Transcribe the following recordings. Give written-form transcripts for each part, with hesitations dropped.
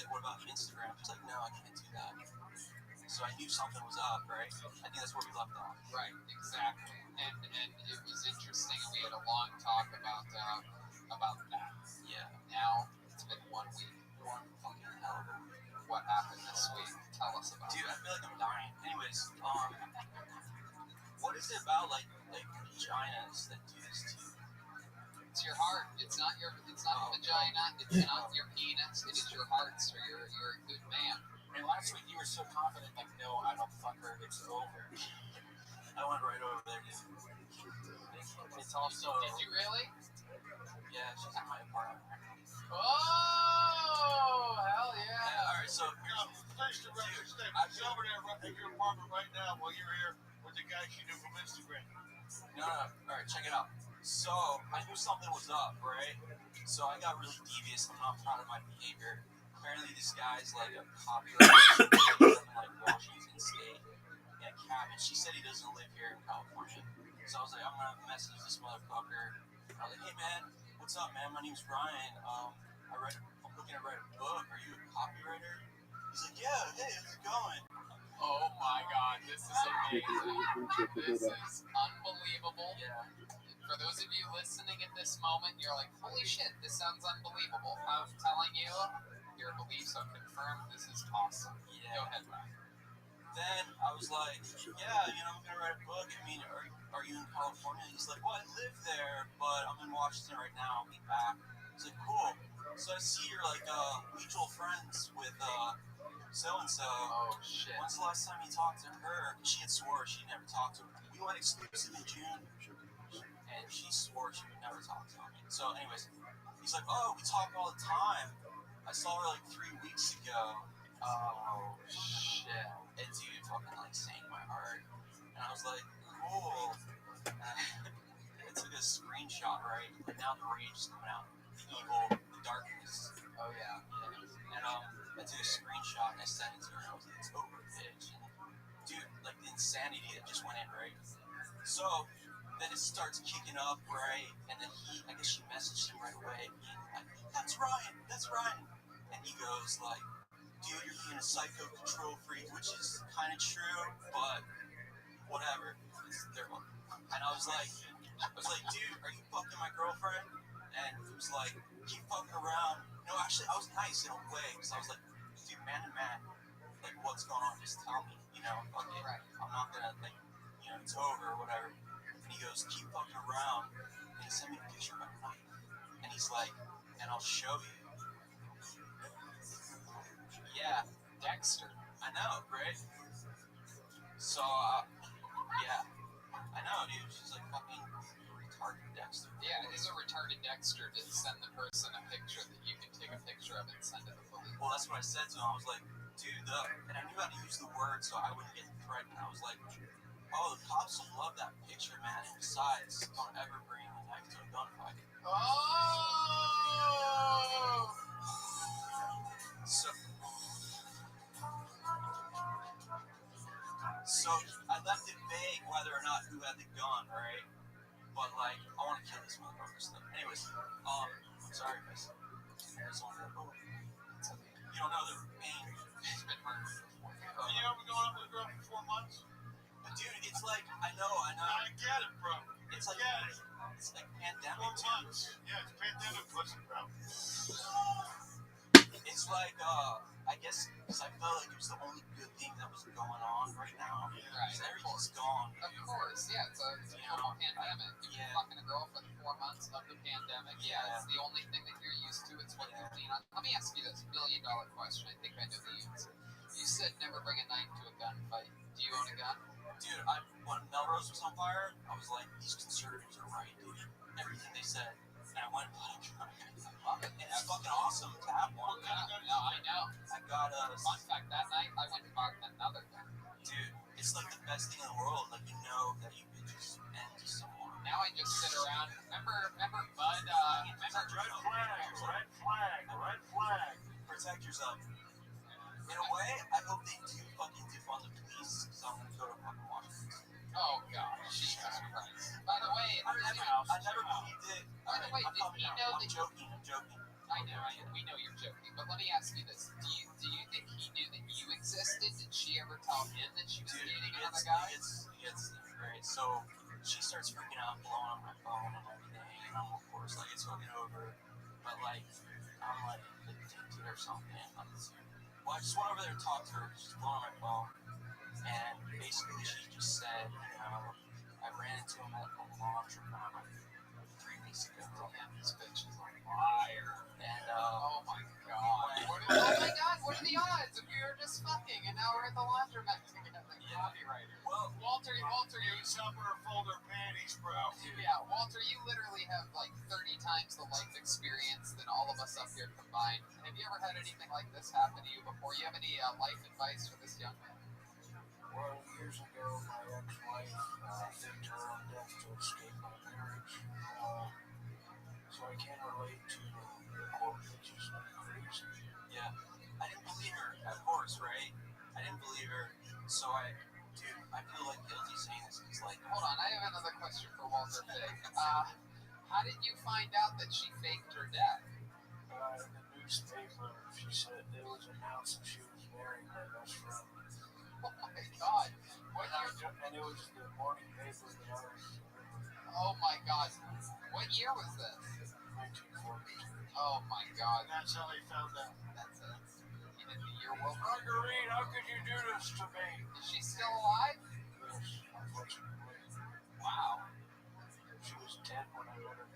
like, what about Instagram? He's like, no, I can't do that. So I knew something was up, right? I think that's where we left off. Right, exactly. And it was interesting, and we had a long talk about that. Yeah. Now it's been 1 week. One fucking hell of a week. What happened this week? Tell us about Dude, it. I feel like I'm dying. Anyways, what is it about like vaginas that do this to you? It's your heart. It's not the vagina. It's not your penis. It is your heart. So you're a good man. And last week you were so confident, like, no, I don't fuck her. It's over. I went right over there, dude. It's also. Did you really? Yeah, she's in my apartment. Oh, hell yeah. All right, so Finish the record. She's over there at your apartment right now while you're here with the guy she knew from Instagram. No. All right, check it out. So I knew something was up, right? So I got really devious. I'm not proud of my behavior. Apparently, this guy's like a copywriter in like Washington State in a cabin. She said he doesn't live here in California. So I was like, I'm gonna message this motherfucker. I was like, hey man, what's up, man? My name's Ryan. I'm looking to write a book. Are you a copywriter? He's like, yeah. Hey, how's it going? Oh my God, this is amazing. This is unbelievable. Yeah. For those of you listening at this moment, you're like, holy shit, this sounds unbelievable. I'm telling you, your beliefs are confirmed. This is awesome. Yeah. Go ahead, Ryan. Then I was like, yeah, I'm gonna write a book. I mean, are you in California? He's like, well, I live there, but I'm in Washington right now. I'll be back. I was like, cool. So I see you're like mutual friends with so-and-so. Oh, shit. When's the last time you talked to her? She had swore she'd never talked to her. We went exclusive in June, and she swore she would never talk to me. So anyways, he's like, oh, we talk all the time. I saw her like 3 weeks ago. Oh, shit. And dude, fucking like sank my heart. And I was like, cool. And I took a screenshot, right? Like now the rage is coming out. The evil, the darkness. Oh, yeah. And I took a screenshot and I sent it to her and I was like, it's over, bitch. And dude, like the insanity that just went in, right? So then it starts kicking up, right? And then I guess she messaged him right away, being like, that's Ryan. And he goes like, dude, you're being a psycho control freak, which is kind of true, but whatever. It's their one. And I was like, dude, are you fucking my girlfriend? And he was like, keep fucking around. No, actually, I was nice in a way, because I was like, dude, man to man, like, what's going on? Just tell me, fuck it. Right. I'm not gonna, like, it's over or whatever. And he goes, keep fucking around. And he sent me a picture of my knife. And he's like, and I'll show you. Yeah, Dexter. I know, right? So, yeah, I know, dude. She's like fucking retarded Dexter. Yeah, it is a retarded Dexter to send the person a picture that you can take a picture of and send to the police. Well, that's what I said to him. I was like, dude, and I knew how to use the word so I wouldn't get threatened. I was like, oh, the cops will love that picture, man. And besides, don't ever bring a knife to a gunfight. Oh! So I left it vague whether or not who had the gun, right? But like, I want to kill this motherfucker still. Anyways, I'm sorry, guys. You don't know the pain. He's been murdered before. You know, we're going up with a girl for 4 months. But dude, it's like, I know. I get it, bro. It's like pandemic 4 months. Yeah, it's pandemic pussy, bro. It's like, I guess, because I felt like it was the only good thing that was going on right now. Right. Because everything's gone. Of course, yeah, it's a global pandemic. You've been fucking a girl for the 4 months of the pandemic. Yeah, it's the only thing that you're used to. It's what you've seen. Let me ask you this $1 million question. I think I know the answer. You said never bring a knife to a gunfight. Do you own a gun? Dude, when Melrose was on fire, I was like, these conservatives are right, dude. Everything they said. And I went and bought a gun. And it's fucking awesome to have one. Yeah, no, I know. I got Fun fact, that night I went and bought another gun. Dude, it's like the best thing in the world. Like, you know that you could just end someone. Now I just sit around. Remember Bud? Red flag. Protect yourself. In a way, I hope they do fucking defund the police, because I'm gonna go to fucking Washington. Oh god, Jesus Christ. By the way, I never believed it. By the way, did he know that I'm joking. I know, we know you're joking, but let me ask you this. Do you So she starts freaking out, blowing up my phone and everything, and I'm of course like it's fucking over, but like I'm like addicted or something. Well, I just went over there and talked to her. She's blowing up my phone, and basically she just said, I ran into him at the laundromat 3 weeks ago. Damn, this bitch is a liar. And oh my god. What are the odds if we were just fucking and now we're at the laundromat together? Copywriter. Well, Walter, you helping her fold her panties, bro. Yeah, Walter, you literally have like 30 times the life experience than all of us up here combined. Have you ever had anything like this happen to you before? You have any life advice for this young man? Well, years ago, my ex-wife faked her own death to escape my marriage. So I can't relate to the quote that you said, crazy. Yeah, I didn't believe her, of course, right? I didn't believe her, so I feel like guilty saying this. It's like, hold on, I have another question for Walter Fig. How did you find out that she faked her death? In the newspaper, she said it was announced that she was marrying my best friend. Oh my god. And it was the morning paper that I was. Oh my god. What year was this? 1942. Oh my god. That's how he found out. That's it. In the year world. Marguerite, how could you do this to me? Is she still alive? Yes, unfortunately. Wow. She was dead when I met her.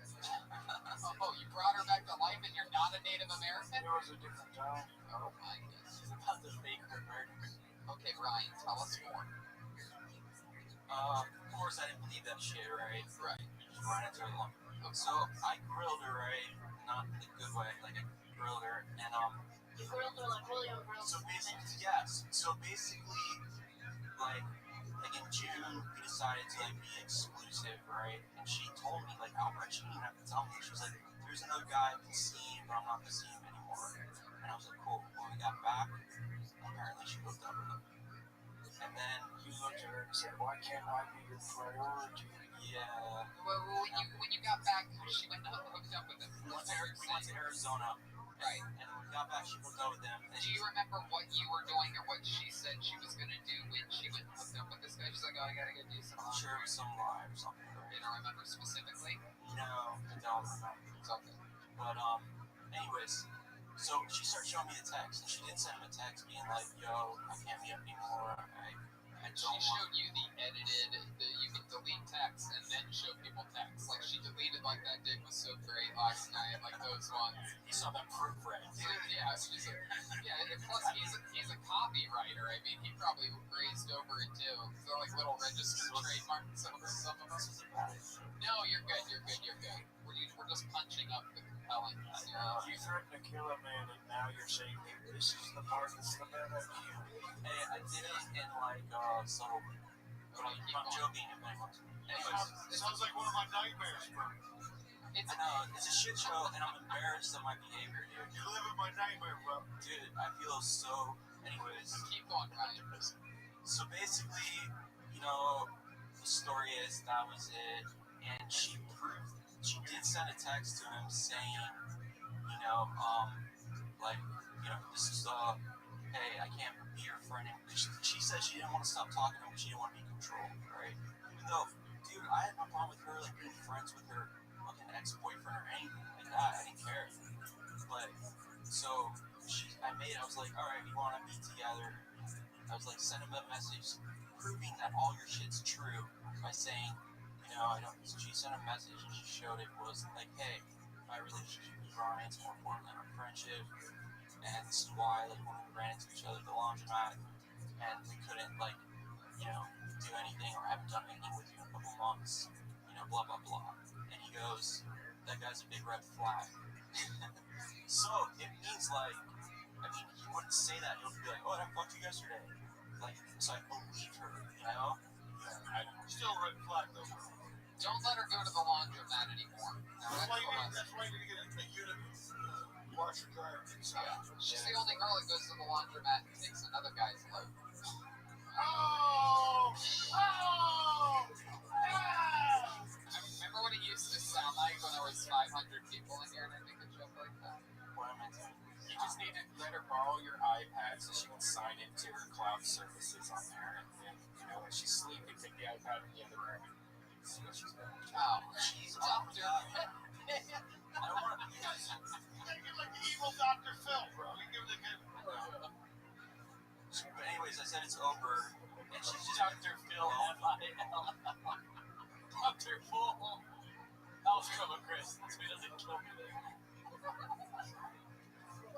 Oh, you brought her back to life and you're not a Native American? It was a different time. Oh my goodness. she's about to fake her murder. Okay, Ryan, tell us more. Of course, I didn't believe that shit, right? Right. Just ran into her lunch. So I grilled her, right? Not the good way, like I grilled her, and You grilled her like William grilled. So basically, yes. So basically, like in June, we decided to like be exclusive, right? And she told me like outright, she didn't even have to tell me. She was like, "There's another guy I've been seeing, but I'm not gonna see him anymore." And I was like, "Cool." When we got back, apparently she hooked up with him. And then You looked at her and said, why can't I be your priority? yeah, Well, when you got back, she went hooked up with him. we went to Arizona, Right. and when we got back, she hooked up with him. And Do you remember what you were doing or what she said she was going to do when she went and hooked up with this guy? She's like, oh, I got to go do some I'm sure it was some lie or something. You don't remember specifically? No, I don't remember. It's okay. But anyways, so she started showing me the text, and she did send him a text being like, "Yo, I can't be up anymore. I She don't want." showed you the edited, you can delete text and then show people text. Like she deleted like that dick was so great last night, like those ones. You saw that proofread. Yeah, and plus he's a copywriter. I mean, he probably grazed over it too. They're like little registered trademarks over some of them. No, you're good. We're just punching up the compelling. You threatened to kill a man, and now you're saying this is the part that's the man that killed. Hey, I did it in like subtle, but I'm joking. Anyways, Sounds like one of my nightmares, bro. It's I know it's a shit show, and I'm embarrassed of my behavior, dude. You live in my nightmare, bro. Dude, I feel so. Anyways, keep going, Ryan. so basically, the story is that was it, and she did send a text to him saying, this is hey, I can't be your friend. She said she didn't want to stop talking to him, she didn't want to be controlled, right? Even though, dude, I had no problem with her like being friends with her fucking ex-boyfriend or anything like that. I didn't care. But so I was like, all right, you want to be together? I was like, send him a message proving that all your shit's true by saying, I don't. So she sent a message and she showed it was like, hey, my relationship with Ryan's more important than our friendship, and this is why like when we ran into each other at the laundromat and we couldn't do anything or haven't done anything with you in a couple months, blah blah blah. And he goes, that guy's a big red flag. So it means like, he wouldn't say that. He would be like, oh, I fucked you yesterday. Like, so I believe her, Still red flag, though. Don't let her go to the laundromat anymore. That's why you need to get a unit washer dryer inside. Yeah. She's the only girl that goes to the laundromat and takes another guy's load. Oh! I remember what it used to sound like when there was 500 people in here and I make a joke like that. What am I doing? You just need to let her borrow your iPad so she can sign into her cloud services on there. And when she's sleeping, take the iPad in the other room and see what she's doing. Oh, jeez, Doctor. I don't want to be. You gotta get like the evil Dr. Phil, bro. You give the kid. But anyways, I said it's over, and she's just Dr. Phil, F-I-L. Dr. Phil. I'll come a Christmas. He doesn't kill me there.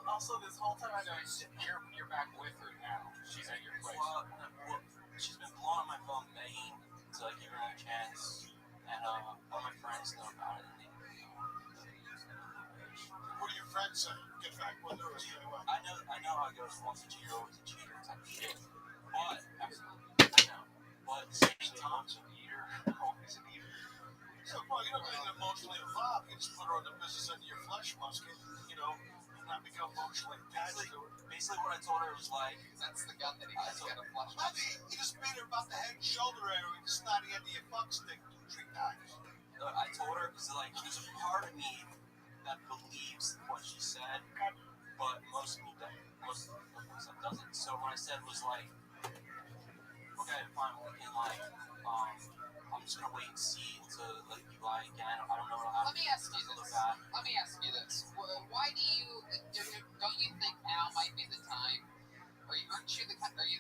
Also, this whole time I know you're back with her now. She's at your place. well, she's been blowing my phone, begging to like give her a chance, and all my friends know about it. What do your friends say? Get back with her or stay away? I know how it goes. Once a cheater, always a cheater type of shit. But at the same time, Once an eater, always an eater. So, bro, you don't get emotionally involved. You just put her on the business end of your flesh musket, and not become emotionally attached to her. basically what I told her was like, That's the gun that he has got a flush. You just beat her about the head and shoulder area with the snotty end of your fuck stick 3 times. I told her because like there's a part of me that believes what she said, but most of the stuff doesn't. So what I said was like, okay, fine, we can like, I'm just gonna wait and see until like you lie again. I don't know what Let me ask you this. Let me ask you this. Why don't you think now might be the time? Are you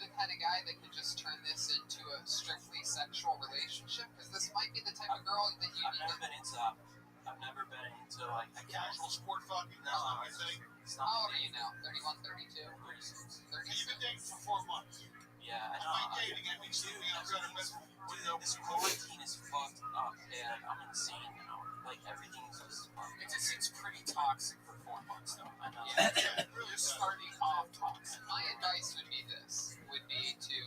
the kind of guy that can just turn this into a strictly sexual relationship? Because this might be the type of girl that you I've never been into that. I've never been into like A casual sport fucking, no, that's not my thing. it's How not old are you now? 31, 32? 36. And you've 36? been dating for 4 months. Yeah, I That's know. my day to get me to be on Dude, this quarantine is fucked up, and I'm insane now. Like everything's just It just seems pretty toxic for 4 months, though. I know. Yeah, it really You're does. starting off toxic. My advice would be this, to,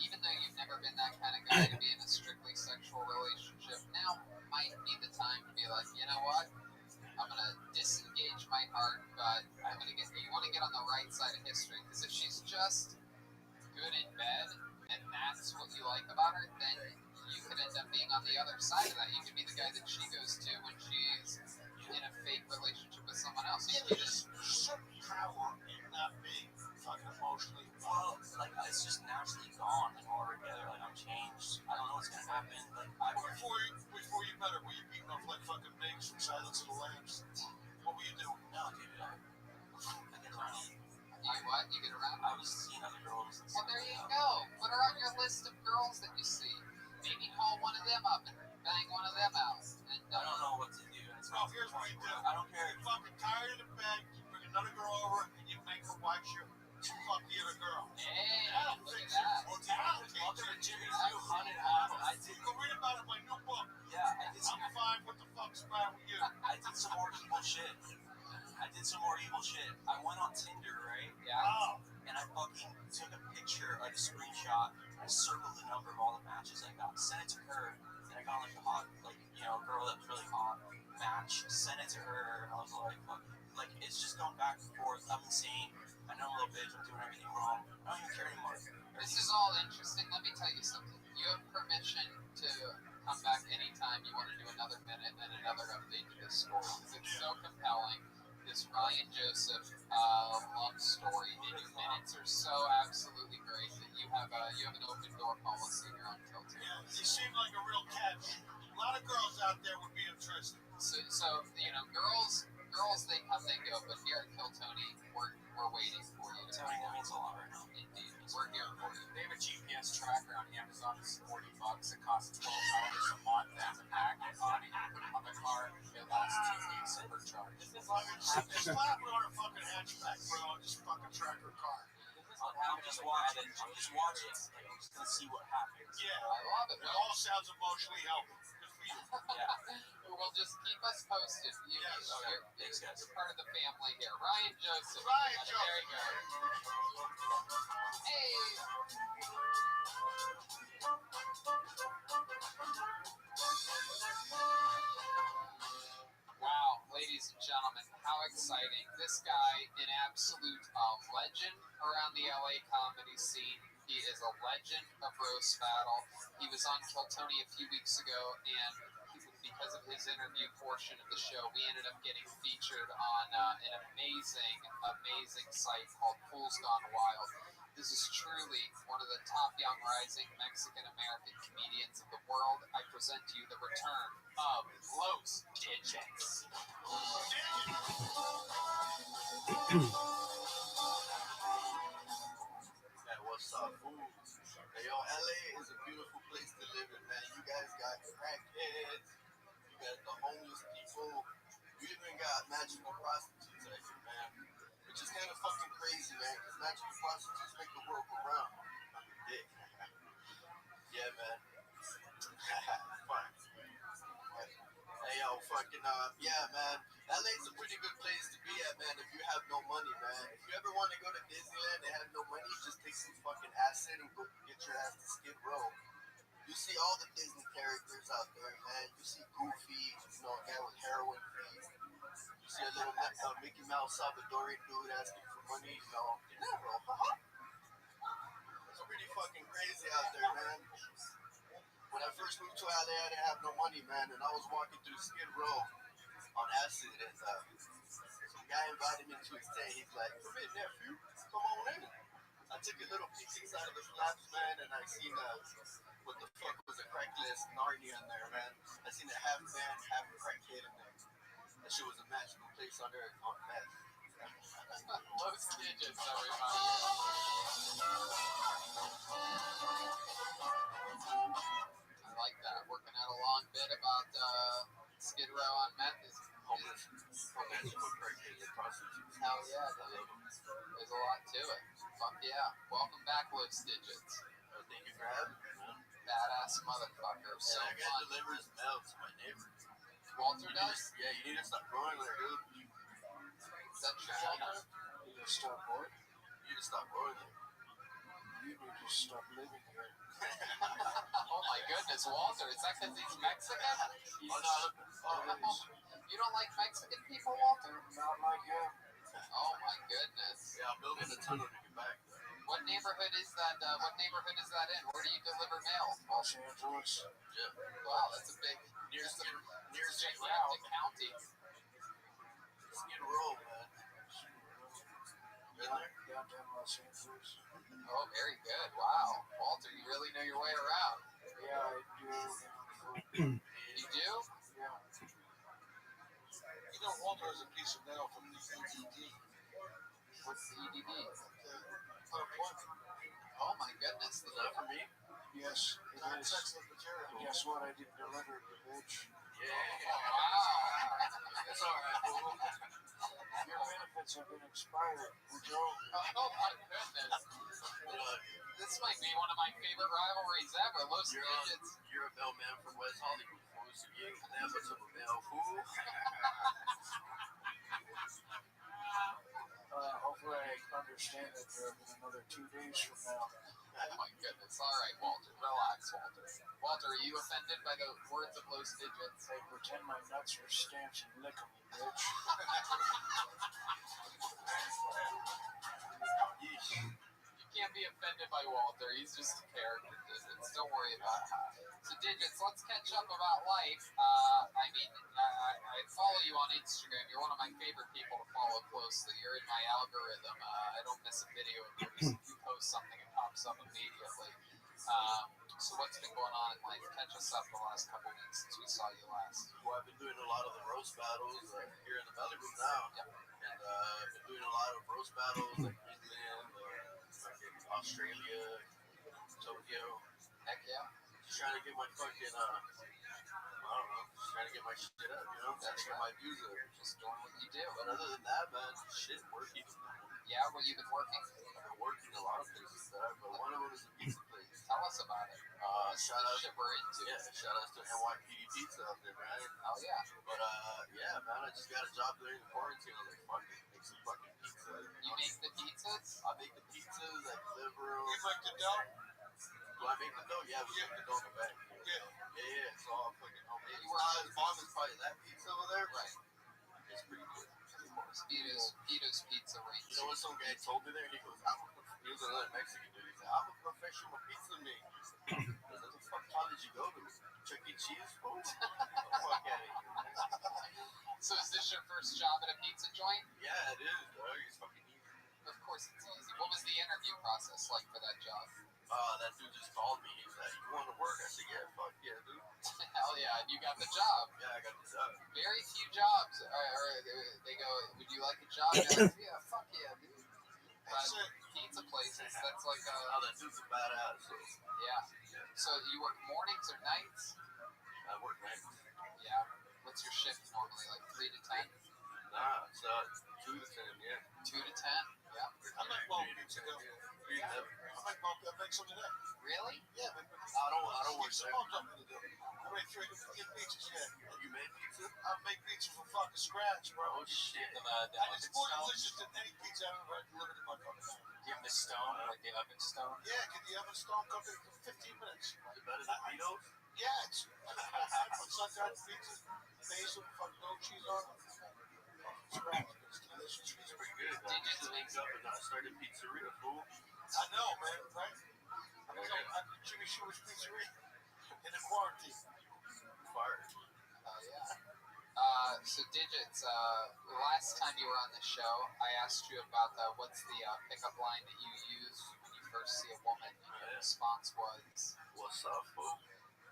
even though you've never been that kind of guy to be in a strictly sexual relationship, now might be the time to be like, you know what? I'm going to disengage my heart, but you want to get on the right side of history, because if she's just good in bed, and that's what you like about her, then you could end up being on the other side of that. You could be the guy that she goes to when she's in a fake relationship with someone else. Yeah, there's certain power in not being fucking emotionally Well, involved. like it's just naturally gone. Like when we're together, like I'm changed. I don't know what's gonna happen. Like Before you met her, were you beating off like fucking pigs from Silence of the Lambs? What were you doing? no, dude. I get around. You what? You get around? I was seeing other girls. And Well, stuff there like you that. go. Put her on your list of girls that you see. Maybe call one of them up and bang one of them out. And, I don't know what to do. It's Well, here's what you do. I don't care. You're fucking tired of the bed, you bring another girl over, and you make her watch you fuck the other girl. Hey, That'll look fix at it. that. Well, dude, That'll welcome to teach you. Jimmy's new haunted house. I did. Go read about it in my new book. Yeah, I did some. I'm fine. What the fuck's the matter with you? I did some more evil shit. I went on Tinder, right? Yeah. Oh, And I fucking took a picture, like a screenshot. I circled the number of all the matches I got, sent it to her, and I got like a hot, like a girl that was really hot match. Sent it to her, and I was like, fuck, like it's just going back and forth. I'm insane. I know I'm a little bitch. I'm doing everything wrong. I don't even care anymore. This is all interesting. Let me tell you something. You have permission to come back anytime you want to do another minute and another update to this story because it's so compelling. This Ryan Joseph love story and your minutes are so absolutely great that you have an open door policy here on Tilted. yeah. You seem like a real catch. A lot of girls out there would be interested. So girls they come they go, but here at Kill Tony we're waiting for you. Tony, that means a lot right now. Indeed, we're here for you. They have a GPS tracker on Amazon. It's $40. It costs $12 a month as a package. And you put it on the car. It lasts 2 weeks per charge. Just slap it on a fucking hatchback, bro, and just fucking track her car. I'm just watching. I'm just gonna see what happens. Yeah. I love it. It all sounds emotionally healthy. Good for you. Yeah. Well, just keep us posted. Yes. Thanks, guys. You're part of the family here. Ryan Joseph. Ryan There you go. Hey. Wow, ladies and gentlemen, how exciting. This guy, an absolute legend around the LA comedy scene. He is a legend of roast battle. He was on Kill Tony a few weeks ago, and because of his interview portion of the show, we ended up getting featured on an amazing site called Fools Gone Wild. This is truly one of the top young rising Mexican-American comedians of the world. I present to you the return of Los Digits. Hey, what's up, fools? Hey, yo, LA is a beautiful place to live in, man. You guys got crackheads, you got the homeless people, you even got magical prostitutes out here, man. Which is kind of fucking crazy, man, because magical prostitutes make the world go round. Yeah, yeah, man. Fine. Hey, yo, fucking, yeah, man. LA's a pretty good place to be at, man, if you have no money, man. If you ever want to go to Disneyland and have no money, just take some fucking acid and go get your ass to Skid Row. You see all the Disney characters out there, man. You see Goofy, you know, a guy with heroin feet. You see a little Mickey Mouse Salvadorian dude asking for money, you know. It's pretty fucking crazy out there, man. When I first moved to LA, I didn't have no money, man, and I was walking through Skid Row on acid, and some guy invited me to his tent. He's like, "Come in, nephew, come on in." I took a little peek inside of the flaps, man, and I seen what the fuck was a crackless Narnia in there, man. I seen a half man, half crackhead in there. That shit was a magical place under on meth. Los Digits, everybody. I like that. Working out a long bit about Skid Row on meth is Homeless people, crackheads, and prostitutes. hell yeah, dude. There's a lot to it. Fuck yeah. Welcome back, Los Digits. Thank you for having me, man. Badass motherfucker. So And I got fun. delivers mail to my neighbor. Walter does? Yeah, you need to stop going there, dude. Is that true, Walter? You need to stop what? You need to stop going there. You need to stop living here. Oh my goodness, Walter. Is that because he's Mexican? Oh, no, It is. You don't like Mexican people, Walter? Not like him. Oh my goodness. yeah, I'm building a tunnel to get back. What neighborhood is that? What neighborhood is that in? Where do you deliver mail? Los Angeles. Yeah. Wow, that's a big, Near Skid gigantic county. Row, man. Been there? Downtown Los Angeles. Oh, very good. Wow, Walter, you really know your way around. Yeah, I do. You do? Yeah. You know, Walter has a piece of mail from the EDD. What's the EDD? Unemployment. Oh my goodness. Is that for me? Yes, it is. Sexless material. And guess what? I didn't deliver it, you bitch. Yeah. Wow. It's alright, fool. Your benefits have been expired. We're Joe. Oh my goodness. This might be one of my favorite rivalries ever. Los Digits. You're a mailman from West Hollywood, fool. So you ain't never took a mail, fool. Hopefully I understand that joke in another 2 days from now. Oh my goodness. All right, Walter. Relax, Walter. Walter, are you offended by the words of Los Digits? Hey, pretend my nuts are stamps and lick 'em, you bitch. You can't be offended by Walter. He's just a character, Digits. Don't worry about it. So, Digits, let's catch up about life. I follow you on Instagram. You're one of my favorite people to follow closely. You're in my algorithm. I don't miss a video of yours. If you post something, it pops up immediately. So what's been going on in life? Catch us up the last couple weeks since we saw you last. Well, I've been doing a lot of the roast battles here in the Belly Room now. Yep. And I've been doing a lot of roast battles like England, Australia, Tokyo. Heck yeah. Just trying to get my fucking, I don't know, just trying to get my shit up, you know? Trying to get my views up. Just doing what you do. But other than that, man, shit, working. Yeah, where you been working? I've been working a lot of places, but one of them is a pizza place. Tell us about it. Shout out, shit we're into. yeah, shout out to NYPD Pizza out there, man. Oh yeah. But yeah, man, I just got a job during the quarantine. I was like, fuck it, make some fucking pizza. You make the pizzas? I make the pizzas, I deliver them. You like the dough? Do I make the dough? Yeah, we make the dough in the back. Yeah. Yeah, it's all fucking homemade. You It's were not as bomb as probably that pizza over there, but Right. it's pretty good. Of course. Vito's Pizza Ranch. You know what some guy told me there? He goes, he was another Mexican dude. He said, I'm a professional pizza maker. Where the fuck college you go to? Chuck E. Cheese, fool? Fuck out of here. So is this your first job at a pizza joint? Yeah, it is, dog. It's fucking easy. Of course it's easy. What was the interview process like for that job? That dude just called me. He's like, you want to work? I said, yeah, fuck yeah, dude. Hell yeah, and you got the job. Yeah, I got the job. Very few jobs. They go, would you like a job? You're like, yeah, fuck yeah, dude. But pizza places, that's like a... Oh, that dude's a badass. So. Yeah. So you work mornings or nights? I work nights. Yeah. What's your shift normally, like 3 to 10? Nah, it's 2 to 10, yeah. 2 to 10? Yeah. I like bone pizza though. 3 to 7. I like bone pizza. I make some of that. Really? Yeah, man. I don't work some there. bone something to do. I made 3 pizzas, yeah. You made pizza? I make pizza from fucking scratch, bro. Oh shit. It's more delicious than any pizza I've ever delivered in my fucking life. Do you have the stone, like the oven stone? Yeah, get the oven stone cooked in 15 minutes. Is it better than Vito's? Yeah, it's I put sun-dried pizza, basil, fucking goat cheese on it. Scratch, it's delicious. It's pretty good. I used to link up and started pizzeria, fool. I know, man, right? I was at Jimmy Schumer's Pizzeria in the quarantine. Fire. Yeah. So Digits, last time you were on the show, I asked you about what's the pickup line that you use when you first see a woman, and your response was, what's up, fool?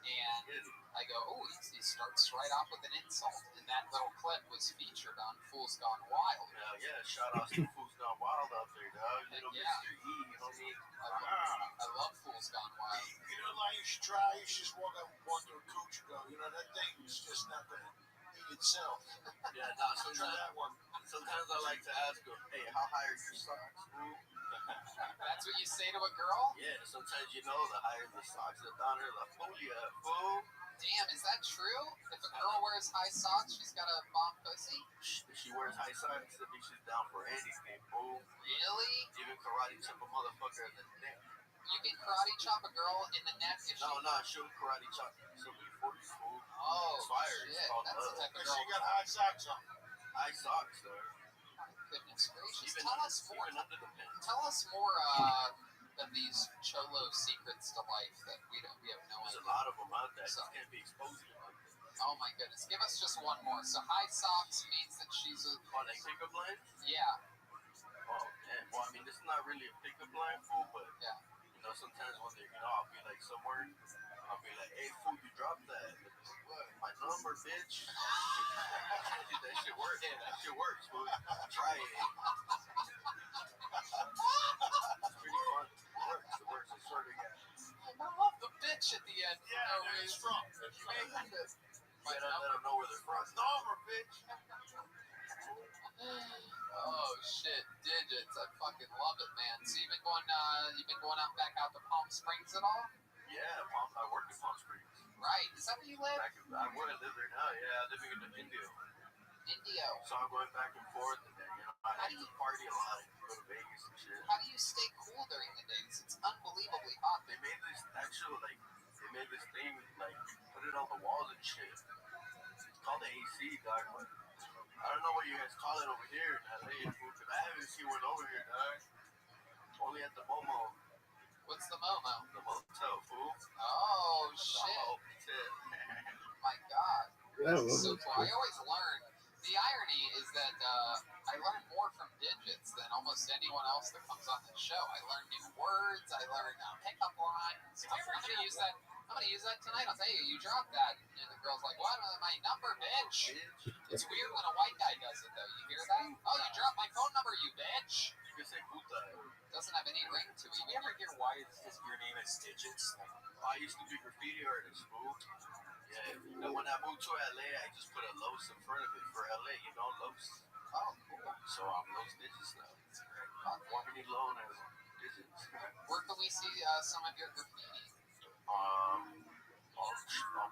And I go, oh, he starts right off with an insult, and that little clip was featured on Fools Gone Wild. Yeah, shout out to Fools Gone Wild out there, dog. Little Yeah. Mr. E, homie. I love Fools Gone Wild. You know, like you should try, you should just walk out and wander a cooch, bro. You know, that thing is just not going to eat itself. Yeah, nah, Try sometimes that one. I like to ask them, hey, how high are your socks, fool? That's what you say to a girl? Yeah, sometimes you know the higher the socks, the downer the folia, fool. Damn, is that true? If a girl wears high socks, she's got a bomb pussy? If she wears high socks, that means she's down for anything, fool. Really? Even karate chop a motherfucker in the neck. You can karate chop a girl in the neck if she... No, she'll karate chop somebody for you, fool. Oh, it's fire. shit. It's called That's the type of Make girl... sure you got high socks on. high socks, though. Goodness gracious. Even Tell us more. Even under the pants. Tell us more of these cholo secrets to life that we have no There's idea. a lot of them out there. Just can't be exposed to them. Oh my goodness. Give us just one more. So high socks means that she's a... Oh, like pickup line? Yeah. Oh, man. Well, I mean, this is not really a pickup line, fool, but, Yeah. you know, sometimes when they're, I'll be like somewhere, I'll be like, hey, fool, you dropped that. What? My number, bitch. Dude, that shit works. Yeah, that shit works, fool. Try it. It's pretty fun. It works. I swear to God. I love the bitch at the end. Yeah, No man, it's reason. from. You gotta let them know where they're from. Number, bitch. Oh shit, Digits! I fucking love it, man. So you've been going out back out to Palm Springs at all? Yeah, I work in Palm Springs. Right. Is that where you live? I want to live there now. Yeah, living in India. Indio. So I'm going back and forth, and then I party a lot. Go to Vegas and shit. How do you stay cool during the days? It's unbelievably hot. They made this thing like put it on the walls and shit. It's called the AC, dog. But I don't know what you guys call it over here in LA, because I haven't seen one over here, dog. Only at the Momo. What's the Momo? The motel, fool. Oh shit! My God. So cool. I always learn. The irony is that I learn more from Digits than almost anyone else that comes on the show. I learn new words. I learn pickup lines. I'm gonna use that. I'm gonna use that tonight. I'll tell you, you dropped that, and the girl's like, "What? My number, bitch." It's weird when a white guy does it, though. You hear that? Oh, you dropped my phone number, you bitch. You can say puta. Doesn't have any ring to it. Did you ever hear why your name is Digits? I used to be graffiti artist, fool. Yeah, you know, when I moved to LA, I just put a Los in front of it for LA, you know, Los. Oh, cool. So I'm Los Digits now. Formerly known as Digits. Where can we see some of your graffiti? On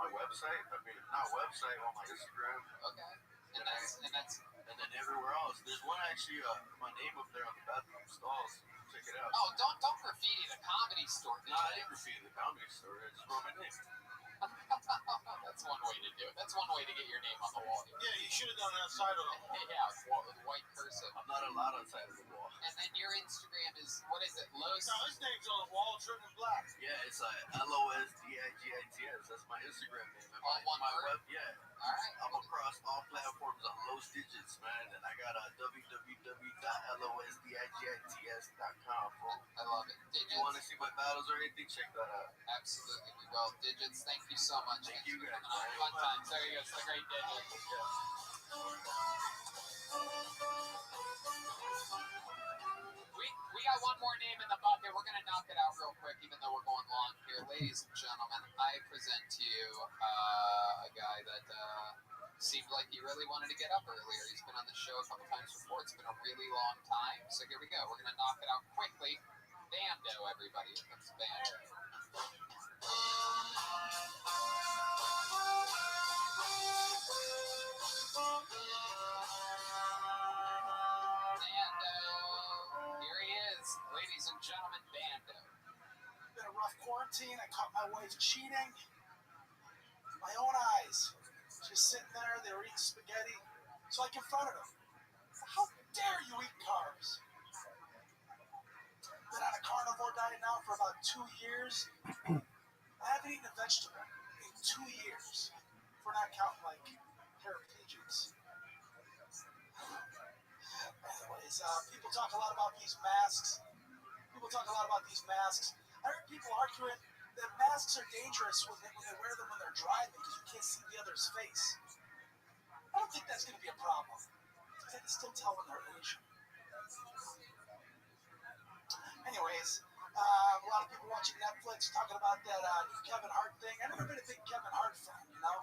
my website. I mean, not website, on my Instagram. Okay. And then everywhere else. There's one actually, my name up there on the bathroom stalls. Check it out. Oh, don't graffiti the comedy store. No, I didn't graffiti the comedy store. I just wrote my name. That's one way to do it. That's one way to get your name on the wall here. Yeah, you should have done it outside of the wall. Yeah, with white cursive. I'm not allowed outside of the wall. And then your Instagram is, what is it? Los. No, his name's on the wall, it's written in black. Yeah, it's LOSDIGITS. That's my Instagram name. And All one my word? yeah. All right. I'm across all platforms on Los Digits, man. And I got www.losdigits.com. I love it. If you want to see my battles or anything, check that out. Absolutely, we will. Digits, thank you so much. Thank you, guys. Fun times. There you go. It's the great Digits. We got one more name in the bucket. We're going to knock it out real quick, even though we're going long here. Ladies and gentlemen, I present to you a guy that seemed like he really wanted to get up earlier. He's been on the show a couple times before. It's been a really long time. So here we go. We're going to knock it out quickly. Bando, everybody. Here comes Bando. Here he is, ladies and gentlemen, Bando. Been a rough quarantine. I caught my wife cheating. My own eyes. Just sitting there, they were eating spaghetti. So I confronted them. How dare you eat carbs? Been on a carnivore diet now for about 2 years. I haven't eaten a vegetable in 2 years. If we're not counting like paraplegics. Anyways, people talk a lot about these masks. I heard people arguing that masks are dangerous when they wear them when they're driving because you can't see the other's face. I don't think that's going to be a problem. They can still tell when they're Asian. Anyways, a lot of people watching Netflix talking about that new Kevin Hart thing. I've never been a big Kevin Hart fan, you know.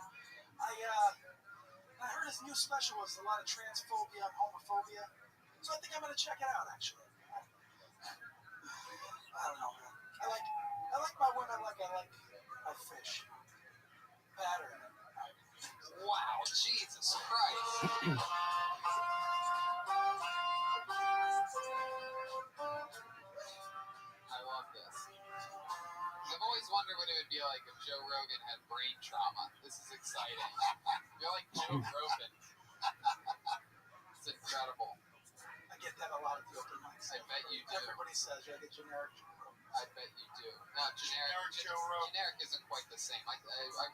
I heard his new special was a lot of transphobia and homophobia. So I think I'm going to check it out, actually. I don't know, man. I like my women like I like my fish. Battered. Wow, Jesus Christ. I love this. I've always wondered what it would be like if Joe Rogan had brain trauma. This is exciting. You're like Joe Rogan. It's incredible. I get that a lot of the open mics. I bet you do. Everybody says you're like a generic. I bet you do. No, generic Joe Rogan. Generic isn't quite the same. I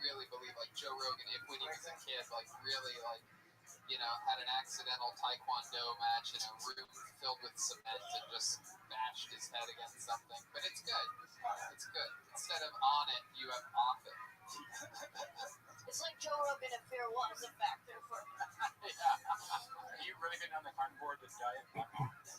really believe like Joe Rogan, if when he was a kid, like really like, you know, had an accidental taekwondo match in a room filled with cement and just bashed his head against something. But it's good. It's good. Instead of on it, you have off it. It's like Joe Rogan if there was a factor for Are you really been on the carnivore diet?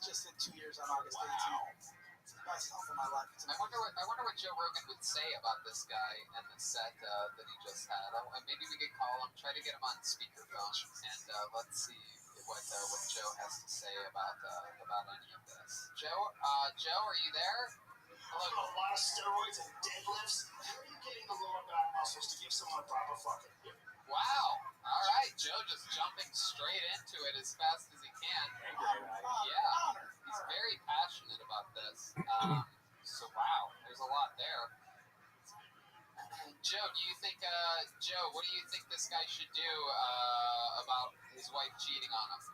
Just in 2 years on August 18th. It's the best help of my life. I wonder what Joe Rogan would say about this guy and the set that he just had. Maybe we could call him, try to get him on speakerphone, and let's see what Joe has to say about any of this. Joe, are you there? Hello. A lot of steroids and deadlifts. How are you getting the lower back muscles to give someone a proper fucking? Wow. All right, Joe just jumping straight into it as fast as he can. Yeah, he's very passionate about this. So wow, there's a lot there. Joe, what do you think this guy should do about his wife cheating on him?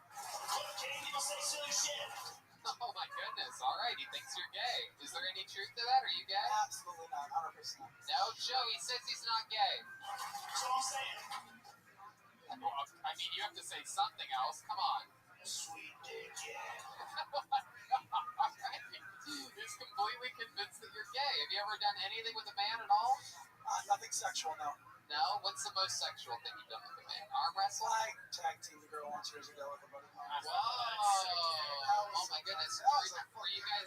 Okay, people say silly shit. Oh my goodness! All right, he thinks you're gay. Is there any truth to that? Are you gay? Absolutely not. 100%. No, Joe. He says he's not gay. That's all I'm saying. Well, I mean, you have to say something else. Come on. Sweet dick, yeah. Oh my God. He's completely convinced that you're gay. Have you ever done anything with a man at all? Nothing sexual, no. No? What's the most sexual thing you've done with a man? Arm wrestle? I tag teamed the girl once years ago with a buddy of mine. Whoa! Oh my goodness! Were you guys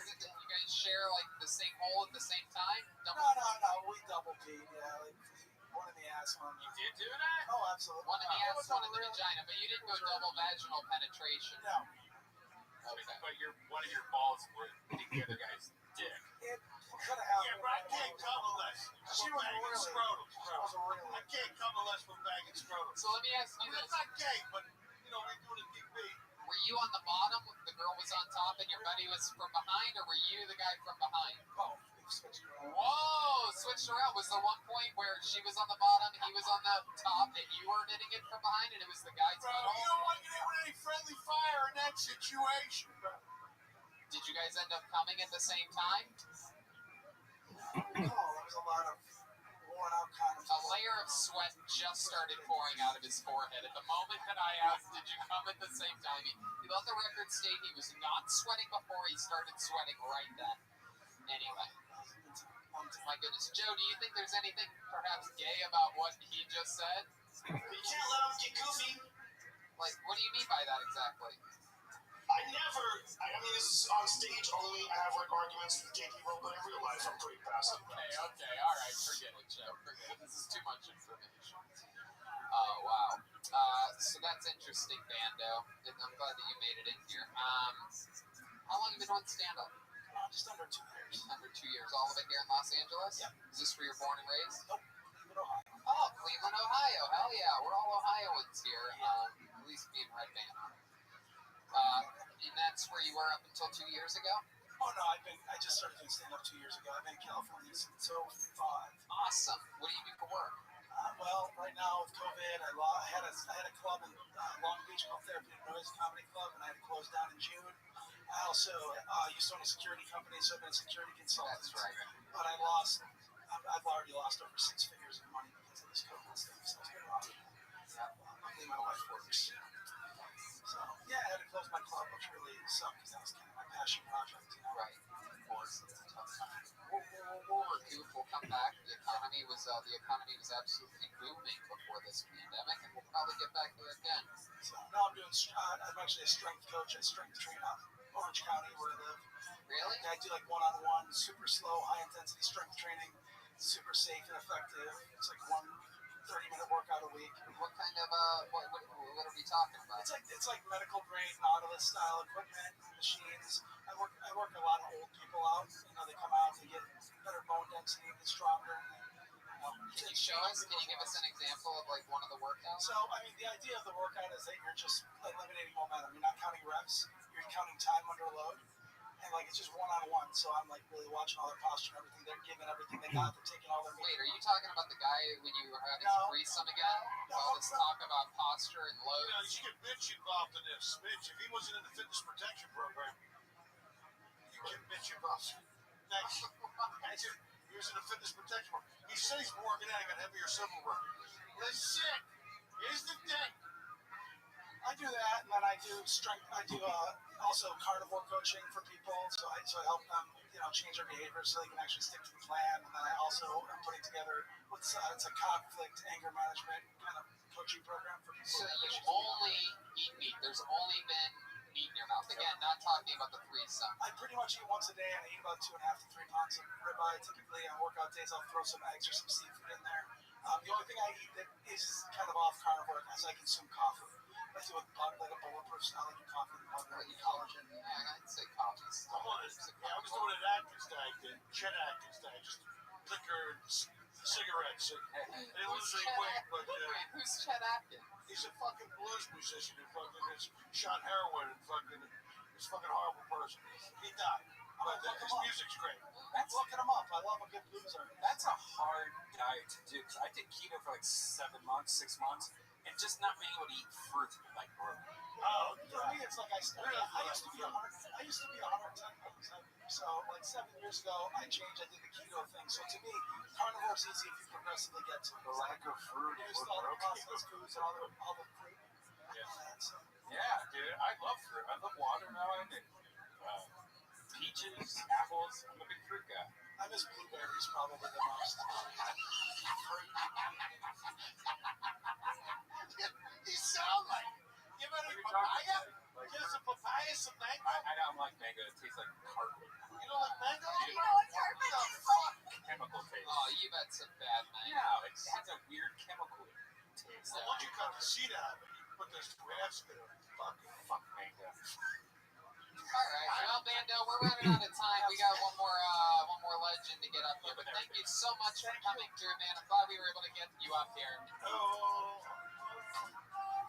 share like the same hole at the same time? No. We double P'd, yeah. Like, one in the ass, one. You did do that? Oh, absolutely. One in the ass, one in the vagina, but you didn't go double vaginal penetration. No. Okay. But one of your balls were hitting the other guy's dick. It could have happened. Yeah, but I can't come unless She from was banging really- scrotum. She was really- I can't come unless from banging scrotum. So let me ask I you mean, this: it's not gay, but you know, we do it in DB. were you on the bottom, the girl was on top, and your buddy was from behind, or were you the guy from behind? Oh, we switched around. Whoa! Switch switched around. Was there one point where she was on the bottom, he was on the top, and you were hitting it from behind, and it was the guy's Bro, middle? you don't want to get in with any friendly fire in that situation, bro. Did you guys end up coming at the same time? There was a lot of worn out condoms. A layer of sweat just started pouring out of his forehead. At the moment that I asked, did you come at the same time? He let the record state he was not sweating before he started sweating right then. Anyway. My goodness. Joe, do you think there's anything perhaps gay about what he just said? You can't let him get goofy. Like, what do you mean by that exactly? I mean, this is on stage only. I have like arguments with gay people, but in real life, I'm pretty passive. Okay, all right, forget it, Joe. Forget it. This is too much information. Oh, wow. So that's interesting, Bando. I'm glad that you made it in here. How long have you been doing stand-up? Just under 2 years. Under 2 years. All of it here in Los Angeles? Yep. Is this where you're born and raised? Nope. Cleveland, Ohio. Oh, Cleveland, Ohio. Hell yeah. We're all Ohioans here. At least me and Red Band are. And that's where you were up until 2 years ago? Oh no, I just started doing stand-up 2 years ago. I've been in California since 2005. Awesome. What do you do for work? Well, right now with COVID, I had a club in Long Beach called Therapeutic Noise Comedy Club, and I had to close down in June. I also used to own a security company, so I've been a security consultant. That's right. But I've already lost over 6 figures of money because of this COVID stuff. So it's been rough. Luckily, my wife works. So yeah, I had to close my club, which really sucked because that was kind of my passion project. You know? Right. Of course, it's a tough time. We'll recoup. We'll come back. The economy was absolutely booming before this pandemic, and we'll probably get back there again. So now I'm actually a strength coach at Strength Train out in Orange County where I live. Really? I do like one-on-one, super slow, high-intensity strength training, super safe and effective. It's like 30-minute workout a week. What kind of what are we talking about? It's like medical grade Nautilus style equipment, machines. I work a lot of old people out. You know, they come out, they get better bone density, get stronger. Can you show us? Can you give us an example of like one of the workouts? So I mean, the idea of the workout is that you're just eliminating momentum. You're not counting reps. You're counting time under load. And like it's just one-on-one, so I'm like really watching all their posture and everything. They're giving everything they got. They're taking all their. Wait, are you talking about the guy when you were having threesome again? All this talk about posture and load. You know, you get Mitch involved in this. Mitch, if he wasn't in the fitness protection program, you get Mitch involved. Next, he was in the fitness protection program. He said he's working out, he got heavier silverware. Listen, here's the thing. I do that, and then I do strength. I do also carnivore coaching for people, so I help them, change their behavior so they can actually stick to the plan. And then I also am putting together it's a conflict anger management kind of coaching program for people. So you only eat meat. There's only been meat in your mouth. Again, not talking about the threesome. I pretty much eat once a day, and I eat about 2.5 to 3 pounds of ribeye. Typically, on workout days, I'll throw some eggs or some seafood in there. The only thing I eat that is kind of off carnivore is I consume coffee. I do like a bulletproof style, like coffee, collagen. Yeah, I'd say coffee. I was doing an Atkins diet, Chet Atkins diet, just liquor and cigarettes. And it was a weight, but who's Chet Atkins? He's a fucking blues musician who fucking has shot heroin and fucking is a fucking horrible person. He died, but his music's great. That's looking him up. I love a good blueser. That's a hard diet to do. Cause I did keto for like 7 months, 6 months, and just not being able to eat fruit like broke. Oh, for me, it's like I used to be 110 pounds. So like 7 years ago, I changed. I did the keto thing. So to me, carnivore's easy if you progressively get to it. The lack of fruit Use would all the broke processed foods and all the fruit. Yeah, dude, I love fruit. I love watermelon and peaches, apples. I'm a big fruit guy. I miss blueberries probably the most. You sound like you better papaya. Give us a papaya, some mango. I don't like mango. It tastes like carpet. You don't like mango? You know what carpet tastes like? Chemical taste. Oh, you've had some bad nights. No, it has a weird chemical taste. So once you cut the seed out of it, you put this grass in it. Fuck mango. All right, well, Bando, we're running out of time. We got one more legend to get up here, but thank you so much for coming through, man. I'm glad we were able to get you up here. Oh.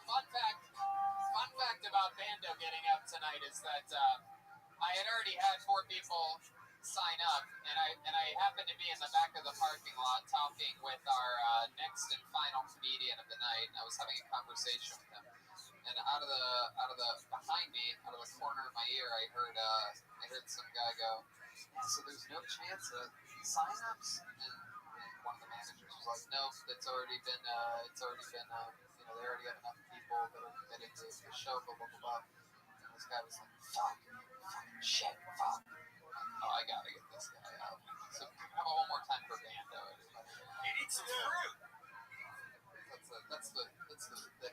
Fun fact about Bando getting up tonight is that I had already had 4 people sign line up, and I happened to be in the back of the parking lot talking with our next and final comedian of the night. And I was having a conversation with him, and out of the behind me, out of the corner of my ear, I heard some guy go, "Yeah, so there's no chance of sign-ups?" And one of the managers was like, "Nope, it's already been they already have enough people that are committed to the show, blah blah blah blah." And this guy was like, fucking shit, fuck. Oh, I gotta get this guy out. So how about one more time for Bando, everybody? He needs some fruit. That's the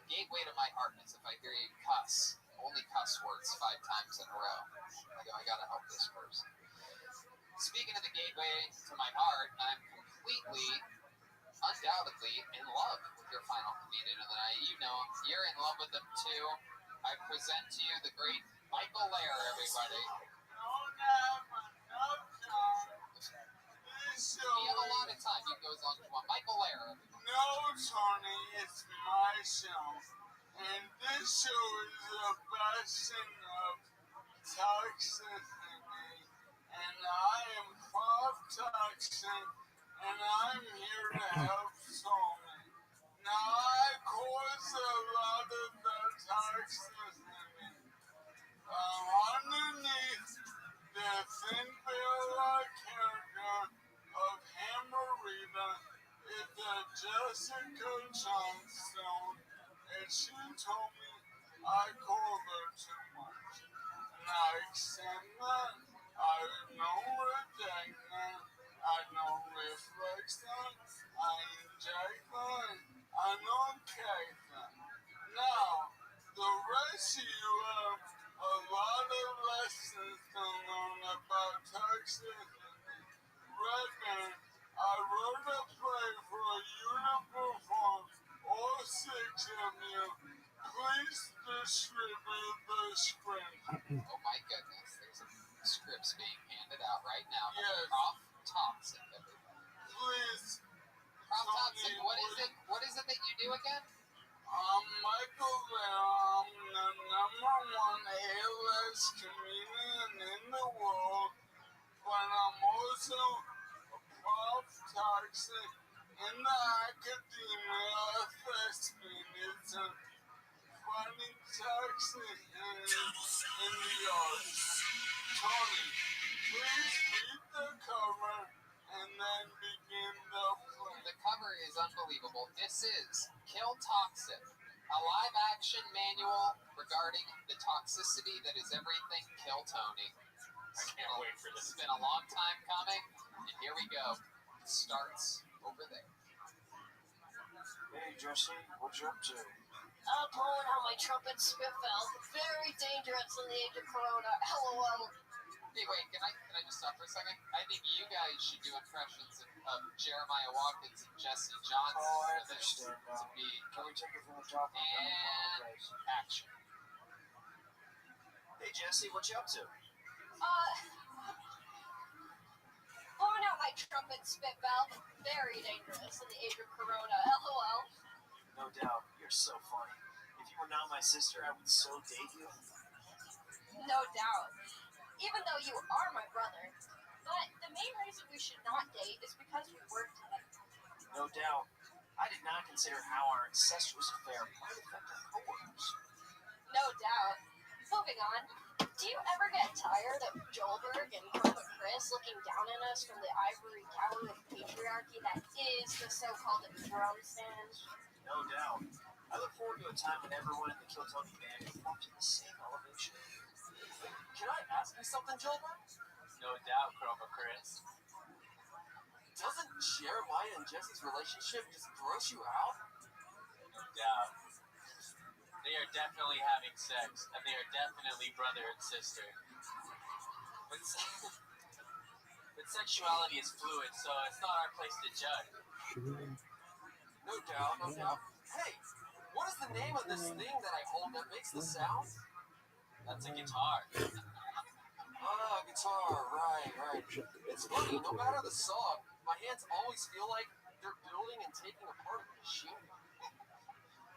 gateway to my heart is if I hear you cuss, only cuss words 5 times in a row. I go, I gotta help this person. Speaking of the gateway to my heart, I'm completely, undoubtedly in love with your final comedian of the night. You know him. You're in love with him too. I present to you the great Michael Lair, everybody. You have a lot of time. You goes on to one. Michael Lair, everybody. No, Tony, it's my show. And this show is a bastion of toxicity. And I am Prof. Toxin, and I'm here to help Tony. Now, I cause a lot of the toxicity. Underneath the thin Bella character of Hammerita is the Jessica Johnstone, and she told me I called her too much. And I accept that. I don't reject that. I don't reflect that. I inject that. I don't take that. Now, the rest of you have a lot of lessons to learn about toxicity. Redman, I wrote a play for you to perform, all 6 of you. Please distribute the script. Oh my goodness, there's scripts being handed out right now. Yes. Prof. Thompson, everybody. Please. Prof. Thompson, what is it that you do again? I'm Michael Lair. I'm the #1 A-list comedian in the world, but I'm also a Prof. Toxic in the academia of thespianism, funny toxic in the arts. Tony, please read the cover and then begin the play. The cover is unbelievable. This is Kill Toxic, a live-action manual regarding the toxicity that is everything Kill Tony. I can't wait for This this. has been a long time coming, and here we go. It starts over there. Hey, Jesse, what you up to? Blowing out my trumpet spit valve. Very dangerous in the age of Corona. LOL. Hey, wait, can I just stop for a second? I think you guys should do impressions of Jeremiah Watkins and Jesse Johnson. Oh, I for this understand now. to be Can we take it from the top? and action. Hey, Jesse, what you up to? Blowing out my trumpet spit valve. Very dangerous in the age of Corona. LOL. No doubt. You're so funny. If you were not my sister, I would so date you. No doubt. Even though you are my brother. But the main reason we should not date is because we work together. No doubt. I did not consider how our incestuous affair might affect our coworkers. No doubt. Moving on. Do you ever get tired of Joelberg and Grandpa Chris looking down on us from the ivory tower of patriarchy that is the so-called drum stand? No doubt. I look forward to a time when everyone in the Kill Tony band performs in the same elevation. Can I ask you something, Joelberg? No doubt, Chroma Chris. Doesn't Jeremiah and Jesse's relationship just gross you out? No doubt. They are definitely having sex, and they are definitely brother and sister. But, but sexuality is fluid, so it's not our place to judge. No doubt, no doubt. Hey, what is the name of this thing that I hold that makes the sound? That's a guitar. Ah, guitar, right. It's funny, no matter the song, my hands always feel like they're building and taking apart a machine.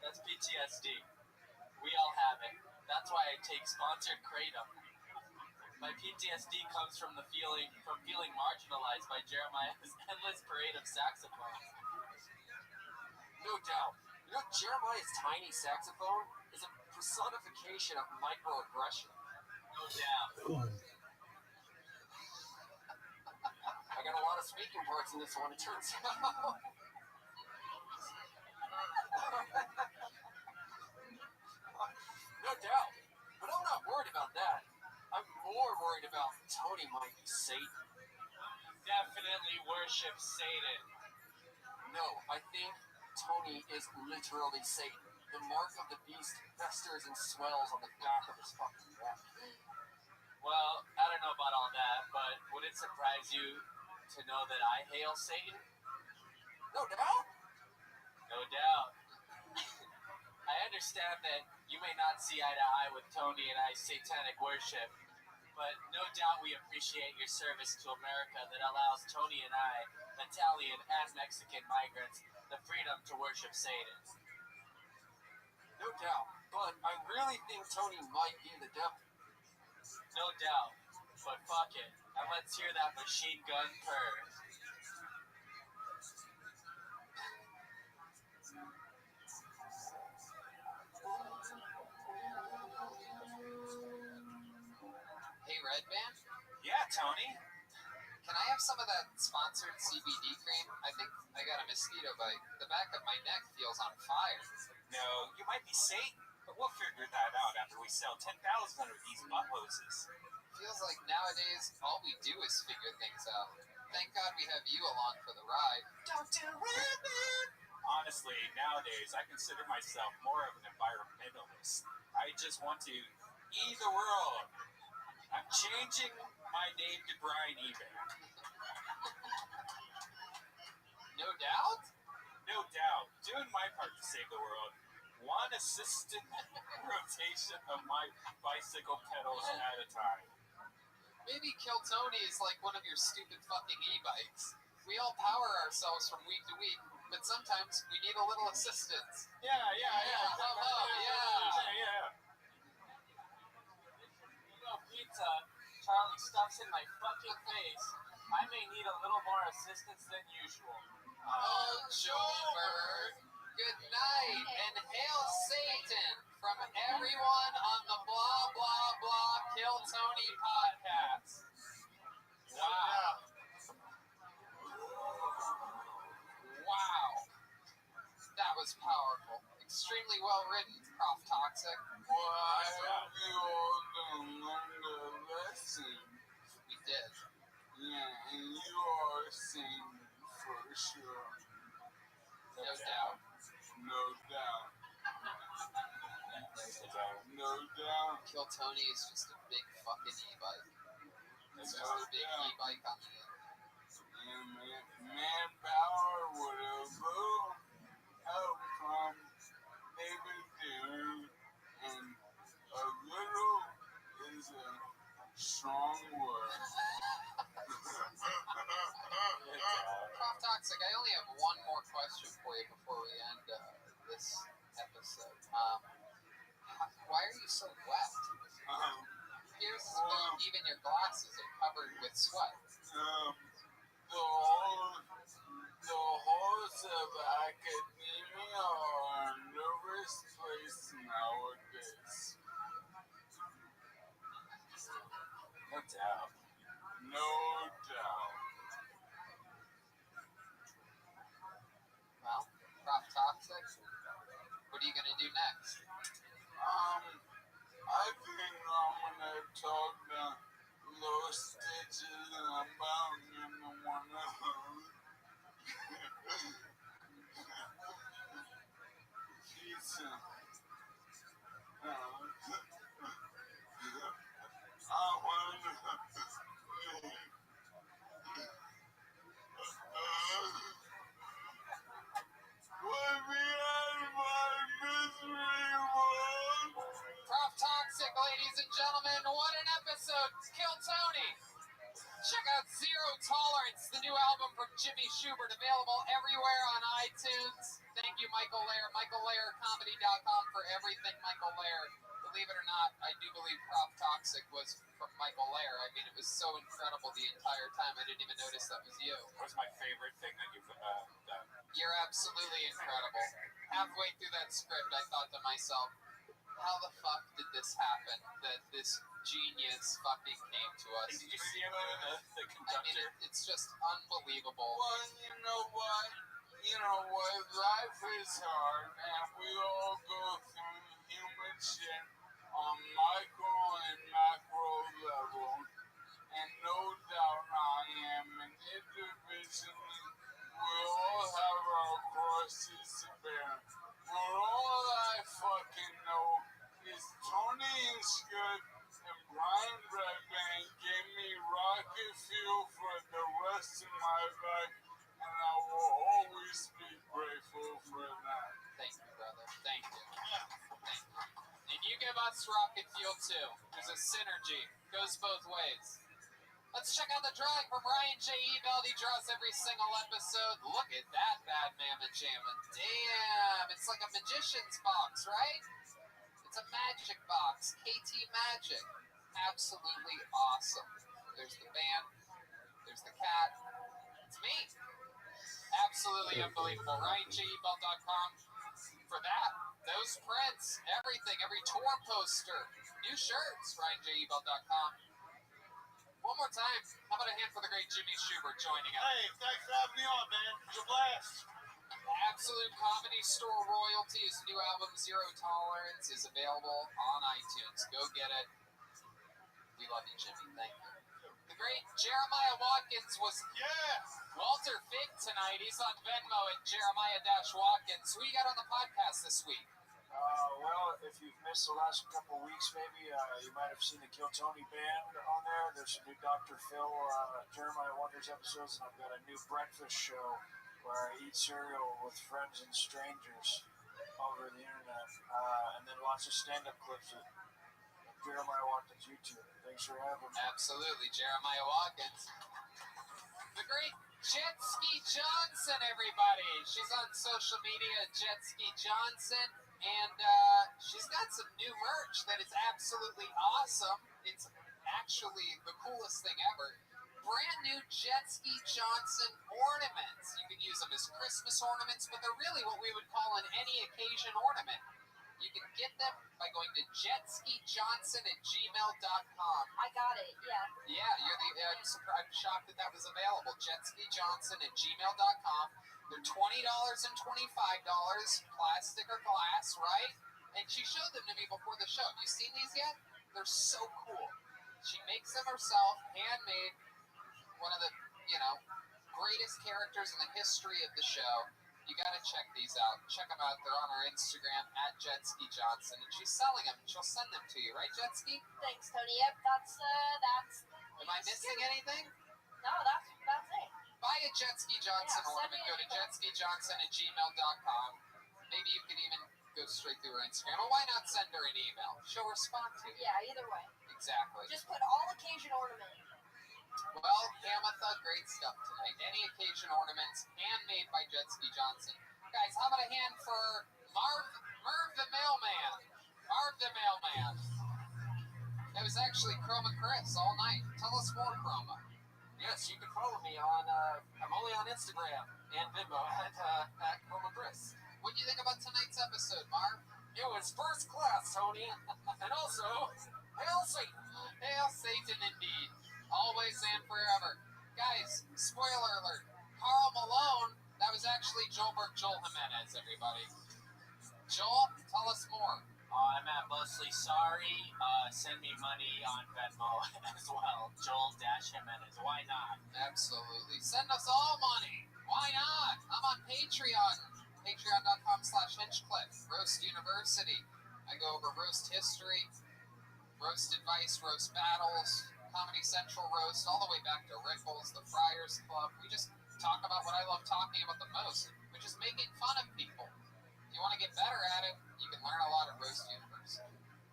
That's PTSD. We all have it. That's why I take sponsored Kratom. My PTSD comes from feeling marginalized by Jeremiah's endless parade of saxophones. No doubt. You know, Jeremiah's tiny saxophone is a personification of microaggression. No doubt. I got a lot of speaking parts in this one, it turns out. No doubt. But I'm not worried about that. I'm more worried about Tony might be Satan. Definitely worship Satan. No, I think Tony is literally Satan. The mark of the beast festers and swells on the back of his fucking neck. Well, I don't know about all that, but would it surprise you to know that I hail Satan? No doubt. No doubt. I understand that you may not see eye to eye with Tony and I's satanic worship, but no doubt we appreciate your service to America that allows Tony and I, Italian and Mexican migrants, the freedom to worship Satan. No doubt. But I really think Tony might be the devil. No doubt. But fuck it. And let's hear that machine gun purr. Hey, Red Man? Yeah, Tony. Can I have some of that sponsored CBD cream? I think I got a mosquito bite. The back of my neck feels on fire. No, you might be Satan, but we'll figure that out after we sell 10,000 of these butt hoses. Feels like nowadays all we do is figure things out. Thank God we have you along for the ride. Dr. Rabbi! Honestly, nowadays I consider myself more of an environmentalist. I just want to eat the world. I'm changing my name to Brian eBay. No doubt? No doubt. Doing my part to save the world. One assisted rotation of my bicycle pedals at a time. Maybe Kill Tony is like one of your stupid fucking e-bikes. We all power ourselves from week to week, but sometimes we need a little assistance. Yeah. Pizza, Charlie stuffs in my fucking face. I may need a little more assistance than usual. Oh, Joburg, good night, and hail Satan from everyone on the blah, blah, blah Kill Tony podcast. Wow. That was powerful. Extremely well written, Prof. Toxic. Well, I hope you all learned a lesson. We did. Yeah, and you are sane for sure. No doubt. No doubt. No doubt. Kill Tony is just a big fucking e-bike. It's just a big e-bike on the end. And manpower would have help from David Dude, and a little is a strong word. Prof. Toxic, I only have one more question for you before we end this episode. Why are you so wet? Here's even your glasses are covered with sweat. The halls of academia are a nervous place nowadays. No doubt. No doubt. Well, Prof. Toxic, what are you going to do next? I think I'm gonna talk to Low Stitches about getting one of those. Pizza. I wonder. Put me out of my misery world. Prof. Toxic, ladies and gentlemen, what an episode! Kill Tony! Check out Zero Tolerance, the new album from Jimmy Schubert, available everywhere on iTunes. Thank you, Michael Lair, michaellayercomedy.com for everything Michael Lair. The believe it or not, I do believe Prop Toxic was from Michael Lair. I mean, it was so incredible the entire time. I didn't even notice that was you. What's my favorite thing that you've done? You're absolutely incredible. Halfway through that script, I thought to myself, how the fuck did this happen? That this genius fucking came to us. Did you see him doing the I mean, conductor? it's just unbelievable. Well, you know what? Life is hard, and we all go through human shit on micro and macro level. And no doubt I am an individually. We all have our crosses to bear. For all I fucking know is Tony is good and Brian Redman gave me rocket fuel for the rest of my life, and I will always be grateful for that. Thank you, brother. Thank you. Thank you. And you give us rocket fuel too. There's a synergy. Goes both ways. Let's check out the drawing from Ryan J. Ebelt. He draws every single episode. Look at that bad mamma jamma. Damn, it's like a magician's box, right? It's a magic box. KT Magic. Absolutely awesome. There's the band. There's the cat. It's me. Absolutely unbelievable. RyanJebelt.com for that. Those prints, everything, every tour poster, new shirts, RyanJebelt.com. One more time, how about a hand for the great Jimmy Schubert joining us? Hey, thanks for having me on, man. It was a blast. Absolute Comedy Store royalty. His new album, Zero Tolerance, is available on iTunes. Go get it. We love you, Jimmy. Thank you. The great Jeremiah Watkins was Walter Fig tonight. He's on Venmo at Jeremiah-Watkins. Who you got on the podcast this week? Well, if you've missed the last couple weeks, maybe you might have seen the Kill Tony band on there. There's some new Dr. Phil, Jeremiah Wonders episodes, and I've got a new breakfast show where I eat cereal with friends and strangers over the internet, and then lots of stand-up clips of Jeremiah Watkins YouTube. Thanks for having me. Absolutely, Jeremiah Watkins. The great Jet Ski Johnson, everybody. She's on social media, Jet Ski Johnson. And she's got some new merch that is absolutely awesome. It's actually the coolest thing ever. Brand new Jet Ski Johnson ornaments. You can use them as Christmas ornaments, but they're really what we would call an any occasion ornament. You can get them by going to jetskijohnson@gmail.com. I got it, yeah. Yeah, I'm shocked that was available. jetskijohnson@gmail.com. They're $20 and $25, plastic or glass, right? And she showed them to me before the show. Have you seen these yet? They're so cool. She makes them herself, handmade. One of the, greatest characters in the history of the show. You got to check these out. Check them out. They're on her Instagram @JetSkiJohnson, and she's selling them. She'll send them to you, right, Jetski? Thanks, Tony. Yep, that's. Am I missing anything? No, that's it. Buy a Jet Ski Johnson Yeah, ornament. Go to jetskijohnson@gmail.com. Maybe you can even go straight through her Instagram. Or why not send her an email? She'll respond to you. Yeah, either way. Exactly. Just put all occasion ornament. Well, Hamatha, great stuff tonight. Any occasion ornaments, handmade by Jet Ski Johnson. Guys, how about a hand for Merv the Mailman? Marv the Mailman. It was actually Chroma Chris all night. Tell us more, Chroma. Yes, you can follow me on, I'm only on Instagram and Venmo at Chroma Chris. What do you think about tonight's episode, Marv? It was first class, Tony. And also, Hail Satan. Hail Satan indeed. Always and forever. Guys, spoiler alert. Carl Malone, that was actually Joel Jimenez, everybody. Joel, tell us more. I'm at mostly sorry. Send me money on Venmo as well. Joel-Jimenez. Why not? Absolutely. Send us all money. Why not? I'm on Patreon. Patreon.com/Hinchcliffe. Roast University. I go over roast history, roast advice, roast battles, Comedy Central roast, all the way back to Rickles, the Friars Club. We just talk about what I love talking about the most, which is making fun of people. If you want to get better at it, you can learn a lot at Roast University.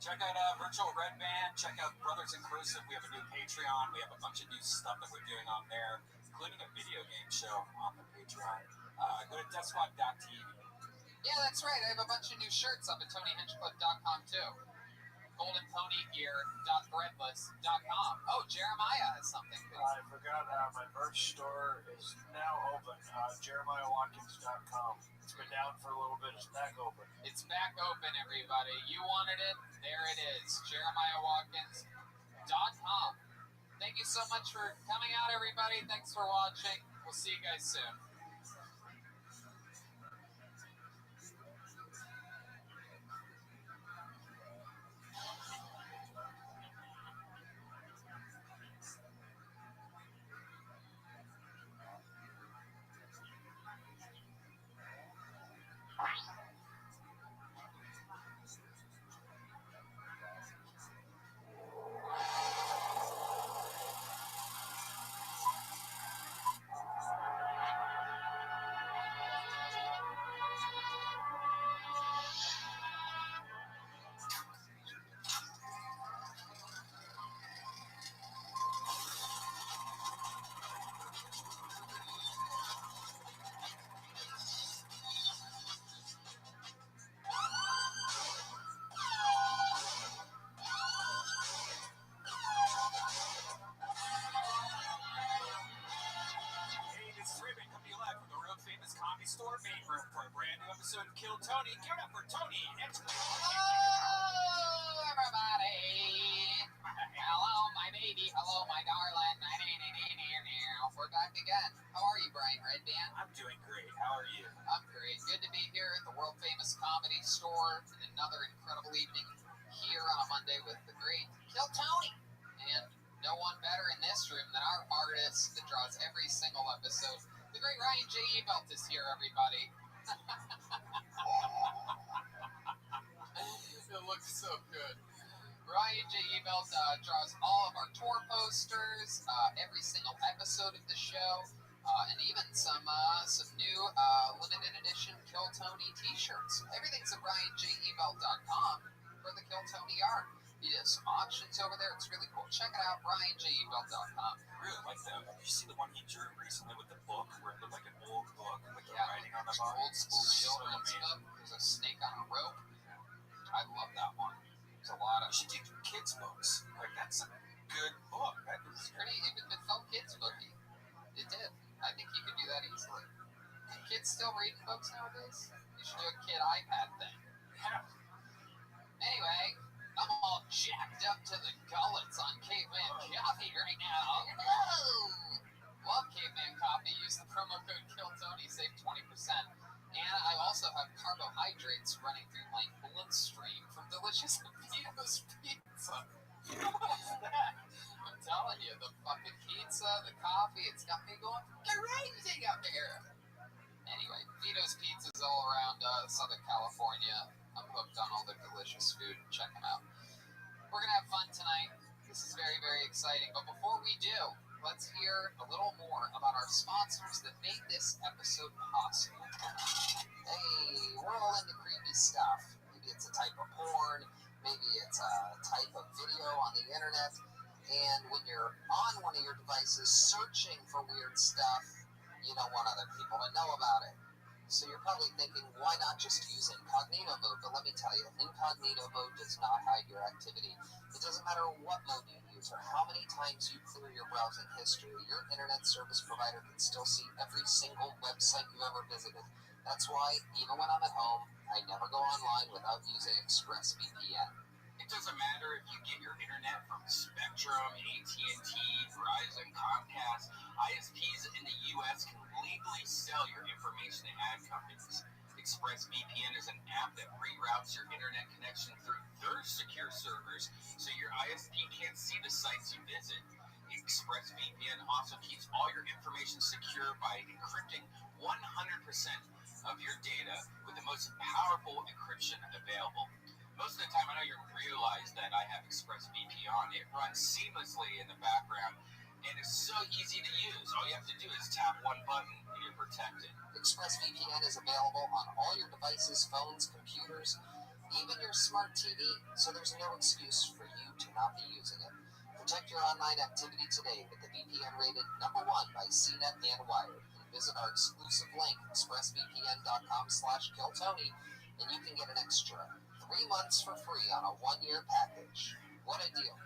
Check out Virtual Red Band. Check out Brothers Inclusive. We have a new Patreon. We have a bunch of new stuff that we're doing on there, including a video game show on the Patreon. Go to DeathSquad.tv. Yeah, that's right. I have a bunch of new shirts up at TonyHinchcliffe.com too. goldenponygear.threadless.com. Oh, Jeremiah has something. I forgot my merch store is now open. JeremiahWatkins.com. It's been down for a little bit. It's back open. It's back open, everybody. You wanted it. There it is. JeremiahWatkins.com. Thank you so much for coming out, everybody. Thanks for watching. We'll see you guys soon. Store main room for a brand new episode of Kill Tony. Give it up for Tony and Hello, everybody. Hello, my baby. Hello, my darling. We're back again. How are you, Brian Redband? I'm doing great. How are you? I'm great. Good to be here at the world famous Comedy Store. Another incredible evening here on a Monday with the great Kill Tony. And no one better in this room than our artist that draws every single episode. The great Ryan J. Ebelt is here, everybody. It looks so good. Ryan J. Ebelt draws all of our tour posters, every single episode of the show, and even some new limited edition Kill Tony t-shirts. Everything's at RyanJEbelt.com for the Kill Tony art. He does some auctions over there. It's really cool. Check it out, RyanJEbelt.com. I really like that. Did you see the one he drew recently with the book, where it looked like an old book with the writing on the bottom? Old school children's book. There's a snake on a rope. I love that one. It's a lot of. You should do kids' books. Like, that's a good book. That was pretty. It felt kids' booky. It did. I think you could do that easily. Can kids still read books nowadays? You should do a kid iPad thing. Yeah. Anyway. I'm all jacked up to the gullets on Caveman Coffee right now. No! Love Caveman Coffee. Use the promo code KILLTONY, save 20%. And I also have carbohydrates running through my bloodstream from delicious Vito's Pizza. What's that? I'm telling you, the fucking pizza, the coffee, it's got me going crazy up here. Anyway, Vito's Pizza's all around Southern California. I'm hooked on all their delicious food. Check them out. We're going to have fun tonight. This is very, very exciting. But before we do, let's hear a little more about our sponsors that made this episode possible. Hey, we're all into creepy stuff. Maybe it's a type of porn. Maybe it's a type of video on the internet. And when you're on one of your devices searching for weird stuff, you don't want other people to know about it. So you're probably thinking, why not just use incognito mode? But let me tell you, incognito mode does not hide your activity. It doesn't matter what mode you use or how many times you clear your browsing history. Your internet service provider can still see every single website you've ever visited. That's why, even when I'm at home, I never go online without using ExpressVPN. It doesn't matter if you get your internet from Spectrum, AT&T, Verizon, Comcast. ISPs in the U.S. can legally sell your information to ad companies. ExpressVPN is an app that reroutes your internet connection through their secure servers, so your ISP can't see the sites you visit. ExpressVPN also keeps all your information secure by encrypting 100% of your data with the most powerful encryption available. Most of the time, I know you realize that I have ExpressVPN on. It runs seamlessly in the background, and it's so easy to use. All you have to do is tap one button, and you're protected. ExpressVPN is available on all your devices, phones, computers, even your smart TV, so there's no excuse for you to not be using it. Protect your online activity today with the VPN rated #1 by CNET and Wired. And visit our exclusive link, expressvpn.com/KillTony, and you can get an extra 3 months for free on a 1-year package. What a deal.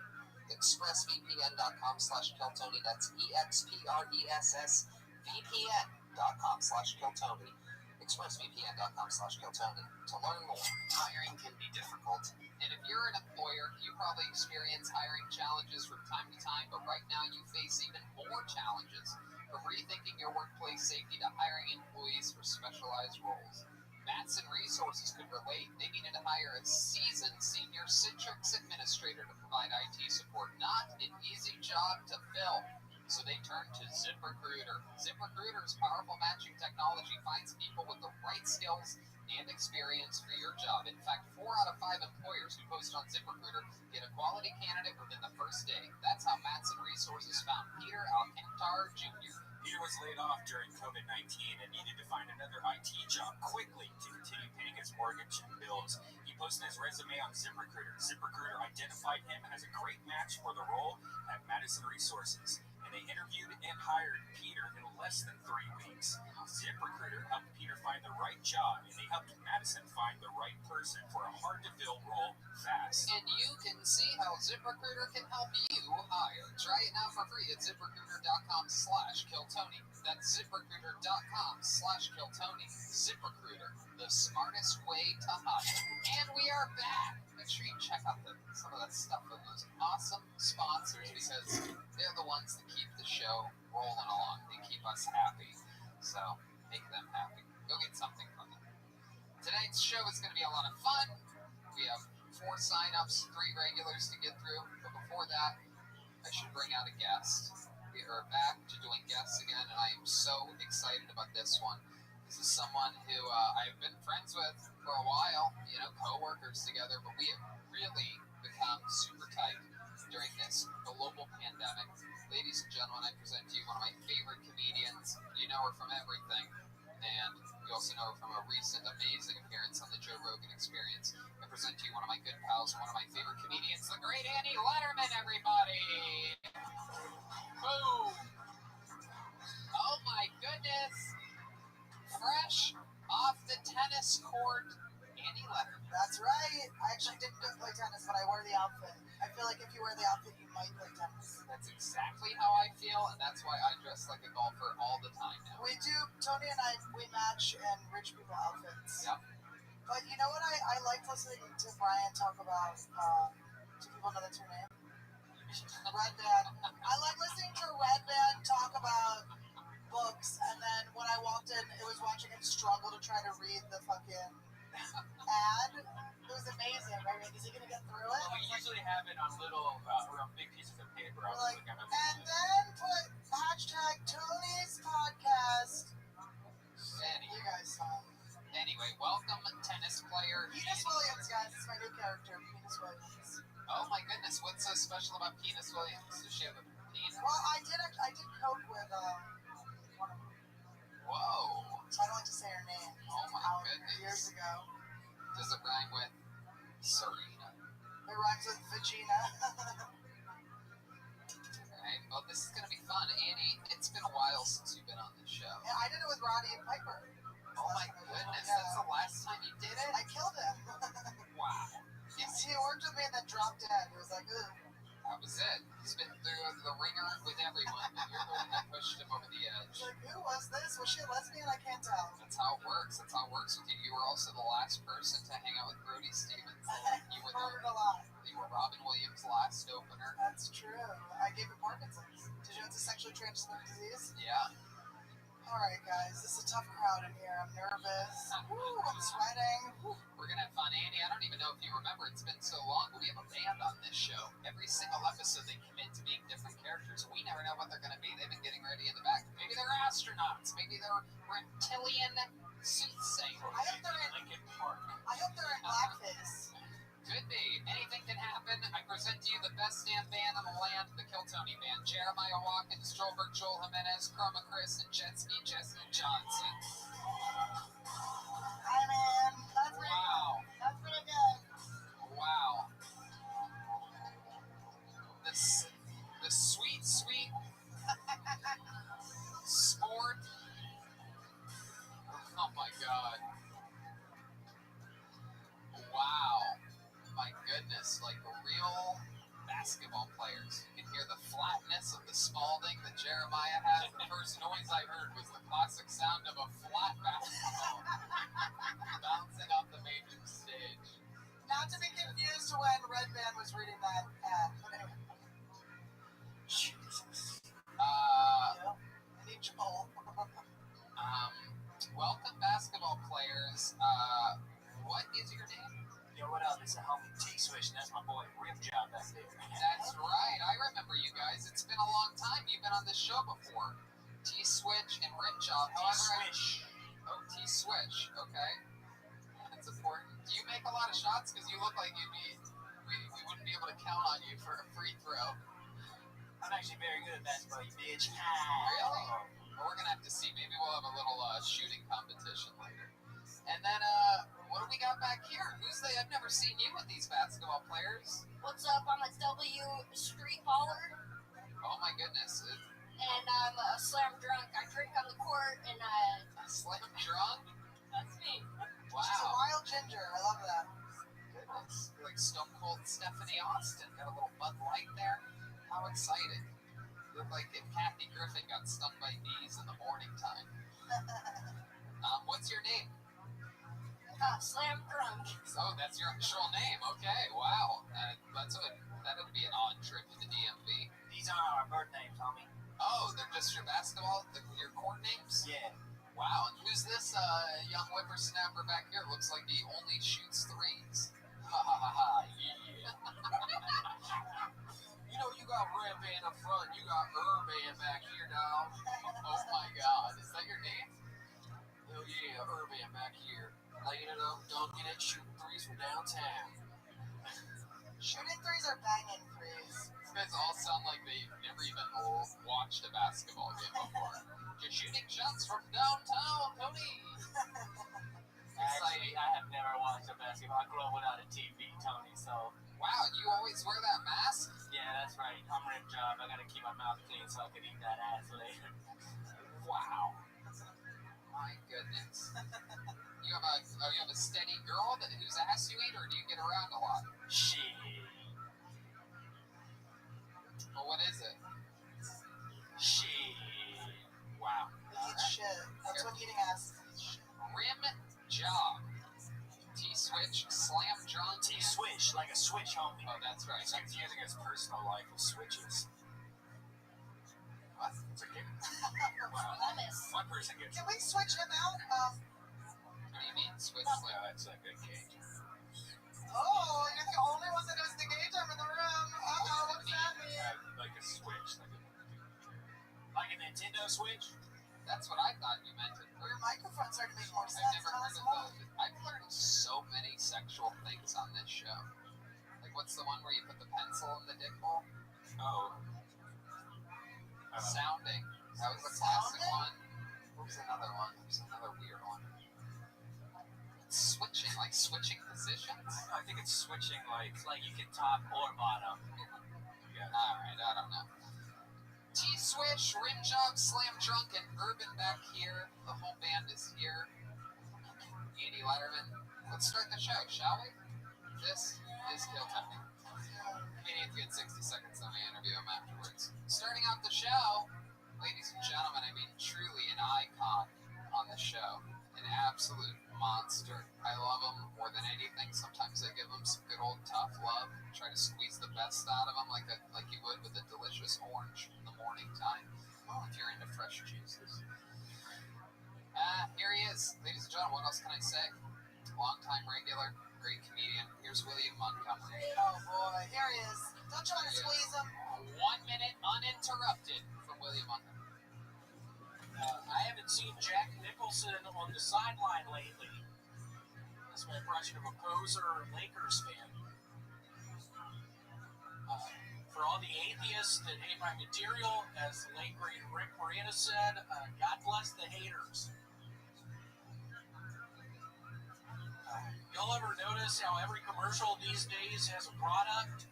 ExpressVPN.com/Kiltony. That's EXPRESSVPN.com/Kiltony. ExpressVPN.com/Kiltony to learn more. Hiring can be difficult. And if you're an employer, you probably experience hiring challenges from time to time, but right now you face even more challenges. From rethinking your workplace safety to hiring employees for specialized roles. Matson Resources could relate. They needed to hire a seasoned senior Citrix administrator to provide IT support. Not an easy job to fill. So they turned to ZipRecruiter. ZipRecruiter's powerful matching technology finds people with the right skills and experience for your job. In fact, 4 out of 5 employers who post on ZipRecruiter get a quality candidate within the first day. That's how Matson Resources found Peter Alcantar Jr. Peter was laid off during COVID-19 and needed to find another IT job quickly to continue paying his mortgage and bills. He posted his resume on ZipRecruiter. ZipRecruiter identified him as a great match for the role at Madison Resources, and they interviewed and hired Peter in less than 3 weeks. ZipRecruiter helped Peter find the right job, and they helped Madison find the right person for a hard-to-fill role fast. And you can see how ZipRecruiter can help you hire. Try it now for free at ZipRecruiter.com/Kiltony. That's ZipRecruiter.com/Kiltony. ZipRecruiter, the smartest way to hire. And we are back. Make sure you check out some of that stuff with those awesome sponsors because they're the ones that keep the show rolling along. They keep us happy. So make them happy. Go get something from them. Tonight's show is going to be a lot of fun. We have 4 sign-ups, 3 regulars to get through. But before that, I should bring out a guest. We are back to doing guests again, and I am so excited about this one. This is someone who I've been friends with for a while, co-workers together, but we have really become super tight during this global pandemic. Ladies and gentlemen, I present to you one of my favorite comedians. You know her from everything, and you also know her from a recent amazing appearance on the Joe Rogan Experience. I present to you one of my good pals, one of my favorite comedians, the great Andy Letterman, everybody! Boom! Oh my goodness! Fresh off the tennis court, Andy Letterman. That's right. I actually didn't go play tennis, but I wore the outfit. I feel like if you wear the outfit, you might play tennis. That's exactly how I feel, and that's why I dress like a golfer all the time now. We do. Tony and I, we match in rich people outfits. Yep. But you know what? I like listening to Brian talk about, do people know that's your name? Red Band. I like listening to Red Band talk about books, and then when I walked in, it was watching him struggle to try to read the fucking ad. It was amazing. I mean, is he gonna get through it? Well, we usually have it on little, or on big pieces of paper. Like, and then put hashtag Tony's podcast. You guys saw. Anyway, welcome, tennis player. Penis Williams, guys. It's my new character, Penis Williams. Oh my goodness, what's so special about Penis Williams? Does she have a penis? Well, I did coke with one of them. Whoa. So I don't like to say her name. Oh my goodness. Years ago. Does it rhyme with Serena? It rhymes with vagina. Alright, well this is gonna be fun. Annie, it's been a while since you've been on this show. Yeah, I did it with Roddy and Piper. Oh my goodness, that's the last time you did it? I killed him. Wow. He worked with me and then dropped dead. He was like, ugh. That was it. He's been through the ringer with everyone, but you're the one that pushed him over the edge. He's like, who was this? Was she a lesbian? I can't tell. That's how it works. That's how it works with you. You were also the last person to hang out with Brody Stevens. You were a lot. You were Robin Williams' last opener. That's true. I gave him Parkinson's. Did you know it's a sexually transmitted disease? Yeah. All right, guys. This is a tough crowd in here. I'm nervous. Woo, I'm sweating. We're going to have fun. Andy, I don't even know if you remember. It's been so long, but we have a band on this show. Every single episode, they commit to being different characters. We never know what they're going to be. They've been getting ready in the back. Maybe they're astronauts. Maybe they're reptilian soothsayers. I hope they're in Lincoln Park. I hope they're in blackface. Could be. Anything can happen. I present to you the best damn band in the land, the Kiltony Band. Jeremiah Watkins, Joelberg, Joel Jimenez, Chroma Chris, and Jetski Jesse Johnson. Hi, man. That's pretty Wow. That's pretty good. Wow. The sweet, sweet sport. Oh my God. Wow. welcome basketball players. What is your name? Yo, what up? It's a homie T-Switch, and that's my boy Rim Job back there. That's right. I remember you guys. It's been a long time. You've been on this show before. T-Switch and Rim Job. T-Switch. Oh, T-Switch. Okay. That's important. Do you make a lot of shots? Because you look like we wouldn't be able to count on you for a free throw. I'm actually very good at basketball, you bitch. Really? Well, we're going to have to see. Maybe we'll have a little shooting competition later. And then, what do we got back here? I've never seen you with these basketball players. What's up? I'm a W street baller. Oh my goodness. And I'm a slam drunk. I drink on the court and Slam drunk? That's me. Wow. She's a wild ginger. I love that. Goodness. You're like Stone Cold Stephanie Austin. Got a little Bud Light there. How exciting. You look like if Kathy Griffin got stung by bees in the morning time. What's your name? Slam drunk. Oh, that's your actual name. Okay, wow. That'd be an odd trip to the DMV. These aren't our birth names, homie. Oh, they're just your your court names? Yeah. Wow, and who's this young whippersnapper back here? Looks like he only shoots threes. Ha ha ha ha, yeah. You know, you got Red Band up front, you got Urban back here, dog. Oh my god, is that your name? Hell yeah, Urban back here. Laying it up, dunking it, shooting threes from downtown. Shooting threes or banging threes? These guys all sound like they've never even watched a basketball game before. You're shooting shots from downtown, Tony. Actually, I have never watched a basketball. I grew up without a TV, Tony, so... Wow, you always wear that mask? Yeah, that's right. I'm Rim Job. I gotta keep my mouth clean so I can eat that ass later. Wow. My goodness. You have a steady girl whose ass you eat, or do you get around a lot? Shit. Well, what is it? Shit. Wow. Eat shit. That's what eating ass is. Rim Job. T-Switch, Slam Drunk. T-Switch, like a switch, homie. Oh, that's right. He's confusing his personal life with switches. What? It's okay. Premise. One person gets Can we switch him out? What do you mean, switch? that's a good cage. Oh, you're the only one that knows the gay term in the room. What's that mean? Like a switch. Like a Nintendo Switch? That's what I thought you meant. Your microphone started to make more sense. I've never heard of those. I've learned so many sexual things on this show. Like, what's the one where you put the pencil in the dick hole? Oh. Sounding. That was the classic one. What was another one? There's another weird one. Switching, like switching positions? I think it's switching like You can top or bottom. yeah. Alright, I don't know. T-Switch, Rim Job, Slam Drunk, and Urban back here. The whole band is here. Andy Letterman. Let's start the show, shall we? This is Kill Tony. Comedians get 60 seconds, then we interview him afterwards. Starting out the show, ladies and gentlemen, I mean truly an icon on the show. An absolute monster. I love him more than anything. Sometimes I give him some good old tough love. Try to squeeze the best out of him like you would with a delicious orange in the morning time. If you're into fresh juices. Here he is. Ladies and gentlemen, what else can I say? Long-time regular, great comedian. Here's William Montgomery. Oh boy, here he is. Don't try to squeeze him. 1 minute uninterrupted from William Montgomery. I haven't seen Jack Nicholson on the sideline lately. That's my impression of a poser Lakers fan. For all the atheists that hate my material, as the late great Rick Moranis said, God bless the haters. Y'all ever notice how every commercial these days has a product?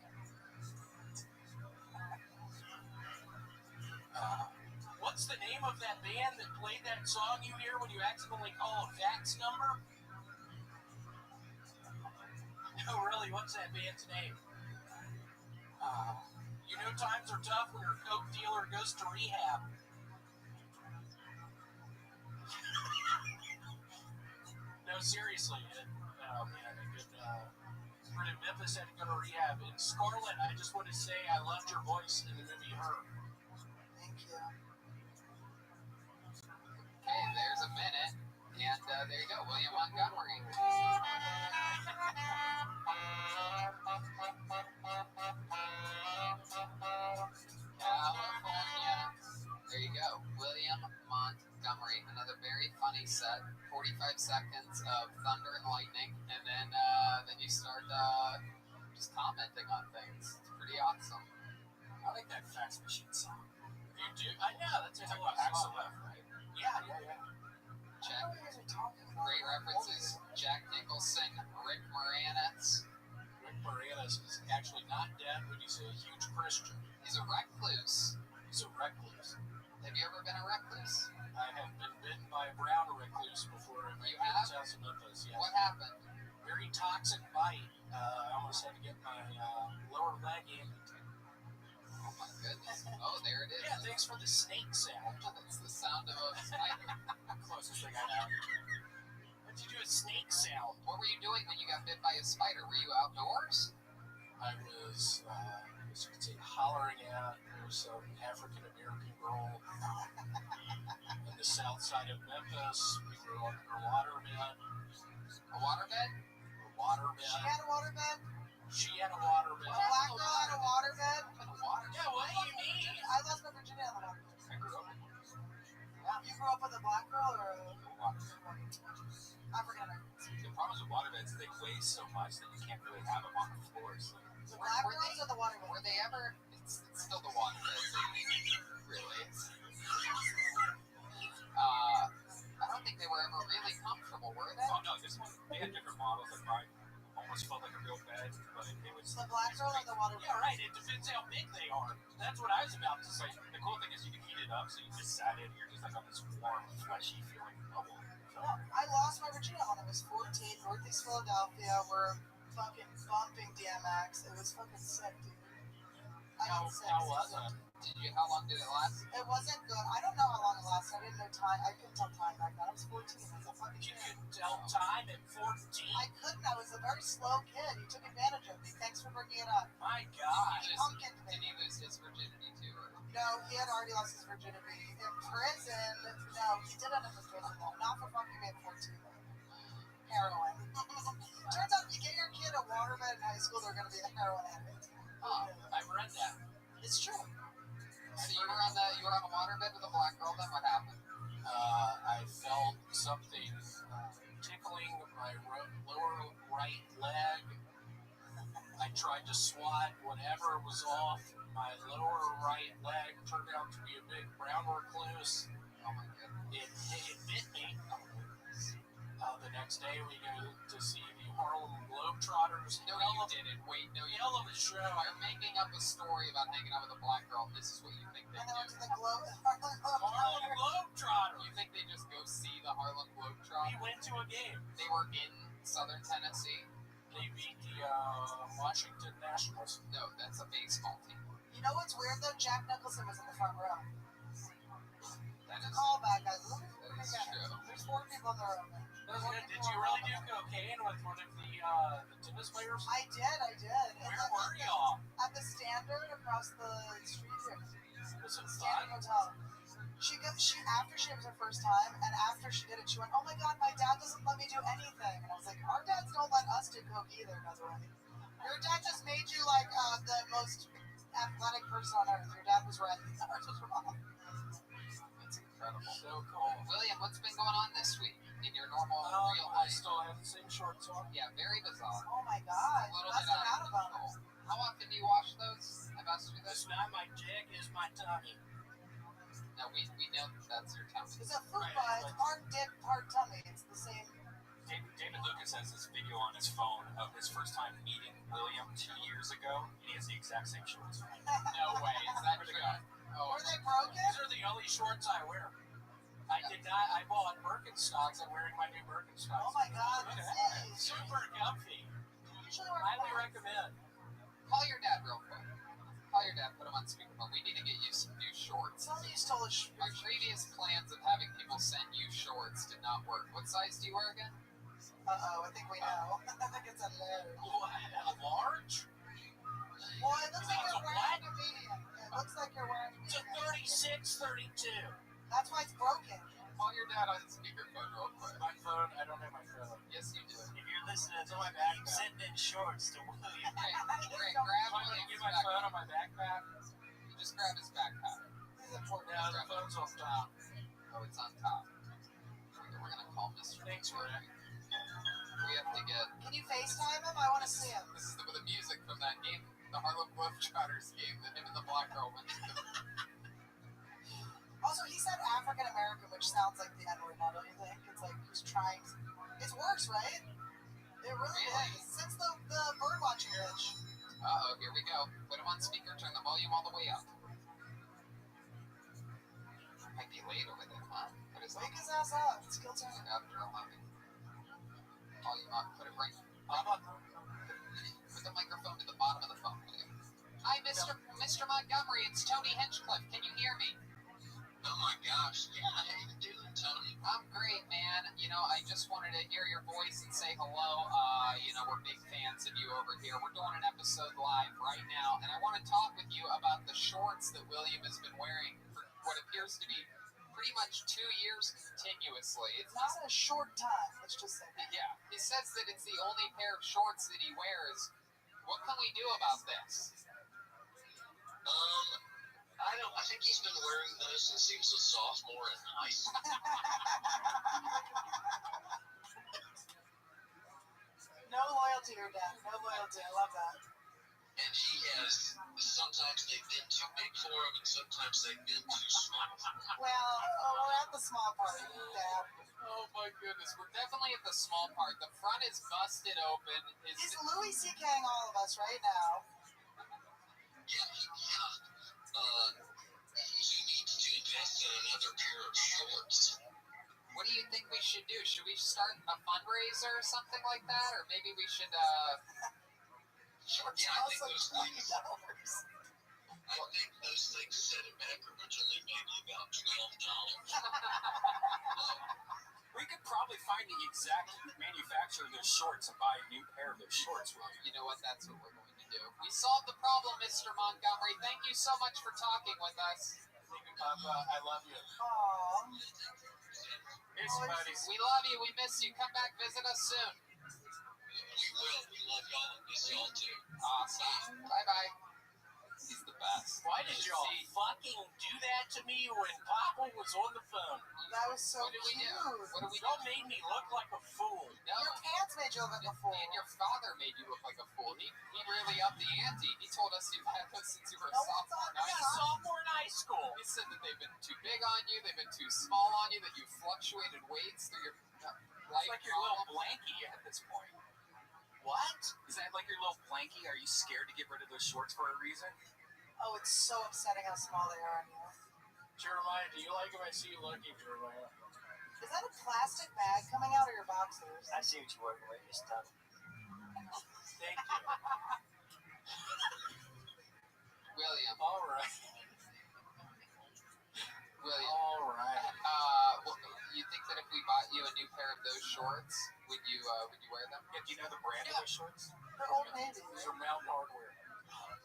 What's the name of that band that played that song you hear when you accidentally call a fax number? No, really, what's that band's name? You know times are tough when your coke dealer goes to rehab. No, seriously. Oh, man, Britt in Memphis had to go to rehab. And Scarlett, I just want to say I loved your voice in the movie Her. Thank you. Okay, there's a minute. William Montgomery. California. There you go. William Montgomery. Another very funny set. 45 seconds of thunder and lightning, and then you start just commenting on things. It's pretty awesome. I like that fax machine song. You do? I know, that's a hell of a Axel song. F, right? Yeah. Jack. Great references. Jack Nicholson, Rick Moranis. Rick Moranis is actually not dead, but he's a huge Christian. He's a recluse. He's a recluse. Have you ever been a recluse? I have been bitten by a brown recluse before in my parents' house in Memphis. Yes. What happened? Very toxic bite. I almost had to get my lower leg amputated. Oh my goodness. Oh, there it is. Yeah, thanks for the snake sound. That's the sound of a spider. Closest thing I know. What'd you do a snake sound? What were you doing when you got bit by a spider? Were you outdoors? I was, as you could say, hollering at some African American girl in the south side of Memphis. We were on her waterbed. A waterbed? A waterbed. She had a waterbed? She had a waterbed. A black girl had a waterbed? Yeah, what do you mean? I lost my virginity on the waterbed. I grew up. You grew up with a black girl or a African American? The problem with waterbeds is they weigh so much that you can't really have them on the floor. So. The black girls or the waterbed? Were they ever? It's still the waterbed. Really. I don't think they were ever really comfortable, were they? Oh no, this one they had different models. Like mine almost felt like a real bed, but it was. The black girl or the waterbed? Yeah, right. It depends how big they are. That's what I was about to say. The cool thing is you can heat it up, so you just sat in. You're just like on this warm, fleshy feeling bubble. So, Well, I lost my virginity when I was 14, Northeast Philadelphia. We're fucking bumping DMX. It was fucking sick, dude. How was it? How long did it last? It wasn't good. I don't know how long it lasted. I didn't know time. I couldn't tell time back then. I was 14. I was a fucking You kid. couldn't tell time at 14? I couldn't. I was a very slow kid. He took advantage of me. Thanks for bringing it up. My God. He pumpkined Did me. he lose his virginity too? Or? No, he had already lost his virginity. In prison, no, he did end up in prison though. Not for fucking me at 14. Heroin. Turns out if you get your kid a waterbed in high school, they're going to be a heroin addict. I've read that. It's true. So you were on a waterbed with a black girl. Then what happened? I felt something tickling my lower right leg. I tried to swat whatever was off. My lower right leg turned out to be a big brown recluse. Oh my goodness. It bit me. The next day we go to see the Harlem Globetrotters. No, you didn't. Wait, no, you Hell of a show. You're making up a story about hanging out with a black girl. This is what you think they And then went do. to the Harlem Globetrotters. You think they just go see the Harlem We Globetrotters? went to a game. They were in Southern Tennessee. They beat the Washington Nationals. No, that's a baseball team. You know what's weird though? Jack Nicholson was in the front row. That is Callback, guys. Look at That is that. true. There's 4 people in the room. Did you really do cocaine with one of the tennis players? I did. Where were y'all? At the Standard across the street here. Was it Standard fun? Hotel. She after she was her first time, and after she did it, she went, "Oh my God, my dad doesn't let me do anything." And I was like, "Our dads don't let us do coke either, by the way. Your dad just made you like the most athletic person on earth. Your dad was right. Ours was wrong." That's incredible. So cool. William, what's been going on this week in your normal real I life? still have the same shorts on. Yeah, very bizarre. Oh my God, A little that's bit the out of them. unusual. How often do you wash those? I've asked you This this. not my dick is my tummy. No, we know that's your tummy. It's a fupa. It's part dick, part tummy. It's the same. David Lucas has this video on his phone of his first time meeting William 2 years ago, and he has the exact same shorts on. No way. Is that true? Oh, Were they broken? These are the only shorts I wear. I did not. I bought Birkenstocks. I'm wearing my new Birkenstocks. Oh my God, Look at that's that. nice. Super comfy. You usually wear Highly flats. recommend. call your dad real quick. Call your dad. Put him on speakerphone. We need to get you some new shorts. Tell me you stole a shoe. My previous plans of having people send you shorts did not work. What size do you wear again? I think we know. I think it's a large. What, a large? Well, it looks like It's you're a wearing a medium. It looks like you're wearing a It's a medium. 36, 32. That's why it's broken. Call your dad on speakerphone real quick. My phone. I don't have my phone. shorts to William. Hey, grab I'm gonna William's get my backpack. phone on my backpack. You just grab his backpack. This is important. Now the phone's on top. Oh, it's on top. We're gonna call Mr. Thanks, Montgomery. Rick. We have to get. Can you FaceTime him? I want to see him. This is the music from that game, the Harlem Globetrotters game that him and the black girl went to. Also, he said African American, which sounds like the N-word now, don't you think? It's like he's trying to... It's worse, right? It really is. Since the bird watching bitch. Uh-oh, here we go. Put him on speaker, turn the volume all the way up. Might be later with it, huh? Put his Wake his ass up. It's kill time. after 11. Volume up. Put it right up. Put the microphone to the bottom of the phone, will you? Hi, Mr. Montgomery. It's Tony Hinchcliffe. Can you hear me? Oh my gosh. Yeah, how you doing, Tony? I'm great, man. You know, I just wanted to hear your voice and say hello. You know, we're big fans of you over here. We're doing an episode live right now, and I want to talk with you about the shorts that William has been wearing for what appears to be pretty much 2 years continuously. It's Not in a short time, let's just say. yeah, he says that it's the only pair of shorts that he wears. What can we do about this? I think he's been wearing those since he was a sophomore in high school. No loyalty to your dad. No loyalty. I love that. And he has, sometimes they've been too big for him, and sometimes they've been too small. Well, we're at the small part, Dad. Oh my goodness, we're definitely at the small part. The front is busted open. He's Louis C.K.ing all of us right now. He needs to invest in another pair of shorts. What do you think we should do? Should we start a fundraiser or something like that? Or maybe we should, Shorts Yeah, I think cost those like things, $20. I think those things set it back originally maybe about $12. We could probably find the exact manufacturer of those shorts and buy a new pair of those shorts. You know what? That's what we're going to do. We solved the problem, Mr. Montgomery. Thank you so much for talking with us. Thank you, Papa. I love you. Aww. Here's some buddies. We love you. We miss you. Come back, visit us soon. We will. We love y'all and miss y'all too. Awesome. Bye-bye. He's the best. Why did y'all fucking do that to me when Papa was on the phone? That was so What did we cute. do? What did we do? Y'all made me look like a fool. No. Your pants made you look like a fool. And your father made you look like a fool. He really upped the ante. He told us you've had those since you were a No, sophomore in it's high not. school. Sophomore in high school. He said that they've been too big on you, they've been too small on you, that you fluctuated weights through your life. It's like your little blankie at this point. What? Is that like your little blankie? Are you scared to get rid of those shorts for a reason? Oh, it's so upsetting how small they are on you. Jeremiah, do you like if I see you lucky, Jeremiah? Is that a plastic bag coming out of your boxers? I see what you're working with. It's tough. Thank you. William. All right. William. All right. You think that if we bought you a new pair of those shorts, would you wear them? Yeah, do you know the brand of those shorts? They're Old Navy. These are Mountain Hardware.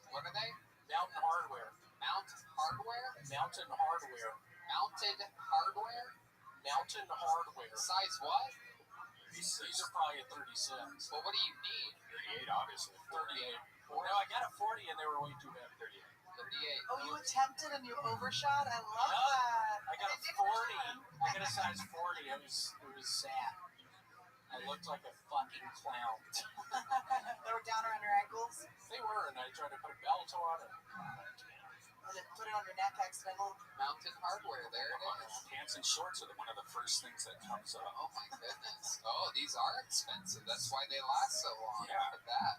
What are they? Mountain Hardware. Mountain Hardware? Mountain Hardware. Mounted Hardware? Mountain Hardware. Size what? These are probably a 36. Well, what do you need? 38, obviously. 38. No, I got a 40 and they were way too bad. 38. 38. Oh, you attempted and you overshot? I love No, that. I got a 40. I got a size 40. It was sad. I looked like a fucking clown. They were down around your ankles. They were, and I tried to put a belt on it. And then put it on your neck accidentally. Mountain Hardware, there it is. Pants and shorts are one of the first things that comes up. Oh my goodness. Oh, these are expensive. That's why they last so long. Yeah. Look at that.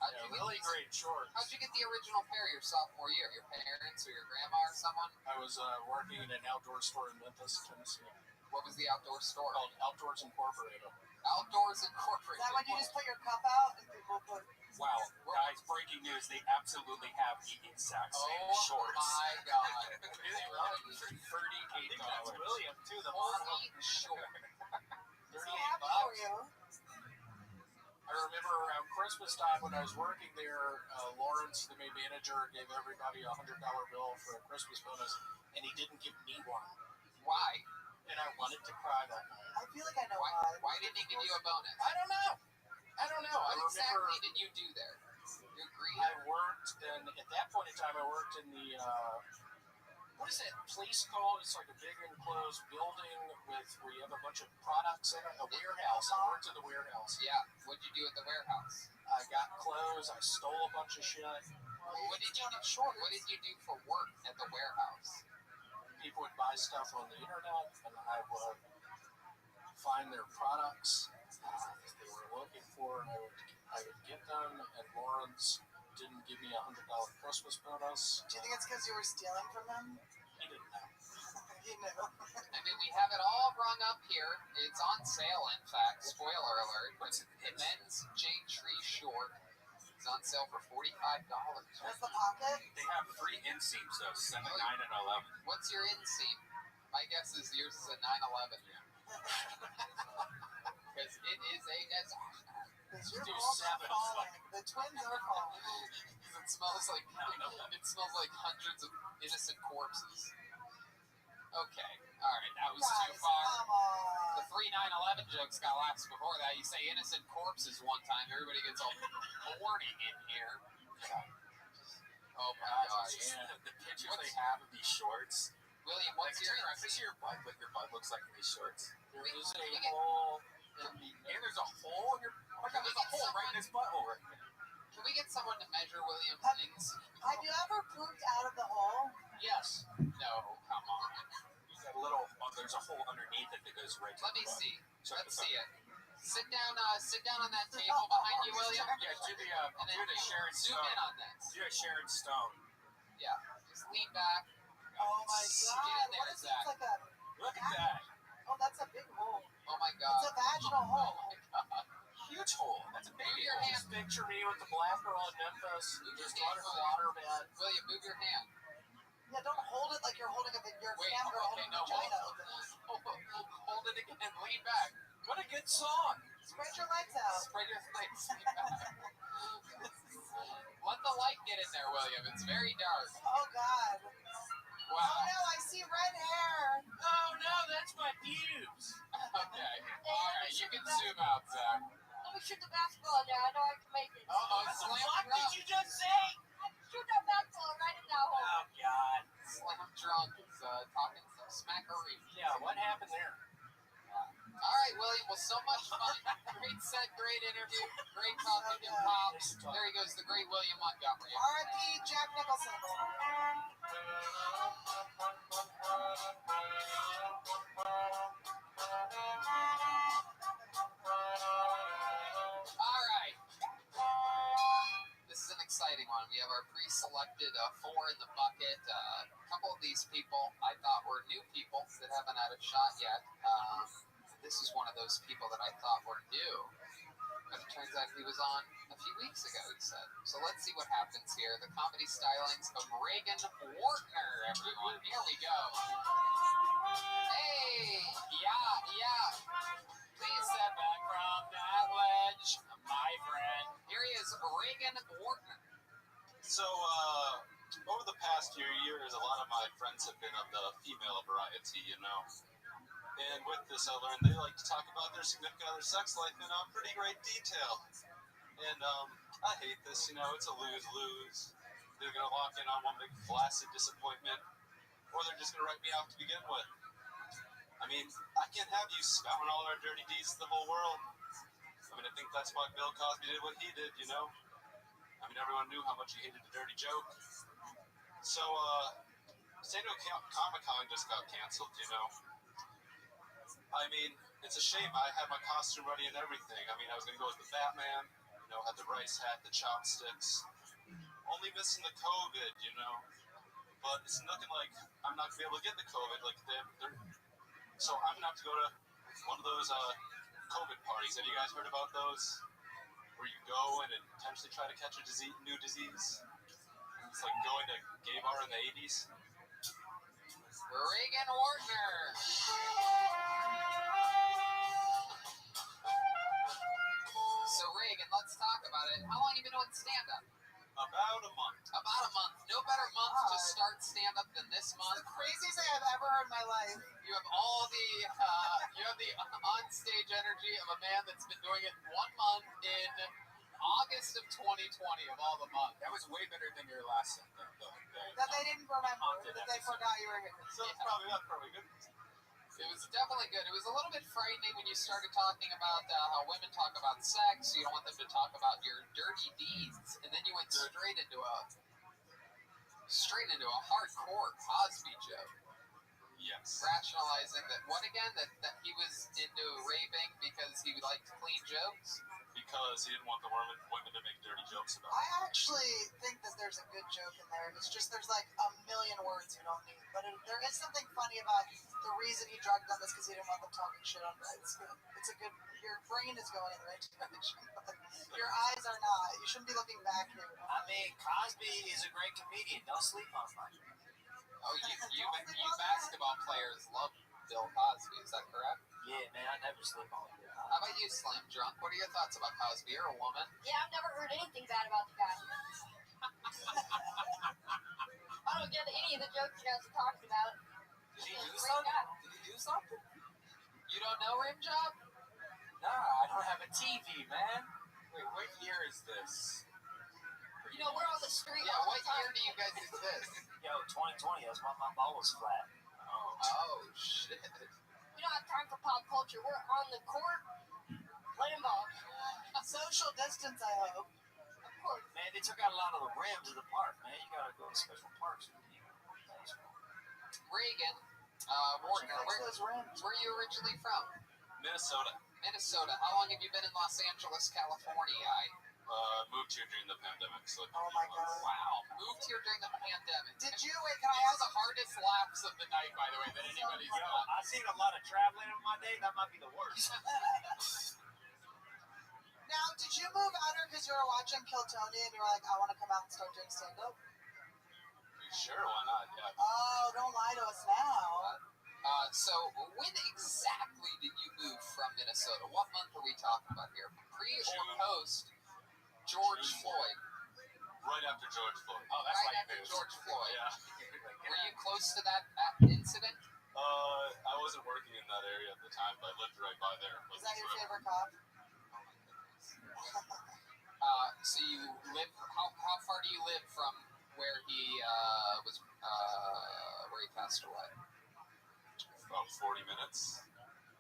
How'd Yeah, you get really these- great shorts. How'd you get the original pair your sophomore year? Your parents or your grandma or someone? I was working in an outdoor store in Memphis, Tennessee, What was the outdoor store? called Outdoors Incorporated. Outdoors Is Incorporated. that when you just put your cup out and people put... Wow, guys, breaking news, they absolutely have the exact same Oh shorts. my god. $38. William, too, the Holy short. So $38. happy for you. I remember around Christmas time when I was working there, Lawrence, the main manager, gave everybody a $100 bill for a Christmas bonus, and he didn't give me one. Why? And I wanted to cry that night. I feel like I know Why? why. Why didn't he give you a bonus? I don't know. I don't know. What exactly did you do there? You agreed? I worked, and at that point in time, I worked in the, what is that place called? It's like a big enclosed building with where you have a bunch of products in it, a warehouse. I worked at the warehouse. Yeah. What'd you do at the warehouse? I got clothes. I stole a bunch of shit. What did you do? Sure. What did you do for work at the warehouse? People would buy stuff on the internet, and I would find their products that they were looking for, and I would get them, and Lawrence didn't give me $100 Christmas bonus. Do you think it's because you were stealing from them? He didn't know. He knew. I mean, we have it all rung up here. It's on sale, in fact. Spoiler alert. But men's Jade Tree short is on sale for $45. What's the pocket? They have free inseams though, 7, 9, and 11. What's your inseam? My guess is yours is a 911. Because it is a You're do both 7. falling. The twins are falling. it smells like hundreds of innocent corpses. Okay, all right, that was too far. Come on. The 3/9/11 jokes got laughs before that. You say innocent corpses one time, everybody gets all warning in here. Oh my gosh. Yeah, the pictures they have of these shorts. William, what's your see your butt, what your butt looks like in these shorts. There is a hole in the... And there's a hole in your... Oh my God, there's a hole right in his butthole. Can we get someone to measure William's things? Have you ever pooped out of the hole? Yes. No, come on. There's a hole underneath it that goes right to Let me the butt. see. Check Let's this out. see it. Sit down on that table behind you, William. Yeah, And then do the Sharon zoom Stone. in on this. Do a Sharon Stone. Yeah, just lean back. Oh my Get God. in there, What is Zach. it? Like a... Look at that. Oh, that's a big hole. Oh my It's God. a vaginal hole. Oh my God. Huge hole. That's a Move baby your hole. hand. Just picture me with the black girl in Memphis. Just on her water bed. William, move your hand. Yeah, don't hold it like you're holding your Wait, camera okay, holding no, a vagina hold open. Hold it again. Lean back. What a good song. Spread your legs out. Spread your legs. Lean back. Let the light get in there, William. It's very dark. Oh God. Wow. Oh no, I see red hair. Oh no, that's my pubes. Okay. All right, you can zoom out, Zach. Let me shoot the basketball now. I know I can make it. Uh-oh, What the slam fuck drunk. did you just say? Shoot that basketball right in that hole. Oh God. Slam drunk is talking some smackery. Yeah, what happened there? All right, William. Well, so much fun. Great set, great interview, great talking to Pops. There he goes, the great William Montgomery. R.I.P. Jack Nicholson. All right. This is an exciting one. We have our pre-selected 4 in the bucket. A couple of these people I thought were new people that haven't had a shot yet. This is one of those people that I thought were new. But it turns out he was on a few weeks ago, he said. So let's see what happens here. The comedy stylings of Reagan Wartner, everyone. Here we go. Hey! Yeah. Please step back from that ledge, my friend. Here he is, Reagan Wartner. So, over the past few years, a lot of my friends have been of the female variety, you know. And with this, I learned they like to talk about their significant other sex life in pretty great detail. And I hate this, you know, it's a lose-lose. They're going to lock in on one big flaccid disappointment, or they're just going to write me off to begin with. I mean, I can't have you spouting all our dirty deeds to the whole world. I mean, I think that's why Bill Cosby did what he did, you know? I mean, everyone knew how much he hated the dirty joke. So, San Diego Comic-Con just got canceled, you know? I mean, it's a shame. I had my costume ready and everything. I mean, I was going to go as the Batman, you know, had the rice hat, the chopsticks. Only missing the COVID, you know? But it's nothing like I'm not going to be able to get the COVID. Like, so I'm going to have to go to one of those COVID parties. Have you guys heard about those? Where you go and potentially try to catch a new disease? It's like going to gay bar in the 80s. Reagan Wartner. So Reagan, let's talk about it. How long have you been doing stand-up? About a month. About a month. No better month to start stand-up than this month. The craziest thing I've ever heard in my life. You have all the on-stage energy of a man that's been doing it 1 month in August of 2020 of all the months. That was way better than your last set, though. That they didn't remember, that they forgot you were here. So that's probably good. It was definitely good. It was a little bit frightening when you started talking about how women talk about sex. You don't want them to talk about your dirty deeds, and then you went straight into a hardcore Cosby joke. Yes. Rationalizing that what again? That he was into raping because he liked clean jokes. Because he didn't want the women to make dirty jokes about it. I actually think that there's a good joke in there. It's just there's like a million words you don't need. But there is something funny about the reason he drugged them is because he didn't want them talking shit on it. It's good. It's a good. Your brain is going in the right direction. Your eyes are not. You shouldn't be looking back here. I mean, Cosby is a great comedian. Don't sleep on him. Oh, you basketball players love Bill Cosby. Is that correct? Yeah, man, I never sleep on him. How about you, Slim Drunk? What are your thoughts about Cosby? You're a woman. Yeah, I've never heard anything bad about the guy. I don't get any of the jokes you guys are talking about. Did he do Great something? guy. Did he do something? You don't know Rim Job? Nah, I don't have a TV, man. Wait, what year is this? You know, we're on the street Yeah, all what the time. year do you guys exist? Yo, 2020, that's why my ball was flat. Oh, shit. We don't have time for pop culture. We're on the court playing ball. Social distance, I hope. Of course. Man, they took out a lot of the rims of the park, man. You gotta go to special parks. Reagan, Fix those rims. where are you originally from? Minnesota. Minnesota. How long have you been in Los Angeles, California? Moved here during the pandemic, so. Oh my god. Wow. Moved here during the pandemic. Did you wait? Can I These are ask? the hardest laps of the night, by the way, that anybody's Yo, done. I've seen a lot of traveling in my day. That might be the worst. Now, did you move out here because you were watching Kill Tony and you were like, I want to come out and start doing stand up? Sure, why not? Yeah. Oh, don't lie to us now. So, when exactly did you move from Minnesota? What month are we talking about here? Pre or June. post George June. Floyd? Right after George Floyd. Oh, that's Right right after after George Floyd. Yeah. Were you close to that incident? I wasn't working in that area at the time, but I lived right by there. Is that your favorite cop? So you live? How far do you live from where he where he passed away? About 40 minutes.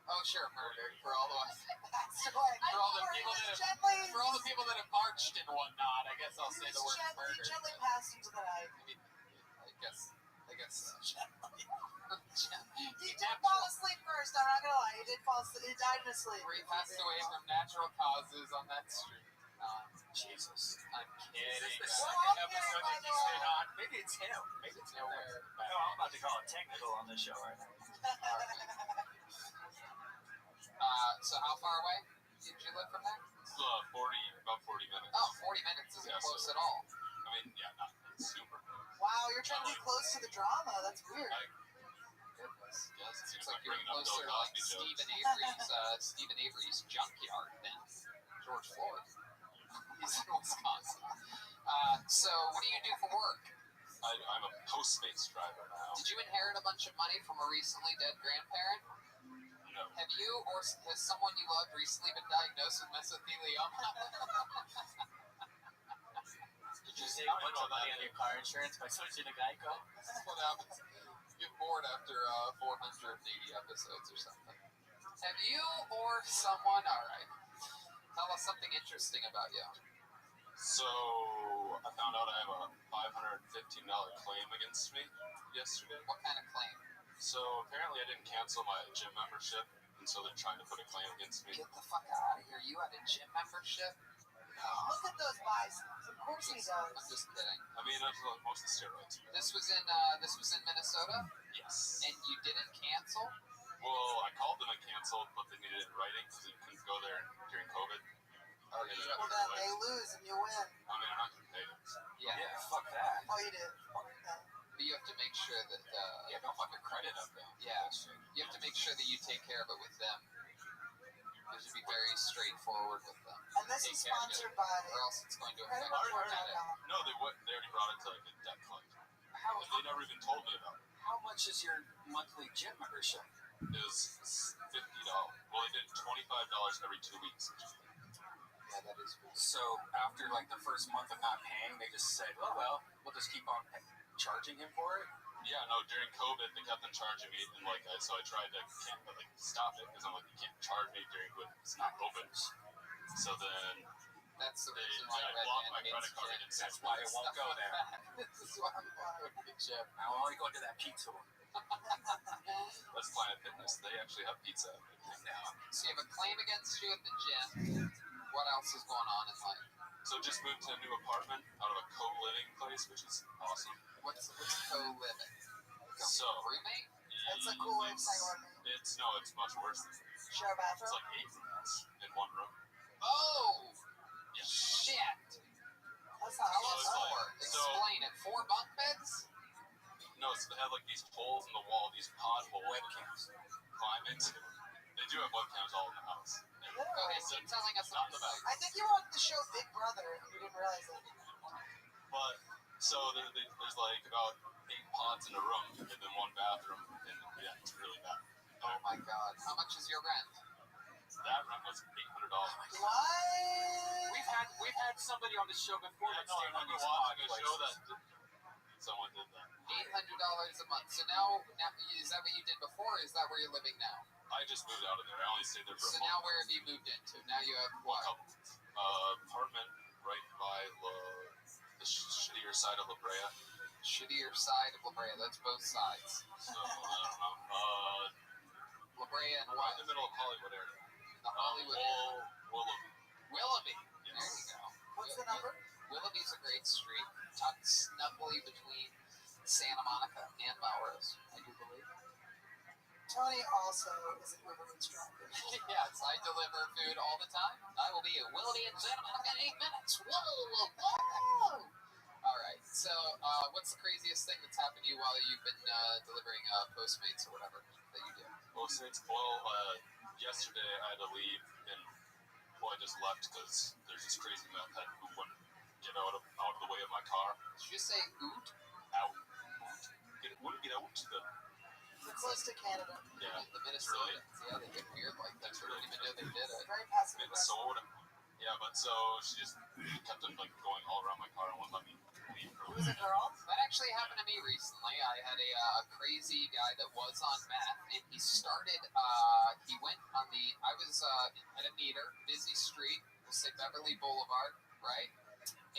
Oh, sure, murder for all the That's right. for all the Or he people was that have, gently, for all the people that have marched and whatnot. I guess I'll say the word he murder. gently passed into the night. I mean, I guess. He did fall asleep first, I'm not gonna lie. He did fall asleep. He died in his sleep. He passed away from natural causes on that street. Jesus. I'm kidding. This We're second all episode here, by that the you stayed way. on. Maybe it's him. Maybe it's him. Nowhere. No, I'm about to call it technical on this show right now. So how far away did you live from there? About 40 minutes. Oh, 40 minutes isn't Yeah, close so- at all. I mean, yeah, not super. Wow, you're trying to be close to the drama. That's weird. Goodness. Yes, it Seems seems like you're bringing up Bill closer to like Cosby jokes. Stephen Avery's junkyard than George Floyd. He's in Wisconsin. So what do you do for work? I'm a Postmates driver now. Did you inherit a bunch of money from a recently dead grandparent? No. Have you or has someone you loved recently been diagnosed with mesothelioma? Did you save a bunch of money on your car insurance by switching to Geico? That's what happens. You get bored after 480 episodes or something. Have you or someone, alright, tell us something interesting about you. So, I found out I have a $515 claim against me yesterday. What kind of claim? So, apparently I didn't cancel my gym membership, and so they're trying to put a claim against me. Get the fuck out of here. You had a gym membership? Look at those biceps. Of course he I'm does. just kidding. I mean, that's like mostly steroids. This was in Minnesota, Yes. and you didn't cancel? Well, I called them and canceled, but they needed it in writing because they couldn't go there during COVID. Oh, you Yeah. don't. Well, then they lose and you win. I mean, I'm not going to pay them. So. Yeah. Fuck that. Oh, you did. Yeah. But you have to make sure that, Yeah, don't fuck your credit up, though. yeah, you have to make sure that you take care of it with them. You should be very straightforward with them. And this Take is care of it, sponsored by or else it's going to affect your credit. CreditReport.com. No, they wouldn't. They already brought it to like a debt collector. How, But they never even told me about it. how much is your monthly gym membership? It was $50. Well, they did $20 $25 every 2 weeks. Yeah, that is cool. So after like the first month of not paying, they just said, "Oh well, we'll just keep on charging him for it." Yeah, no. During COVID, they kept on charging me, and so I tried to stop it because I'm like, you can't charge me during when it's not open. So then That's the they reason why Red blocked Man my credit hates card. Jim. And That's why I won't go there. This is why I won't go to the gym. I'll only go to that pizza one. That's Planet Fitness. They actually have pizza. Now, So you have a claim against you at the gym. What else is going on in life? So just moved to a new apartment out of a co-living place, which is awesome. What's co-living? So Roommate? That's a cool way of saying roommate. It's much worse than that. Share a It's bathroom? like 8 rooms in one room. Oh! Yeah. Shit! That's not Tell how us it's done. more. Explain it. 4 bunk beds? No, so they have like these holes in the wall, these pod holes. webcams. Climb into. They do have webcams all in the house. Okay, keep telling us Not about the best. I think you watched the show Big Brother and you didn't realize it. But so there's like about 8 pods in a room and then 1 bathroom, and yeah, it's really bad. Oh my god. How much is your rent? That rent was $800. What? We've had somebody on the show before Yeah, that no, I stayed on remember these watching a pod show places. that someone did that. $800 a month. So now, is that what you did before, or is that where you're living now? I just moved out of there. I only stayed there for So a month. now where have you moved into? Now you have Well, what? apartment right by the shittier side of La Brea. Shittier side of La Brea. That's both sides. So, I don't know. La Brea and Right what? in the middle of Hollywood area. The Hollywood area. Willoughby. Willoughby. Yes. There you go. What's the number? Willoughby's a great street, tucked snugly between Santa Monica and Melrose, I do believe. Tony also is an Uber Eats driver. Yes, I deliver food all the time. I will be at Willoughby in Santa Monica in 8 minutes. Whoa! All right. So, what's the craziest thing that's happened to you while you've been delivering Postmates or whatever that you do? Yesterday I had to leave, and I just left because there's this crazy meth head who wouldn't get out of the way of my car. Did you say oot? Out. Wouldn't get out to the. We're close to Canada. Yeah. The Minnesotans. Yeah, they get weird like that. I didn't even know they did it. Very passive aggressive. Minnesota. Yeah, but so she just kept on going all around my car and wouldn't let me leave. It was a girl? That actually happened to me recently. I had a crazy guy that was on meth, and he started, he went on I was at a meter, busy street, we'll say Beverly Boulevard, right?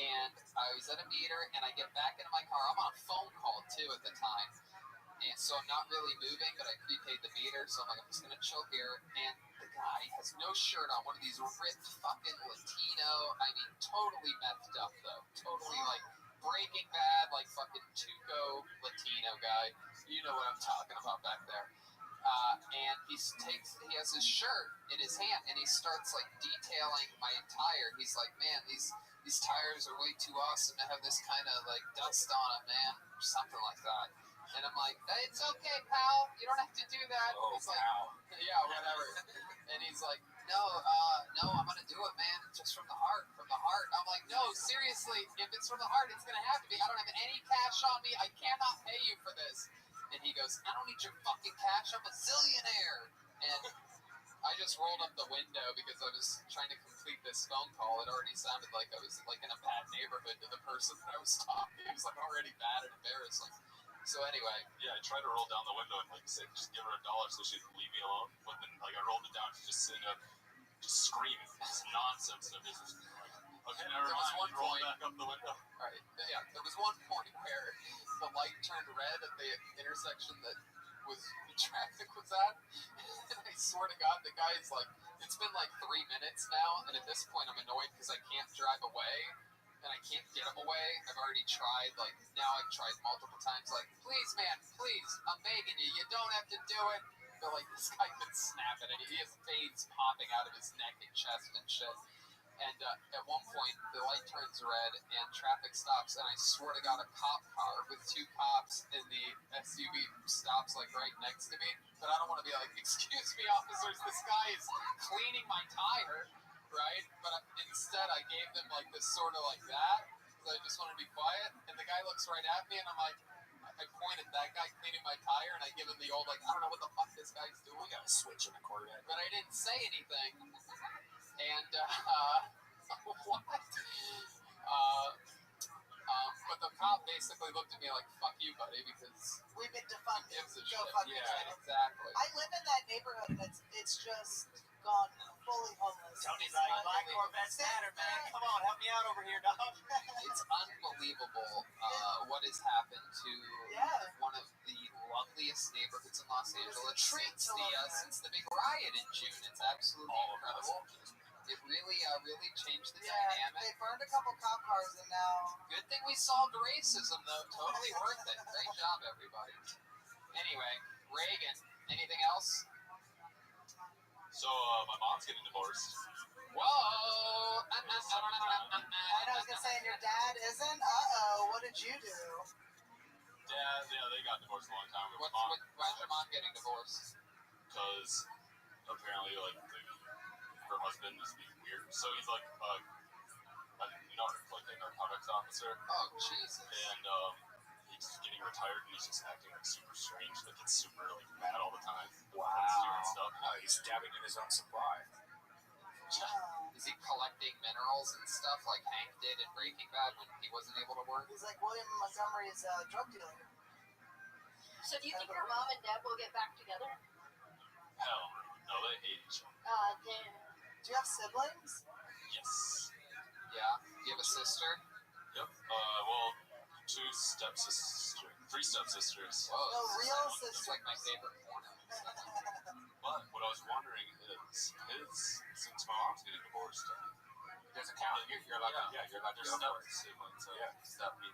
And I was at a meter, and I get back into my car. I'm on a phone call, too, at the time. And so I'm not really moving, but I prepaid the meter, so I'm like, I'm just going to chill here. And the guy has no shirt on, one of these ripped fucking Latino, I mean, totally methed up, though. Totally, like, Breaking Bad, like fucking Tuco Latino guy. You know what I'm talking about back there. And he has his shirt in his hand, and he starts like detailing my tire. He's like, man, these tires are way too awesome to have this kind of like dust on them, man, or something like that. And I'm like, hey, it's okay, pal. You don't have to do that. Oh, He's like, wow. yeah, whatever. And he's like, no, I'm gonna do it, man. It's just from the heart, I'm like, no, seriously, if it's from the heart, it's gonna have to be. I don't have any cash on me. I cannot pay you for this. And he goes, I don't need your fucking cash. I'm a zillionaire. And I just rolled up the window because I was trying to complete this phone call. It already sounded like I was like in a bad neighborhood to the person that I was talking. It was like already bad and embarrassing. So anyway, Yeah, I tried to roll down the window and like say, just give her $1 so she'd leave me alone. But then like I rolled it down, she's just sitting up, just screaming, this nonsense. And I'm just like, okay, never There was mind. one Roll point- back up the window. all right, yeah, there was one point where the light turned red at the intersection that traffic was at. And I swear to God, the guy is like, it's been like 3 minutes now, and at this point I'm annoyed because I can't drive away. And I can't get him away. I've already tried, I've tried multiple times, please, man, please, I'm begging you, you don't have to do it. But, this guy could snap it, and he has veins popping out of his neck and chest and shit. And at one point, the light turns red, and traffic stops, and I swear to God, a cop car with 2 cops in the SUV stops, right next to me. But I don't want to be like, excuse me, officers, this guy is cleaning my tire. Right? But instead, I gave them this sort of like that, because I just wanted to be quiet. And the guy looks right at me, and I'm like, I point at that guy cleaning my tire, and I give him the old, like, I don't know what the fuck this guy's doing. We got a switch in the Corvette. But I didn't say anything. And, what? But the cop basically looked at me like, fuck you, buddy, because We've been defunct. who gives a Go shit? fuck Yeah, yourself. exactly. I live in that neighborhood, and it's just gone fully homeless. Tony's like, my Corvette's matter, man. Come on, help me out over here, dog. It's unbelievable what has happened to one of the loveliest neighborhoods in Los Angeles since the big riot in June. It's absolutely incredible. It really changed the dynamic. They burned a couple cop cars, and now... Good thing we solved racism, though. Totally worth it. Great job, everybody. Anyway, Reagan, anything else? So, my mom's getting divorced. Whoa! I was gonna say, and your dad isn't? Uh-oh, what did you do? Dad, yeah, they got divorced a long time ago. Why's your mom getting divorced? Because apparently, like, her husband is being weird. So he's like, like a narcotics officer. Oh, Jesus. And he's getting retired, and he's just acting like super strange. Like, it's super like mad all the time. Wow. Doing stuff. He's dabbing in his own supply. Is he collecting minerals and stuff like Hank did in Breaking Bad when he wasn't able to work? He's like William Montgomery's drug dealer. So do you think your mom and dad will get back together? Hell, no, they hate each other. Do you have siblings? Yes. Yeah. Do you have a sister? Yep. Well, 2 stepsisters, 3 stepsisters. Whoa, No, real It's sister. like my favorite porno. But what I was wondering is, since my mom's getting divorced, There's a count. You're allowed to, you're allowed to there's go for it. siblings. Yeah. Step me.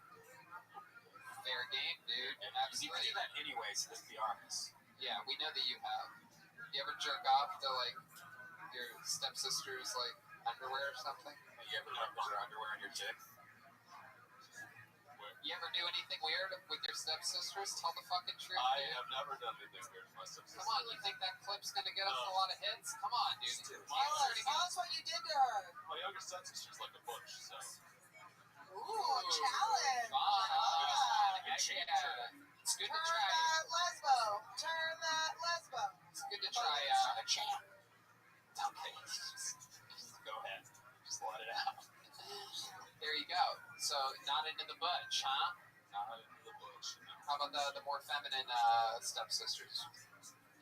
Fair game, dude. You Absolutely. do that anyways, let's be honest. Yeah, we know that you have. You ever jerk off to, like, your stepsister's, like, underwear or something? You ever put your underwear on your dick? You ever do anything weird with your stepsisters? Tell the fucking truth, I dude. have never done anything weird with my stepsister. Come on, you think that clip's gonna get us a lot of hits? Come on, dude. Tell us what you did to her. My younger stepsister's like a butch, so. Ooh, challenge. It's good to Turn try. that lesbo. Turn that lesbo. It's good to try. Okay, just go ahead. Just let it out. There you go. So, not into the butch, huh? Not into the butch. No. How about the more feminine stepsisters?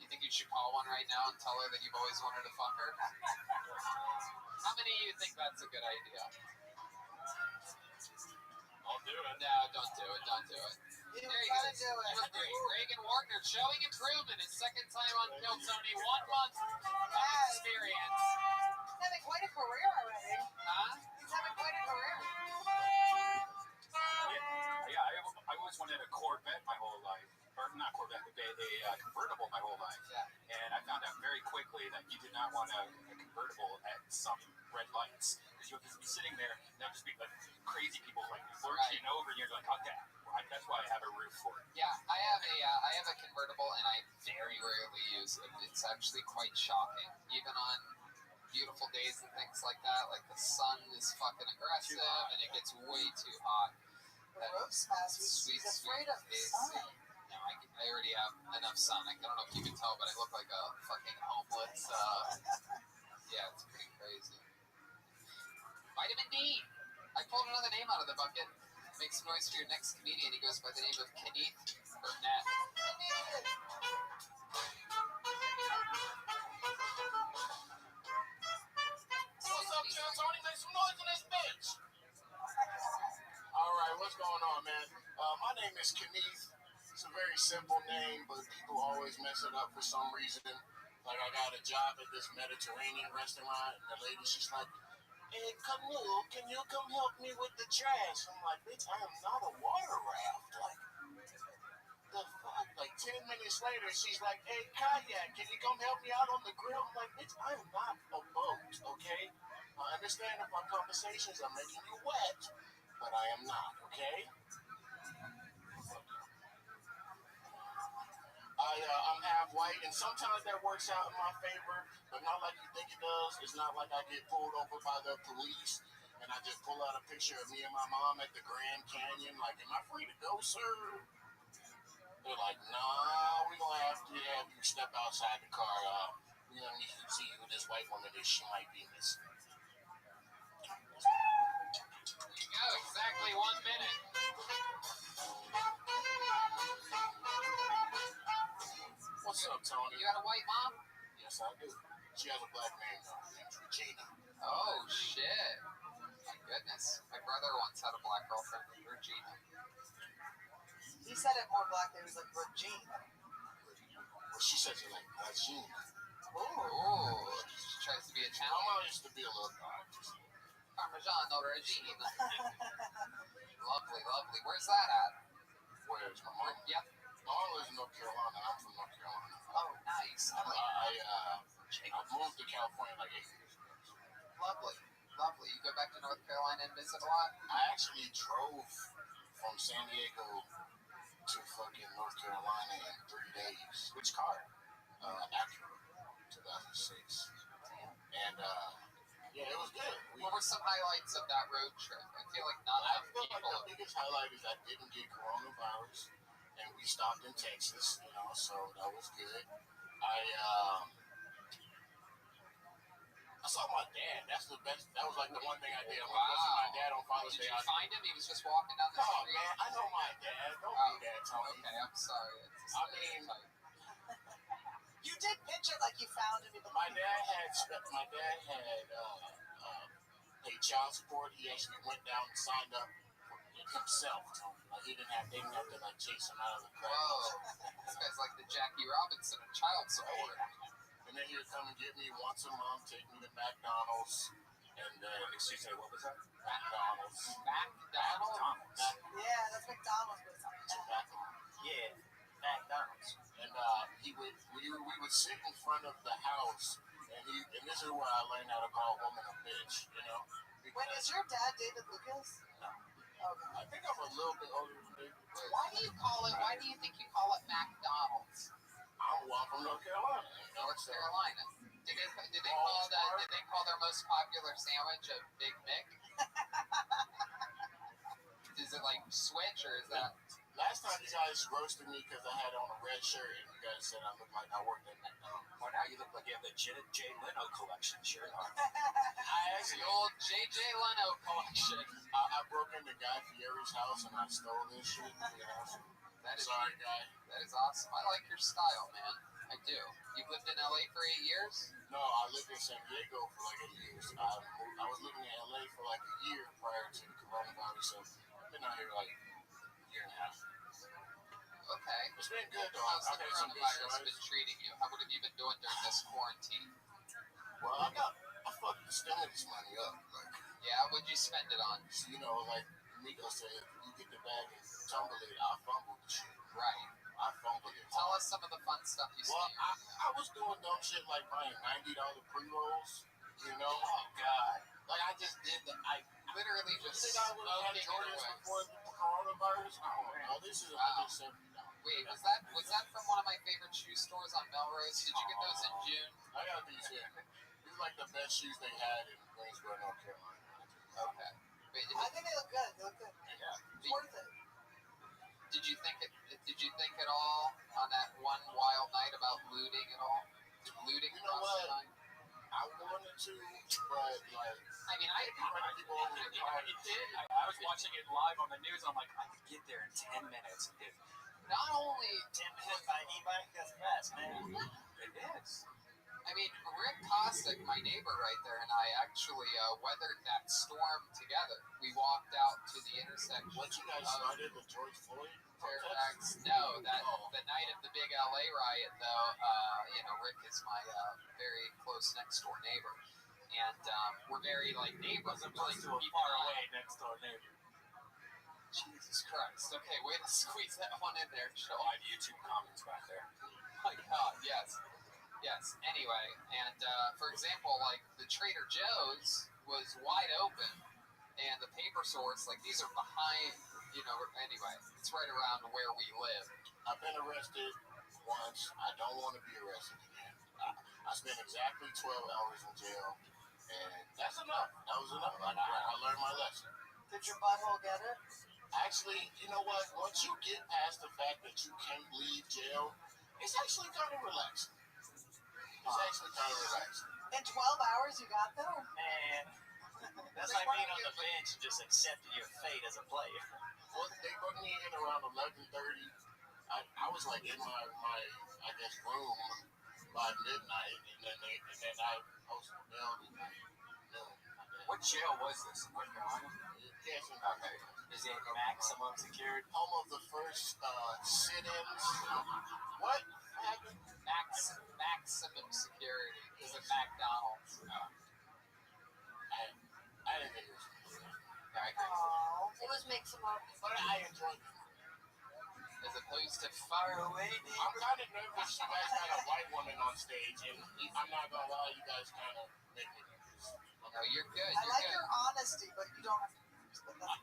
You think you should call one right now and tell her that you've always wanted to fuck her? How many of you think that's a good idea? I'll do it. No, don't do it. Don't do it. You There you gotta go. do it. Number 3, Reagan Wagner showing improvement. His second time on Kill Tony. 1 month of experience. He's having quite a career already. Huh? He's having quite a career. Yeah, I always wanted a Corvette my whole life. Or not Corvette, a convertible my whole life. Yeah. And I found out very quickly that you did not want a convertible at some red lights. Because you'll just be sitting there, and there'll just be like crazy people like lurching over, and you're like, oh, that's why I have a roof for it. Yeah, I have a convertible, and I very rarely use it. It's actually quite shocking, even on beautiful days and things like that. Like the sun is fucking aggressive, and it gets way too hot. The roast master, he's afraid of the sun. No, I already have enough sun. I don't know if you can tell, but I look like a fucking homeless. Yeah, it's pretty crazy. Vitamin D. I pulled another name out of the bucket. Make some noise for your next comedian. He goes by the name of Kenneth Burnett. What's up, Joe? Tony, make some noise in this bitch. All right, what's going on, man? My name is Kenneth. It's a very simple name, but people always mess it up for some reason. Like, I got a job at this Mediterranean restaurant, and the lady, she's like, hey, Canoe, can you come help me with the trash? I'm like, bitch, I am not a water raft. Like, the fuck? Like, 10 minutes later, she's like, hey, Kayak, can you come help me out on the grill? I'm like, bitch, I am not a boat, okay? I understand if my conversations are making you wet, but I am not, okay? I'm half white, and sometimes that works out in my favor, but not like you think it does. It's not like I get pulled over by the police, and I just pull out a picture of me and my mom at the Grand Canyon, like, am I free to go, sir? They're like, nah, we're going to have you step outside the car. We're going to need to see who this white woman is. She might be missing. There you go, exactly 1 minute. What's up, Tony? You got a white mom? Yes, I do. She has a black name, though. Her name's Regina. Oh, shit. My goodness. My brother once had a black girlfriend named Regina. He said it more black. It was like Regine. Well, she says it like Regina. Ooh. She tries to be My Italian. mom used to be a little Parmigiano Regina. Lovely, lovely. Where's that at? Where's my mom? Yep. My mom lives in North Carolina. I'm from North Carolina. Oh, nice. I moved to California like 8 years ago. Lovely, lovely. You go back to North Carolina and visit a lot? I actually drove from San Diego to fucking North Carolina in 3 days. Which car? Acura, 2006. And, yeah, it was good. What were some highlights of that road trip? I feel like not I enough feel like people. the biggest highlight is I didn't get coronavirus, and we stopped in Texas, so that was good. I saw my dad. That's the best. That was like the one thing I did. I went to see my dad on Father's Day. Did you find him? He was just walking down the Oh, street. man, I know my dad. Don't do that, Tony. Okay, I'm sorry. I mean, You did picture like you found him. my dad had paid child support. He actually went down and signed up for it himself, Tony. Like they didn't have to like chase him out of the crowd. Whoa. This guy's like the Jackie Robinson of child support. And then he would come and get me once a month, take me to McDonald's. And excuse me, what was that? McDonald's. McDonald's? Yeah, that's McDonald's. Yeah, McDonald's. And we would sit in front of the house, and this is where I learned how to call a woman a bitch, Wait, is your dad David Lucas? No. Okay. I think I'm a little bit older than David. Why do you think you call it McDonald's? I'm from North Carolina. North Carolina. Did they call their most popular sandwich a Big Mick? Is it like Switch or is that? Last time you guys roasted me because I had on a red shirt and you guys said I looked like I worked at McDonald's. Well, now you look like you have the Jay Leno collection shirt on. The old J.J. Leno collection. I broke into Guy Fieri's house and I stole this shit. Sorry, Guy. That is awesome. I like your style, man. I do. You lived in LA for 8 years? No, I lived in San Diego for like 8 years. I was living in LA for like a year prior to the coronavirus, so I've been out here like a year and a half. Okay. It's been good though. How's the I've had some good coronavirus shows. been treating you? What have you been doing during this quarantine? Well, I fucked the stimulus money up. Like, yeah, what'd you spend it on? Like Miko said, you get the bag and tumble it, I fumbled the shit. Right. I fumbled it. Tell us some of the fun stuff you Well, spent. I was doing dumb shit like buying $90 pre-rolls, Oh, God. Like, I just did that. I literally just think I would have had Jordans before the coronavirus. No, this is $170. Wait, was that from one of my favorite shoe stores on Melrose? Did you get those in June? I got these here. These are like the best shoes they had in Greensboro, North Carolina. Okay. Wait, I think they look good. They look good. Yeah. It's worth it. Did you think at all on that one wild night about looting at all? Looting across the night? I wanted to, but like, I mean, I people over the car. It did. I was watching it live on the news, and I'm like, I could get there in 10 minutes. Not only 10 minutes by e-bike, that's fast, man. It is. I mean, Rick Kostick, my neighbor right there, and I actually weathered that storm together. We walked out to the intersection. What you guys started the George Floyd Fairfax? No, the night of the big LA riot, though. Rick is my very close next door neighbor, and we're very neighbors. I'm like far away next door neighbor. Jesus Christ. Okay, way to squeeze that one in there, Joe. I have YouTube comments back there. My God, yes. Yes, anyway, and for example, the Trader Joe's was wide open, and the paper source, these are behind, anyway, it's right around where we live. I've been arrested once. I don't want to be arrested again. I spent exactly 12 hours in jail, and that's enough. That was enough. I learned my lesson. Did your butthole get it? Actually, you know what? Once you get past the fact that you can't leave jail, it's actually kind of relaxing. It's actually kind of relaxing. In 12 hours, you got there? Man, that's like being on the bench and just accepting your fate as a player. Well, they brought me in around 11:30. I was like in my I guess room by midnight, and then I was down at noon. What jail was this? North Carolina? Yes, Okay. Is it maximum security? home of the first sit-ins. What happened? Maximum security. Is it McDonald's? I didn't think it was. Yeah, I agree. Oh. It was mix 'em up. But I enjoyed it. As opposed to far away, I'm kind of nervous. You guys had a white woman on stage, and I'm not gonna lie, you guys kind of make me nervous. No, you're good. I You're like good. your honesty, but you don't.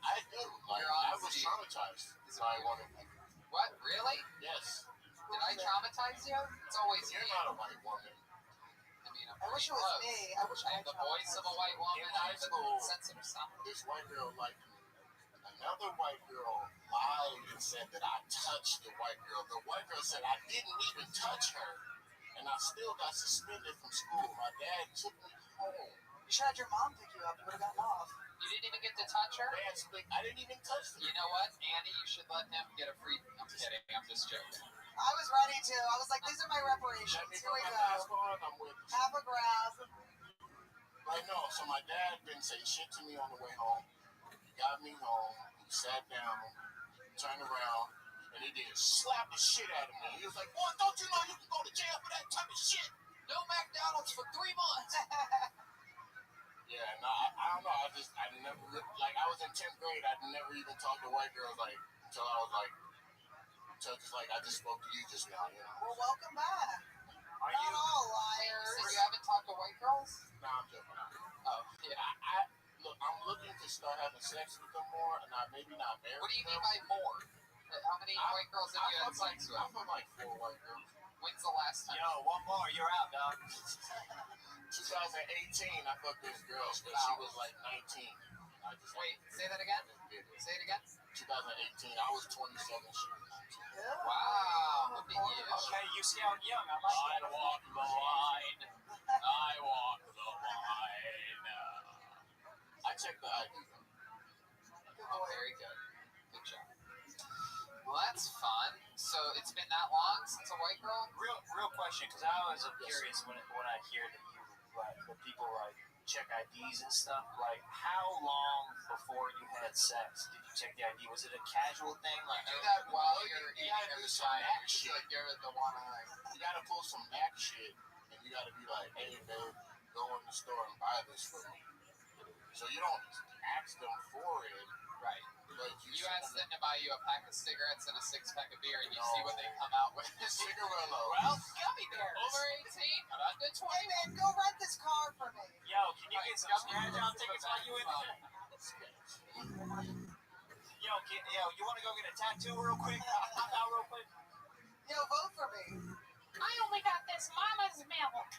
I do. Like, Your I was honesty traumatized is by weird. one of them. What? Really? Yes. Did I traumatize you? It's always You're me. not a white woman. I mean, I'm I wish it pretty was close. me. I wish I am the voice of a white woman. In high I'm the school, sensitive sound. this white girl liked me. Another white girl lied and said that I touched the white girl. The white girl said I didn't even touch her, and I still got suspended from school. My dad took me home. You should have had your mom pick you up. You would have gotten off. You didn't even get to touch her? I didn't even touch her. You know what, Annie? You should let him get a free. I'm kidding. I'm just joking. I was ready to. I was like, these are my reparations. Let me Here put we my go. mask on. I'm with you. Have a grab. But no, so my dad didn't say shit to me on the way home. He got me home. He sat down, turned around, and he did slap the shit out of me. He was like, "Boy, don't you know you can go to jail for that type of shit?" No McDonald's for 3 months. Yeah, no, I don't know. I never, like, I was in 10th grade. I'd never even talked to white girls, like, until I was like, I just spoke to you just now, you know? Well, welcome back. Are Not you? all So liars. you haven't talked to white girls? No, I'm joking. Oh, yeah. Look, I'm looking to start having sex with them more, and maybe not marry What do you them. mean by more? How many white girls have you had sex with? I've had like 4 white girls. When's the last time? Yo, one more, you're out, dog. 2018, I fucked this girl because she was like 19. I just Wait, say that again? Say it again? 2018, I was 27, she was 19. Wow, look at you. Okay, you sound young. I like that. walk the line. I walk the line. I checked the ID. Oh, very good. Good job. Well, that's fun. So it's been that long since a white girl? Real question, because I always am curious when I hear that you, like, that people, like, check IDs and stuff. Like, how long before you had sex did you check the ID? Was it a casual thing? Like, Do that while you're You eating gotta every do some time. Mac You should, shit. like, give it the one eye. You gotta pull some Mac shit, and you gotta be like, "Hey, babe, go in the store and buy this for me." So you don't ask them for it, Right. but You ask them to buy you a pack of cigarettes and a 6-pack of beer, and you see what they come out with. Cigarillo. Well, gummy bears. Over 18, under 20. Hey, man, go rent this car for me. yo, can you get some Snapchat tickets while you in there? Yo, you want to go get a tattoo real quick? Pop out real quick. Yo, vote for me. I only got this mama's milk.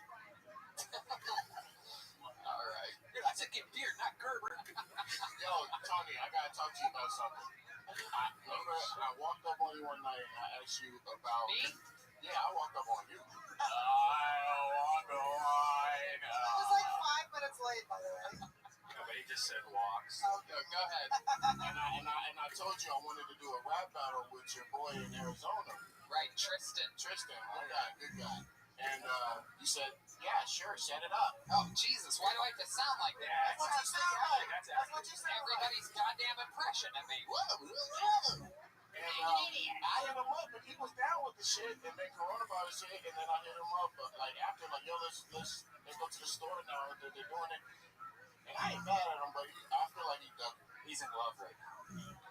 All right. I said get beer, not Gerber. Yo, Tony, I gotta talk to you about something. I walked up on you one night and I asked you about Me? Yeah, I walked up on you. I want the wine. It was like 5 minutes late, by the way. No, but he just said walks. Oh, Go ahead. And I told you I wanted to do a rap battle with your boy in Arizona, Right, Tristan. good guy. And you said, yeah, sure, set it up. Oh, Jesus, why do I have to sound like that? That's what you sound like. That's what you sound like. Everybody's goddamn impression of me. And I hit him up, and he was down with the shit, and then coronavirus hit, and then I hit him up, like, after, like, yo, let's go to the store now, they're doing it. And I ain't mad at him, but I feel like he ducked. He's in love right now.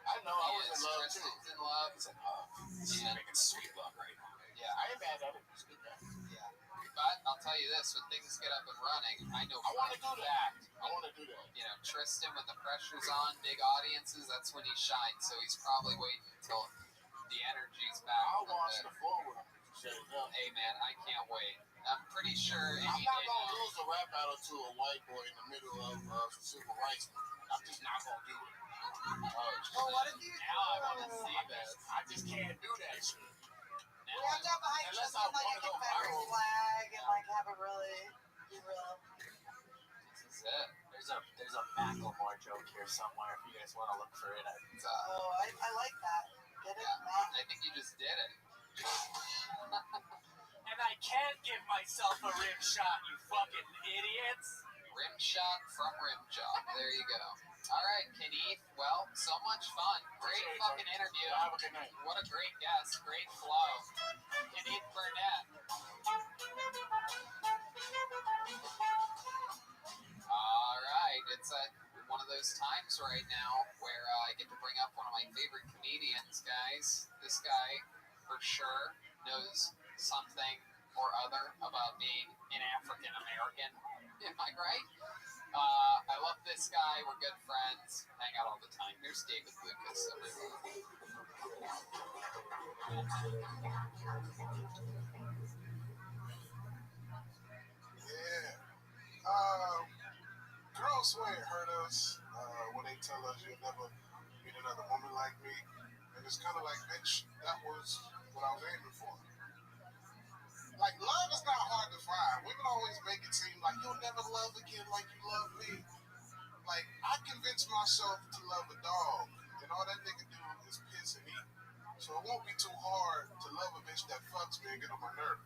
I know, I was in love, too. Tristan's in love. He's in love. He's making sweet love right now. Yeah, I ain't mad at him. He's a good guy. yeah. But I'll tell you this, when things get up and running, I know I want to for do a that. fact, I want to do that. you know, Tristan, when the pressure's on, big audiences, that's when he shines. So he's probably waiting until the energy's back. I'll watch the floor with him. Set it up. Hey, man, I can't wait. I'm pretty sure I'm not going to lose a rap battle to a white boy in the middle of civil rights movement. I'm just not going to do it. Well, what if you? Now I want to see this. I just can't do that shit. We have to have behind Unless Tristan I like a wanna go Confederate viral. flag and like have it really be real. This is it. There's a Macklemore joke here somewhere if you guys want to look for it. Oh, I like that. Get it? I think you just did it. And I can't give myself a rim shot, you fucking idiots. Rim shot from rim job. There you go. All right, Kenneth. Well, so much fun. Great fucking interview. Have a good night. What a great guest. Great flow. Kenneth Burnett. All right. It's one of those times right now where I get to bring up one of my favorite comedians, guys. This guy, for sure, knows something or other about being an African American. Am I right? I love this guy. We're good friends. Hang out all the time. Here's David Lucas, everyone. Yeah. Girls swear it hurt us when they tell us you'll never meet another woman like me. And it's kind of like, bitch, that was what I was aiming for. Like, love is not hard to find. Women always make it seem like you'll never love again like you love me. Like, I convinced myself to love a dog, and all that nigga do is piss and eat. So it won't be too hard to love a bitch that fucks me and get on my nerves.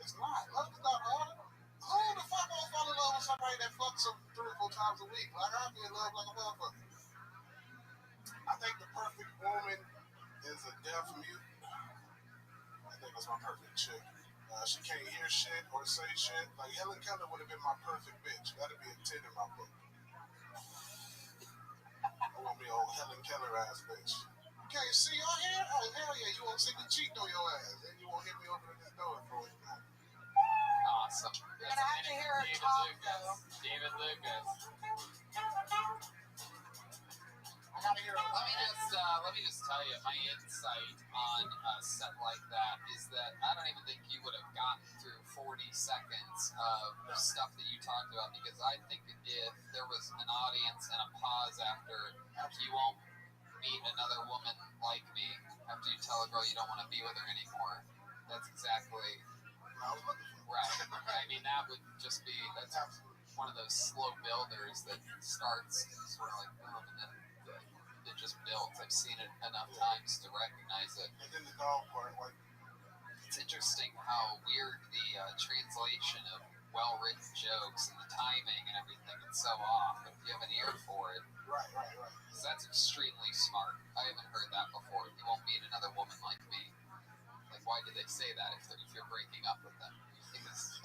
It's not. Love is not hard. Who the fuck won't fall in love with somebody that fucks them 3 or 4 times a week? Like, I'll be in love like a motherfucker. I think the perfect woman is a deaf mute. I think that's my perfect chick. She can't hear shit or say shit. Like, Helen Keller would have been my perfect bitch. That'd be a 10 in my book. I want me old Helen Keller ass bitch. You can't see your hair? Oh, hell yeah. You won't see me cheating on your ass. And you won't hit me over the door for it. Awesome. You're gonna have to hear her talk, though. David Lucas. I gotta hear her. Let me just tell you, my insight on a set like that is that I don't even think you would have gotten through 40 seconds of stuff that you talked about, because I think if there was an audience and a pause after you won't meet another woman like me, after you tell a girl you don't want to be with her anymore, that's exactly right. I mean, that would just be, that's one of those slow builders that starts sort of like boom, and then it just builds. I've seen it enough times to recognize it. And then the dog part, like, it's interesting how weird the translation of well-written jokes and the timing and everything, it's so off. But if you have an ear for it, right. So that's extremely smart. I haven't heard that before. You won't meet another woman like me. Like, why did they say that if you're breaking up with them? Because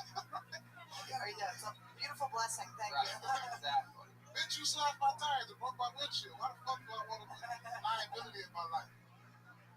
Yeah, it's a beautiful blessing. Thank right, you. exactly. Bitch, you slashed my tires and broke my windshield. Why the fuck do I want to be liability in my life?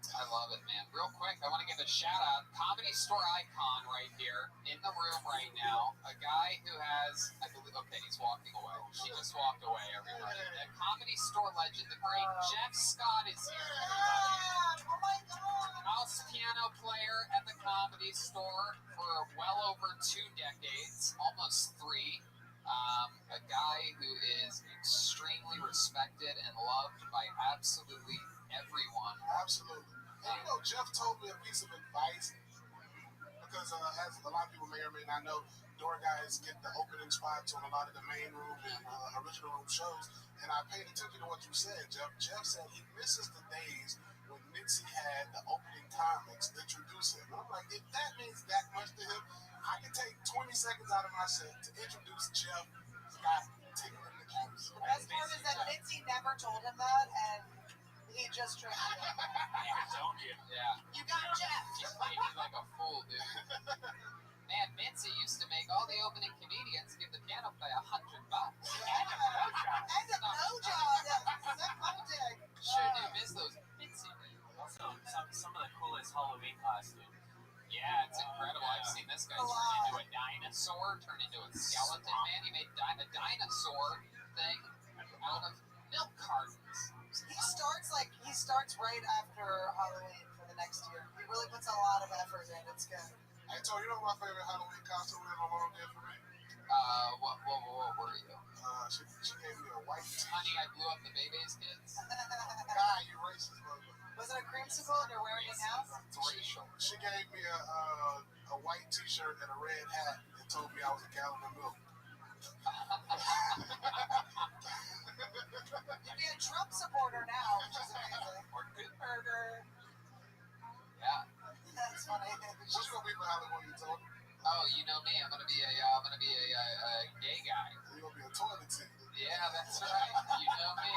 I love it, man. Real quick, I want to give a shout out. Comedy store icon right here in the room right now. A guy who has, I believe, okay, he's walking away. He just walked away, everybody. A comedy store legend, the great Jeff Scott is here, everybody. Oh my God. House piano player at the Comedy Store for well over 2 decades, almost 3. A guy who is extremely respected and loved by absolutely everyone. Absolutely. And you know, Jeff told me a piece of advice because, as a lot of people may or may not know, door guys get the opening spots on a lot of the main room and original room shows. And I paid attention to what you said, Jeff. Jeff said he misses the days when Mitzi had the opening comics introduce him. And I'm like, if that means that much to him, I can take 20 seconds out of my set to introduce Jeff Scott taking him the juice. The best part is that Mitzi never told him that, and he just tricked him. Yeah. You got Jeff. He's playing me like a fool, dude. Man, Mitzi used to make all the opening comedians give the piano player $100. And a blowjob. Sure do miss those Mitzi days. Also, some of the coolest Halloween costumes. Yeah, it's incredible. I've seen this guy turn into a dinosaur, turn into a skeleton man. He made a dinosaur thing out of milk cartons. He starts right after Halloween for the next year. He really puts a lot of effort in. It's good. Hey, Tony, you know what my favorite Halloween costume is my mom did for me? What were you? She gave me a white t-shirt. Honey, I blew up the Bebe's kids. God, you racist, motherfucker. Was it a creamsicle and you're wearing it now? It's racial. She gave me a white t-shirt and a red hat and told me I was a gallon of milk. You'd be a Trump supporter now, which is amazing. Or good burger. Yeah. That's funny. What's gonna be for Halloween, Tony? Oh, you know me. I'm gonna be a gay guy. You're gonna be a toilet seat. Yeah, that's right. You know me.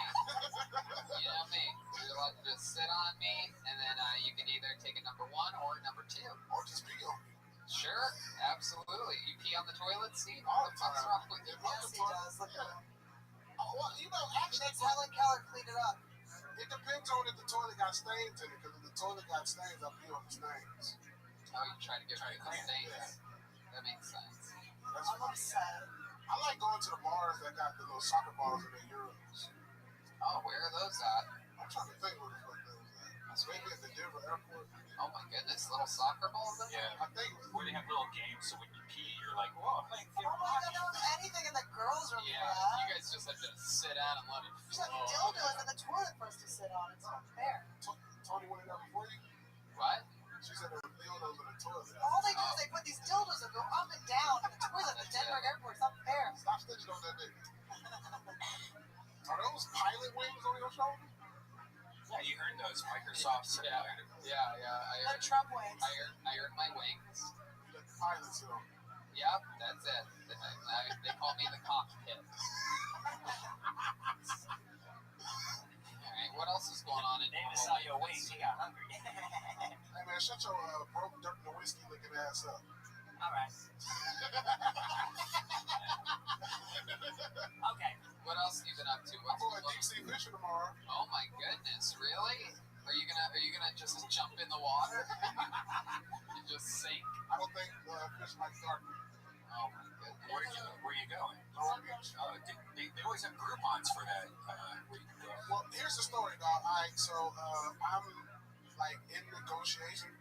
You know me. You're allowed to just sit on me, and then you can either take a number 1 or number 2. Or just pee on me. Sure, absolutely. You pee on the toilet seat? What the fuck's wrong with you? Yes, he does. Look at him. Oh, well, you know, He actually, makes Helen Keller clean it up. it depends on if the toilet got stains in it. Because if the toilet got stains, I pee on the stains. Oh, you try to get rid of the stains? That makes sense. That's I'm upset. I like going to the bars that got the little soccer balls in their Euros. Oh, where are those at? I'm trying to think where the fuck those at. Maybe at the Denver airport. Oh my goodness, little soccer balls in there? Yeah, I think where they have little games, so when you pee, you're like, whoa, I'm playing Oh my god, there was anything in the girls' room for Yeah, that. you guys just have to sit down and let it There's like flow. dildos in the toilet for us to sit on. It's not fair. Tony went in there before you. What? She said there were dildos in the toilet. All they do is they put these dildos that go up and down in the toilet at the Denver airport. It's not fair. Stop stitching on that nigga. Are those pilot wings on your shoulder? Yeah, you earned those Microsoft Yeah, I The earned, Trump wings. I earned my wings. You let the pilots in. Yep, that's it. They call me the cockpit. Alright, what else is going on in Davis saw your wings, he got hungry. Hey man, shut your broke dirt and whiskey looking ass up. Alright. Okay. What else have you been up to? I'm going deep sea fishing tomorrow. Oh my goodness, really? Are you gonna just jump in the water? You just sink? I don't think fish like dark. Oh my goodness. Where you going? Long Beach. They always have Groupons for that. Where you can go. Well, here's the story, dog. Alright, so I'm like in negotiations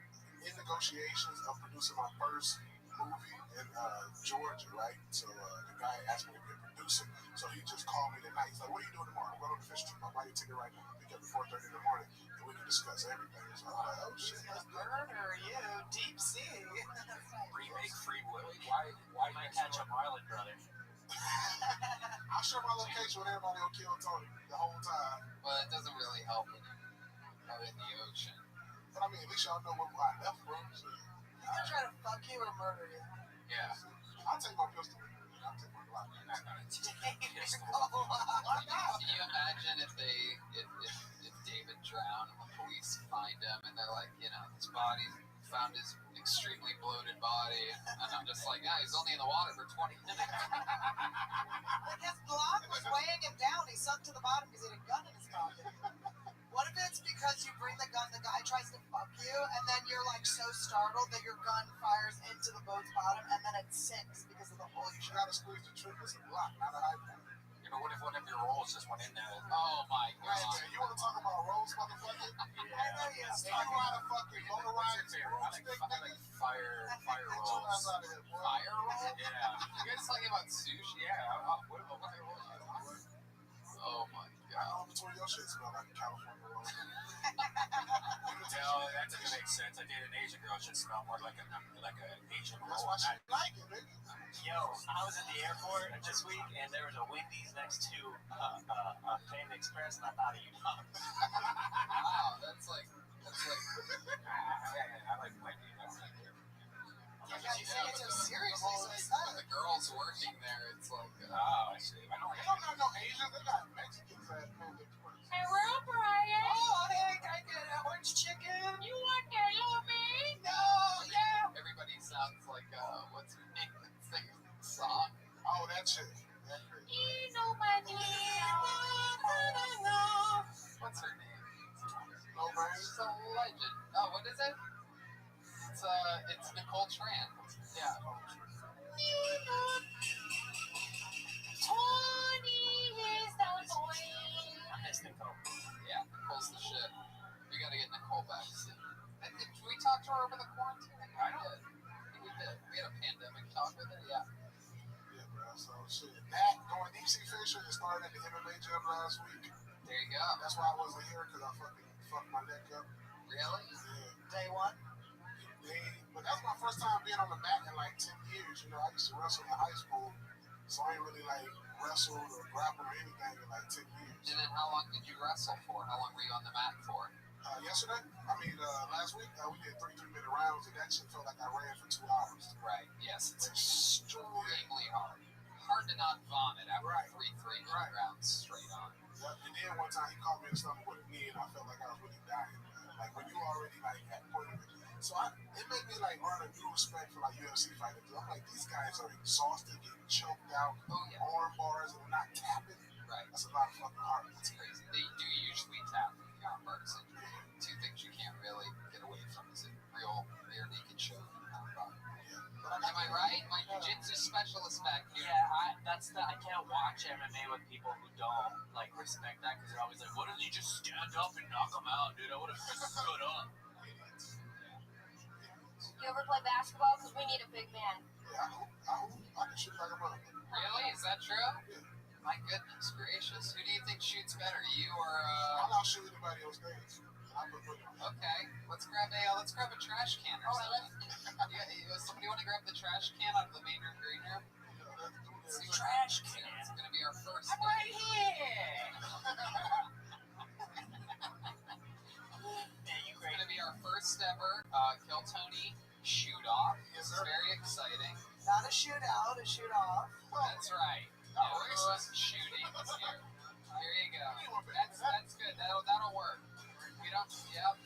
of producing my first movie in Georgia, right? So the guy asked me to be a producer, so he just called me tonight. He's like, "What are you doing tomorrow?" I'm going to the fish trip. I'll buy you a ticket right now. Pick up at 4:30 in the morning, and we can discuss everything. So I'm like, "Oh shit, that's good." Murder you, deep sea. Remake Free Willy. Why You might catch a marlin, brother. I'll share my location with everybody who killed Tony the whole time. Well, it doesn't really help when you're out in the ocean. But I mean, at least y'all know where I left from. So He's gonna try to fuck you or murder you. Yeah. I'll take my pistol. I'll take my Glock. Oh, Can you imagine if David drowned and the police find him and they're like, his body, found his extremely bloated body, and I'm just like, he's only in the water for 20 minutes. Like his Glock was weighing him down. He sunk to the bottom because he had a gun in his pocket. What if it's because you bring the gun, the guy tries to fuck you, and then you're like so startled that your gun fires into the boat's bottom, and then it sinks because of the hole you You shot? gotta squeeze the trigger. It's a Glock, not a high point. what if one of your rolls just went in there? Oh my Right, god. man. You wanna talk about rolls, motherfucker? I know you. If you ride a fucking motorized I broomstick, like nigga, fire get your ass rolls. out of here, boy. Fire roll? Yeah. You guys talking about sushi? Yeah. What fire rolls? Oh my I god. know between your shit smell like a California roll. No, that doesn't make sense. I dated an Asian girl. It should smell more like an Asian That's roll. why she like it, nigga. Yo, I was at the airport this week, and there was a Wendy's next to Panda Express, and I thought of you, dog. Wow, that's like I like Wendy's. You guys take it so seriously, so it's when not. the girls working there, it's like, Oh, I see. I don't They don't got no Asians. They got Mexicans at Panda Express. Hey, we're up, Brian. Oh, hey, can I get an orange chicken? You want that little me? No, yeah. everybody sounds like, what's her name that sings the song? Oh, that shit. That crazy. You know my name. What's her name? No, man. She's a legend. Oh, what is it? It's Nicole Tran. Yeah. Tony is the boy. I miss Nicole. Yeah, Nicole's the shit. We gotta get Nicole back soon. Did we talk to her over the quarantine? I think we did. We had a pandemic talk with her, yeah. Yeah, bro. So shit. That going deep sea fishing and started at the MMA gym last week. There you go. That's why I wasn't here because I fucking fucked my neck up. Really? Yeah. Day one. But that's my first time being on the mat in like 10 years. You know, I used to wrestle in high school, so I ain't really like wrestled or grappled or anything in like 10 years. And then how long did you wrestle for? How long were you on the mat for? Yesterday? Last week, we did 3-minute rounds, and that shit felt like I ran for 2 hours. Right, yes. It's extremely hard. Hard to not vomit after 3-minute rounds straight on. Yep. And then one time he caught me in the stomach with a knee, and I felt like I was really dying. Like when you already like at the point of it. So it made me like earn a new respect for like UFC fighters. I'm like, these guys are exhausted, getting choked out, arm bars, and not tapping. Right. That's a lot of fucking heart. That's crazy. They do usually tap in the arm bars. And two things you can't really get away from is a real rear naked choke and arm bar. Am I right? My jiu-jitsu specialist back here. Yeah, I can't watch MMA with people who don't like respect that because they're always like, "Why don't you just stand up and knock them out, dude? I would have stood up." You ever play basketball? Because we need a big man. Yeah, I can shoot like a motherfucker. Really? Is that true? Yeah. My goodness gracious. Who do you think shoots better, you or I'll not shoot anybody on stage. Okay, let's grab a trash can or something. Somebody want to grab the trash can out of the main green room? Trash can. It's gonna be our first. I'm right here. It's gonna be our first ever Kill Tony shoot off. It's very exciting. Not a shootout, a shoot off. That's right. Shooting this year. Here you go. That's good. That'll work. We don't. Yep.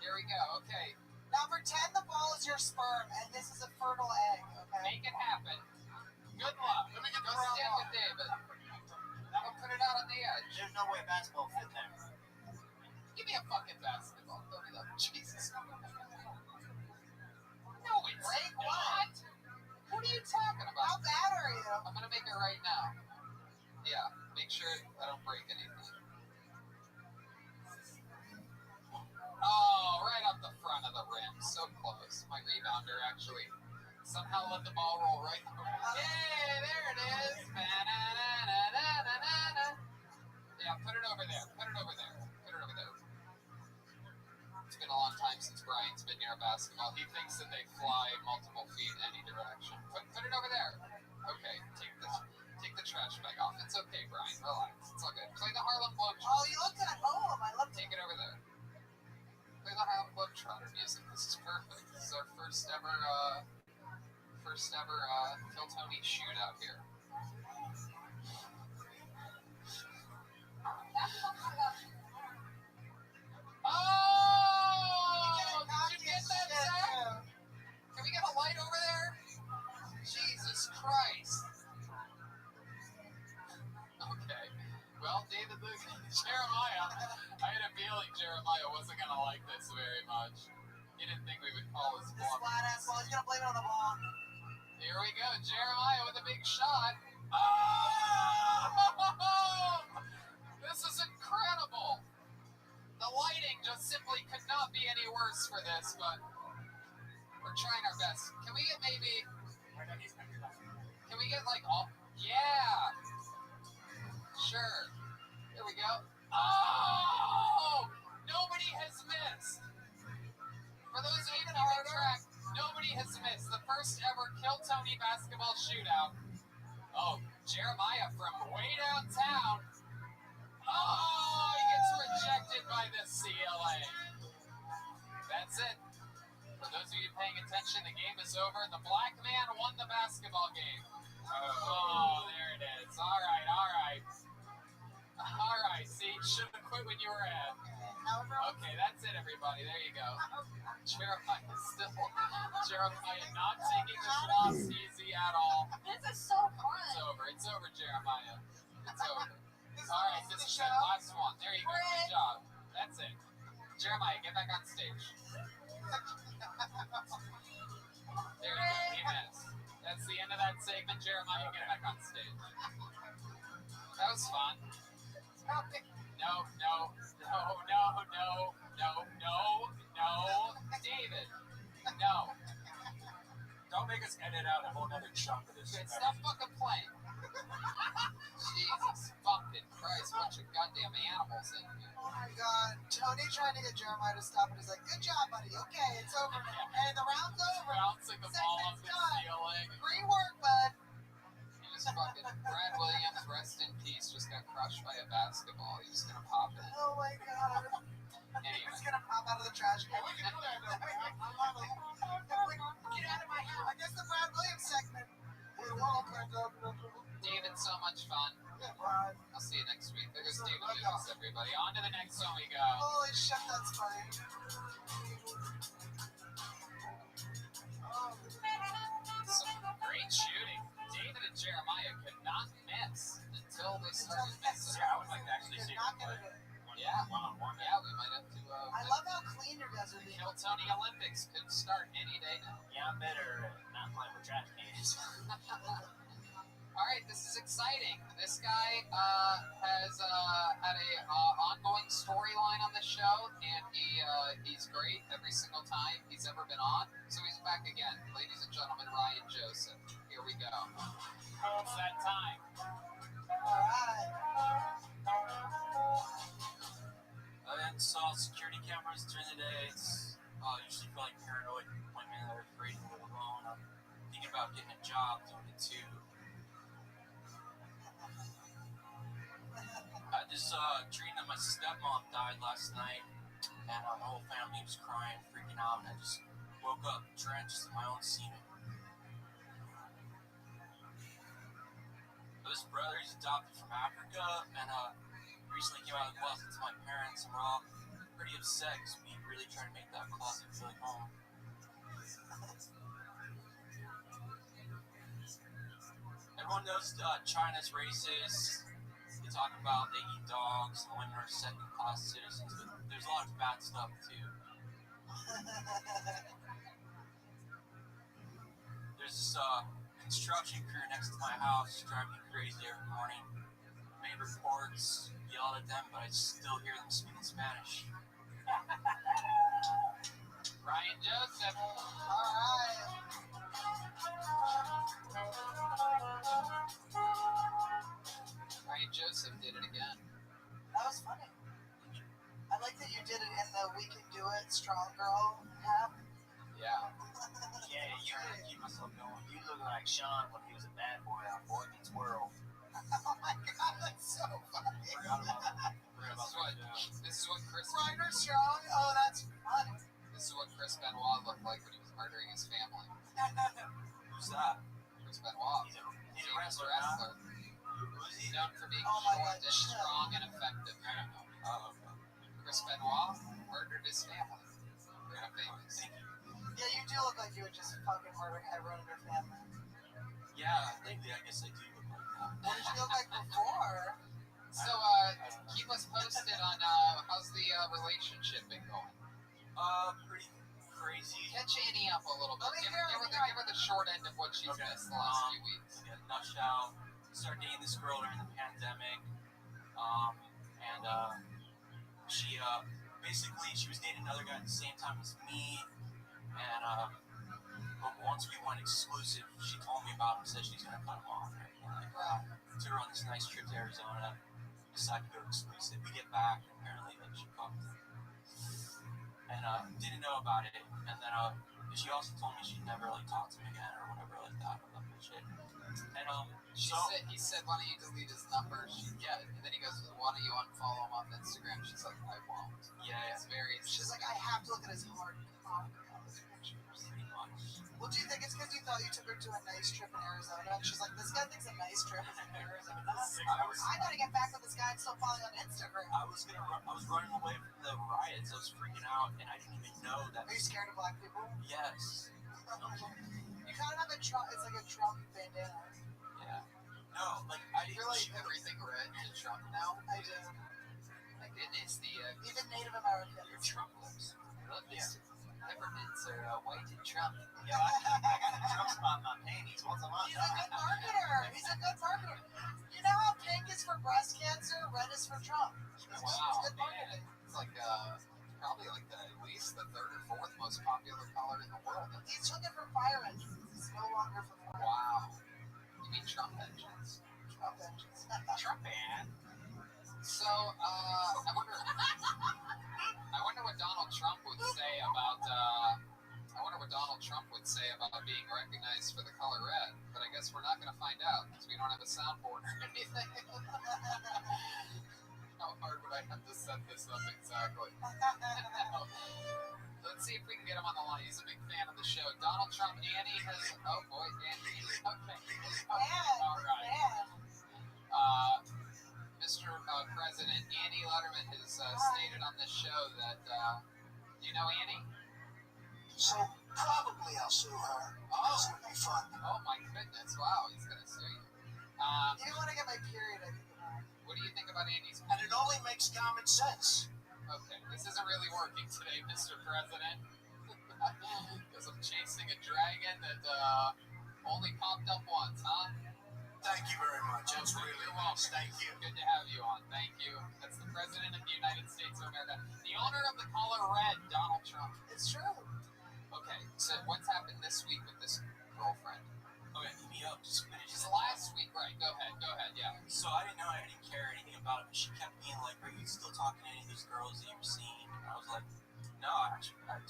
Here we go. Okay. Now pretend the ball is your sperm and this is a fertile egg. Okay. Make it happen. Good luck. Let me get the stand with David. I'll put it out on the edge. There's no way basketball fit there. Give me a fucking basketball. Don't be like Jesus. No, it's not. What are you talking about? How bad are you? I'm gonna make it right now. Yeah. Make sure I don't break anything. Oh, right up the front of the rim. So close. My rebounder actually somehow let the ball roll right through. Hey, there it is. Yeah, put it over there. Put it over there. Put it over there. It's been a long time since Brian's been near basketball. He thinks that they fly multiple feet in any direction. Put it over there. Okay, take the trash bag off. It's okay, Brian. Relax. It's all good. Play the Harlem Globetrotter. Oh, you look at home. I love Take it over there. Play the Harlem Globetrotter music. This is perfect. This is our first ever Kill Tony shootout here. Oh! Did you get that, Zach? Can we get a light over there? Jesus Christ. Okay. Well, David Luke, Jeremiah, I had a feeling Jeremiah wasn't going to like this very much. He didn't think we would call his bluff. flat ass ball. He's gonna blame it on the ball. Here we go. Jeremiah with a big shot. Oh! This is incredible. The lighting just simply could not be any worse for this, but we're trying our best. Can we get maybe... Can we get like all... Yeah. Sure. Here we go. Oh! Nobody has missed. For those of you who are track, nobody has missed. The first ever Kill Tony basketball shootout. Oh, Jeremiah from way downtown. Oh, he gets rejected by the CLA. That's it. For those of you paying attention, the game is over. The black man won the basketball game. Oh, there it is. All right, all right. All right, see, should have quit when you were ahead. Okay, that's it, everybody. There you go. Jeremiah not taking this loss easy at all. This is so fun. It's over. It's over, Jeremiah. It's over. All right, this is the last one. There you go. Good job. That's it. Jeremiah, get back on stage. There you go. He missed. That's the end of that segment. Jeremiah, get back on stage. That was fun. No. David, no. Don't Don't make us edit out a whole other chunk of this. Good, stop fucking playing. Jesus fucking Christ, bunch of goddamn animals in here. Oh my god. Tony trying to get Jeremiah to stop and he's like, good job, buddy. Okay, it's over now. Hey, the round's over. Bouncing the ball off Segment's the done. ceiling. Great work, bud. He just fucking, Brad Williams, rest in peace, just got crushed by a basketball. He's just gonna pop it. Oh my god. Anyway. He's gonna pop out of the trash can. We can do that, though. Get out of my house. I guess the Brad Williams segment. We're the world comes up. David, so much fun. Yeah, Brian. I'll see you next week. There's David Lewis, everybody. On to the next one we go. Holy shit, that's funny. Some great shooting. David and Jeremiah could not miss until they started missing. Yeah, I would like to actually see Not them gonna play. do it. Yeah. One-on-one. Yeah, we might have to. I love how clean your guys are The being. Kill Tony Olympics could start any day now. Yeah, I'm better at not playing with trash cans. All right, this is exciting. This guy has had a ongoing storyline on the show, and he's great every single time he's ever been on. So he's back again, ladies and gentlemen. Ryan Joseph. Here we go. It's that time. Alright. I installed security cameras during the day. It's usually feel like paranoid women that are afraid to live alone. I'm thinking about getting a job doing it too. I just dreamed that my stepmom died last night, and my whole family was crying, freaking out, and I just woke up drenched in my own semen. This brother, he's adopted from Africa, and recently came out of the closet to my parents, and we're all pretty upset because we really try to make that closet feel like home. Everyone knows China's racist. They talk about they eat dogs and women are second-class citizens, but there's a lot of bad stuff too. There's this construction crew next to my house driving me crazy every morning. Made reports, yelled at them, but I still hear them speaking Spanish. Ryan Joseph. Alright. Ryan Joseph did it again. That was funny. I like that you did it in the We Can Do It Strong Girl half. Yeah. Yeah, you gotta keep myself going. You look like Sean when he was a bad boy on Boy Meets World. Oh my god, that's so funny. This is what Chris. Ryder Strong? Oh, that's funny. This is what Chris Benoit looked like when he was murdering his family. Who's that? Chris Benoit. He's a wrestler, huh? Who's he known for being Oh my short God, and strong and effective? I don't know. Oh, okay. Chris Benoit murdered his family. Very famous. Yeah, you do look like you would just fucking murder everyone in your family. Yeah, lately I guess I do look like that. What did you look like before? So, keep us posted on how's the relationship been going. Pretty crazy. Catch Annie up a little bit. Let me Give hear her the short end of what she's Okay. missed the last few weeks. In a nutshell, started dating this girl during the pandemic, and she basically she was dating another guy at the same time as me, and but once we went exclusive, she told me about him, said she's gonna cut him off. And took her on this nice trip to Arizona, decided to go exclusive. We get back, and apparently like she fucked him. And didn't know about it, and then she also told me she'd never like talk to me again or whatever like that or that bullshit. And He said, why don't you delete his number? And then he goes, why don't you unfollow him on Instagram? She's like, I won't. yeah, It's very. She's like, I have to look at his hard cock on his pictures. pretty much. Well, do you think it's because you thought you took her to a nice trip in Arizona? And she's like, this guy thinks a nice trip is in Arizona. I gotta get back with this guy I'm still following on Instagram. I was running away from the riots. I was freaking out, and I didn't even know that. Are you scared of black people? Yes. You kind of have a Trump, it's like a Trump bandana. Yeah. No, like I You're didn't. like everything red to Trump now. I do. My goodness, Even Native Americans. your Trump lips. I love this. Peppermints are white and Trump. Yeah, I got a Trump spot in my panties once a month. He's a good marketer. He's a good marketer. You know how pink is for breast cancer, red is for Trump. It's Wow, good marketing. It's like probably like at least the third or fourth most popular color in the world. He took it from fire engines. It's no longer from fire. Wow. You mean Trump engines? Trump engines. Trump man. So, I wonder what Donald Trump would say about, being recognized for the color red, but I guess we're not going to find out because we don't have a soundboard or anything. How hard would I have to set this up exactly? Let's see if we can get him on the line. He's a big fan of the show. Donald Trump, Annie has... Oh, boy, Annie. Okay. All right. Mr. President, Annie Letterman has stated on this show that... do you know Annie? So probably I'll sue her. This would be fun. Oh, my goodness. Wow, he's going to sue you. You want to get my period, I think. What do you think about Annie's... And it only makes common sense. Okay, this isn't really working today, Mr. President. Because I'm chasing a dragon that only popped up once, huh? Thank you very much. That's really nice. Thank you. Good to have you on. Thank you. That's the President of the United States of America. The owner of the color red, Donald Trump. It's true. Okay, so what's happened this week with this girlfriend? Okay, hit me up. Just finish It's it. last week, right? Go ahead, yeah. So I didn't know, I didn't care anything about it, but she kept being like, are you still talking to any of these girls that you were seeing? And I was like, no, I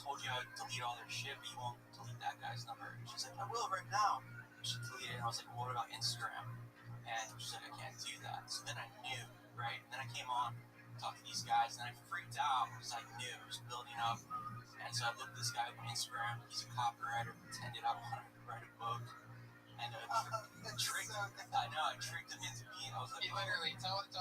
told you I would delete all their shit, but you won't delete that guy's number. And she's like, I will right now. And she deleted it, and I was like, well, what about Instagram? And she's like, I can't do that. So then I knew, right? And then I came on, talked to these guys, and I freaked out because I knew it was building up. And so I looked this guy up on Instagram. He's a copywriter, pretended I wanted to write a book. And I tricked him into being. I was like, He literally tell her the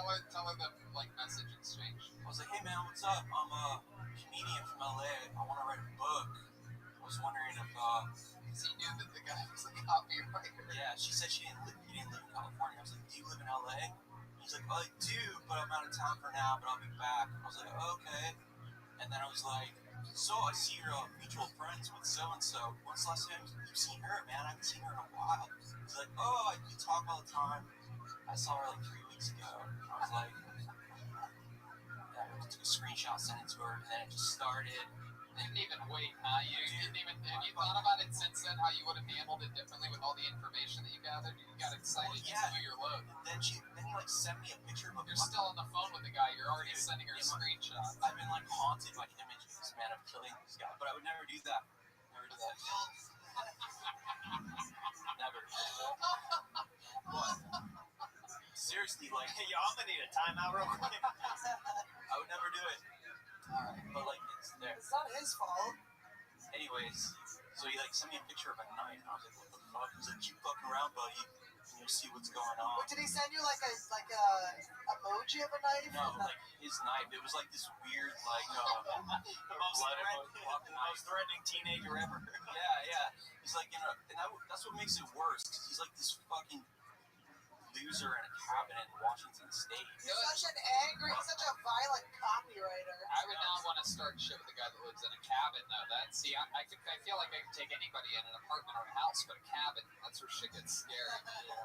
like message exchange. I was like, hey man, what's up? I'm a comedian from LA. I want to write a book. I was wondering if Because he knew that the guy was a copywriter. yeah, she said he didn't live in California. I was like, do you live in LA? He's like, I do, but I'm out of town for now, but I'll be back. I was like, okay. And then I was like, so I see you're mutual friends with so-and-so. When's the last time you've seen her, man? I haven't seen her in a while. He's like, oh, we talk all the time. I saw her like 3 weeks ago. I was like, yeah, I took a screenshot, sent it to her, and then it just started. Didn't even wait, huh? You didn't even. Have you thought about it since then? How you would have handled it differently with all the information that you gathered? You got excited. You blew your load. Then he like sent me a picture of a. You're still on the phone with the guy. You're already sending her a screenshot. I've been like haunted by images, man, of killing this guy, but I would never do that. Never do that. Never. What? Seriously, like, hey, y'all, I'm gonna need a timeout real quick. I would never do it. Alright, but like, it's there. It's not his fault. Anyways, so he like sent me a picture of a knife, and I was like, what the fuck? He's like, keep fucking around, buddy, and you'll see what's going on. But did he send you like a emoji of a knife? No, like his knife. It was like this weird, like, the most threatening teenager ever. Yeah. He's like, and that's what makes it worse, because he's like this fucking loser in a cabinet in Washington State. He's such a violent copywriter. I would not want to start shit with a guy that lives in a cabin, though. I feel like I could take anybody in an apartment or a house, but a cabin, that's where shit gets scary.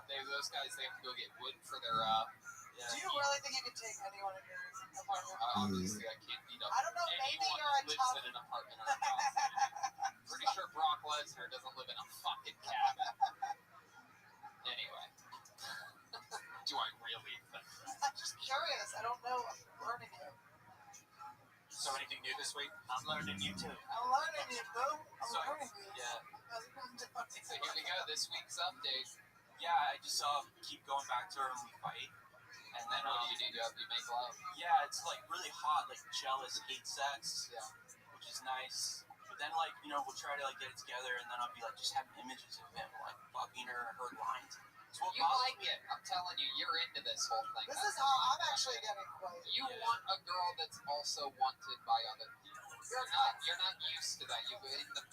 Those guys, they have to go get wood for their, Do you really think you could take anyone in your apartment? Obviously, I can't beat up I don't know, maybe anyone you're a who lives tough... in an apartment or a house. Pretty sure Brock Lesnar doesn't live in a fucking cabin. Anyway. Do I really think that? I'm just curious. I don't know. I'm learning you. So anything new this week? I'm learning you too. I'm learning you, boo. I'm learning you. Yeah. So here we go. This week's update. Yeah, I just keep going back to her and we fight. And then What do you do? You make love? Yeah, it's like really hot, like jealous, hate sex. Yeah. Which is nice. But then like, we'll try to like get it together, and then I'll be like just having images of him like fucking her lying to me. You like it. I'm telling you, you're into this whole thing. This is how I'm actually getting quite. You want a girl that's also wanted by other people. You're not used to that. In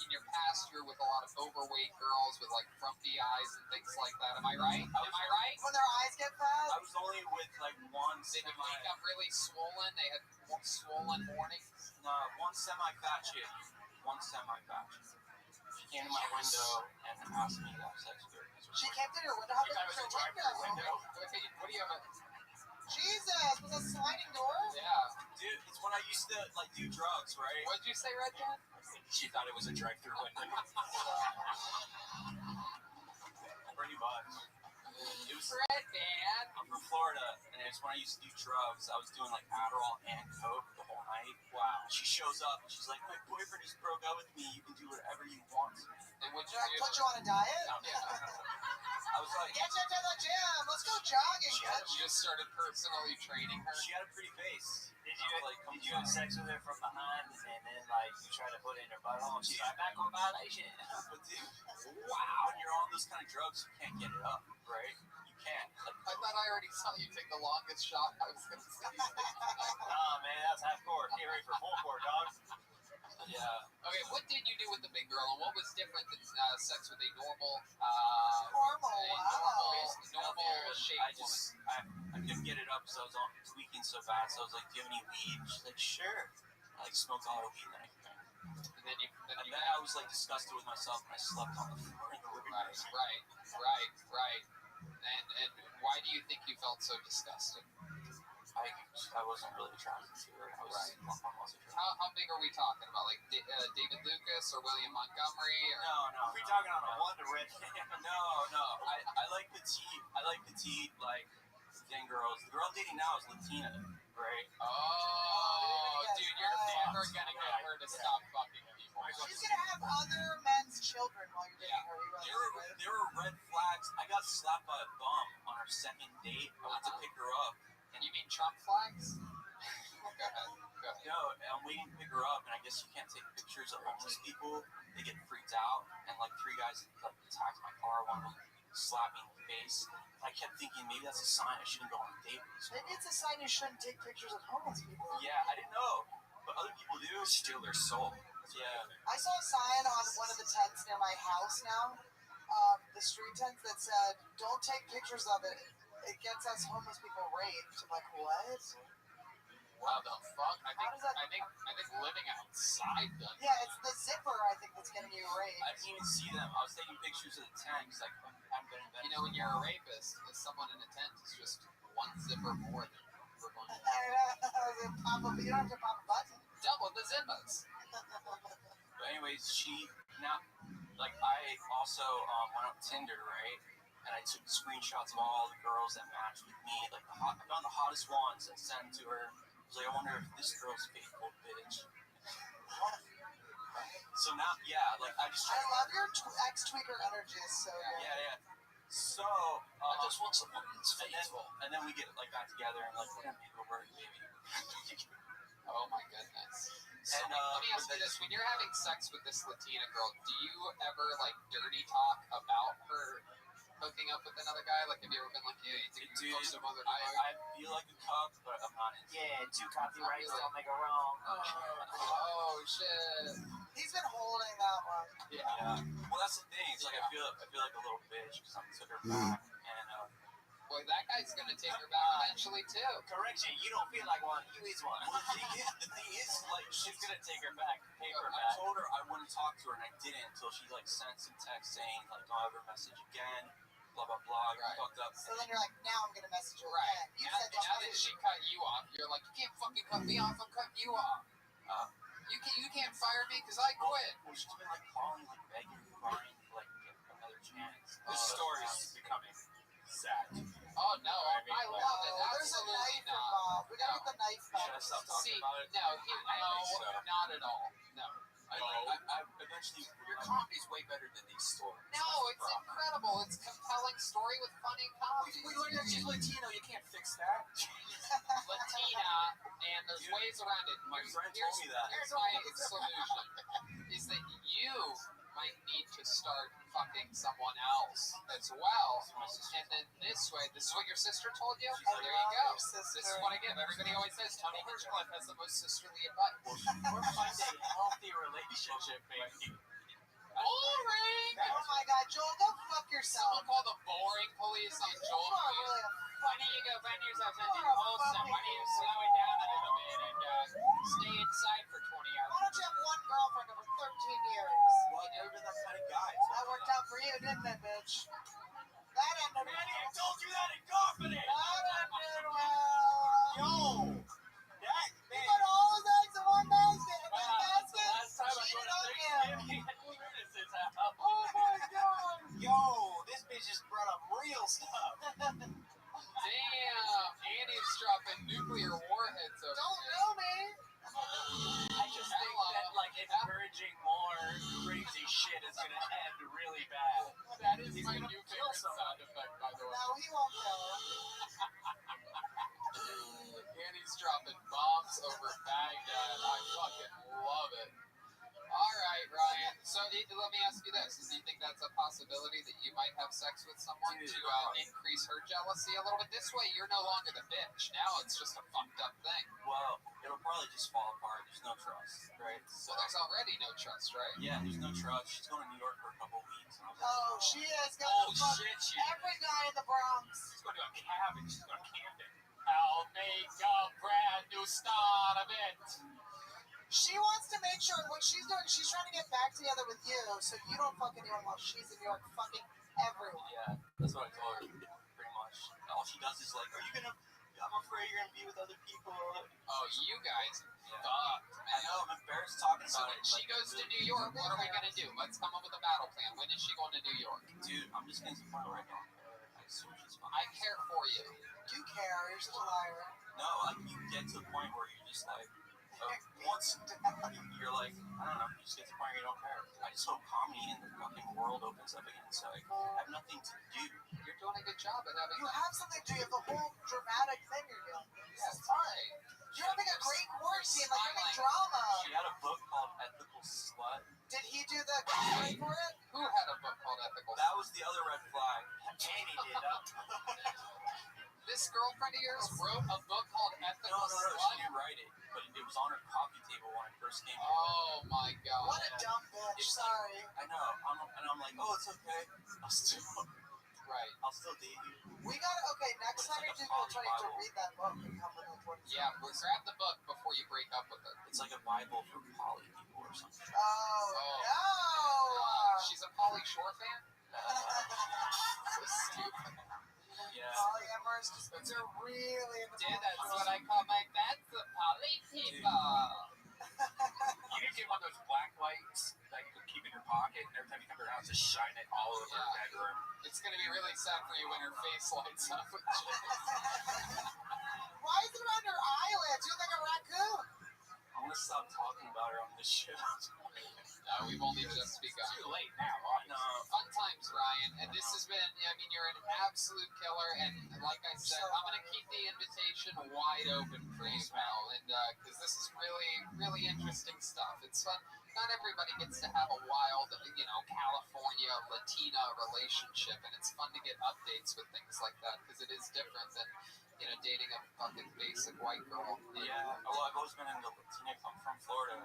your past, you're with a lot of overweight girls with like frumpy eyes and things like that. Am I right? When their eyes get fat? I was only with like one Did you become really swollen? They had swollen mornings? No, one semi-fat chick. She came to my window and asked me to have sex with her. She came to your window? How did What do you have? Jesus, was a sliding door? Yeah. Dude, it's when I used to like do drugs, right? What'd you say, Red Dad? She thought it was a drive-through window. Pretty much. It was. Red Dad. I'm from Florida, and it's when I used to do drugs. I was doing like Adderall and Coke the whole night. Wow. She shows up and she's like, "My boyfriend just broke up with me. You can do whatever you want." And what'd you Should I do? put you on a diet? I was like, Get you to the gym. Let's go jogging. You just started personally training her. she had a pretty face. Did I was like, come did you have sex with her from behind and then like you try to put it in her butthole and she's like, back on violation? But dude, wow, when you're on those kind of drugs, you can't get it up, right? You can't. Like, I thought I already saw you take the longest shot. I was gonna say. Nah, man, that's half court. Get ready for full court, dog. yeah. Okay, what did you do with the big girl, and what was different than sex with a normal, Normal, shape I couldn't get it up because I was tweaking so bad. So I was like, "Do you have any weed?" She's like, "Sure." I like smoked all her weed the next night. And then I was like disgusted with myself, and I slept on the floor in the living room. Right. And why do you think you felt so disgusted? I wasn't really attracted to her. I was attracted. How big are we talking about? Like David Lucas or William Montgomery? Or? No. Are we talking on a one to red? No. I like petite, like thin girls. The girl I'm dating now is Latina, right? Oh, dude, you're never gonna get her to stop fucking people. She's gonna have other men's children while you're dating her. You realize that, right? There were red flags. I got slapped by a bum on our second date. I went to pick her up. You mean Trump flags? Go ahead. No, I'm waiting to pick her up, and I guess you can't take pictures of homeless people. They get freaked out, and like 3 guys like attacked my car. One of them slapped me in the face. I kept thinking maybe that's a sign I shouldn't go on a date with this girl. Maybe it's a sign you shouldn't take pictures of homeless people. Yeah, I didn't know, but other people do. Steal their soul. Yeah. I saw a sign on one of the tents near my house now, the street tents that said, "Don't take pictures of it. It gets us homeless people raped." I'm like, what? What the fuck? I How does that- think living outside them. Yeah, it's the zipper, I think, that's getting you raped. I didn't even see them. I was taking pictures of the tent because I haven't been invented. You know, when you're a rapist, someone in a tent is just one zipper more than for one. You don't have to pop a button. Double the zippers. But anyways, I also went on Tinder, right? And I took screenshots of all the girls that matched with me. Like I found the hottest ones and sent them to her. I was like, I wonder if this girl's faithful, bitch. So now, yeah, like I just. I love your ex-tweaker energy. So good. Yeah. So I just want someone that's faithful. and then we get like back together and like we're gonna make it work, baby. Oh my goodness. So And, let me ask you this: when you're having sex with this Latina girl, do you ever like dirty talk about her hooking up with another guy? Like, have you ever been like, "Yeah, you Dude, fuck some other I guy?" feel like a cuck, but I'm not into it. Yeah, 2 copyrights don't make a wrong. Oh shit. He's been holding that one. Yeah. Well, that's the thing. It's like I feel like a little bitch because I took her back, and Boy, that guy's gonna take her back eventually too. Correction, you don't feel like one, you is one. well, the thing is, like She's gonna take her back, pay her I back. told her I wouldn't talk to her, and I didn't until she like sent some text saying like, "Don't ever message again." Blah blah blah. Right. Fucked up. So then you're like, now I'm gonna message her Right. again. You Now, said now don't that she cut you off, you're like, you can't fucking cut me off. I'm cutting you off. You can't fire me because I quit. Well, she's been like calling, like begging, crying, like get another chance. This story's becoming sad. Oh no, I love it. There's a Absolutely knife not. involved. We gotta get the knife Should I back. stop talking See, about it? no, not at all. No. I eventually. Your comedy's way better than these stories. No, it's incredible. It's a compelling story with funny comedy. We learned that she's Latino, you can't fix that. Latina, and there's ways around it. My friend told me that. Here's my solution: is that you might need to start fucking someone else as well, and then this way, this is what your sister told you. I There you love go. your sister. This is what I give. Everybody always says Tony Hinchcliffe has the most sisterly advice. We're finding a healthy relationship, baby. Boring. Oh my god, Joel, go fuck yourself. Someone called the boring police on You Joel. are really a Why don't you go find yourself something You're a wholesome? Why don't you slow it down a little bit and stay inside for 20 Why hours? don't you have one girlfriend over 13 years? Well, I've never been that kind of guy. That worked out for you, didn't it, bitch? That ended Manny, I well. told you that in confidence. That ended well. Yo, that He put all his eggs in one basket, and that basket Last time I cheated went to on him. Thanksgiving at Curtis's house. Oh my god. Yo, this bitch just brought up real stuff. Damn, Annie's dropping nuclear warheads over Don't here. know me. I just think that like encouraging more crazy shit is gonna end really bad. That is He's my gonna new kill favorite someone. sound effect, by the way. No, he won't kill her. Annie's dropping bombs over Baghdad. I fucking love it. All right, Ryan. So let me ask you this: do you think that's a possibility that you might have sex with someone to increase her jealousy a little bit? This way, you're no longer the bitch. Now it's just a fucked up thing. Well, it'll probably just fall apart. There's no trust, right? So there's already no trust, right? Yeah, there's no trust. She's going to New York for a couple of weeks. Oh, she is Oh gonna fuck shit, every guy in the Bronx. she's going to a cabin. She's going camping. I'll make a brand new start of it. She wants to make sure what she's doing, she's trying to get back together with you so you don't fuck anyone while she's in New York fucking everyone. Yeah, that's what I told her, pretty much. All she does is like, are you going to, I'm afraid you're going to be with other people. Oh, you guys Yeah. fucked, I man. know, I'm embarrassed talking So about when it. she goes to New York, what are we gonna do? Let's come up with a battle plan. When is she going to New York? Dude, I'm just getting to the point where I don't care. I assume she's fine. I care for you. You care, you're just a liar. No, like, you get to the point where you're just like, once you're like, I don't know, you just get to the point where you don't care. I just hope comedy in the fucking world opens up again, so I have nothing to do. You're doing a good job at having You have something to do, you have the whole dramatic thing you're doing. Yeah, fine. You're having a great quarantine, like you're having drama. She had a book called Ethical Slut. Did he do the copyright for it? Who had a book called Ethical? That was the other red flag. Annie did. This girlfriend of yours wrote a book called Ethical No, she Slut? didn't write it, but it was on her coffee table when I first came here. Oh my god. What a dumb bitch, It's sorry. I know, I'm like, oh, it's okay. Right. I'll still date you. We gotta, okay, next time you do culture, you have to read that book and come with it. Yeah, grab the book before you break up with her. It's like a Bible for poly people or something. Oh, no! She's a Pauly Shore fan? So stupid. Yeah. Polyamorous just means they're really into Dude, that's what I call my fans, the Poly people. You need to get one of those black lights that you can keep in your pocket, and every time you come to your house, just shine it all over your bedroom. It's gonna be really sad for you when her face lights up with shit. Why is it around your eyelids? You look like a raccoon. I'm gonna stop talking about her on this show. We've only just begun. Too late now, No. Fun times, Ryan. And this has been, I mean, you're an absolute killer. And like I said, I'm going to keep the invitation wide open for you, pal. And because this is really, really interesting stuff. It's fun. Not everybody gets to have a wild, California Latina relationship. And it's fun to get updates with things like that because it is different than, dating a fucking basic white girl. Yeah. Well, I've always been into Latina. I'm from Florida.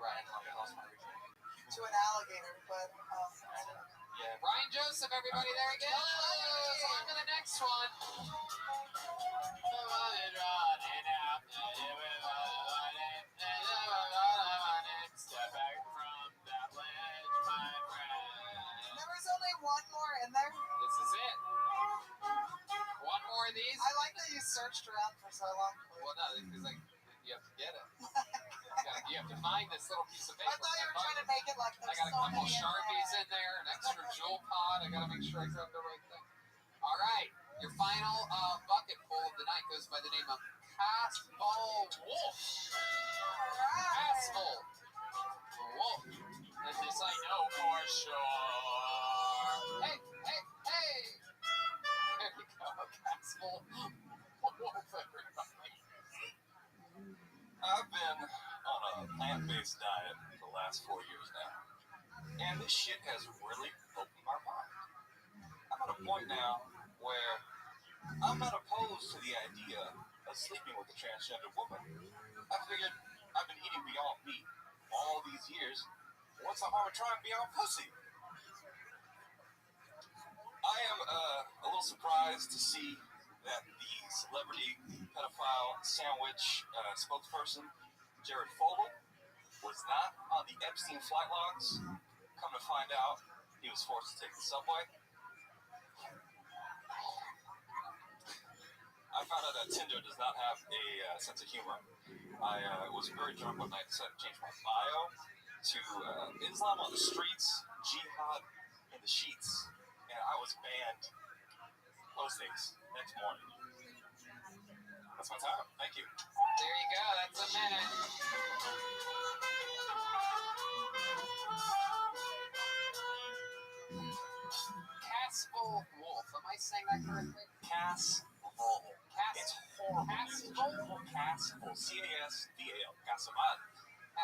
Right. Like, I lost my virginity. To an alligator, but Yeah. Ryan Joseph, everybody, there he goes. On to the next one. Step back from that ledge, my friend. there was only one more in there. This is it. One more of these. I like that you searched around for so long. Well, no, because you have to get it. You have to find this little piece of paper. I thought you were trying to make it like I there's got a so couple many in Sharpies there. in there, an extra jewel pod. I gotta make sure I grab the right thing. All right, your final bucket full of the night goes by the name of Castle Wolf. Castle Wolf. And this I know for sure. Hey, hey, hey! There you go, Castle Wolf, everybody. I've been on a plant-based diet for the last 4 years now, and this shit has really opened my mind. I'm at a point now where I'm not opposed to the idea of sleeping with a transgender woman. I figured I've been eating Beyond Meat all these years. What's the harm in trying Beyond Pussy? I am a little surprised to see that the celebrity pedophile sandwich spokesperson, Jared Fogle, was not on the Epstein flight logs. Come to find out, he was forced to take the subway. I found out that Tinder does not have a sense of humor. I was very drunk one night, decided to change my bio to Islam on the streets, jihad in the sheets, and I was banned postings next morning. That's my time. Thank you. There you go. That's a minute. Caspel Wolf. Am I saying that correctly? Casvol. It's horrible. Casvol? Casvol. C-A-S-V-A-L. Casabal.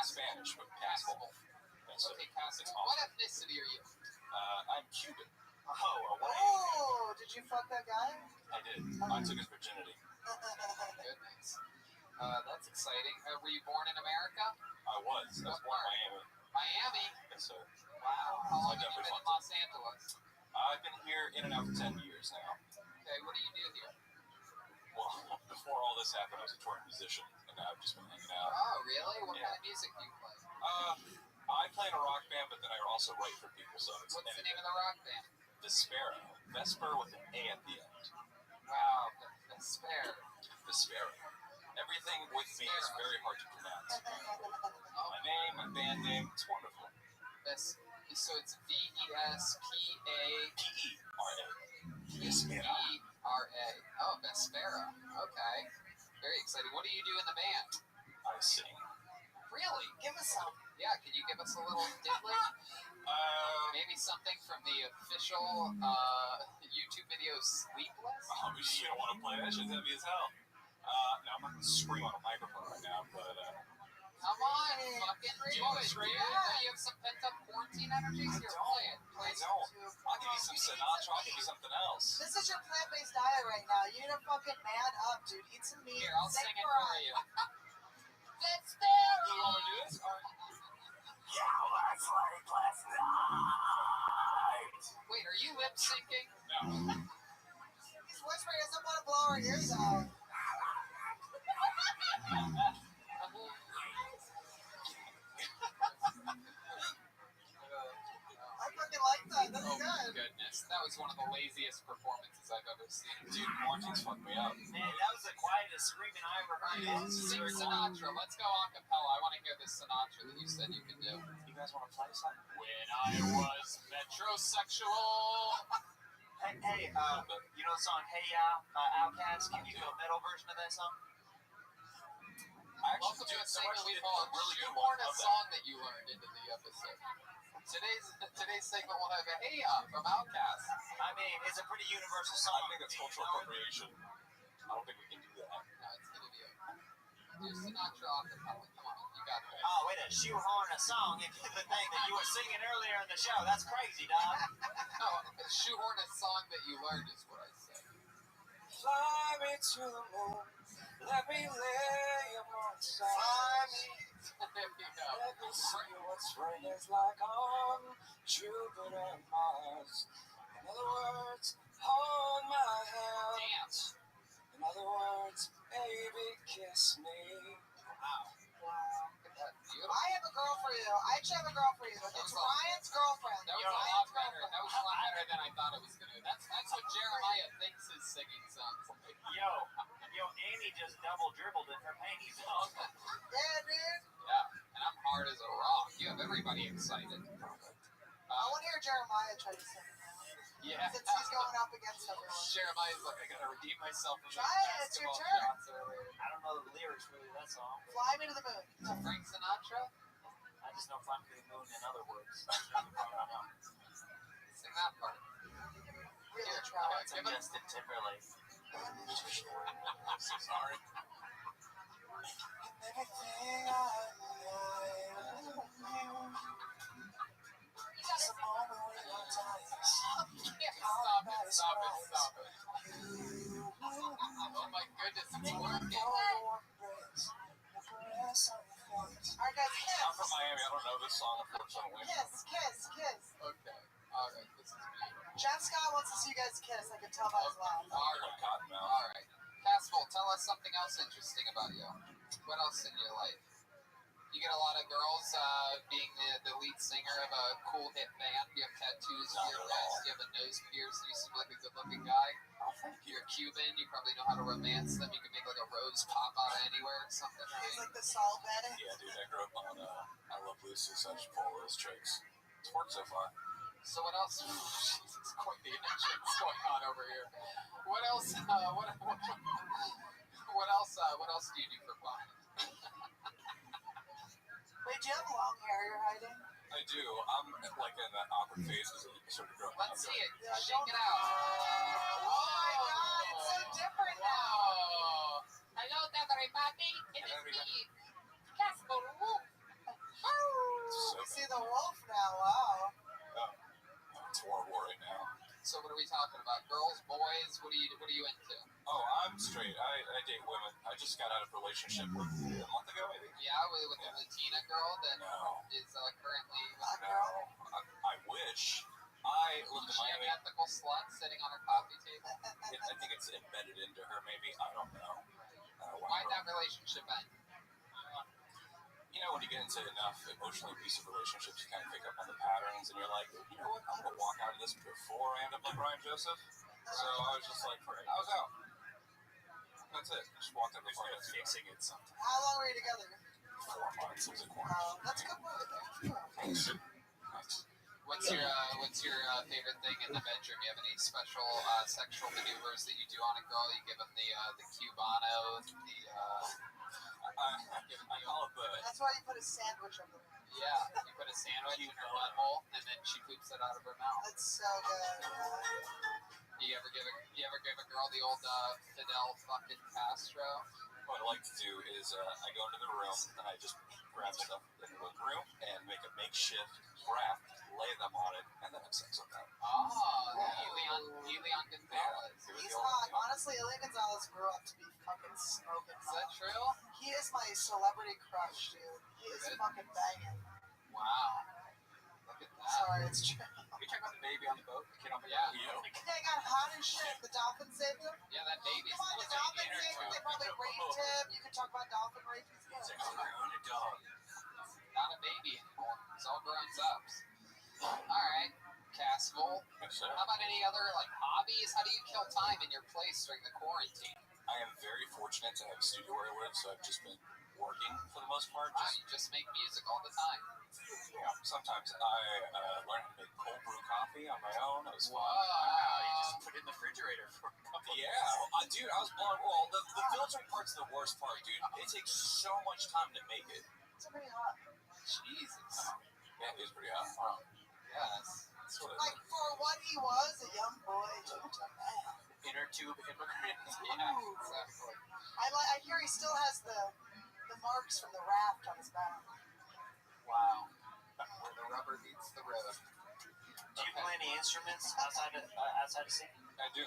Spanish, but Casvol. Okay, Casvol. What ethnicity are you? I'm Cuban. Oh, did you fuck that guy? I did. I took his virginity. Goodness. That's exciting. Were you born in America? I was. I was born in Miami. Miami? Yes, sir. Wow. How long have you been in Los Angeles? I've been here in and out for 10 years now. Okay, what do you do here? Well, before all this happened, I was a touring musician, and I've just been hanging out. Oh, really? What kind of music do you play? I play in a rock band, but then I also write for people, so it's What's the name of the rock band? Despero. Vesper with an A at the end. Wow, Despair. Despero. Everything with me is very hard to pronounce. My name, my band name, it's wonderful. So it's V-E-S-P-A... P-E-R-A. P-E-R-A. Oh, Vespera. Okay. Very exciting. What do you do in the band? I sing. Really? Give us some. Yeah, can you give us a little diddly? Maybe something from the official YouTube video Sleepless? Oh, you don't want to play that? Shit's heavy as hell. No, I'm not going to scream on a microphone right now, but... Come on, fucking do it, dude. Don't you have some pent-up quarantine energies? Here, play it. I don't. I'll give you some Sinatra. I'll give you something else. This is your plant-based diet right now. You need to fucking man up, dude. Eat some meat. Here, I'll sing it for you. Despero! You want to do this? Yeah, last night. Wait, are you lip-syncing? No. He's whispering. He doesn't want to blow our ears out. I fucking like that. That's Oh my good. goodness. That was one of the laziest performances I've ever seen. Dude, quarantine's fucked me up. Man, that was the quietest screaming I ever heard. Sing Sinatra. Let's go a cappella. I want to hear this Sinatra that you said you could do. You guys want to play something? When I was metrosexual. Hey, you know the song Hey Ya by Outkast? Can you do a metal version of that song? Welcome to a segment we call really good Shoehorn one a of Song That You Learned into the episode. Today's segment will have a Hey Ya from Outkast. I mean, it's a pretty universal I song. think that's cultural appropriation. I don't think we can do that. No, it's gonna be do Sinatra a cappella. Come on, you got it. Oh, wait a shoehorn a song into the thing that you were singing earlier in the show. That's crazy, dog. No, shoehorn a song that you learned is what I said. Fly me to the moon. Let me lay among stars. Fly me. There you go. Let me see what spring is like on Jupiter and Mars. In other words, hold my hand. Dance. In other words, baby, kiss me. Wow. Look at that. Beautiful. I have a girl for you. I actually have a girl for you. It's Ryan's girlfriend. That was a lot better. That was a lot better than I thought it was gonna be. That's what Jeremiah thinks his singing sounds like. Yo, Amy just double dribbled in her panties. Yeah, dude. Yeah, and I'm hard as a rock. You have everybody excited. I want to hear Jeremiah try to sing it now. Yeah. Since he's going up against everyone. Jeremiah's like, I gotta redeem myself from Try those it, it's your basketball turn. shots earlier. I don't know the lyrics really of that song. Fly me to the moon. Is it Frank Sinatra? I just know Fly Me to the Moon in other words. That's the only part I know. Sing that part. Really try. It's a Justin Timberlake. So sorry. Everything I It's a moment when your time is Stop it. Oh my goodness, it's working. Alright, guys, I'm from kiss. Miami. I don't know this song, unfortunately. Kiss. Okay. Alright, this is beautiful. Jeff Scott wants to see you guys kiss. I can tell by his laugh. Like Cottonmouth. Alright. Castle, tell us something else interesting about you. What else in your life? You get a lot of girls being the lead singer of a cool hit band. You have tattoos on your wrist. You have a nose pierced. You seem like a good-looking guy. You're Cuban. You probably know how to romance them. You can make like a rose pop out of anywhere or something. He's Right? like the Saul Bennett. Yeah, dude, I grew up on I Love Lucy, so I just pull those tricks. It's worked so far. So what else? Jesus, quite the adventures going on over here. What else? What else do you do for fun? Wait, do you have long hair you're hiding? I do. I'm like in that awkward phase as I sort of grow up. Let's see it. Shake it out. Oh my God, it's so different now. Whoa. Hello, everybody. It is me, Casper Wolf. So You see the wolf now, wow. it's horrible right now. So what are we talking about? Girls, boys? What are you into? Oh, I'm straight. I date women. I just got out of a relationship with a month ago, maybe. Yeah, with the Latina girl that No. is currently Black No. girl. I wish. I lived in she an Miami. ethical slut sitting on her coffee table. I think it's embedded into her, maybe. I don't know. Why'd that relationship end? You know, when you get into enough emotionally abusive relationships, you kind of pick up on the patterns, and you're like, you know what? I'm going to walk out of this before I end up like Ryan Joseph. So I was just like, I was out. That's it. Just walked out before I got fixing it something. How long were you together? 4 months. It was a quarantine. That's a good move. Thanks. What's your favorite thing in the bedroom? You have any special sexual maneuvers that you do on a girl? You give them the Cubano, I call it the... That's why you put a sandwich over there. Yeah, you put a sandwich in her butthole, and then she poops it out of her mouth. That's so good. You ever give a girl the old Fidel fucking Castro? What I like to do is I go into the room and I just grab stuff in the living room and make a makeshift raft, lay them on it, and then have sex with them. Oh, Elian Gonzalez. He's hot. Honestly, Elian Gonzalez grew up to be fucking smoking. Is that true? He is my celebrity crush, dude. He is fucking banging. Wow. Look at that. Sorry, it's true. We talking about the baby on the boat? The kid on the Yeah. boat? They got hot as shit. The dolphin saved him. Yeah, that baby's Come on, the dolphin saved him. They probably raped him. You can talk about dolphin rape. He's a grown dog. not a baby anymore. It's all grown ups. Alright, Castle. Yes, sir. How about any other hobbies? How do you kill time in your place during the quarantine? I am very fortunate to have a studio where I live, so I've just been working for the most part. Wow, you just make music all the time. Yeah, sometimes I learned how to make cold brew coffee on my own. It was fun. Wow, you just put it in the refrigerator for a couple Yeah, days. dude, I was blown. Well, the filtering part's the worst part, dude. It takes so much time to make it. It's pretty hot. Jesus. Yeah, it is pretty hot. Wow. Yes. That's what Like, for what he was, a young boy to a man. Inner tube immigrant. Yeah, exactly. I hear he still has the marks from the raft on his back. Wow. Where the rubber meets the road. Do you play any instruments outside of singing? I do.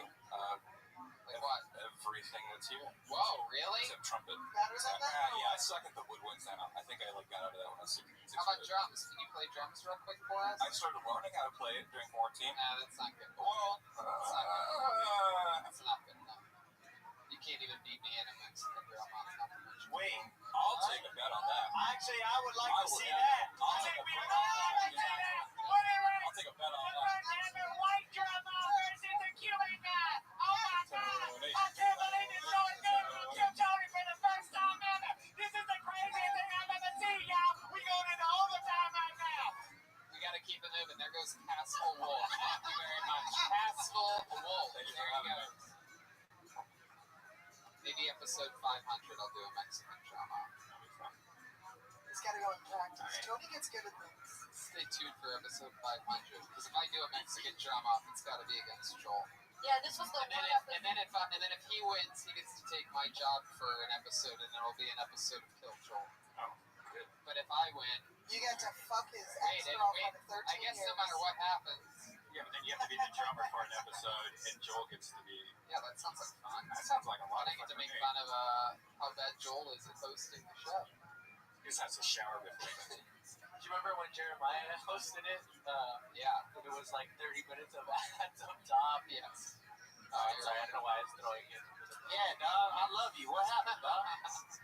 Like what? Everything that's here. Whoa, really? Except trumpet. Batters on that? Yeah, I suck at the woodwinds now. I think I got out of that when I was 6 How about drums? Can you play drums real quick for us? I started learning how to play it during quarantine. Nah, that's not good. Well, That's not good enough. You can't even beat me in a Mexican drum. Wait, I'll take a bet on that. actually, I would like I to would. see that. I'll take a bet on that. I'll take a bet on that. White drama versus the Cuban guy. Oh my God! I can't believe it's going good for Kim Tony for the first time ever. This is the craziest thing I've ever seen, y'all. We going into overtime right now. We gotta keep it moving. There goes Castle Wolf. Thank you very much. Castle Wolf. There you go. Maybe episode 500 I'll do a Mexican drama. He's got to go in practice. Tony gets good at things. Stay tuned for episode 500. Because if I do a Mexican drama, it's gotta be against Joel. Yeah, this was the And then, one if, and then if he wins, he gets to take my job for an episode, and it'll be an episode of Kill Joel. Oh, good. But if I win, You get to fuck his wait, ex-girlfriend of 13 I guess years. no matter what happens, Yeah, but then you have to be the drummer for an episode, and Joel gets to be. yeah, that sounds like fun. That sounds like a I lot of get fun to make me. fun of how bad Joel is at hosting the show. He just has to shower before. Do you remember when Jeremiah hosted it? Yeah. It was like 30 minutes of ads up top. Yes. Sorry, I don't know why I was throwing it. Yeah, dog, I love you. What happened, dog?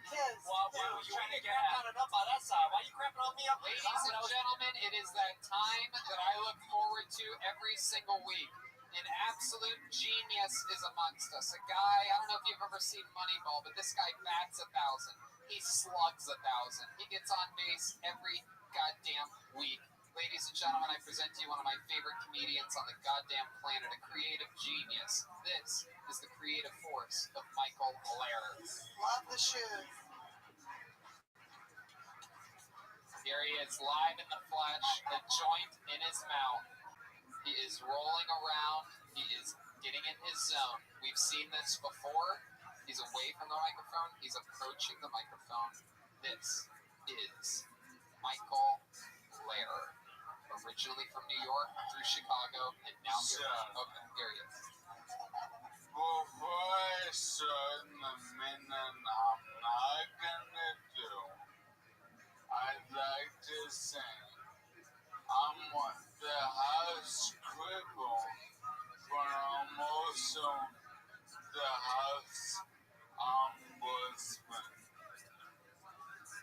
Kids. Well, Dude, you ain't crapping it up on that side. Why you crapping on me up there? Ladies and gentlemen, it is that time that I look forward to every single week. An absolute genius is amongst us. A guy, I don't know if you've ever seen Moneyball, but this guy bats 1,000. He slugs 1,000. He gets on base every goddamn week. Ladies and gentlemen, I present to you one of my favorite comedians on the goddamn planet, a creative genius. This is the creative force of Michael Lehrer. Love the shoes. Here he is, live in the flesh, a joint in his mouth. He is rolling around. He is getting in his zone. We've seen this before. He's away from the microphone. He's approaching the microphone. This is Michael Lehrer. Originally from New York, through Chicago, and now here. Okay, here he is. Before I start the minute I'm not gonna do, I'd like to say I'm the house cripple, but I'm also the house ombudsman.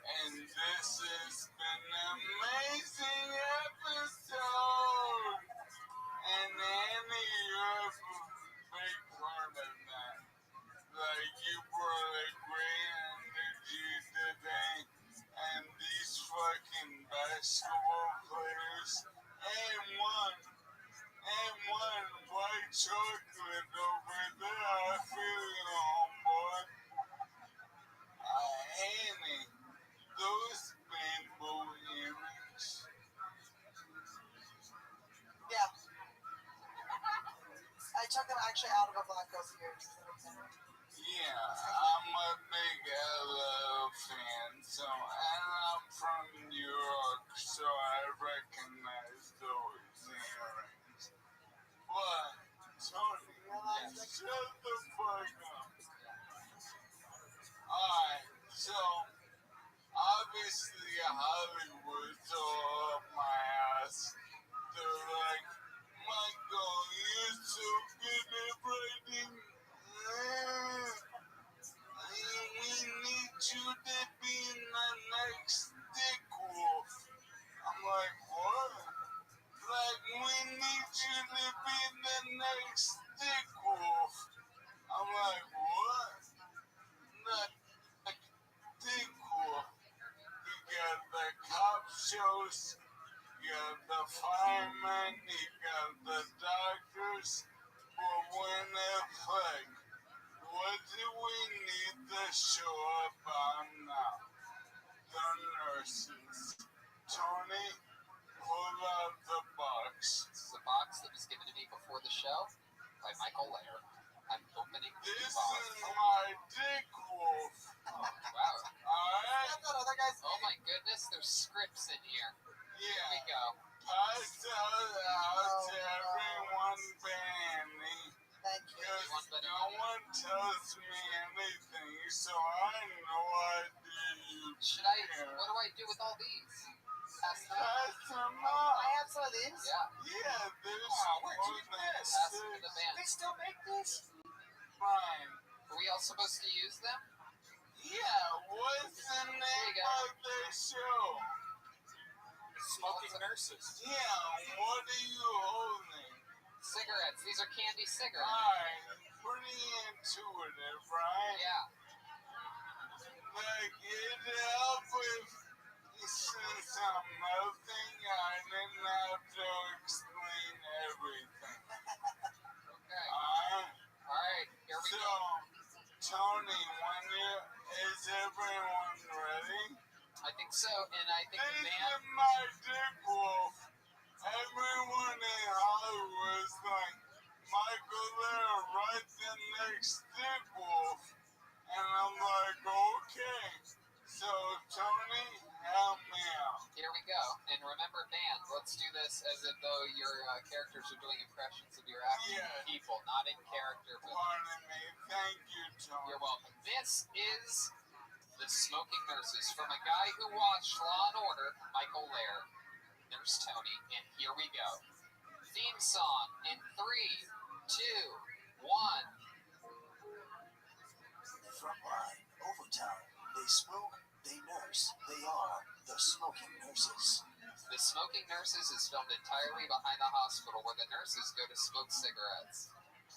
And this has been an amazing episode! And Annie, you're a big part of that. Like, you brought a great energy today, and these fucking basketball players, and one white chocolate over there, I feel you, homeboy. Annie, those bamboo earrings. Yeah. I took them actually out of a black girl's ears. Yeah, I'm a big LL fan, so, and I'm from New York, so I recognize those earrings. But, Tony, shut the fuck up. Alright, so, obviously Hollywood's all up my ass. They're like, Michael, you're so good at writing. We need you to be in the next Dick Wolf. I'm like, what? Like, we need you to be the next Dick Wolf. I'm like, what? Like, Dick Wolf. You got the cop shows, you got the firemen, you got the doctors, but when they're fuck, what do we need to show up on now? The nurses. Tony, pull out the box. This is a box that was given to me before the show by Michael Lehrer. I'm opening the This box. is my Dick Wolf. Oh, wow. Alright? Oh my goodness, there's scripts in here. Here we Yeah. go. Pass out to everyone, Benny. Thank you. Because no one tells me anything, so I have no idea you care. What do I do with all these? Pass them out. Pass them out. I have some of these. Yeah. Yeah, there's where'd you more get this? Pass them to the band. They still make this? fine. Are we all supposed to use them? Yeah, what's the name of the show? Smoking nurses. Yeah, what are you holding? Cigarettes. These are candy cigarettes. Alright, pretty intuitive, right? Yeah. Like, it helped with since I'm melting, I didn't have to explain everything. Okay. Alright, Here we so, go. Tony, is everyone ready? I think so, and I think the This band. is my Dick Wolf. Everyone in Hollywood is like, Michael Lehrer, write the next Dick Wolf. And I'm like, okay. So, Tony, help me out. Here we go. And remember, band, let's do this as if though your characters are doing impressions of your actual people, not in character. But Pardon me. Thank you, Tony. you're welcome. This is The Smoking Nurses from a guy who watched Law and Order, Michael Lehrer. There's Tony, and here we go. Theme song in 3, 2, 1. Frontline, Overtime. They smoke, they nurse. They are the Smoking Nurses. The Smoking Nurses is filmed entirely behind the hospital where the nurses go to smoke cigarettes.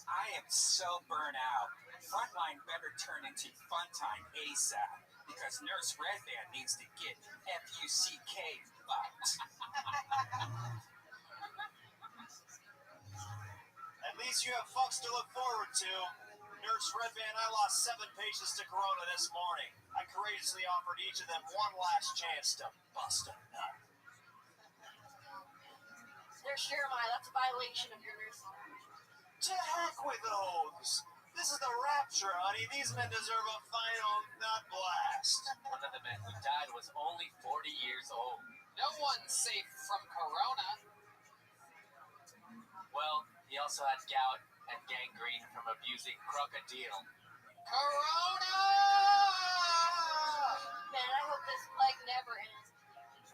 I am so burnt out. Frontline better turn into Fun Time ASAP because Nurse Redband needs to get F-U-C-K fucked. At least you have fucks to look forward to. Nurse Redband, I lost 7 patients to Corona this morning. I courageously offered each of them one last chance to bust a nut. Nurse Jeremiah, that's a violation of your nursing. To heck with those. This is the rapture, honey. These men deserve a final nut blast. One of the men who died was only 40 years old. No one's safe from Corona. Well, he also had gout and gangrene from abusing crocodile. Corona! Man, I hope this plague never ends.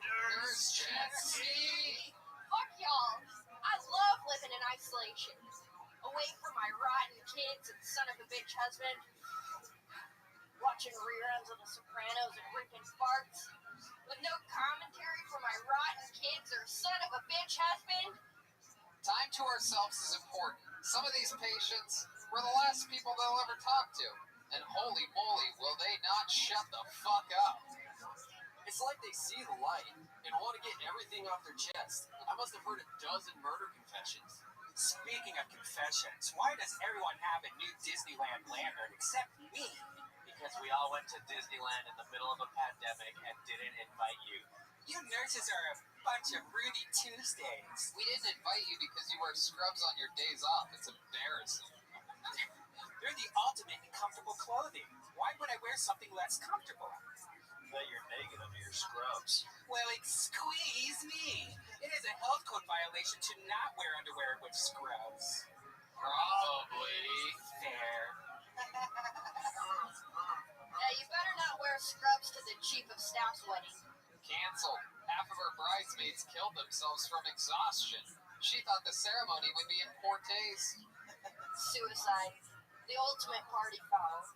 Nurse Jessie! Fuck y'all. I love living in isolation. Away from my rotten kids and son of a bitch husband. Watching reruns of The Sopranos and drinking farts. With no commentary from my rotten kids or son of a bitch husband. Time to ourselves is important. Some of these patients were the last people they'll ever talk to. And holy moly, will they not shut the fuck up. It's like they see the light and want to get everything off their chest. I must have heard a dozen murder confessions. Speaking of confessions, why does everyone have a new Disneyland lantern except me? Because we all went to Disneyland in the middle of a pandemic and didn't invite you. You nurses are a bunch of Rudy Tuesdays. We didn't invite you because you wear scrubs on your days off. It's embarrassing. They're the ultimate in comfortable clothing. Why would I wear something less comfortable? That you're naked under your scrubs. Well, excuse me. It is a health code violation to not wear underwear with scrubs. Probably. Fair. Yeah, you better not wear scrubs to the chief of staff's wedding. Canceled. Half of her bridesmaids killed themselves from exhaustion. She thought the ceremony would be in poor taste. Suicide. The ultimate party foul.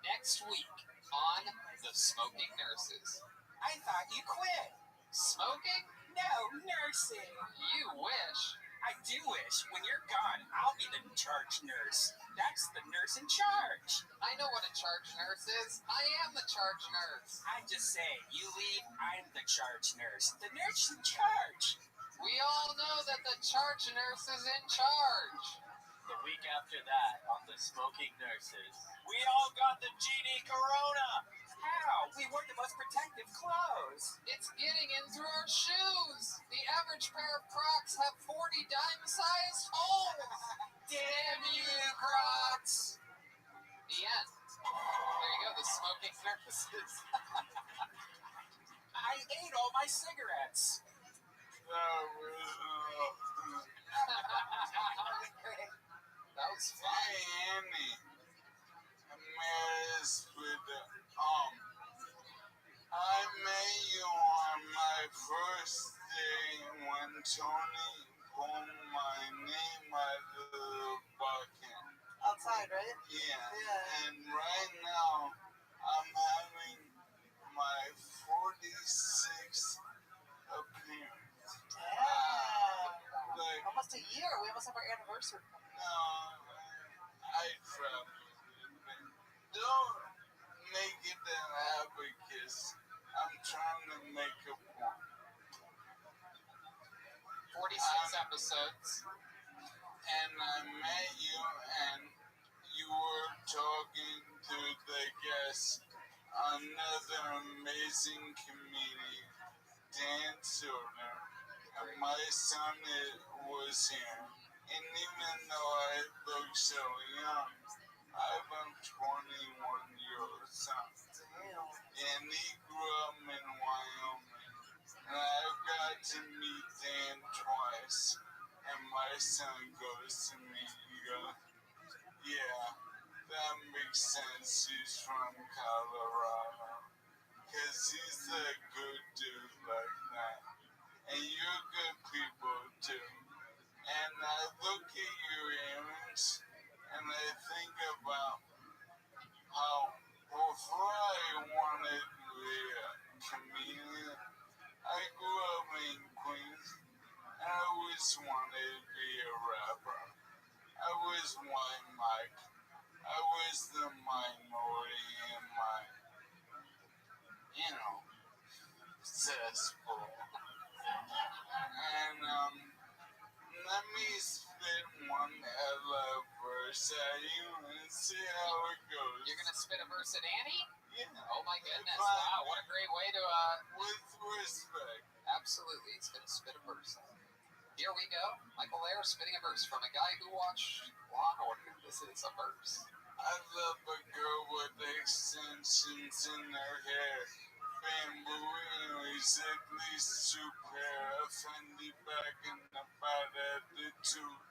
Next week on The Smoking Nurses. I thought you quit. Smoking? No, nursing. You wish. I do wish. When you're gone, I'll be the charge nurse. That's the nurse in charge. I know what a charge nurse is. I am the charge nurse. I'm just saying, you leave, I'm the charge nurse. The nurse in charge. We all know that the charge nurse is in charge. The week after that, on The Smoking Nurses. We all got the GD Corona. How? We wore the most protective clothes. It's getting in through our shoes. The average pair of Crocs have 40 dime-sized holes. Damn you, Crocs. The end. There you go, The Smoking Nurses. I ate all my cigarettes. That was fun. Hey, Annie. I met you on my first day when Tony pulled my name out of the bucket. Outside, right? Yeah. And right now, I'm having my 46th appearance. Damn. Like, Almost a year. We almost have our anniversary. no, I traveled. Don't make it an abacus. I'm trying to make a point. 46 episodes. And I met you, and you were talking to the guest, another amazing comedian, Dan Soder. And my son was here. And even though I look so young, I have a 21-year-old son. And he grew up in Wyoming. And I've got to meet Dan twice. And my son goes to me, he goes, yeah, that makes sense. He's from Colorado. Because he's a good dude like that. And you're good people too. And I look at your earrings and I think about bro. I was white Mike. I was the minority in my, cesspool. And, let me spit one hella verse at you and see how it goes. You're gonna spit a verse at Annie? Yeah. Oh my goodness! Wow, what a great way to With respect. Absolutely, he's gonna spit a verse. Here we go. Michael Lair spitting a verse from a guy who watched Law and Order. This is a verse. I love a girl with extensions in her hair. Bamboo and exactly super. Offended back in the bad attitude.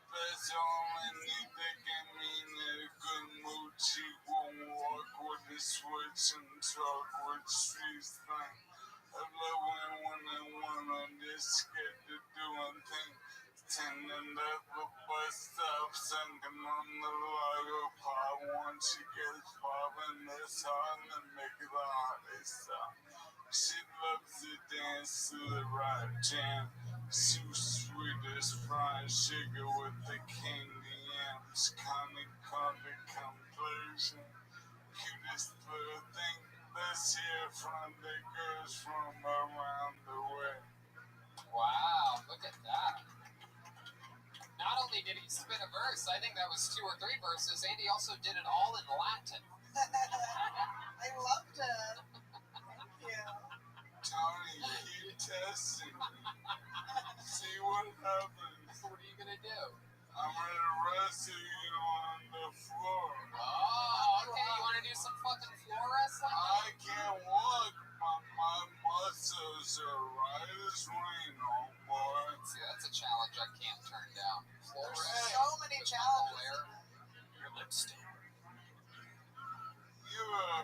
That's all I need to get me in a good mood. She won't walk with the switch and talk with streets thing. I love when I wanna just get to doing things. Tending up a bus stop, sunken on the lago pop. Once she gets popping, that's hard to make the hardest stop. She loves to dance to the right jam. So sweet as fried sugar with the candy yams. Conic coffee complexion. Cutest little thing. Let's hear from the girls from around the way. Wow, look at that. Not only did he spit a verse, I think that was 2 or 3 verses, and he also did it all in Latin. I loved it. Thank you. Tony, keep testing me. See what happens. What are you gonna do? I'm gonna wrestle you on the floor. Oh, okay. You wanna do some fucking floor wrestling? I can't walk. My muscles are right as rain, oh boy. See, that's a challenge I can't turn down. Floor There's wrestling. so many challenges. Your lipstick. You're a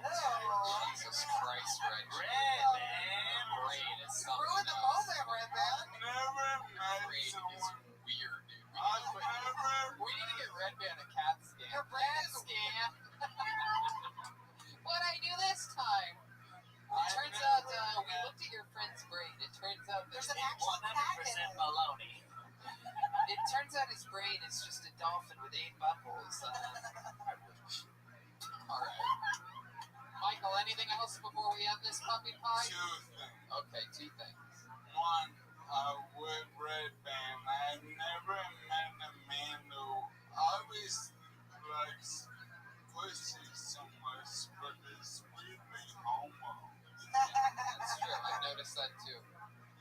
Jesus Christ, Red. Man. Braid is something Ruin the else. moment, Red Man. never met Braid is someone. weird, dude. I've We need to get Red Man a CAT scan. Your brain CAT is- scan. What'd I do this time? It turns out we looked at your friend's brain. It turns out There's that an actual cat in it. baloney. it turns out his brain is just a dolphin with 8 buttholes. All right. Michael, anything else before we end this puppy pie? 2 things. Okay, 2 things. One, with Red Band, I've never met a man who obviously likes pussy so much, but is weirdly homo. That's true. I've noticed that too.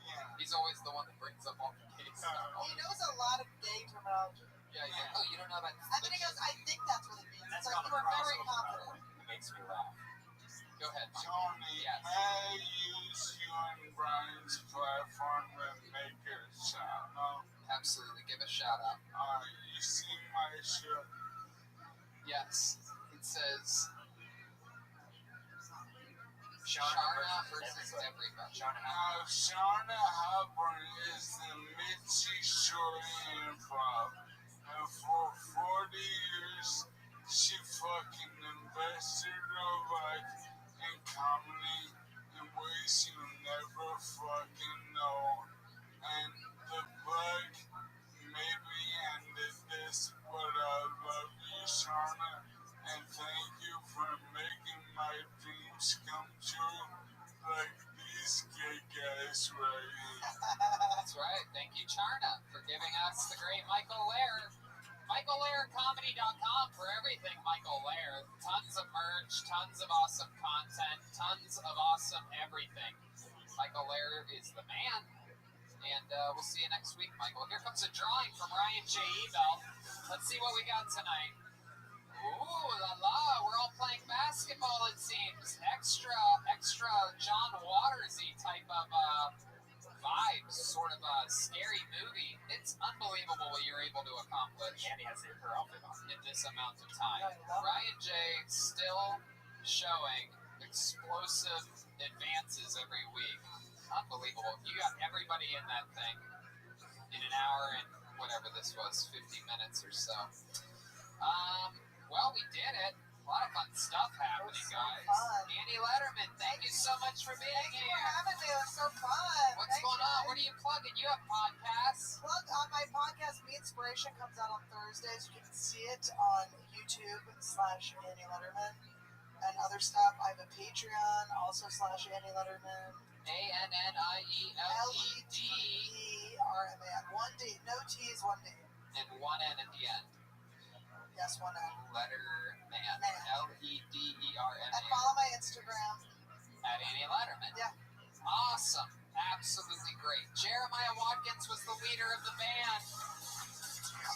Yeah. He's always the one that brings up all the gay stuff. He knows a lot of gay terminology. Yeah, yeah. Oh, you don't know about And then he goes, I think that's what it means. That's It's like you were very confident. It makes me laugh. Go ahead, Michael. Tony, Yes. may I use you and Brian's platform to make a shout out? Absolutely. Give a shout out. You see my shirt? Yes. It says Shauna Sharna versus versus everybody. everybody. Now, Shauna Halpern is the Mitzi Shore Improv. And for 40 years, she fucking invested her life in comedy in ways you never fucking know. And the bug maybe ended this, but I love you, Shauna. And thank you for making my dreams come true. Like these gay guys right here. That's right. Thank you, Charna, for giving us the great Michael Lair. MichaelLairComedy.com for everything Michael Lair. Tons of merch, tons of awesome content, tons of awesome everything. Michael Lair is the man. And we'll see you next week, Michael. Here comes a drawing from Ryan J. Ebel. Let's see what we got tonight. Ooh, la la, we're all playing basketball, it seems. Extra John Watersy type of vibes, sort of a scary movie. It's unbelievable what you're able to accomplish. Andy has her outfit on. In this amount of time. Ryan J. still showing explosive advances every week. Unbelievable. You got everybody in that thing in an hour and whatever this was, 50 minutes or so. Well, we did it. A lot of fun stuff happening, guys. Fun. Andy Letterman, thank you so much for being Thank you here. for having me. It was so fun. What's Thank going you. on? What are you plugging? You have podcasts? Plug on my podcast, Me Inspiration, comes see it on YouTube/Annie Letterman and other stuff. I have a Patreon also /Annie Letterman. ANNIELEDERMAN. One D, no T's, one D. And one N at the end. Yes, one N. Letterman. LEDERMAN. And follow my Instagram. At Annie Letterman. Yeah. Awesome. Absolutely great. Jeremiah Watkins was the leader of the band.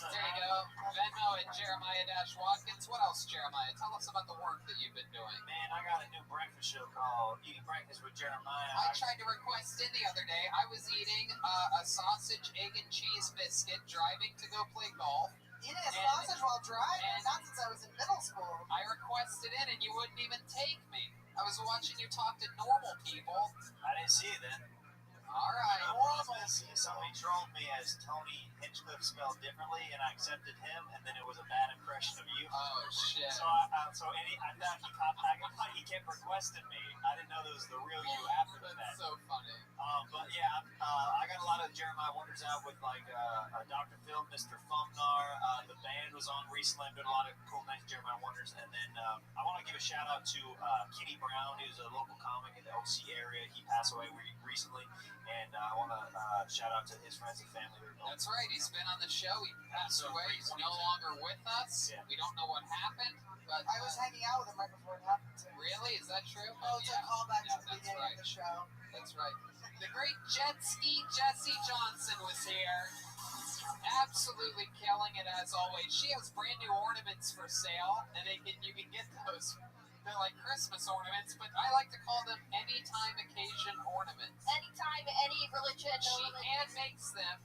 There you go. Venmo at Jeremiah-Watkins. What else, Jeremiah? Tell us about the work that you've been doing. Man, I got a new breakfast show called Eating Breakfast with Jeremiah. I tried to request in the other day. I was eating a sausage, egg, and cheese biscuit driving to go play golf. Eating a sausage while driving? Not since I was in middle school. I requested in and you wouldn't even take me. I was watching you talk to normal people. I didn't see it then. All right. Somebody trolled me as Tony Hinchcliffe spelled differently, and I accepted him, and then it was a bad impression of you. Oh, shit. So I thought he kept requesting me. I didn't know that was the real you after the fact. That's so funny. But yeah, I got a lot of Jeremiah Wonders out with like Dr. Phil, Mr. Fumnar. The band was on recently. I'm doing a lot of cool, nice Jeremiah Wonders. And then I want to give a shout out to Kenny Brown, who's a local comic in the OC area. He passed away recently. And I want to shout out to his friends and family. That's right. He's been on the show. He passed away. He's no longer with us. Yeah. We don't know what happened. But I was hanging out with him right before it happened. Really? Is that true? Oh, it's a callback to the beginning of the show. That's right. The great jet ski Jesse Johnson was here. Absolutely killing it as always. She has brand new ornaments for sale, and you can get those. They're like Christmas ornaments, but I like to call them anytime occasion ornaments. Anytime, any religion. She hand makes them.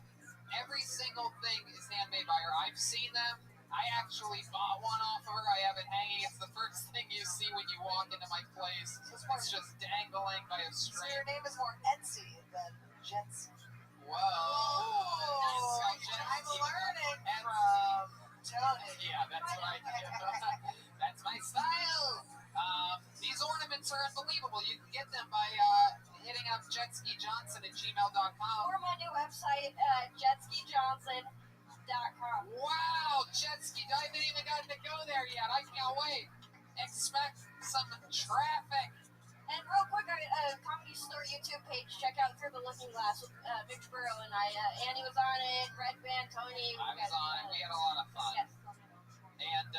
Every single thing is handmade by her. I've seen them. I actually bought one off of her. I have it hanging. It's the first thing you see when you walk into my place. It's just dangling by a string. So your name is more Etsy than Jetsy. Whoa. Oh, I'm learning from Tony. Yeah, that's right. That's my style. These ornaments are unbelievable. You can get them by hitting up jetskijohnson@gmail.com. Or my new website, jetskijohnson.com. Wow, Jetski, I haven't even gotten to go there yet. I can't wait. Expect some traffic. And real quick, Comedy Store YouTube page, check out Through the Looking Glass with Vic Burrow and I. Annie was on it, Red Band, Tony. I was on it. We had a lot of fun. Yes. And,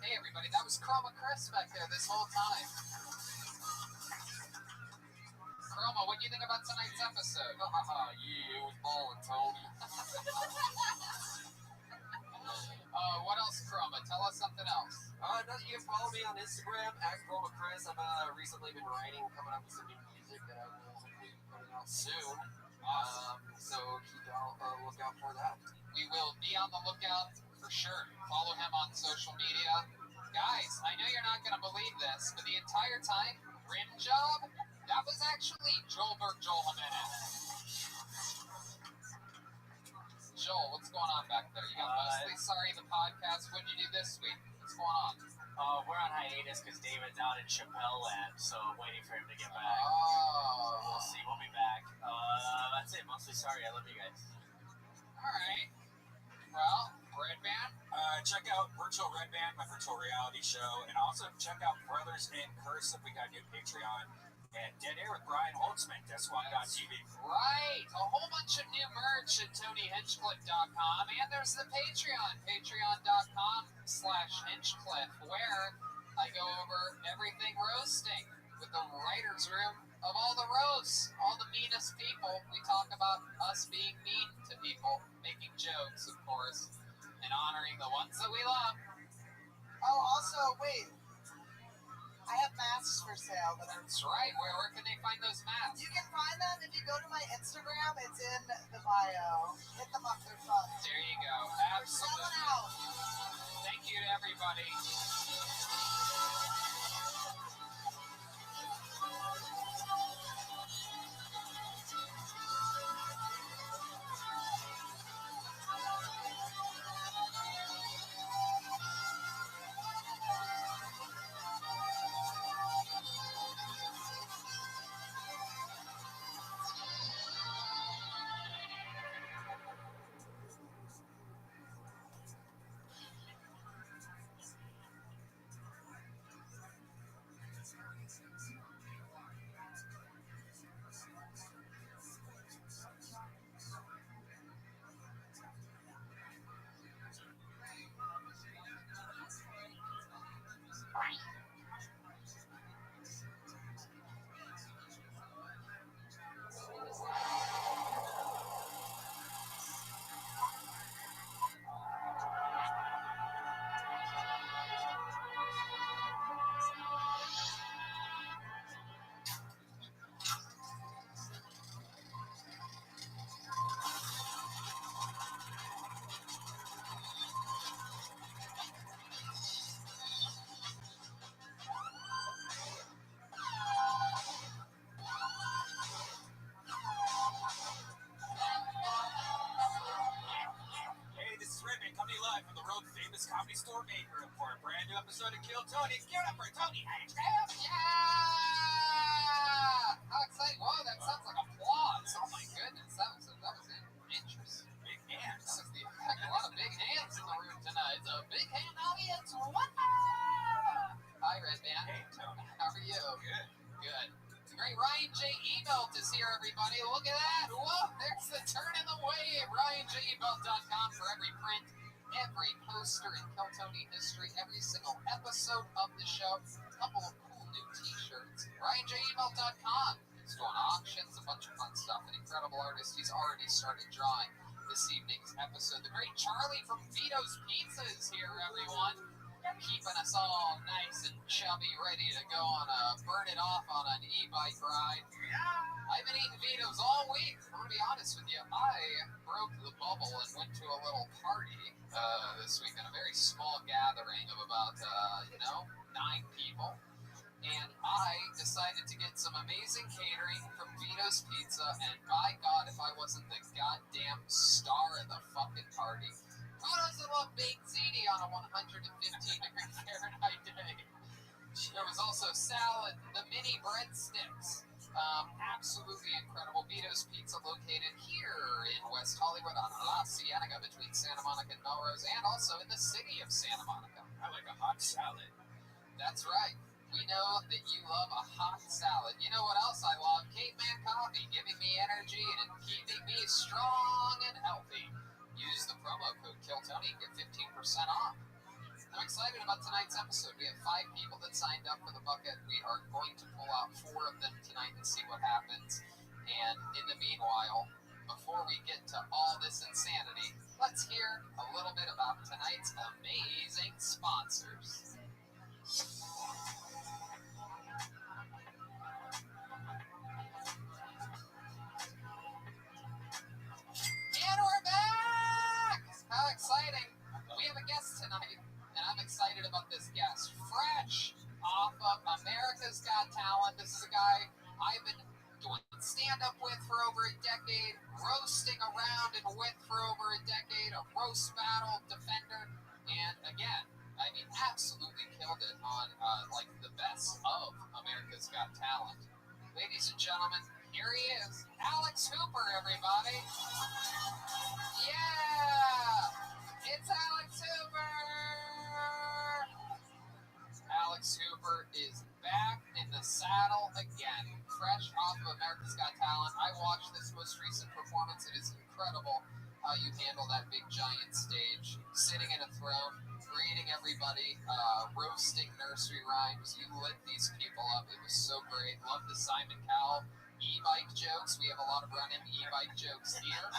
hey, everybody, that was Chroma Chris back there this whole time. Chroma, what do you think about tonight's episode? Yeah, it was ballin', Tony. What else, Chroma? Tell us something else. You can follow me on Instagram, @ChromaChris. I've recently been writing, coming up with some new music that I will hopefully be putting out soon. So keep look out for that. We will be on the lookout for sure. Follow him on social media. Guys, I know you're not going to believe this, but the entire time, rim job, that was actually Joel Jimenez. Joel, what's going on back there? You got Mostly Sorry, the podcast. What did you do this week? What's going on? We're on hiatus because David's out in Chappelle Land, so I'm waiting for him to get back. Oh. So we'll see. We'll be back. That's it. Mostly Sorry. I love you guys. All right. Well, Red Band? Check out Virtual Red Band, my virtual reality show, and also check out Brothers in Cursive. We got a new Patreon. And Dead Air with Brian Holtzman, DeathSquad.tv. Right. A whole bunch of new merch at TonyHinchcliffe.com. And there's the Patreon, patreon.com/Hinchcliffe, where I go over everything roasting with the writer's room of all the roasts, all the meanest people. We talk about us being mean to people, making jokes, of course, and honoring the ones that we love. Oh, also, wait. I have masks for sale. That's right. Where can they find those masks? You can find them if you go to my Instagram. It's in the bio. Hit them up. They're fun. There you go. Absolutely. They're selling out. Thank you to everybody. Memphis Comedy Store Maker for a brand new episode of Kill Tony. Give it up for Tony H. Yeah! How exciting. Whoa, that sounds like applause. Oh my goodness. That was interesting. Big hands. That was the heck of a lot of big hands in the room tonight. It's a big hand audience. Wow! Hi, Red Band. Hey, Tony. How are you? Good. Good. The great Ryan J. Ebelt is here, everybody. Look at that. Whoa, there's the turn in the wave. RyanJEbelt.com for every print, every poster in Kill Tony history, every single episode of the show. A couple of cool new t-shirts. RyanJEbelt.com. He's doing auctions, a bunch of fun stuff. An incredible artist. He's already started drawing this evening's episode. The great Charlie from Vito's Pizza is here, everyone. Keeping us all nice and chubby, ready to go on burn it off on an e-bike ride. I've been eating Vito's all week. I'm going to be honest with you. I broke the bubble and went to a little party this week in a very small gathering of about, 9 people. And I decided to get some amazing catering from Vito's Pizza, and by God, if I wasn't the goddamn star of the fucking party. Who doesn't love baked ziti on a 115-degree Fahrenheit day? There was also salad, the mini breadsticks. Absolutely incredible. Vito's Pizza located here in West Hollywood on La Cienega between Santa Monica and Melrose, and also in the city of Santa Monica. I like a hot salad. That's right. We know that you love a hot salad. You know what else I love? Caveman Coffee, giving me energy and keeping me strong and healthy. Use the promo code KILLTONY and get 15% off. I'm excited about tonight's episode. We have 5 people that signed up for the bucket. We are going to pull out 4 of them tonight and see what happens. And in the meanwhile, before we get to all this insanity, let's hear a little bit about tonight's amazing sponsors. And we're back! How exciting! We have a guest tonight, and I'm excited about this guest. Fresh off of America's Got Talent. This is a guy I've been doing stand-up with for over a decade, roasting around and with for over a decade, a roast battle defender, and again, I mean, absolutely killed it on, the best of America's Got Talent. Ladies and gentlemen, here he is, Alex Hooper, everybody. Yeah! It's Alex Hooper! Alex Hooper is back in the saddle again, fresh off of America's Got Talent. I watched this most recent performance. It is incredible how you handle that big giant stage, sitting in a throne, greeting everybody, roasting nursery rhymes. You lit these people up. It was so great. Love the Simon Cowell e-bike jokes. We have a lot of running e-bike jokes here.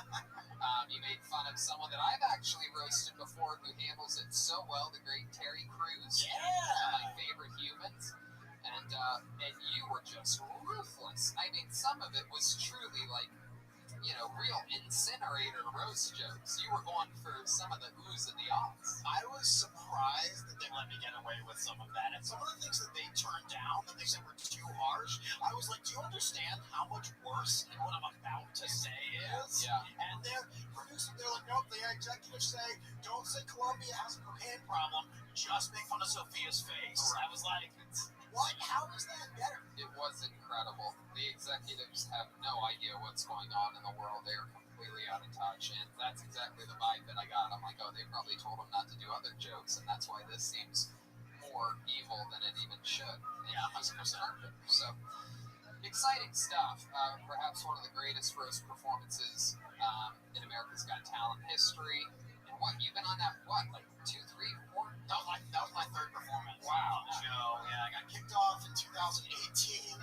You made fun of someone that I've actually roasted before who handles it so well, the great Terry Crews. Yeah! One of my favorite humans. And you were just ruthless. I mean, some of it was truly real incinerator roast jokes. You were going for some of the oohs and the ahs. I was surprised that they let me get away with some of that. And some of the things that they turned down, that they said were too harsh, I was like, do you understand how much worse what I'm about to say is? Yeah. And they're producing, they're like, nope, the executives say, don't say Columbia has a cocaine problem, just make fun of Sophia's face. Right. I was like, what? How is that better? It was incredible. The executives have no idea what's going on in the world. They are completely out of touch, and that's exactly the vibe that I got. I'm like, oh, they probably told them not to do other jokes, and that's why this seems more evil than it even should. Yeah, 100%. So, exciting stuff. Perhaps one of the greatest roast performances in America's Got Talent history. And what, you've been on that, 2, 3, 4? That was my 3rd performance Wow. on the show. Yeah, I got kicked off in 2018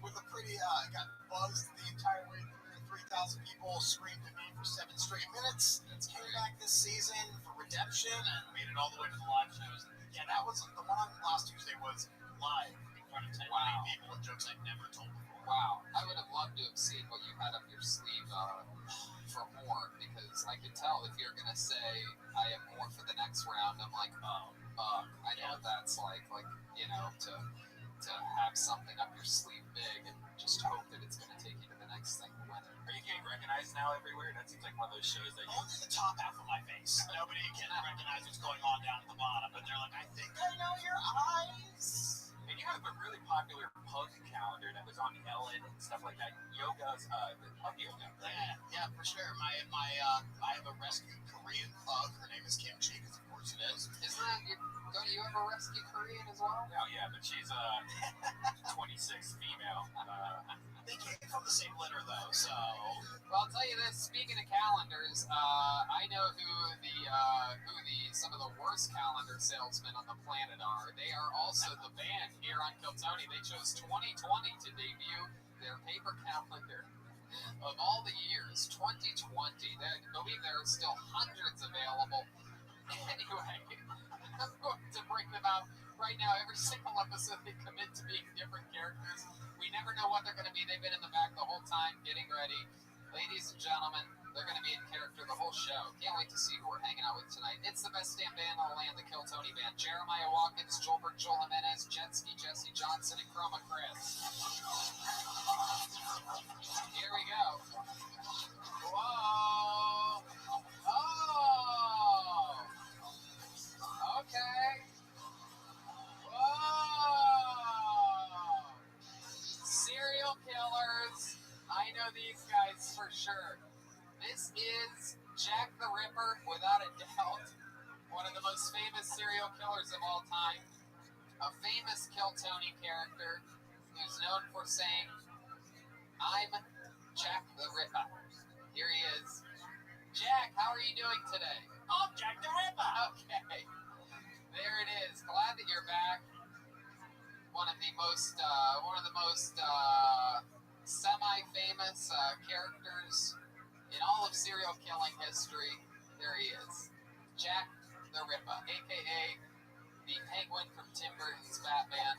with a pretty, got buzzed the entire way through. 3,000 people screamed at me for 7 straight minutes. Came back this season for redemption and made it all the way to the live shows. Yeah, that was the one on last Tuesday was live in front of 10 million people with jokes I've never told before. Wow. I would have loved to have seen what you had up your sleeve for more, because I could tell if you're going to say, I have more for the next round, I'm like, oh, fuck. I know what that's like, to have something up your sleeve big and just hope that it's going to take you to the next thing to win it. Are you getting recognized now everywhere? That seems like one of those shows that Only the top half of my face. Nobody can recognize what's going on down at the bottom, but they're like, I think I know your eyes. And you have a really popular pug calendar that was on Ellen and stuff like that. Yoga's pug yoga, right? Yeah, for sure. I have a rescue Korean pug. Her name is Kimchi, because of course it is. Isn't that don't you have a rescue Korean as well? Oh yeah, but she's 26 female. They came from the same litter though, so. Well, I'll tell you this. Speaking of calendars, I know who some of the worst calendar salesmen on the planet are. They are also the band here on Kill Tony. They chose 2020 to debut their paper calendar. Of all the years, 2020. I believe there are still hundreds available. Anyway, I'm going to bring them out right now. Every single episode they commit to being different characters. We never know what they're going to be. They've been in the back the whole time getting ready. Ladies and gentlemen, they're going to be in character the whole show. Can't wait to see who we're hanging out with tonight. It's the best damn band in the land, the Kill Tony Band. Jeremiah Watkins, Joelberg, Joel Jimenez, Jetski, Jesse Johnson, and Chroma Chris. Here we go. Whoa! Oh! Okay. Whoa! Serial killers. I know these guys for sure. This is Jack the Ripper, without a doubt. One of the most famous serial killers of all time. A famous Kill Tony character who's known for saying, I'm Jack the Ripper. Here he is. Jack, how are you doing today? I'm Jack the Ripper. Okay. There it is. Glad that you're back. One of the most semi-famous characters in all of serial killing history. There he is. Jack the Ripper, a.k.a. the Penguin from Tim Burton's Batman,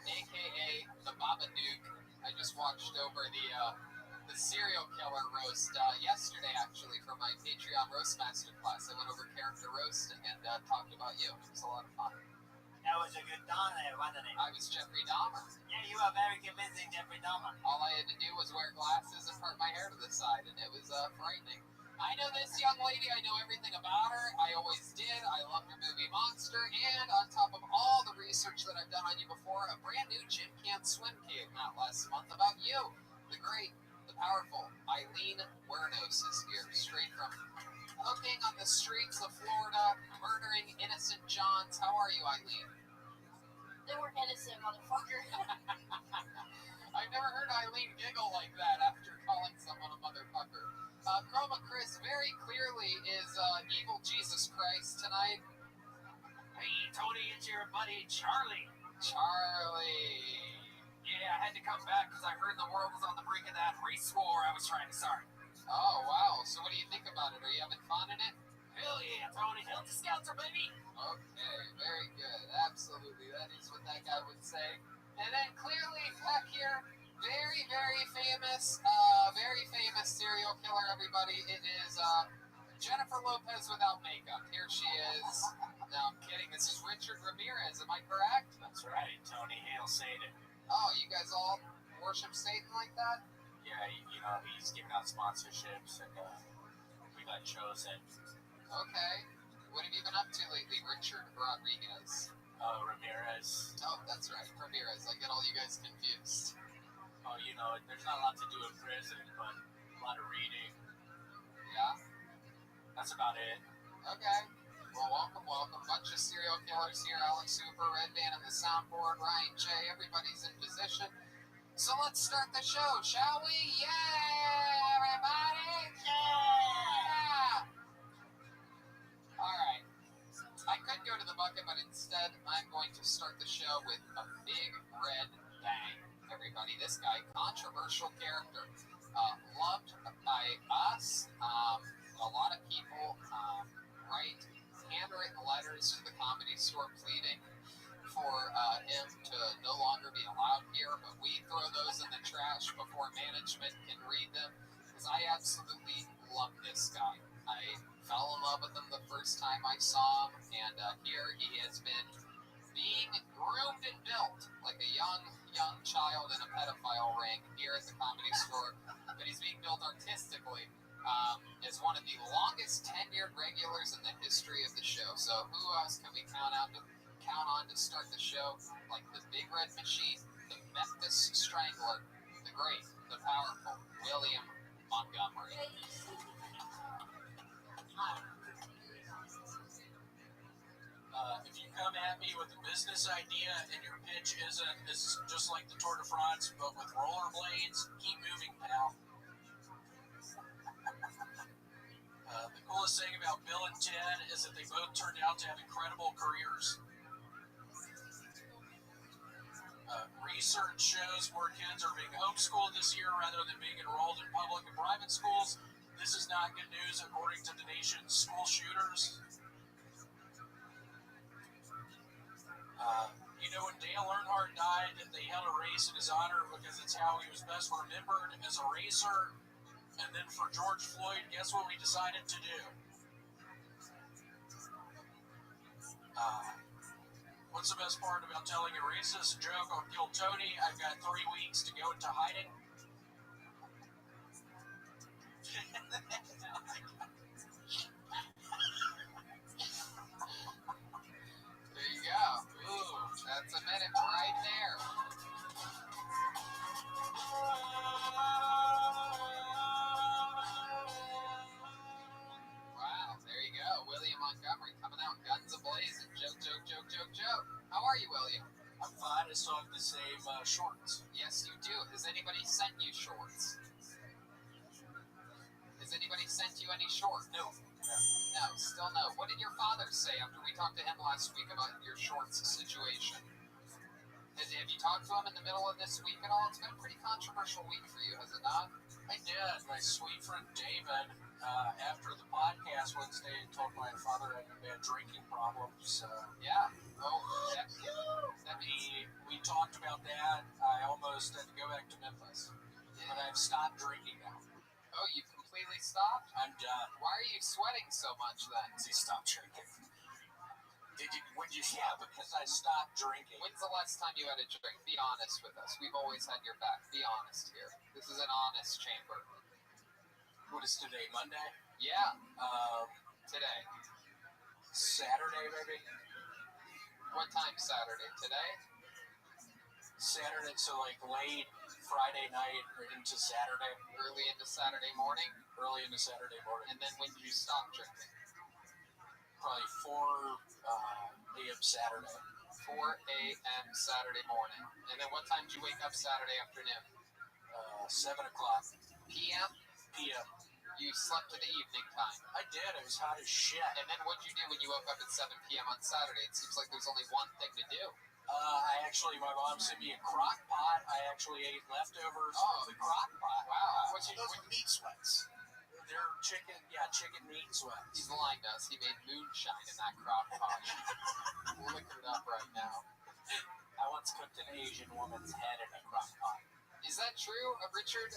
a.k.a. the Babadook. I just watched over the serial killer roast yesterday, actually, for my Patreon roast master class. I went over character roasting and talked about you. It was a lot of fun. That was a good Don there, wasn't it? I was Jeffrey Dahmer. Yeah, you are very convincing, Jeffrey Dahmer. All I had to do was wear glasses and part my hair to the side, and it was frightening. I know this young lady. I know everything about her. I always did. I love your movie Monster, and on top of all the research that I've done on you before, a brand new Gym Can't Swim came out last month about you, the great, the powerful Eileen Wernos is here, straight from hooking on the streets of Florida, murdering innocent Johns. How are you, Eileen? They were innocent, motherfucker. I've never heard Eileen giggle like that after calling someone a motherfucker. Chroma Chris very clearly is evil Jesus Christ tonight. Hey, Tony, it's your buddy Charlie. Charlie. Yeah, I had to come back because I heard the world was on the brink of that race war I was trying to start. Oh, wow. So what do you think about it? Are you having fun in it? Hell yeah, Tony. Hell to Skelter, baby. Okay, very good. Absolutely. That is what that guy would say. And then clearly back here, very, very famous serial killer, everybody. It is Jennifer Lopez without makeup. Here she is. No, I'm kidding. This is Richard Ramirez. Am I correct? That's right, Tony. Hail Satan. Oh, you guys all worship Satan like that? Yeah, you know, he's giving out sponsorships, and we got chosen. Okay. What have you been up to lately, Richard Rodriguez? Ramirez. Oh, that's right, Ramirez. I get all you guys confused. Oh, you know, there's not a lot to do in prison, but a lot of reading. Yeah? That's about it. Okay. Well, welcome. Bunch of serial killers here. Alex Hooper, Red Band on the soundboard, Ryan J. Everybody's in position. So let's start the show, shall we? Yeah, everybody! Yeah! All right. I could go to the bucket, but instead I'm going to start the show with a big red bang. Everybody, this guy, controversial character, loved by us. A lot of people write handwritten letters to the Comedy Store pleading for him to no longer be allowed here, but we throw those in the trash before management can read them, because I absolutely love this guy. I fell in love with him the first time I saw him, and here he has been being groomed and built like a young child in a pedophile ring here at the Comedy Store. but he's being billed artistically as one of the longest tenured regulars in the history of the show. So who else can we count on to start the show? Like the Big Red Machine, the Memphis Strangler, the great, the powerful William Montgomery. If you come at me with a business idea and your pitch is just like the Tour de France, but with rollerblades, keep moving, pal. The coolest thing about Bill and Ted is that they both turned out to have incredible careers. Research shows more kids are being homeschooled this year rather than being enrolled in public and private schools. This is not good news according to the nation's school shooters. When Dale Earnhardt died, they held a race in his honor because it's how he was best remembered as a racer. And then for George Floyd, guess what we decided to do? What's the best part about telling a racist joke on Kill Tony? I've got 3 weeks to go into hiding. There you go. Ooh, that's a minute right there. Wow, there you go. William Montgomery coming out guns a-blazing. Joke. How are you, William? I'm fine. I still have the same shorts. Yes, you do. Has anybody sent you shorts? Has anybody sent you any shorts? No. No, still no. What did your father say after we talked to him last week about your shorts situation? Have you talked to him in the middle of this week at all? It's been a pretty controversial week for you, has it not? I did. My sweet friend David, after the podcast Wednesday, told my father I had drinking problems. Yeah. Oh, we talked about that. I almost had to go back to Memphis. But I've stopped drinking now. Oh, you completely stopped? I'm done. Why are you sweating so much then? Because he stopped drinking. Yeah, because I stopped drinking. When's the last time you had a drink? Be honest with us. We've always had your back. Be honest here. This is an honest chamber. What is today, Monday? Yeah. Today. Saturday, maybe? What time Saturday? Today? Saturday, so like late Friday night or into Saturday. Early into Saturday morning? Early into Saturday morning. And then when did you stop drinking? Probably 4 a.m. Saturday. 4 a.m. Saturday morning. And then what time did you wake up Saturday afternoon? 7 o'clock. P.m.? P.m. You slept to the evening time. I did. It was hot as shit. And then what'd you do when you woke up at 7 p.m. on Saturday? It seems like there's only one thing to do. My mom sent me a crock pot. I actually ate leftovers from the crock pot. Wow. Those are meat sweats. They're chicken meat sweats. He's lying to us. He made moonshine in that crock pot. Liquored up right now. I once cooked an Asian woman's head in a crock pot. Is that true, Richard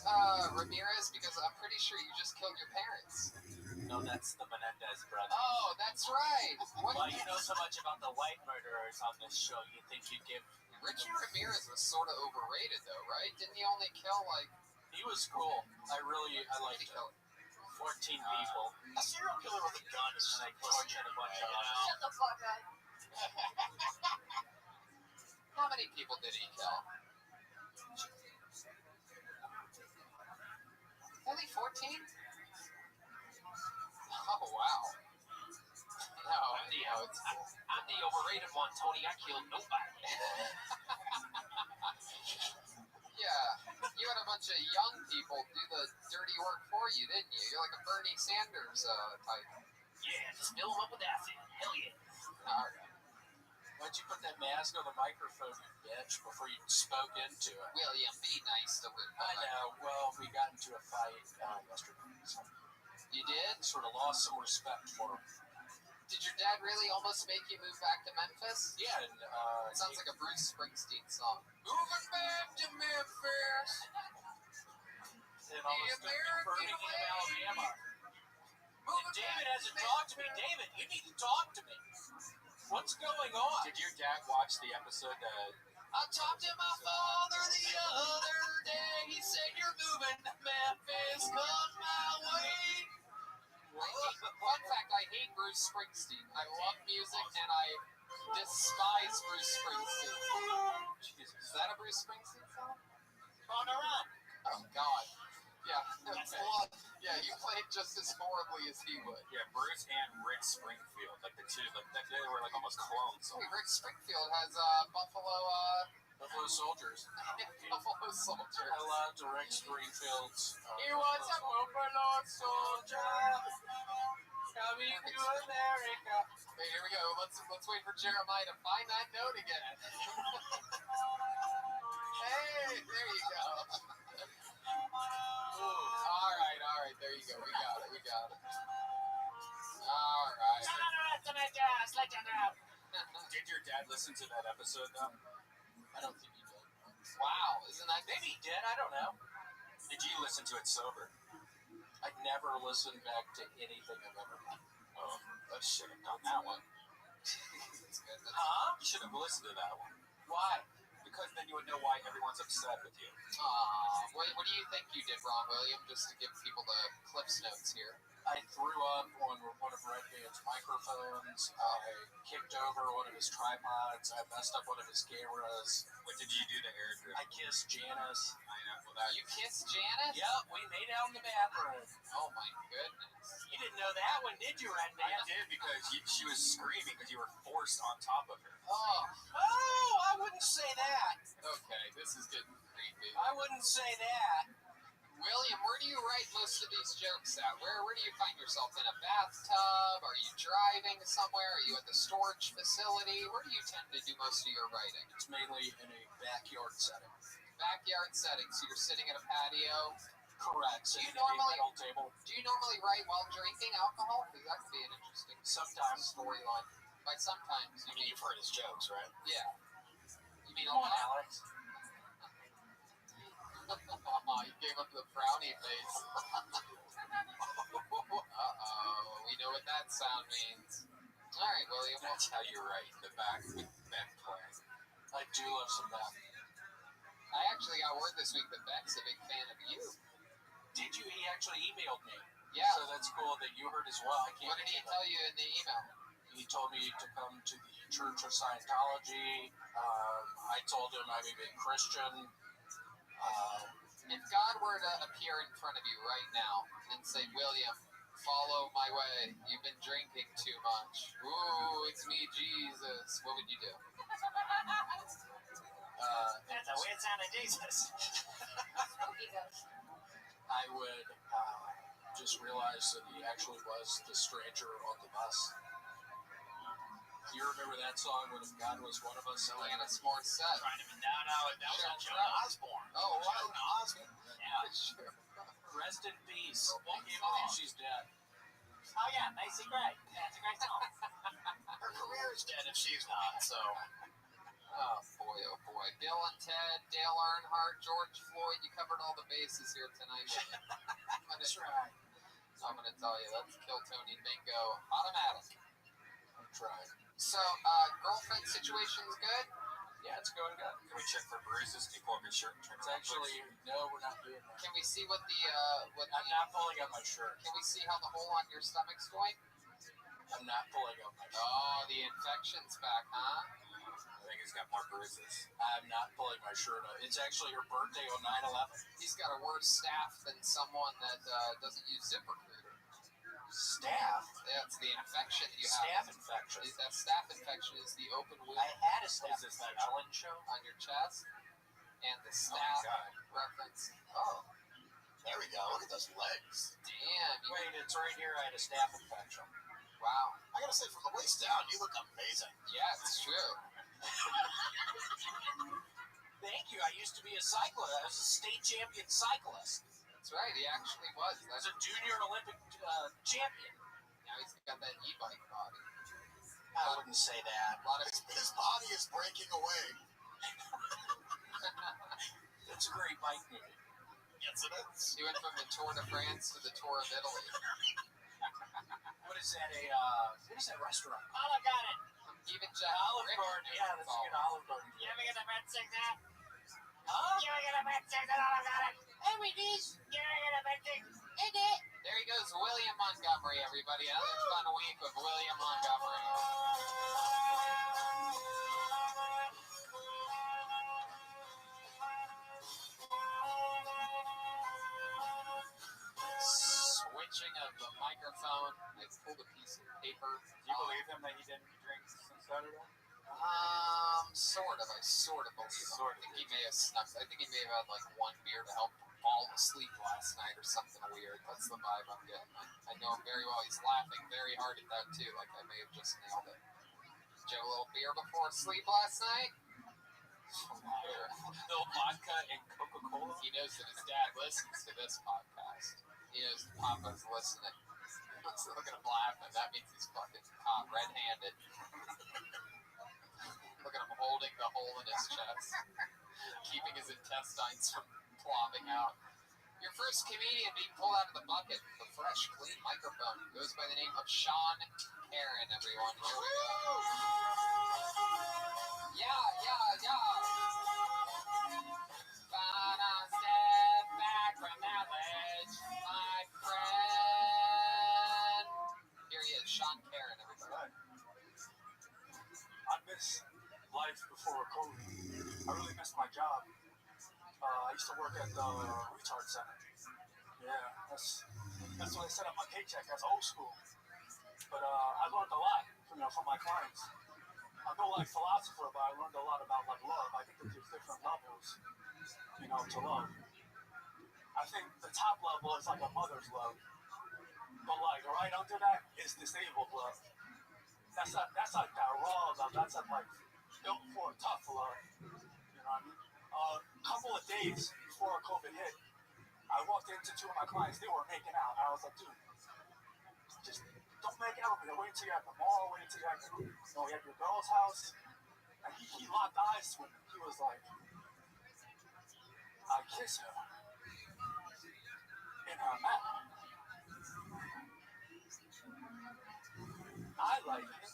Ramirez? Because I'm pretty sure you just killed your parents. No, that's the Menendez brothers. Oh, that's right. Well, you know so much about the white murderers on this show. You think you'd give... Richard Ramirez was sort of overrated, though, right? Didn't he only kill, like... He was cool. I liked him. 14 people. A serial killer with a gun is And I tortured a bunch of us. Shut the fuck up. How many people did he kill? Only 14? Oh, wow. No, I'm the overrated one, Tony. I killed nobody. Yeah, you had a bunch of young people do the dirty work for you, didn't you? You're like a Bernie Sanders type. Yeah, just fill them up with acid. Hell yeah. All right. Why'd you put that mask on the microphone, you bitch, before you spoke into it? William, be nice to Luke. I know. Well, we got into a fight yesterday. So You did? sort of lost some respect for him. Did your dad really almost make you move back to Memphis? Yeah, and It sounds like a Bruce Springsteen song. Moving back to Memphis. and almost took me Birmingham, Alabama. And David hasn't talked to me. David, you need to talk to me. What's going on? Did your dad watch the episode I talked to my father the other day. He said, you're moving to Memphis. Come my way. Fun fact, I hate Bruce Springsteen. I love music, and I despise Bruce Springsteen. Jesus. Is that a Bruce Springsteen song? On the run. Oh, God. Yeah. That's Okay. the one. Yeah, you played just as horribly as he would. Yeah, Bruce and Rick Springfield, like the two, like they were like almost clones. Hey, Rick Springfield has Buffalo Soldiers. Buffalo Soldiers. I loved Rick Springfield's. He was a Buffalo soldier coming to America. Hey, here we go. Let's wait for Jeremiah to find that note again. Hey, there you go. All right. There you go. We got it. All right. Did your dad listen to that episode though? I don't think he did. Wow, isn't that? Maybe he did. I don't know. Did you listen to it sober? I never listened back to anything I've ever done. Oh, I should have done that one. That's good. Huh? You should have listened to that one. Why? Because then you would know why everyone's upset with you. What do you think you did wrong, William? Just to give people the Cliff's notes here. I threw up on one of Red Band's microphones. I kicked over one of his tripods. I messed up one of his cameras. What did you do to Eric? I kissed Janice. You kissed Janice? Yep, we made out in the bathroom. Oh my goodness. You didn't know that one, did you, Red Band? I did because she was screaming because you were forced on top of her. Oh, I wouldn't say that. Okay, this is getting creepy. I wouldn't say that. William, where do you write most of these jokes at? Where do you find yourself? In a bathtub? Are you driving somewhere? Are you at the storage facility? Where do you tend to do most of your writing? It's mainly in a backyard setting. Backyard setting. So you're sitting at a patio. Correct. Do you Sitting at a normally table. write while drinking alcohol? Because that could be an interesting Sometimes. storyline. By sometimes, you mean You've heard his jokes, right? yeah. You mean Come on, Alex. You gave up the frowny face. Uh-oh. We know what that sound means. All right, William. That's how you write the back play. I do love some back. I actually got word this week that Beck's a big fan of you. Did you? He actually emailed me. Yeah. So that's cool that you heard as well. What did he tell you in the email? He told me to come to the Church of Scientology. I told him I'm a big Christian. If God were to appear in front of you right now and say, William, follow my way. You've been drinking too much. Ooh, it's me, Jesus. What would you do? That's a weird sounding Jesus. I would just realize that he actually was the stranger on the bus. You remember that song when God was one of us? Like in a sports set. Trying to be down out. That was on Joan Osborne. Oh, wow. Joan Osborne. Yeah. Sure. Rest in peace. I can't believe she's dead. Oh, yeah. Macy Gray. That's a great song. Her career is dead if she's not, so. Oh, boy, oh, boy. Bill and Ted, Dale Earnhardt, George Floyd. You covered all the bases here tonight. That's right. I'm going to tell you, that's Kill Tony bingo. Automatic. I'm trying. So, girlfriend situation's good? Yeah, it's going good. Can we check for bruises? Can you pull up your shirt and turn It's actually, no, we're not doing that. Can we see what the, I'm not pulling up my shirt. Can we see how the hole on your stomach's going? I'm not pulling up my shirt. Oh, the infection's back, huh? I think he's got more bruises. I'm not pulling my shirt up. It's actually her birthday on 9/11. He's got a worse staff than someone that doesn't use ZipRecruiter. Staff? That's the infection that you Staph have. infection. That staph infection is the open wound I had a staph Is this that infection. Ellen show? on your chest. And the Oh, my staph God. reference. Oh, There we go. Look at those legs. damn. Wait, it's right here. I had a staph infection. Wow. I gotta say, from the waist down, you look amazing. Yeah, it's true. Thank you. I used to be a cyclist. I was a state champion cyclist. That's right. He actually was. I was a junior Olympic champion. Now he's got that e-bike body. I wouldn't say that. A lot of His body is breaking away. It's a great bike movie. Yes, it is. He went from the Tour de France to the Tour of Italy. What is that? What is that restaurant? Oh, I got it. Even Olive Garden. Yeah, let's get Olive Garden. You ever get a breadstick that? Huh? You ever get a breadstick that all about it? Hey, we did. You ever get a breadstick? Hey, did. There he goes, William Montgomery, everybody. Another fun week with William Montgomery. Switching of the microphone. I pulled a piece of paper. Do you believe him that he didn't drink since Saturday? Sort of. I sort of believe him. I think he may have snuck. I think he may have had like one beer to help fall asleep last night or something weird. That's the vibe I'm getting. I know him very well. He's laughing very hard at that too. Like I may have just nailed it. Did you have a little beer before sleep last night? Little vodka and Coca-Cola. He knows that his dad listens to this podcast. He knows Papa's listening. So look at him laughing. That means he's fucking caught red-handed. Look at him holding the hole in his chest, keeping his intestines from plopping out. Your first comedian being pulled out of the bucket with a fresh, clean microphone goes by the name of Sean Karen, everyone. Here we go. Yeah. Gonna step back from that ledge, my friend. Here he is, Sean Karen, everybody. I miss life before COVID. I really miss my job. I used to work at the Rothschild Center. Yeah, that's what I set up my paycheck. That's old school. But I learned a lot from my clients. I'm no like philosopher, but I learned a lot about like love. I think that there's different levels, to love. I think the top level is like a mother's love, but like right under that is disabled love. That's like that raw love. That's like built for tough love. You know what I mean? A couple of days before COVID hit, I walked into two of my clients. They were making out. I was like, dude, just don't make out with me. Wait until you're at the mall. Wait until you're at you're at your girl's house. And he locked eyes with me. He was like, I kiss her in her mouth. I like it.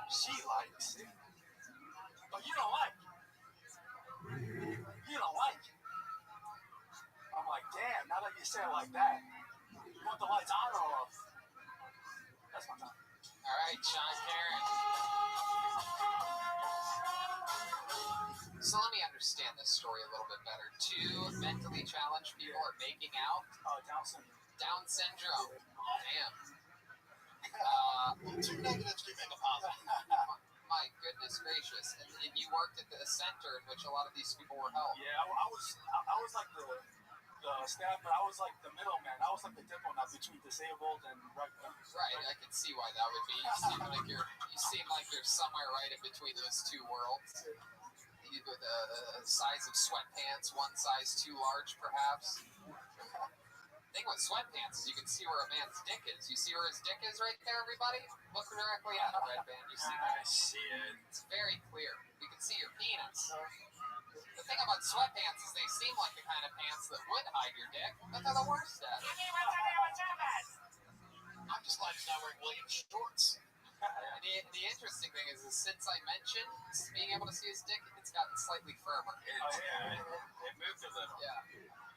She likes it. But you don't like it. You don't like it. I'm like, damn, now that you say it like that, you want the lights on or off? That's my time. All right, Sean Karen. So let me understand this story a little bit better. Two mentally challenged people are making out. Down syndrome. Down syndrome. Damn. Two negatives can make a positive. My goodness gracious. And you worked at the center in which a lot of these people were held. Yeah, I was like the staff, but I was like the middleman. I was like the diplomat between disabled and regular. Right, I can see why that would be. You seem like you're somewhere right in between those two worlds. You with a size of sweatpants, one size too large, perhaps. The thing with sweatpants is you can see where a man's dick is. You see where his dick is right there, everybody? Look directly at it, Red Band. You see that? I see it. It's very clear. You can see your penis. The thing about sweatpants is they seem like the kind of pants that would hide your dick, but they're the worst at it. I'm just glad he's not wearing Williams shorts. The interesting thing is since I mentioned being able to see his dick, it's gotten slightly firmer. It moved a little. Yeah.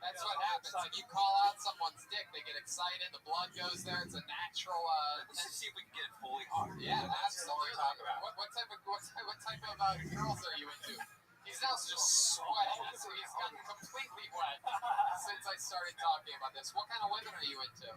That's what happens. If you call out someone's dick, they get excited, the blood goes there, it's a natural... Let's just see if we can get it fully hard. Yeah, absolutely. Talk about. What type of girls are you into? He's now just sweating. He's gotten completely wet since I started talking about this. What kind of women are you into?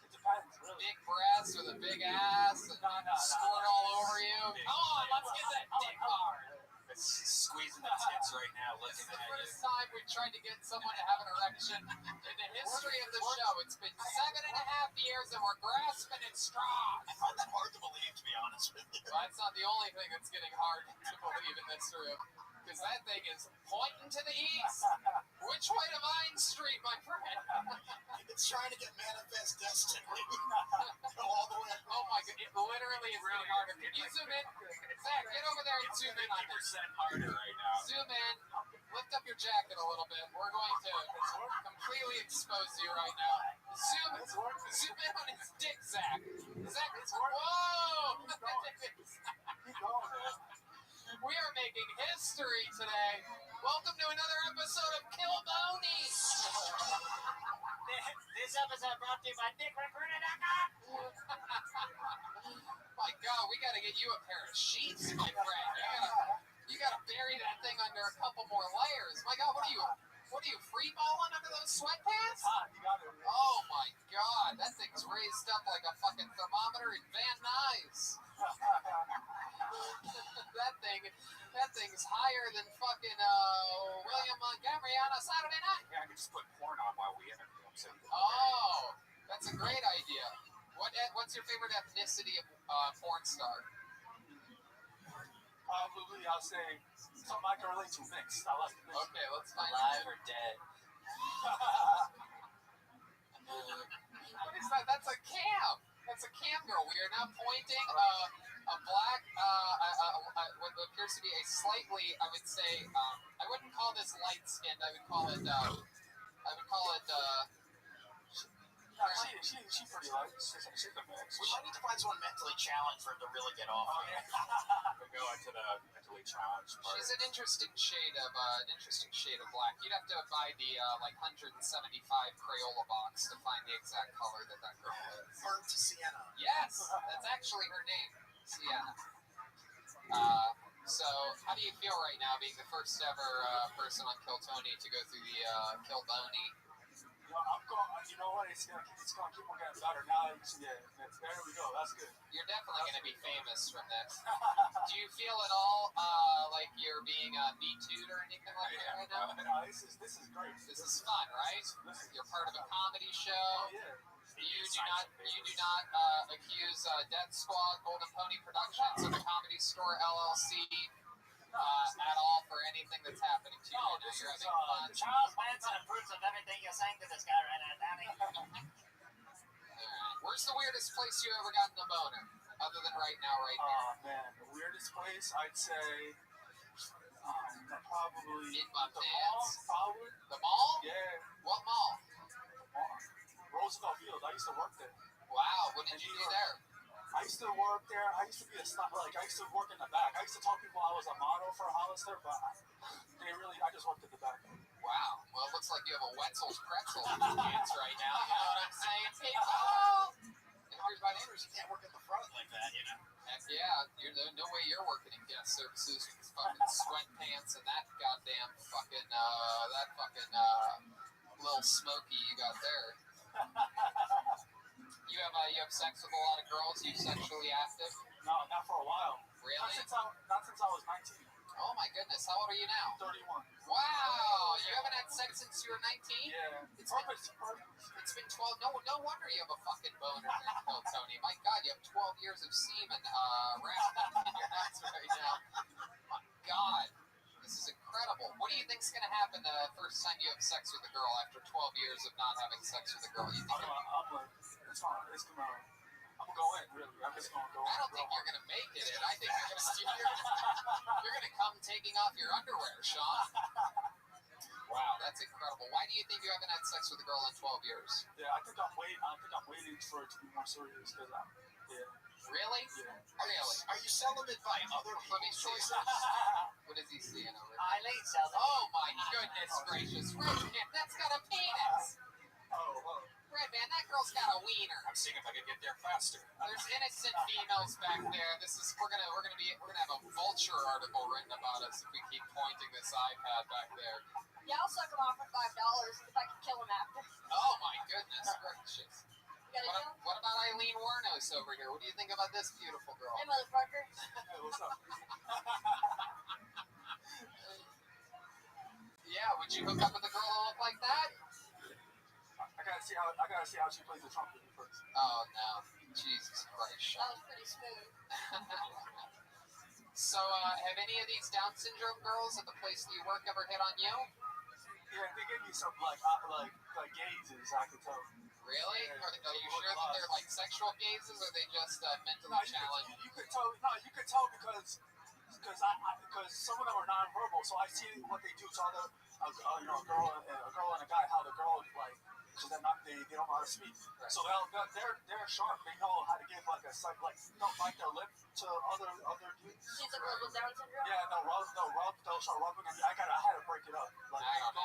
It depends, really. Big breasts with a big ass and squirt all over you? Come on, let's get that dick hard. Squeezing the tits right now, looking It's the at you. first time we've tried to get someone to have an erection in the history of the show. It's been 7.5 years and we're grasping at straws. I find that hard to believe, to be honest with you. Well, that's not the only thing that's getting hard to believe in this room. Because that thing is pointing to the east. Which way to Vine Street, my friend? It's trying to get manifest destiny. Go all the way. Oh my god, it literally is getting harder. Can you zoom in? Zach, get over there and zoom in on this. 50% harder right now. Zoom in. Lift up your jacket a little bit. We're going to completely expose you right now. Zoom in on his dick, Zach. Zach, whoa! history today. Welcome to another episode of Kill Boney. This episode brought to you by DickRecruiter.com. My God, we gotta get you a pair of sheets, my friend. You gotta bury that thing under a couple more layers. My God, what are you free balling under those sweatpants? Oh my God, that thing's raised up like a fucking thermometer in Van Nuys. that thing's higher than fucking William Montgomery on a Saturday night. Yeah, I can just put porn on while we interview him. So Oh, that's a great idea. What's your favorite ethnicity of porn star? probably I'll say something I can relate to mixed. I like the mix. Okay, let's find Alive or dead? What is that? That's a cam. That's a cam girl. We are now pointing a black, what appears to be a slightly, I would say, I wouldn't call this light skinned. I would call it. She's pretty light. She's a mix. We might need to find someone mentally challenged for him to really get off. We go into the mentally challenged part. She's an interesting shade of black. You'd have to buy the 175 Crayola box to find the exact color that girl is. Burnt to Sienna. Yes, that's actually her name, Sienna. So, how do you feel right now, being the first ever person on Kill Tony to go through the Kill Boney? I'm going. You know what? It's gonna keep on getting better now. There we go. That's good. You're definitely gonna be famous from this. Do you feel at all like you're being Me Too'd or anything like that right now? No, this is great. This is fun, right? You're part of a comedy show. Yeah. You do not accuse Death Squad, Golden Pony Productions, or the Comedy Store LLC at all for anything that's happening to you. No, You're this is having fun. Charles Manson approves of everything you're saying to this guy right now, Danny. Where's the weirdest place you ever gotten a boner? Other than right now, right here. Oh man, the weirdest place I'd say probably In my the pants. mall. Probably. The mall? Yeah. What mall? Roosevelt Field. I used to work there. Wow, what did you do there? I used to work there. I used to be I used to work in the back. I used to tell people I was a model for Hollister, but I just worked at the back. Wow. Well, it looks like you have a Wetzel's pretzel in your pants right now. You know what I'm saying, people? And here's my neighbors. You can't work at the front like that, you know. Heck yeah, no way you're working in guest services with fucking sweatpants and that goddamn fucking little smoky you got there. You have sex with a lot of girls? You sexually active? No, not for a while. Really? Not since I was 19. Oh my goodness, how old are you now? 31. Wow, you haven't had sex since you were 19? Yeah. It's been 12. No wonder you have a fucking boner there, Kill Tony. My God, you have 12 years of semen wrapped in your ass right now. My God, this is incredible. What do you think's gonna happen the first time you have sex with a girl after 12 years of not having sex with a girl? You think I'm gonna go in, really. I'm just gonna go in. I don't think you're gonna make it. I think you're gonna come taking off your underwear, Sean. Wow, that's incredible. Why do you think you haven't had sex with a girl in 12 years? Yeah, I think I'm waiting for it to be more serious because Really? Yeah. Really? Are you celibate by other people's choices? What is he seeing over there? Eileen celibate. Oh my goodness gracious. Redman, that's got a penis. Oh. Redman, that girl's got a wiener. I'm seeing if I can get there faster. There's innocent females back there. We're gonna have a Vulture article written about us if we keep pointing this iPad back there. Yeah, I'll suck him off for $5 if I can kill him after. Oh my goodness gracious. You gotta kill him? What about Eileen Warnos over here? What do you think about this beautiful girl? Hey, motherfucker. Hey, what's up? Yeah, would you hook up with a girl that looked like that? I gotta see how she plays the trumpet first. Oh no, Jesus Christ! That was pretty smooth. So, have any of these Down syndrome girls at the place that you work ever hit on you? Yeah, they give me some like gazes. I can tell. Really? Yeah. Are you sure that they're like sexual gazes, or are they just mentally challenged? You could tell. No, you could tell because some of them are nonverbal. So I see what they do to other a girl and a guy. How the girl like because they don't know how to speak. Right. So they're sharp. They know how to give like a bite their lip to other dudes. She's a girl with Down syndrome. Yeah, they'll start rubbing. I had to break it up. Like I don't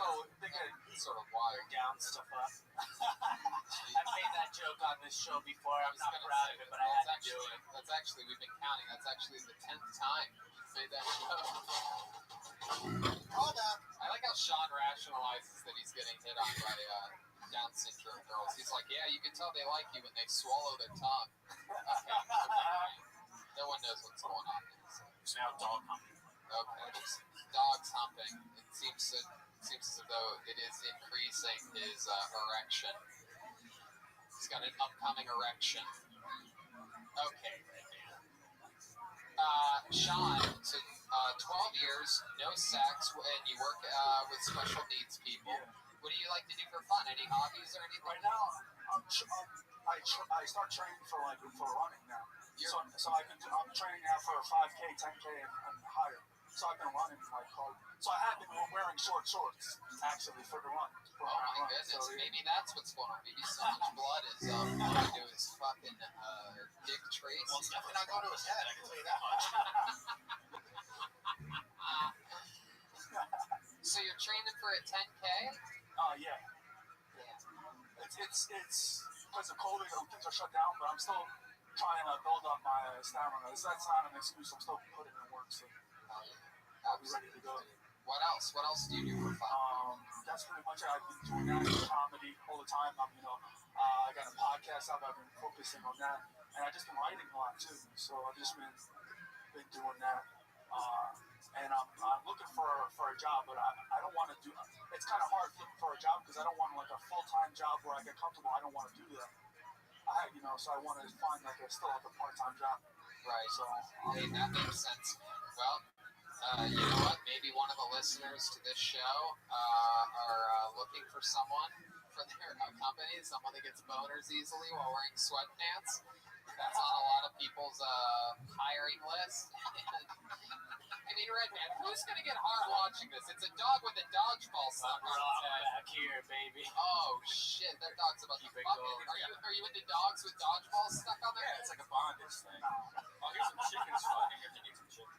know. They get sort of wired down stuff up. I've made that joke on this show before. I'm not proud of it, but I had to do it. That's actually, we've been counting. That's actually the 10th time you made that joke. Hold up. I like how Sean rationalizes that he's getting hit on by Down syndrome girls. He's like, yeah, you can tell they like you when they swallow their tongue. Okay. No one knows what's going on there. So. It's now dog humping. Okay, just dogs humping. It seems as though it is increasing his erection. He's got an upcoming erection. Okay, Sean, so 12 years, no sex, and you work with special needs people. What do you like to do for fun? Any hobbies or anything? Right now, I start training for running now. So I'm training now for 5K, 10K, and higher. So I've been running like hard. So I have been wearing shorts actually for the run. Oh my goodness! So, maybe that's what's going on. Maybe so much blood is going to his fucking Dick Tracy. Well, it's definitely not going to his head. I can tell you that much. So you're training for a 10K? Yeah. It's because of COVID, things are shut down, but I'm still trying to build up my stamina. That's not an excuse. I'm still putting in work, so I'll be ready to go. What else? What else do you do for fun? That's pretty much it. I've been doing that comedy all the time. I got a podcast up. I've been focusing on that, and I've just been writing a lot too. So I've just been doing that. And I'm looking for a job, but I don't want to do. It's kind of hard looking for a job because I don't want like a full-time job where I get comfortable. I don't want to do that. So I want to find still a part-time job. Right. So hey, that makes sense. Well, you know what? Maybe one of the listeners to this show are looking for someone for their company, someone that gets boners easily while wearing sweatpants. That's on a lot of people's hiring list. I mean, Redman, who's going to get hard watching this? It's a dog with a dodgeball stuck on its head. Back here, baby. Oh, shit. That dog's about to fucking... Are you into dogs with dodgeballs stuck on their head? Yeah, it's like a bondage thing. Oh, here's some chickens fighting if you need some chicken.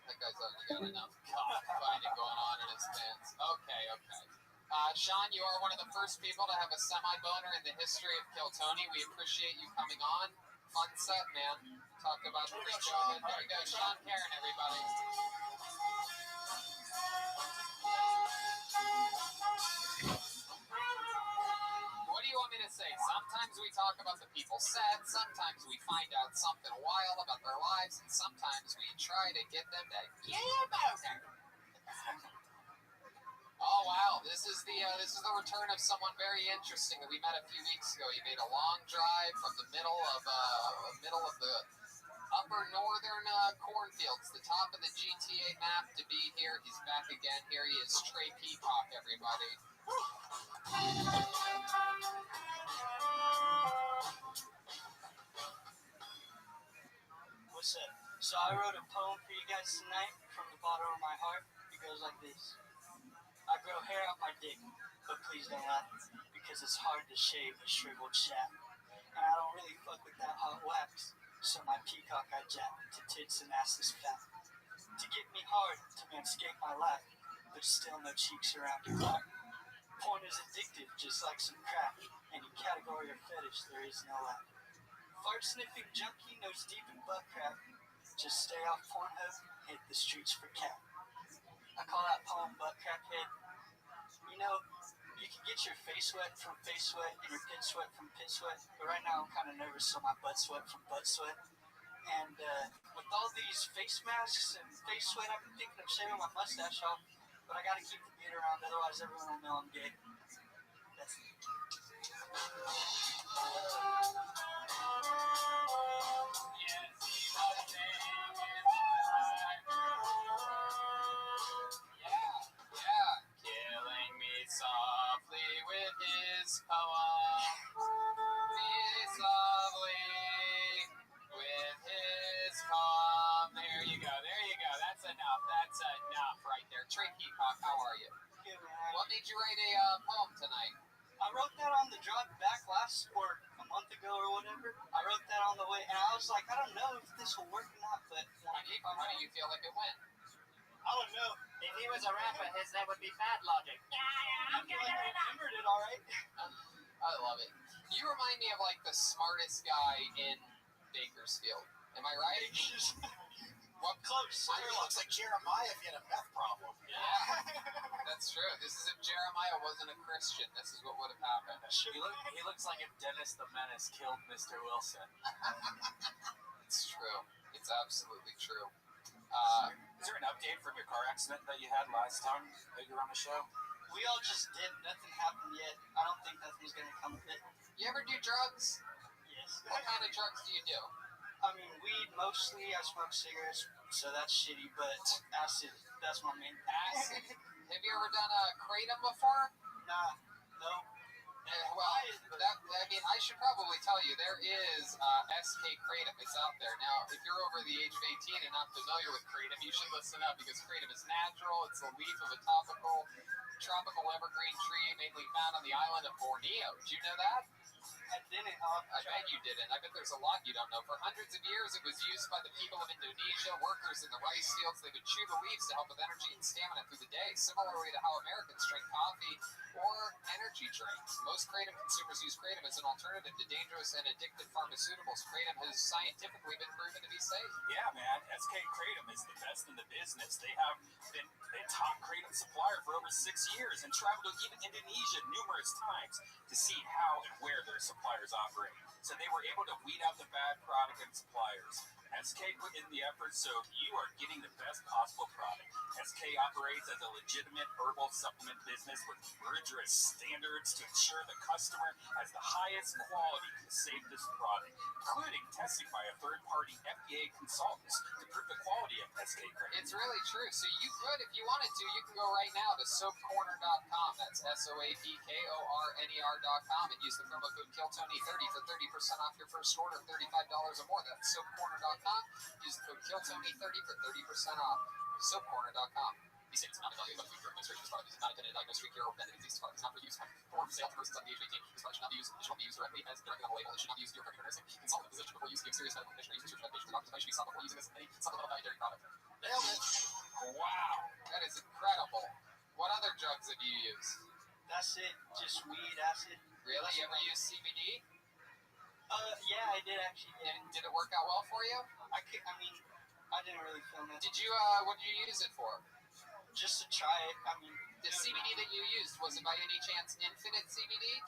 That guy's already got enough cockfighting going on in his pants. Okay. Sean, you are one of the first people to have a semi-boner in the history of Kill Tony. We appreciate you coming on. Fun set, man. Talked about the pre-COVID. There we go. Sean Karen, everybody. What do you want me to say? Sometimes we talk about the people sad, sometimes we find out something wild about their lives, and sometimes we try to get them to get a boner. Oh wow, this is the return of someone very interesting that we met a few weeks ago. He made a long drive from the middle of the upper northern cornfields, the top of the GTA map, to be here. He's back again. Here he is, Trey Peacock, everybody. What's up? So I wrote a poem for you guys tonight from the bottom of my heart. It goes like this. I grow hair up my dick, but please don't laugh, because it's hard to shave a shriveled shaft. And I don't really fuck with that hot wax, so my peacock I jack to tits and asses fat. To get me hard, to manscape my life, but still no cheeks around to crack. Porn is addictive, just like some crack. Any category or fetish, there is no lack. Fart sniffing junkie knows deep in butt crack. Just stay off Pornhub, hit the streets for cat. I call that poem Butt Crackhead. You know, you can get your face wet from face sweat and your pit sweat from pit sweat, but right now I'm kind of nervous, so my butt sweat from butt sweat. And with all these face masks and face sweat, I've been thinking of shaving my mustache off, but I gotta keep the beard around, otherwise everyone will know I'm gay. That's it. Killing me softly with his poem. Me softly with his poem. There you go. That's enough right there. Trey Peacock, how are you? Good, man. What made you write a poem tonight? wrote that on the drive back a month ago or whatever. I wrote that on the way, and I was like, I don't know if this will work or not, but How do you feel like it went? I don't know. If he was a rapper, his name would be Fat Logic. I feel like I remembered it all right. I love it. You remind me of like the smartest guy in Bakersfield. Am I right? Well, close. It looks like Jeremiah if he had a meth problem. Yeah, that's true. This is if Jeremiah wasn't a Christian. This is what would have happened. He looks like if Dennis the Menace killed Mr. Wilson. It's true. It's absolutely true. Is there an update from your car accident that you had last time that you were on the show? We all just did. Nothing happened yet. I don't think nothing's going to come of it. You ever do drugs? Yes. What kind of drugs do you do? I mean, weed mostly. I smoke cigarettes, so that's shitty, but acid, that's my main. Acid? Have you ever done a kratom before? Nah, no. I should probably tell you, there is SK Kratom. It's out there. Now, if you're over the age of 18 and not familiar with Kratom, you should listen up because Kratom is natural. It's the leaf of a tropical evergreen tree mainly found on the island of Borneo. Did you know that? I didn't. I bet you didn't. I bet there's a lot you don't know. For hundreds of years, it was used by the people of Indonesia, workers in the rice fields. They would chew the leaves to help with energy and stamina through the day, similarly to how Americans drink coffee or energy drinks. Most kratom consumers use kratom as an alternative to dangerous and addictive pharmaceuticals. Kratom has scientifically been proven to be safe. Yeah, man. SK Kratom is the best in the business. They have been a top kratom supplier for over 6 years and traveled to even Indonesia numerous times to see how and where their suppliers operate. So they were able to weed out the bad product and suppliers. SK put in the effort so you are getting the best possible product. SK operates as a legitimate herbal supplement business with rigorous standards to ensure the customer has the highest quality and safest product, including testing by a third-party FDA consultants to prove the quality of SK Kratom. It's really true. So you could, if you wanted to, you can go right now to soapcorner.com. That's SOAPKORNER.com and use the promo code KILLTONY30 for 30% off your first order of $35 or more. That's soapcorner.com. Use the code KILLTONY30 for 30% off. SoapCorner.com. These statements are not evaluated by the Food Bureau Administration. This product is not intended to diagnose, treat, cure, or prevent any disease. This product is not for use or sale to persons under the age of 18. This product should not be used. It should not be used directly as directly on the label. It should not be used in your regular nursing. Consult with a physician before using a serious medical condition or use prescription medication. The doctor's advice should be sought before using this any supplemental dietary product. Nailed it. Wow, that is incredible. What other drugs have you used? That's it. Just weed, acid. Really? You ever use CBD? Yeah, I did actually. Did it work out well for you? I didn't really feel that. What did you use it for? Just to try it. I mean, the CBD that you used, was it by any chance Infinite CBD?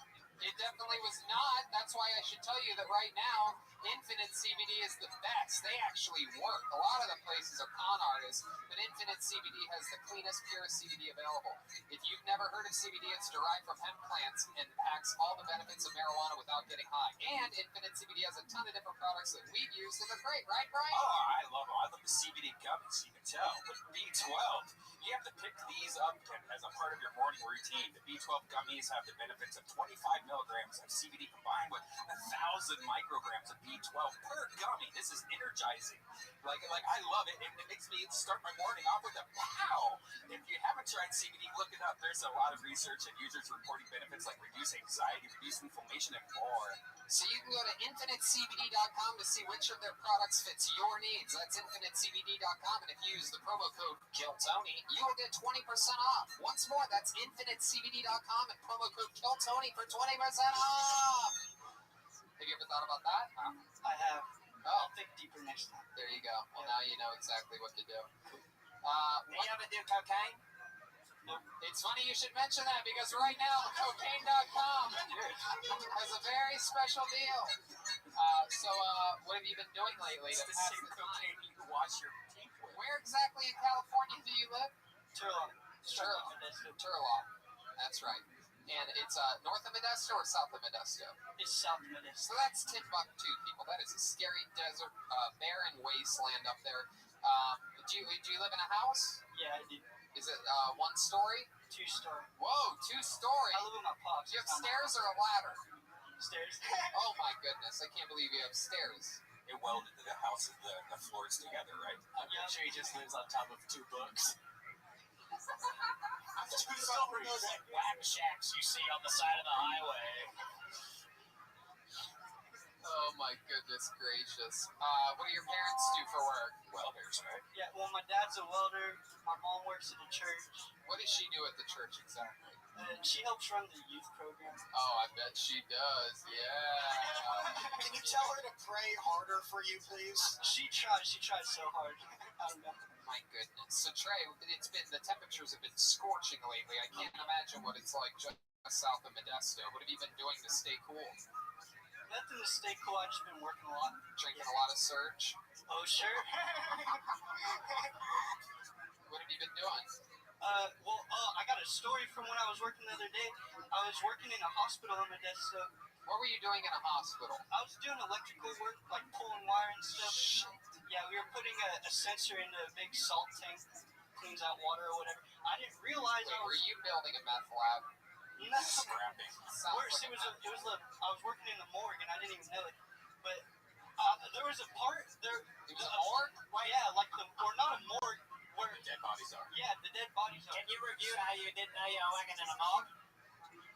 It definitely was not. That's why I should tell you that right now, Infinite CBD is the best. They actually work. A lot of the places are con artists, but Infinite CBD has the cleanest, purest CBD available. If you've never heard of CBD, it's derived from hemp plants and packs all the benefits of marijuana without getting high. And Infinite CBD has a ton of different products that we've used, and they're great, right, Brian? Oh, I love them. I love the CBD gummies, you can tell. With B12, you have to pick these up as a part of your morning routine. The B12 gummies have the benefits of 25 milligrams of CBD combined with 1,000 micrograms of B12 per gummy. This is energizing. Like I love it. It makes me start my morning off with a pow. If you haven't tried CBD, look it up. There's a lot of research and users reporting benefits like reduce anxiety, reduce inflammation, and more. So you can go to infinitecbd.com to see which of their products fits your needs. That's infinitecbd.com, and if you use the promo code KILLTONY, you will get 20% off. Once more, that's infinitecbd.com and promo code KILLTONY for 20% off. Have you ever thought about that? I have. Oh, I'll think deeper next time. There you go. Well, now you know exactly what to do. You ever do cocaine? Nope. It's funny you should mention that because right now, cocaine.com has a very special deal. What have you been doing lately to pass the time? You can wash your teeth with. Where exactly in California do you live? Turlock. That's right. And it's north of Modesto or south of Modesto? It's south of Modesto. So that's Timbuktu, people. That is a scary desert, barren wasteland up there. Do you live in a house? Yeah, I do. Is it one story? 2-story. Whoa, 2-story. I live with my pops. Do you have stairs or a ladder? Stairs. Oh my goodness, I can't believe you have stairs. It welded the house and the floors together, right? I'm sure he just lives on top of 2 books. Still pretty sick whack shacks you see on the side of the highway. Oh my goodness gracious. What do your parents do for work? Welders, right? Yeah, well, my dad's a welder. My mom works at a church. What does she do at the church exactly? She helps run the youth program. Oh, I bet she does. Yeah. Can you tell her to pray harder for you, please? She tries so hard. I don't know. My goodness. So Trey, the temperatures have been scorching lately. I can't imagine what it's like just south of Modesto. What have you been doing to stay cool? Nothing to stay cool. I've just been working a lot. Drinking a lot of Surge? Oh, sure. What have you been doing? I got a story from when I was working the other day. I was working in a hospital in Modesto. What were you doing in a hospital? I was doing electrical work, like pulling wire and stuff. Shit. Yeah, we were putting a sensor in a big salt tank, cleans out water or whatever. I didn't realize. Wait, were you building a meth lab? No. Scrapping. I was working in the morgue and I didn't even know it. But there was a part there. It was a morgue? Yeah, or not a morgue. Where the dead bodies are. Yeah, the dead bodies are. Can you review how you didn't know you were working in a morgue?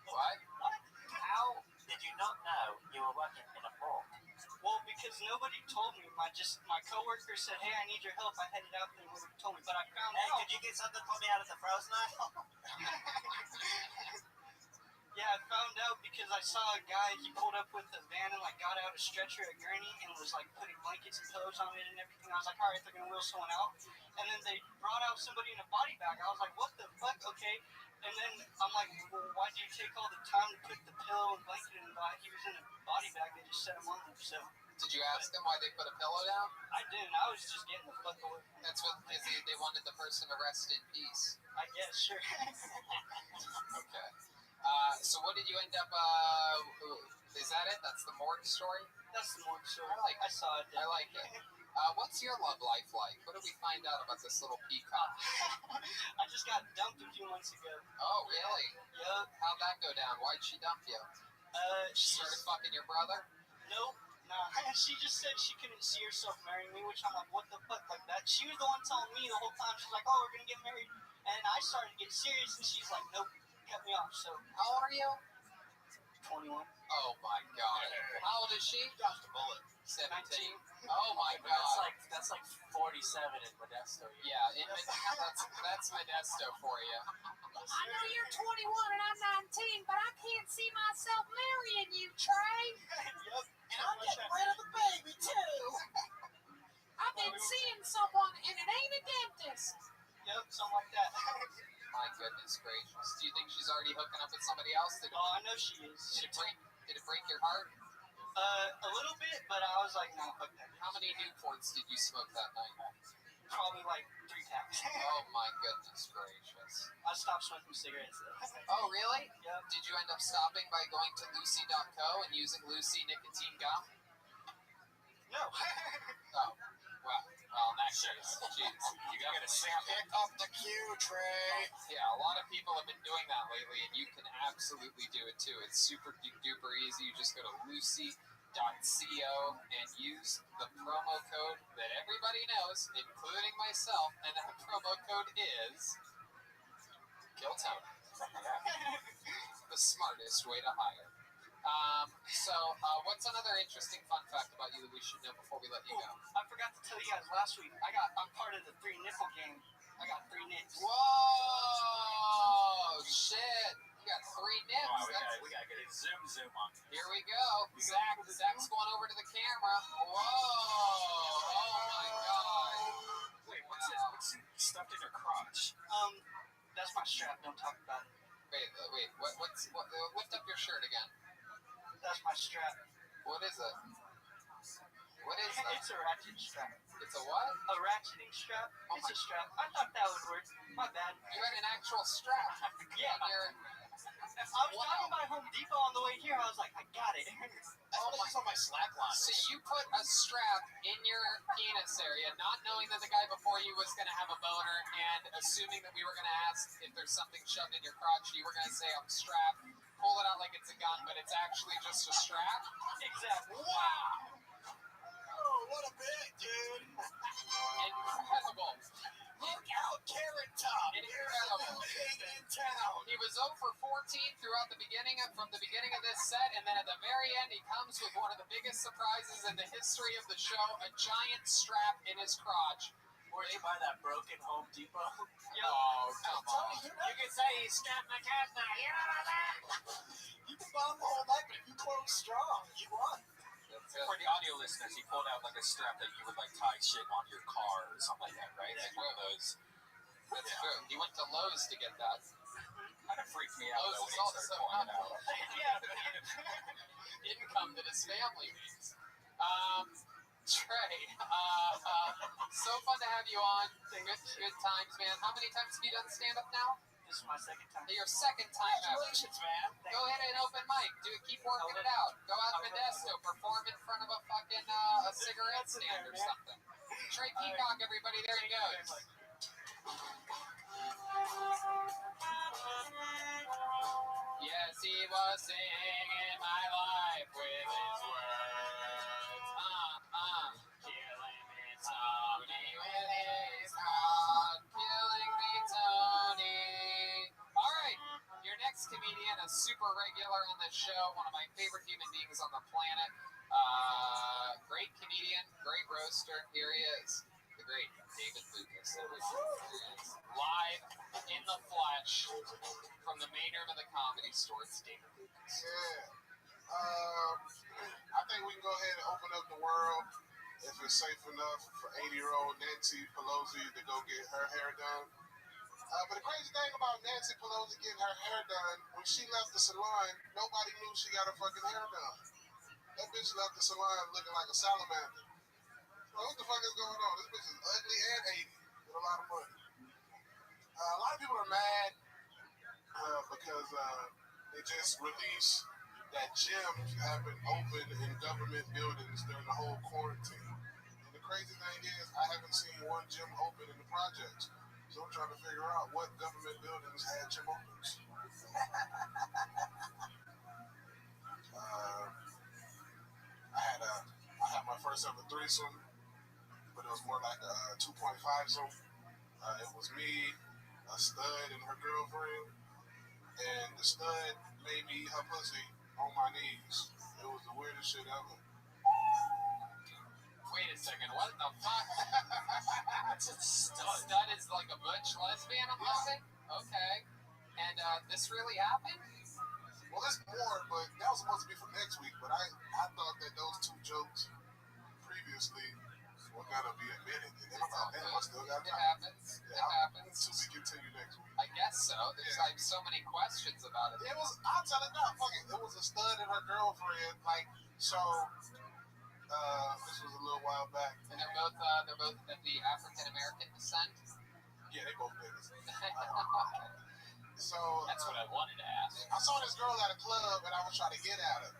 What? How did you not know you were working in a morgue? Well, because nobody told me. My coworker said, "Hey, I need your help." I headed out there and nobody told me, but I found out. Hey, could you get something for me out of the frozen aisle? Yeah, I found out because I saw a guy, he pulled up with a van and got out a stretcher, a gurney, and was putting blankets and pillows on it and everything. I was like, all right, they're gonna wheel someone out. And then they brought out somebody in a body bag. I was like, what the fuck? Okay. And then I'm like, well, why do you take all the time to put the pillow and blanket in the bag? He was in a body bag, they just set him on there, so. Did you ask them why they put a pillow down? I didn't, I was just getting the fuck away. That's what they wanted the person to rest in peace. I guess, sure. Okay. So what did you end up, is that it? That's the morgue story? That's the morgue story. I saw it. I like it. What's your love life like? What did we find out about this little peacock? I just got dumped a few months ago. Oh, really? Yep. How'd that go down? Why'd she dump you? She started fucking your brother? Nope. Nah. She just said she couldn't see herself marrying me, which I'm like, what the fuck? Like that. She was the one telling me the whole time. She's like, oh, we're gonna get married. And I started to get serious, and she's like, nope. Cut me off. So how old are you? 21. Oh my god. How old is she? Dodged a bullet. 17. Oh my god. That's like 47 in Modesto. Yeah, that's Modesto for you. I know you're 21 and I'm 19, but I can't see myself marrying you, Trey. Yep. And I'm getting rid of the baby too. I've been seeing someone and it ain't a dentist. Yep, something like that. My goodness gracious. Do you think she's already hooking up with somebody else? I know she is. Did it break your heart? A little bit, but I was like, no, fuck that. How many Newports did you smoke that night? Probably 3 times. Oh my goodness gracious. I stopped smoking cigarettes though. Oh really? Yep. Did you end up stopping by going to Lucy.co and using Lucy nicotine gum? No. Oh. Well, in that case, jeez, you gotta pick up the cue, Trey. Yeah, a lot of people have been doing that lately, and you can absolutely do it too. It's super duper easy. You just go to lucy.co and use the promo code that everybody knows, including myself, and that promo code is KillTony. The smartest way to hire. What's another interesting fun fact about you that we should know before we let you go? I forgot to tell you guys last week. I'm part of the 3 nipple gang. I got 3 nips. Whoa! Shit! You got 3 nips. Wow, we gotta get a zoom on. Here we go. Zach's going over to the camera. Whoa! Oh my god! Wait, what's this? What's stuffed in your crotch? That's my strap. Don't talk about it. Wait. Lift up your shirt again. That's my strap. What is it? What is that? It's a ratchet strap. It's a what? A ratcheting strap. It's a strap. I thought that would work. My bad. You had an actual strap. Yeah. I was driving by Home Depot on the way here. I was like, I got it. That's on my slack line. So you put a strap in your penis area, not knowing that the guy before you was going to have a boner, and assuming that we were going to ask if there's something shoved in your crotch, you were going to say, I'm strapped, pull it out like it's a gun, but it's actually just a strap? Exactly. Wow! Oh, what a bit, dude. Incredible. Look out, Carrot Top. Incredible. history of the show, a giant strap in his crotch. Where'd you buy that broken Home Depot? Oh, come on. You could say he strapped my cat now. You know what I mean? You can bomb the whole night, but if you close strong, you won. For the audio listeners, he pulled out like a strap that you would like tie shit on your car or something like that, right? Like one of those. That's true. He went to Lowe's to get that. Kind of freaked me out Lowe's though when is he also started pulling it out. income that his family needs. Trey, so fun to have you on. Good times, man. How many times have you done stand-up now? This is my second time. Your second time ever. Congratulations, man. Go ahead and open mic. Keep working it out. Go out to Modesto, perform in front of a fucking a cigarette stand or something. Trey Peacock, everybody, there he goes. Yes, he was singing my life with his words. Killing me, Tony, with his heart. Killing me, Tony. All right, your next comedian, a super regular on the show, one of my favorite human beings on the planet. Great comedian, great roaster. Here he is, the great David Lucas. Live in the flesh from the main room of the Comedy Store. It's David Lucas. Yeah. I think we can go ahead and open up the world if it's safe enough for 80-year-old Nancy Pelosi to go get her hair done. But the crazy thing about Nancy Pelosi getting her hair done, when she left the salon, nobody knew she got her fucking hair done. That bitch left the salon looking like a salamander. Well, what the fuck is going on? This bitch is ugly and 80 with a lot of money. A lot of people are mad because they just released that gyms have been open in government buildings during the whole quarantine. And the crazy thing is, I haven't seen one gym open in the projects. So I'm trying to figure out what government buildings had gym opens. I had my first ever threesome, but it was more like a 2.5-some. It was me, a stud, and her girlfriend. And the stud made me eat her pussy on my knees. It was the weirdest shit ever. Wait a second, what the fuck? That's a stud. Stud is like a butch lesbian, I'm thinking? Okay. And this really happened? Well, there's more, but that was supposed to be for next week. But I thought that those two jokes previously were gonna be admitted. And then I thought, damn, I still got it happens. Yeah, it happens. To be continued next week. I guess so. There's I have so many questions about it. I'll tell it now. Fuck it. It was a stud and her girlfriend. Like, so, this was a little while back. And they're both of the African American descent? Yeah, they both did. So that's what I wanted to ask. I saw this girl at a club and I was trying to get at her.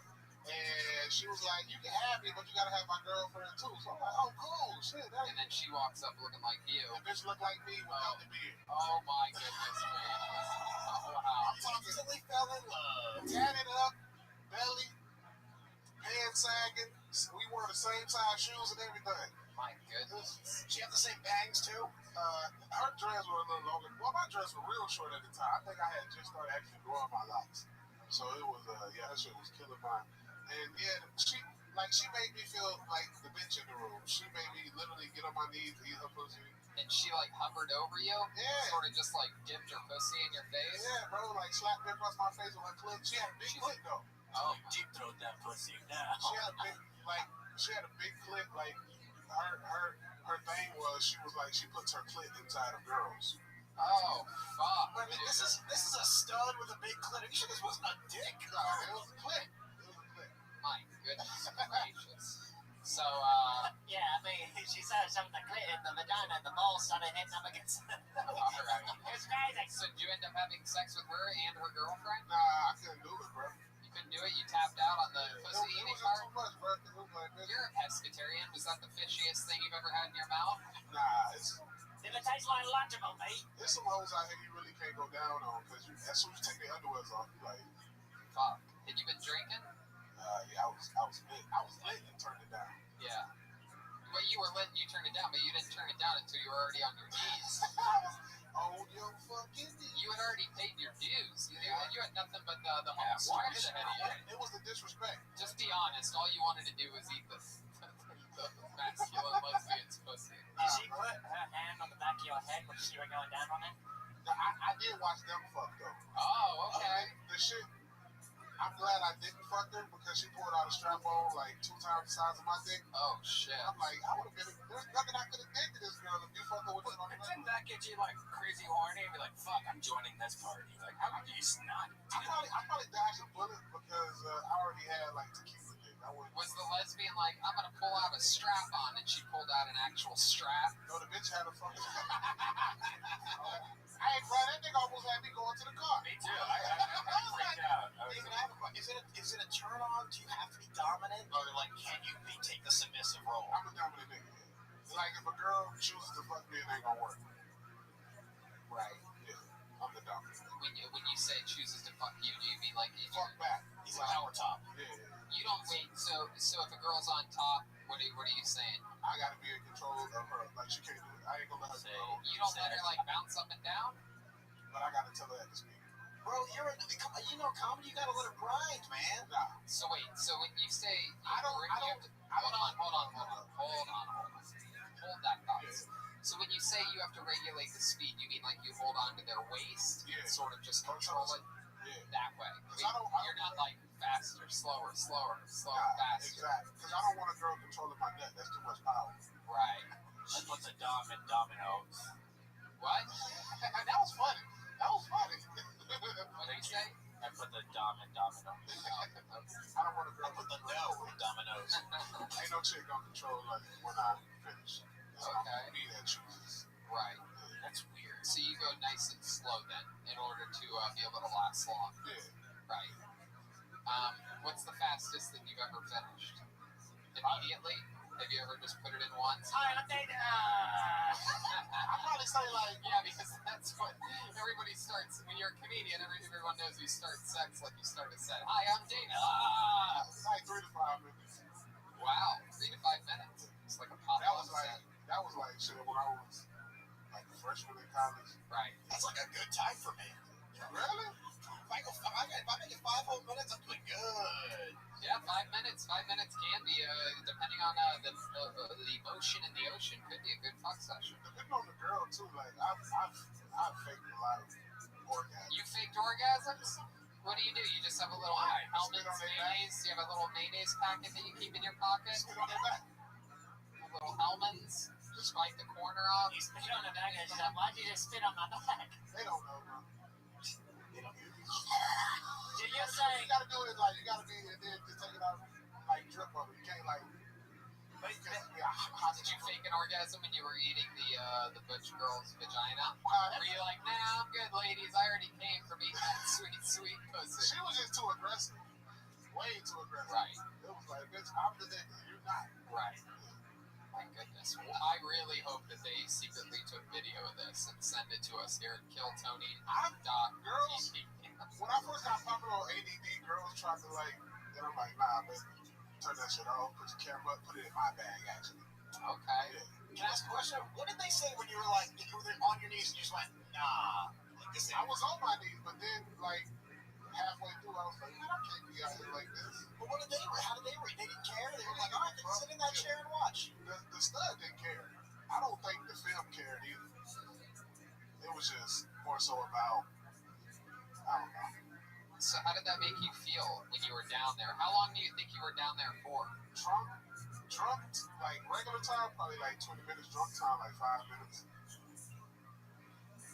And she was like, you can have me, but you gotta have my girlfriend too. So I'm like, oh, cool, shit. And then she walks up looking like you. The bitch looked like me without the beard. Oh my goodness gracious. Oh, wow. I'm talking to we fell in love. Tatted up, belly, pants sagging. We wore the same size shoes and everything. My goodness. She had the same bangs too? Her dreads were a little longer. Well, my dreads were real short at the time. I think I had just started actually growing my locks. So it was, that shit was killing mine. And yeah, she made me feel like the bitch in the room. She made me literally get on my knees, eat her pussy. And she like hovered over you? Yeah. Sort of just like dipped her pussy in your face? Yeah, bro, like slapped me across my face with her clit. She had a big clit though. Oh, deep throat that pussy now. She had a big clit, like her thing was she puts her clit inside of girls. Oh, fuck. But I mean, this is a stud with a big clit. Are you sure this wasn't a dick? No, it was a clit. My goodness gracious. So, yeah, I mean, she said something the clit in the vagina and the balls started hitting up against it. Alright. It's crazy. So, did you end up having sex with her and her girlfriend? Nah, I couldn't do it, bro. You couldn't do it? You tapped out on the pussy eating part? Too much, bro. It was like this. You're a pescatarian. Was that the fishiest thing you've ever had in your mouth? Nah, if it tastes like Lunchable, mate. There's some hoes out here you really can't go down on because as soon as you take their underwears off, you like, fuck. Had you been drinking? Yeah, I was lit. I was lit and turned it down. Yeah. But you were lit and you turned it down, but you didn't turn it down until you were already on your knees. Oh, yo, fucking you had already paid your dues. You had nothing but the home stretch ahead of you. It was the disrespect. Just be honest. All you wanted to do was eat the The masculine lesbian's pussy. Did she put her hand on the back of your head when she were going down on it? I did watch them fuck though. Oh, okay. The shit. I'm glad I didn't fuck her because she pulled out a strap on like 2 times the size of my dick. Oh shit. I'm like, I would have been. There's nothing I could have did to this girl if you fuck her with it on the Didn't that get you like crazy horny and be like, fuck, I'm joining this party? Like, how could you not? I probably dodged a bullet because I already had like tequila dick. Was the lesbian like, I'm gonna pull out a strap on, and she pulled out an actual strap? No, the bitch had a fucking. I ain't bro, that nigga almost had me going to the car. Me too. I freaked out. Is it a turn on? Do you have to be dominant, or like can you take the submissive role? I'm a dominant nigga. Like if a girl chooses to fuck me, it ain't gonna work. Right. Yeah, I'm the dominant. When you say chooses to fuck you, do you mean like fuck back? He's a power top. Yeah. You don't wait. So if a girl's on top, what are you saying? I gotta be in control of her. Like she can't do it. I ain't gonna let her go. You don't let her like bounce up and down. But I gotta tell her at the speed. Bro, comedy. You gotta let her grind, man. Nah. So wait. So when you say hold on. Hold that thought. Yeah. So when you say you have to regulate the speed, you mean like you hold on to their waist and sort of just control it that way? You're not like faster, slower, faster. Exactly. Because I don't want a girl controlling my neck. That's too much power. Right. I put the dom in dominoes. What? That was funny. What did you say? I put the dom in dominoes. I don't want a girl. I put the no in dominoes. Ain't no chick gonna control like when I finish. Okay. Me that chooses. Right. That's weird. So you go nice and slow then, in order to be able to last long. Yeah. Right. What's the fastest that you've ever finished? Immediately? Have you ever just put it in once? Hi, I'm Dana. I probably say like, yeah, because that's what everybody starts. When you're a comedian, everyone knows you start sex like you start a set. Hi, I'm Dana. It's like 3 to 5 minutes. Wow, 3 to 5 minutes. It's like a pop That was like shit when I was like a freshman in college. Right. That's like a good time for me. Really? If I make it 5 whole minutes, I'm doing good. Yeah, 5 minutes. 5 minutes can be, depending on the emotion in the ocean, could be a good fuck session. Depending on the girl too. Like I've faked a lot of orgasms. You faked orgasms? What do? You just have a little mayonnaise? You have a little mayonnaise packet that you keep in your pocket? Spit on their back. A little Hellman's? Just bite the corner off? You spit on the back and said, why'd you just spit on my back? They don't know, bro. You're saying you gotta do it like you gotta be and then just take it out like drip of it. You can't like did you fake an orgasm when you were eating the butch girl's vagina? Were you like, nah, I'm good, ladies. I already came from eating that sweet pussy. She was just too aggressive. Way too aggressive. Right. It was like, bitch, I'm the nigga. You're not. Right. My goodness. Well, I really hope that they secretly took video of this and send it to us here at KillTony.TV. When I first got popular on ADD, girls tried to like, and I'm like, nah, baby, turn that shit off, put your camera up, put it in my bag, actually. Okay. Yeah. Can I ask a question? What did they say when you were like, you were on your knees and you just went, nah? Like this I was on my knees, but then like halfway through, I was like, man, I can't be out here like this. But what did they read? How did they read? They didn't care? They were like, all right, then sit in that chair and watch. The stud didn't care. I don't think the film cared either. It was just more so about, I don't know. So how did that make you feel when you were down there? How long do you think you were down there for? Drunk, like regular time, probably like 20 minutes. Drunk time, like 5 minutes.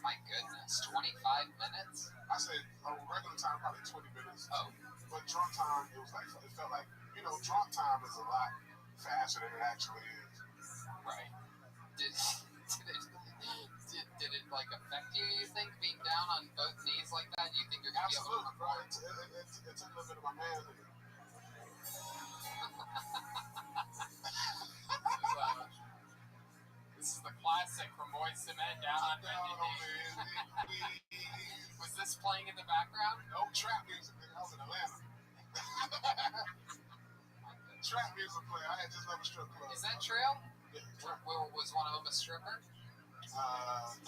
My goodness, 25 minutes? I said regular time, probably 20 minutes. Oh. But drunk time, it felt like, drunk time is a lot faster than it actually is. Right. Did it like affect you think, being down on both knees like that? Do you think you're going to be able to perform? It took a little bit of my manhood. This is the classic from Boyz II Men, down on bended knees. Was this playing in the background? No trap music, nigga. I was in Atlanta. Trap music player. I had just left a strip club. Is that true? Yeah. Was one of them a stripper?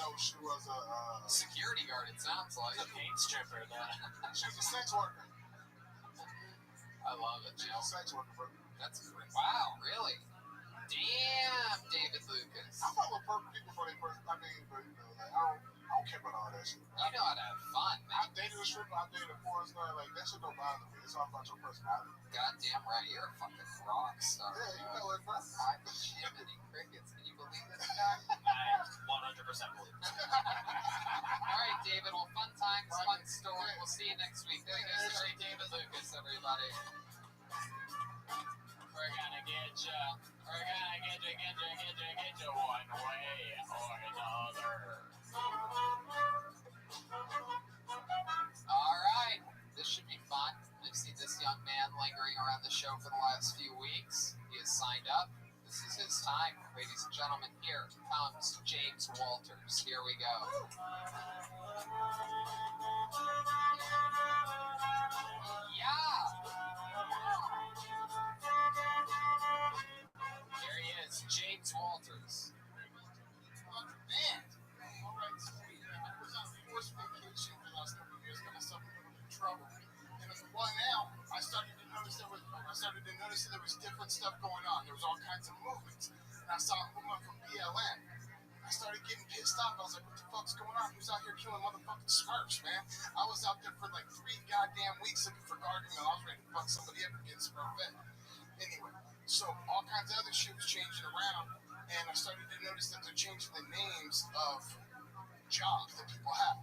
No, she was a security guard. It sounds like a paint stripper. She was a sex worker. I love it. She was a sex worker. That's great. Wow, really? Damn, David Lucas. I follow people for their person. I mean, but like, I don't care about all that shit. You know how to have fun, man. I dated a stripper, I dated a porn star. Like, that shit don't bother me. It's all about your personality. Goddamn right, you're a fucking rock star. Yeah, you know it, bro. I'm Jiminy Crickets. Can you believe this guy? I 100% believe it. All right, David. Well, fun times, fun story. We'll see you next week. There you go, the great David Lucas, everybody. We're gonna get you. We're gonna get you one way or another. All right, this should be fun. I've seen this young man lingering around the show for the last few weeks. He has signed up. This is his time. Ladies and gentlemen, here comes James Walters. Here we go. Yeah! Here he is, James Walters. Man! Alright, so I was on forced vacation for the last couple of years, got myself in a little bit of trouble. And well, now I started to notice that there was different stuff going on. There was all kinds of movements. And I saw a movement from BLM. I started getting pissed off. I was like, what the fuck's going on? Who's out here killing motherfucking Smurfs, man? I was out there for like 3 goddamn weeks looking for Gargamel. I was ready to fuck somebody up and get Smurf fed. Anyway, so all kinds of other shit was changing around. And I started to notice that they're changing the names of jobs that people have.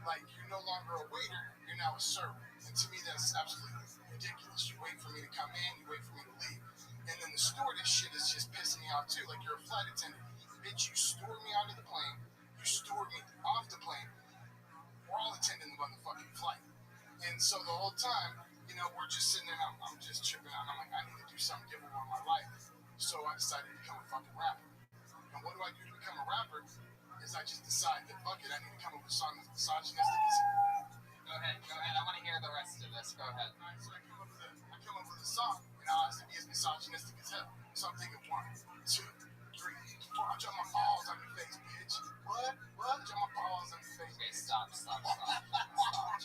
Like, you're no longer a waiter, you're now a server. And to me, that's absolutely ridiculous. You wait for me to come in, you wait for me to leave. And then the stewardess shit is just pissing me off too. Like, you're a flight attendant. Bitch, you steward me onto the plane, you steward me off the plane. We're all attending the motherfucking flight. And so the whole time, you know, we're just sitting there, I'm just tripping out. I'm like, I need to do something different with my life. So I decided to become a fucking rapper. And what do I do to become a rapper? Is I just decide that, fuck it, I need to come up with a song that's misogynistic as hell. Go ahead. I want to hear the rest of this. Go ahead. Alright, so I come up with a song, and I has to be as misogynistic as hell. So I'm thinking 1, 2, 3, 4. I drop my balls on your face, bitch. What? I drop my balls on your face. Okay, stop.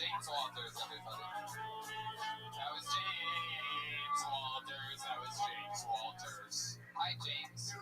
James Walters, everybody. That was James Walters. Hi, James.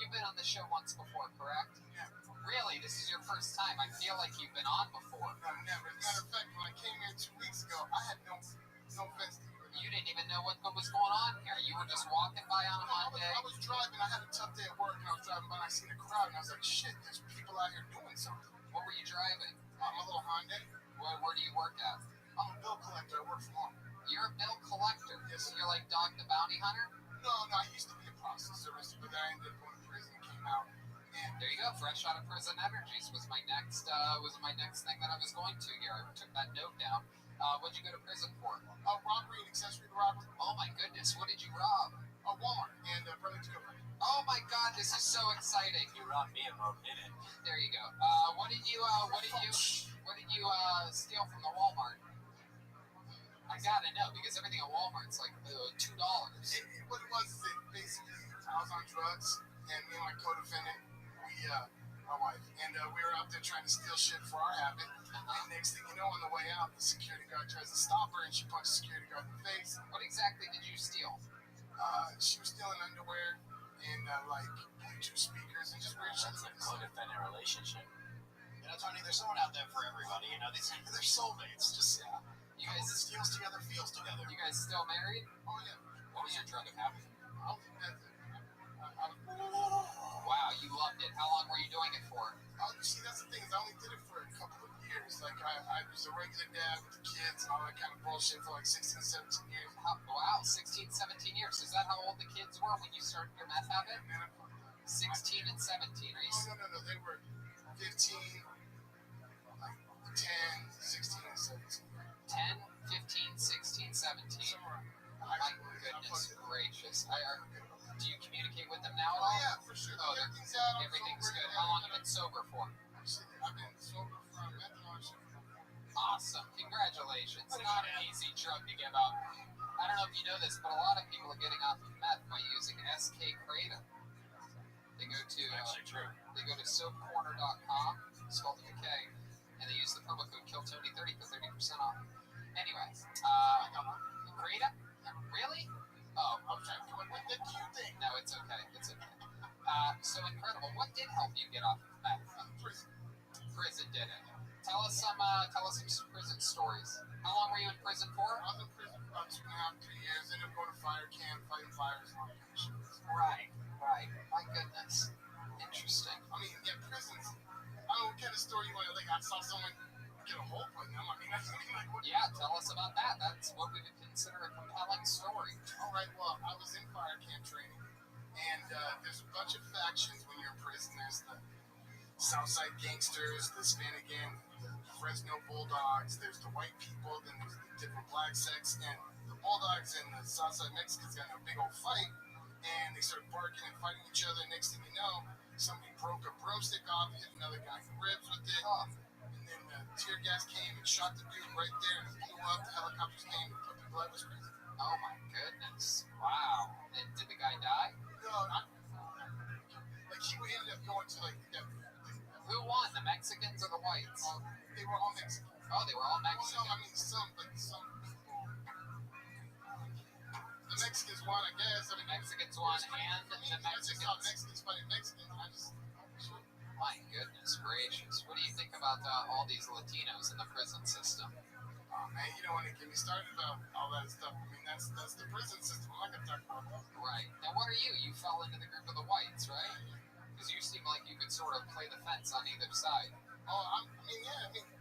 You've been on the show once before, correct? Yeah. Really? This is your first time? I feel like you've been on before. No, never. As a matter of fact, when I came here 2 weeks ago, I had no offense to you. You didn't even know what was going on here. You were just walking by on a Monday. I was driving. I had a tough day at work, and I was driving by, and I seen a crowd, and I was like, shit, there's people out here doing something. What were you driving? I'm a little Hyundai. Where do you work at? I'm a bill collector. I work from home. You're a bill collector? Yes. So you're like Dog the Bounty Hunter? No, I used to be a process service, but I ended up going to prison and came out. And there you go, fresh out of prison energies was my next thing that I was going to here. I took that note down. What'd you go to prison for? Robbery and accessory to robbery. Oh my goodness, what did you rob? A Walmart and Burlington Coat. Oh my God, this is so exciting. You robbed me and Rob in it. There you go. What did you steal from the Walmart? I gotta know because everything at Walmart's like $2. What it was is that basically I was on drugs and me and my co-defendant, my wife, and we were out there trying to steal shit for our habit. And next thing you know, on the way out, the security guard tries to stop her and she punched the security guard in the face. What exactly did you steal? She was stealing underwear and like Bluetooth speakers and just weird shit. That's a co-defendant relationship. You know, Tony, there's someone out there for everybody. You know, they're soulmates. Just you guys steals together, feels together. You guys still married? Oh yeah. What was your drug of habit? Wow, you loved it. How long were you doing it for? You see, that's the thing is I only did it for a couple of years. Like I was a regular dad with the kids and all that kind of bullshit for like 16, 17 years. Wow, 16, 17 years. Is that how old the kids were when you started your meth habit? 16 and 17. Are you? No. They were 15, like 10, 16, and 17. 10, 15, 16, 17. My goodness gracious. Do you communicate with them now at all? Oh, yeah, for sure. Oh, everything's good. How long have you been sober for? I've been sober for a meth. Awesome. Congratulations. Not an easy drug to give up. I don't know if you know this, but a lot of people are getting off of meth by using SK Kratom. They go to soapcorner.com, spelled with a K, and they use the promo code KILLTONY30 for 30% off. Anyway, Kratom? Really? Oh, Okay. What did you think? no, it's okay. It's okay. So incredible. What did help you get off of meth? Prison. Prison did it. Tell us some prison stories. How long were you in prison for? I was in prison for about 2.5, 3 years. Ended up going to fire camp, fighting fires, and all that kind of shit. Right. My goodness. Interesting. I mean, yeah, prisons. I don't know what kind of story you want. Like, I saw someone get a hole put in them. I mean, that's like what. Yeah, tell us about that. That's what we would consider a compelling story. All right. Well, I was in fire camp training, and there's a bunch of factions when you're in prison. There's the Southside gangsters, the Hispanic gang, the Fresno Bulldogs. There's the white people. Then there's the different black sects, and the Bulldogs and the Southside Mexicans got in a big old fight, and they started barking and fighting each other. Next thing you know, somebody broke a broomstick off, hit another guy in the ribs with it. And then the tear gas came and shot the dude right there, and it blew up. The helicopters came and put people out. It was crazy. Oh my goodness. Wow. And did the guy die? No, like he ended up going to Who won, the Mexicans or the whites? They were all Mexican. Oh, they were all Mexican. Well, no, I mean some people. The Mexicans won, I guess. The Mexicans won, and the Mexicans. I just Mexicans fighting Mexicans. My goodness gracious. What do you think about all these Latinos in the prison system? Oh man, you don't want to get me started about all that stuff. I mean, that's the prison system. I'm not gonna talk about that. Right. Now, what are you? You fell into the group of the whites, right? Because you seem like you could sort of play the fence on either side. Oh, I mean,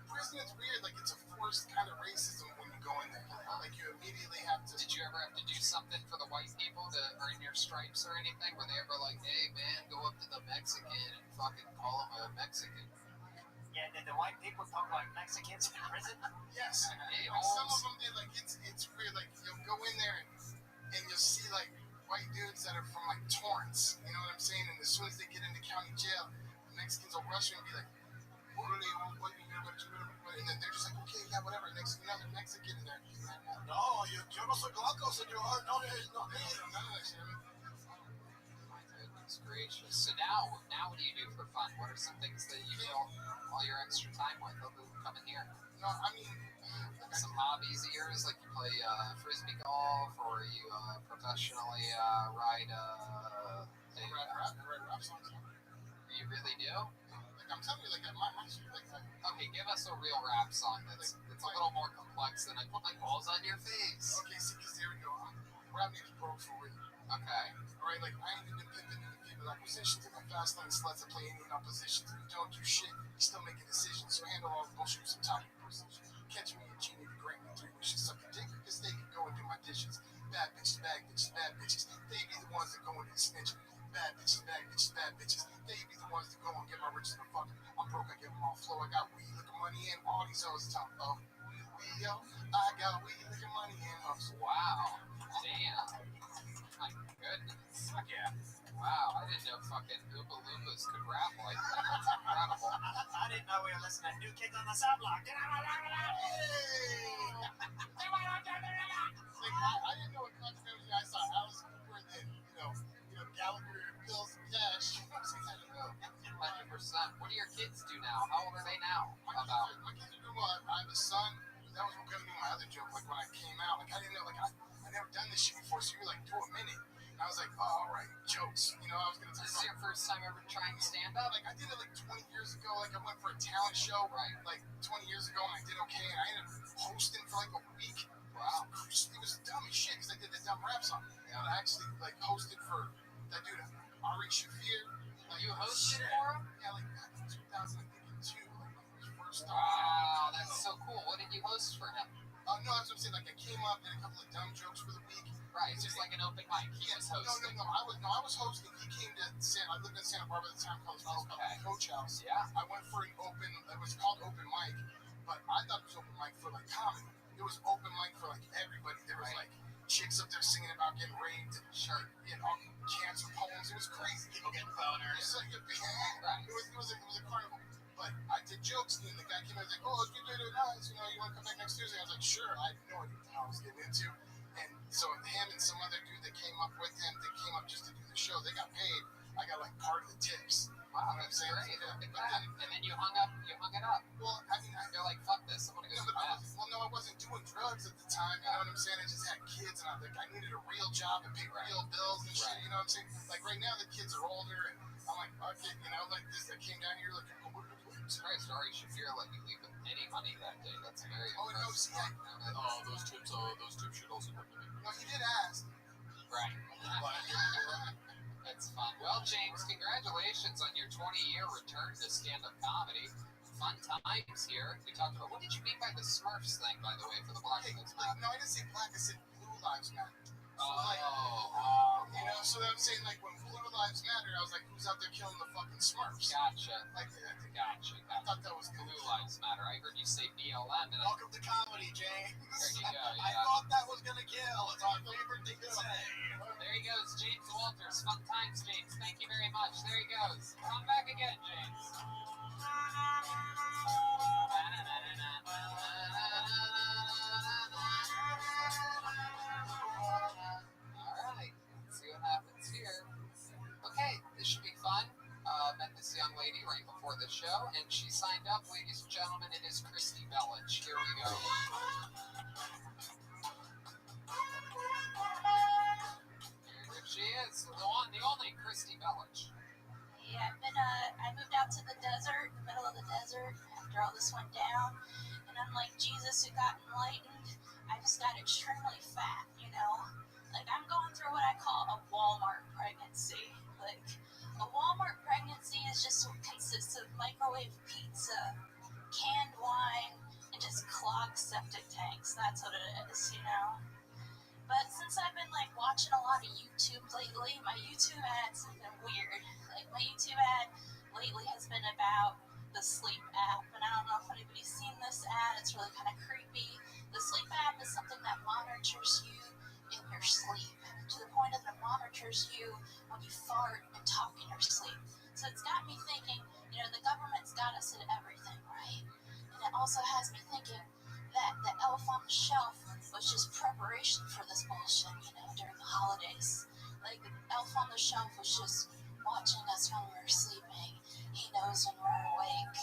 prison is weird. Like, it's a forced kind of racism when you go in there. Like, you immediately have to. Did you ever have to do something for the white people to earn your stripes or anything? Were they ever like, hey man, go up to the Mexican and fucking call him a Mexican? Yeah, did the white people talk like Mexicans in prison? Yes. Hey, like, some of them did. Like, it's weird. Like, you'll go in there and you'll see, like, white dudes that are from, like, Torrance. You know what I'm saying? And as soon as they get into county jail, the Mexicans will rush in and be like, and then they're just like, okay, yeah, whatever. Next thing you know, they're Mexican in there. No, yo no soy blanco, senor. No, none of that shit. My goodness gracious. So now what do you do for fun? What are some things that you fill all your extra time with other than coming here? No, I mean, some hobbies of yours, like you play frisbee golf, or you professionally ride rap songs. You really do? I'm telling you, like, at my house, like, okay, give us a real rap song that's a little more complex than I put my balls on your face. Okay, see, because there we go. Rap name's broke for real. Okay. Alright, like, I ain't independent of people acquisitions, and I'm fast lane sluts that play Indian oppositions. If you don't do shit, you still making decisions, so handle all the bullshit with some top precision. Catch me a genie to grant me 3 wishes, suck a dick, because they can go and do my dishes. Bad bitches, bad bitches, bad bitches. They be the ones that go and snitch. Bad bitches, bad bitches, bad bitches. They be the ones that go and get my riches and fuck. I'm broke, I give them all flow. I got weed, looking money in. All these hoes top of yo. I got weed, looking money in. Wow. Damn. My goodness. Yeah. Wow, I didn't know fucking Oompa Loompas could rap like that. That's incredible. I didn't know we were listening to New Kids on the Sidewalk. Hey! I didn't know what controversy. I saw Alice Cooper and then, Gallagher, Bills, and Cash. 100%. What do your kids do now? How old are they now? My kids are doing well. I have a son. That was going to be my other joke. Like, when I came out, like, I didn't know, like, I never done this shit before, so you were like, do a minute. And I was like, oh, all right, jokes. I was going to This is your first time ever trying stand-up? Like, I did it, like, 20 years ago. Like, I went for a talent show, like, 20 years ago, and I did okay. And I ended up hosting for, like, a week. Wow. It was dumb as shit, because I did the dumb rap song. And I actually, like, hosted for that dude, Ari Shafir. Like, you hosted for him? Yeah, like, back in 2002, like, when he first started. Wow, that's so cool. What did you host for him? No, that's what I'm saying. Like, I came up, did a couple of dumb jokes for the week. Right, it's just like an open mic. He was hosting. No, I was hosting. He came to I lived in Santa Barbara at the time, called called Coach House. Yeah. I went for an open, it was called open mic, but I thought it was open mic for, like, comedy. It was open mic for, like, everybody. There was, like, chicks up there singing about getting raped and shit, all cancer poems. It was crazy. People getting boners. It was a carnival. But I did jokes, and the guy came in and was like, oh, you did it nice. You want to come back next Tuesday? I was like, sure. I had no idea what I was getting into. And so him and some other dude that came up with him, they came up just to do the show. They got paid. I got, like, part of the tips. Wow, you know what I'm saying? Great. And then you hung it up. Well, I mean, you're like, fuck this. I'm going to go to no, I wasn't doing drugs at the time. You know what I'm saying? I just had kids, and I needed a real job and right now the kids are older, and I'm like, fuck it, you know, like this. I came down here like, oh, what are the plates? Sorry, Shafir let you leave with any money that day. That's very Oh, no, see, those tips should also come to me. no, you did ask. Right. That's fun. Well, James, congratulations on your 20-year return to stand-up comedy. Fun times here. We talked about, what did you mean by the Smurfs thing, by the way, for the Black Lives Matter? No, I didn't say black, I said blue lives matter. So you know, so I'm saying, like, when blue lives matter, I was like, who's out there killing the fucking Smurfs? Gotcha. Like, Gotcha. I thought that was cool. Blue lives matter. I heard you say BLM. And Welcome to comedy, James. There you go. I thought that was gonna kill. It's our favorite thing to say. There he goes, James Walters. Fun times, James. Thank you very much. There he goes. Come back again, James. Alright, let's see what happens here. Okay, this should be fun. Met this young lady right before the show, and she signed up. Ladies and gentlemen, it is Christy Bellich. Here we go. Here she is, the one, the only Christy Bellich. Yeah, I moved out to the desert, the middle of the desert, after all this went down, and unlike Jesus who got enlightened, I just got extremely fat, you know? Like, I'm going through what I call a Walmart pregnancy. Like, a Walmart pregnancy is just what consists of microwave pizza, canned wine, and just clogged septic tanks. That's what it is, you know? But since I've been, like, watching a lot of YouTube lately, my YouTube ads have been weird. Like, my YouTube ad lately has been about the sleep app, and I don't know if anybody's seen this ad. It's really kind of creepy. The sleep app is something that monitors you in your sleep, to the point that it monitors you when you fart and talk in your sleep. So it's got me thinking, you know, the government's got us at everything, right? And it also has me thinking that the elf on the shelf was just preparation for this bullshit, you know, during the holidays. Like, the elf on the shelf was just watching us when we were sleeping. He knows when we're awake.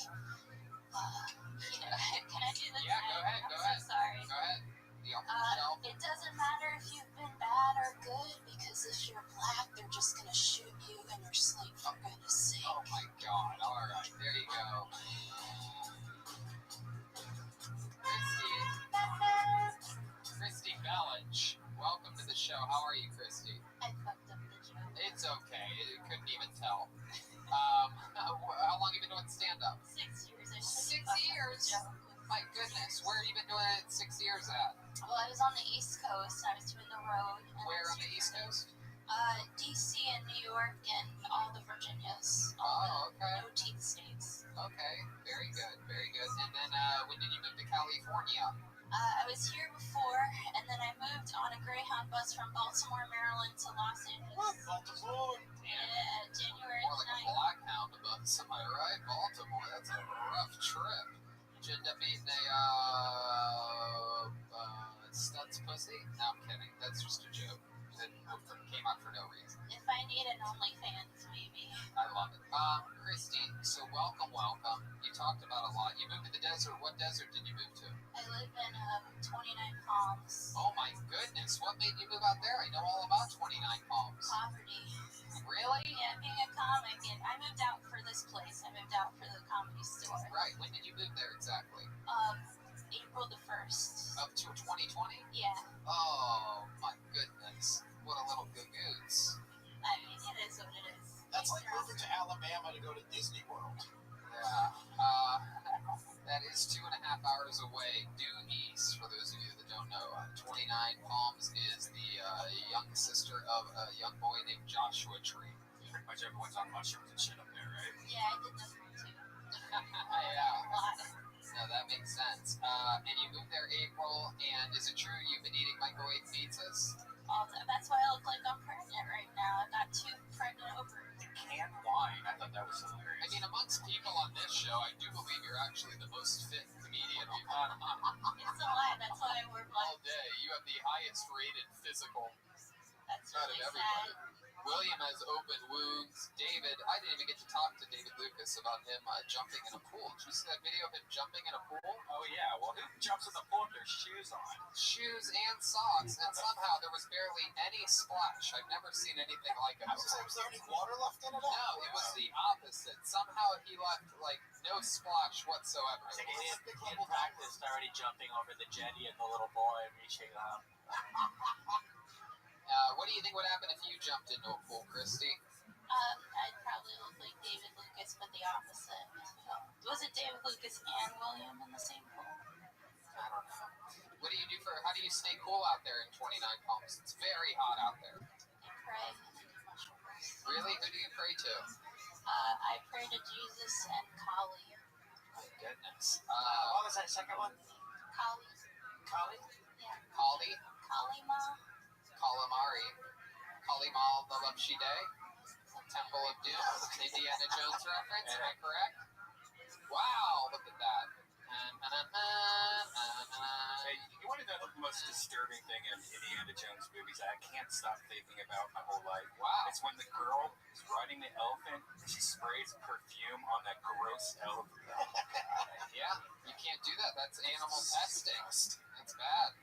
You know, can I do this? Yeah, go ahead, I'm go so ahead. sorry. Go ahead. The elf on the shelf. It doesn't matter if you've been bad or good, because if you're black, they're just gonna shoot you in your sleep, for goodness sake. Oh my god, alright, there you go. Christy Bellich, welcome to the show. How are you, Christy? I fucked up the joke. It's okay, you couldn't even tell. How long have you been doing stand-up? 6 years. 6 years? My goodness, where have you been doing it 6 years at? Well, I was on the East Coast, and I was doing the road. Where on the East Coast? D.C. and New York and all the Virginias. Oh, okay. No teeth states. Okay, very good, very good. And then, when did you move to California? I was here before, and then I moved on a Greyhound bus from Baltimore, Maryland to Los Angeles. Baltimore. Yeah, January More like 9th. a Blackhound bus, am I right? Baltimore, that's a rough trip. Did you end up eating a, Studs pussy? No, I'm kidding. That's just a joke. That came out for no reason. If I need an OnlyFans, maybe. I love it. Christy, so welcome. You talked about a lot. You moved to the desert. What desert did you move to? I live in 29 Palms. Oh my goodness, what made you move out there? I know all about 29 Palms. Poverty. Really? Yeah, being a comic, and I moved out for this place. I moved out for the Comedy Store. Right, when did you move there exactly? April the 1st. Up to 2020? Yeah. Oh my goodness, what a little goo-goose. I mean, it is what it is. That's like moving to Alabama to go to Disney World. Yeah, that is 2.5 hours away due east, for those of you that don't know. 29 Palms is the young sister of a young boy named Joshua Tree. Pretty much everyone's on mushrooms and shit up there, right? Yeah, I did that too. Yeah. A lot. No, that makes sense. And you moved there April, and is it true you've been eating microwave pizzas? That's why I look like I'm pregnant right now. I've got 2 pregnant ovaries. Canned wine. I thought that was hilarious. I mean, amongst people on this show, I do believe you're actually the most fit comedian we've had on. It's a lie. That's why I wear black. All day. You have the highest rated physical That's out of really everybody. sad. William has open wounds. David, I didn't even get to talk to David Lucas. Lucas about him jumping in a pool. Did you see that video of him jumping in a pool? Oh yeah, well who jumps in the pool with their shoes on? Shoes and socks, and somehow there was barely any splash. I've never seen anything like it. I was saying, was there any water left in it? No, it was the opposite. Somehow he left like no splash whatsoever. I think he had practiced already jumping over the jetty and the little boy reaching up. What do you think would happen if you jumped into a pool, Christy? I'd probably look like David Lucas, but the opposite. Was it David Lucas and William in the same pool? I don't know. What do you do how do you stay cool out there in 29 Palms? It's very hot out there. I pray and I do mushrooms. Really? Who do you pray to? I pray to Jesus and Kali. My goodness. What was that second one? Kali. Kali? Yeah. Kali? Kalima. Calamari. Kalimal the Day. Temple of Doom. Indiana Jones reference, am I correct? Wow, look at that. Hey, you want to know the most disturbing thing in Indiana Jones movies I can't stop thinking about my whole life? Wow. It's when the girl is riding the elephant and she sprays perfume on that gross elephant. Yeah, you can't do that. That's animal testing. That's bad.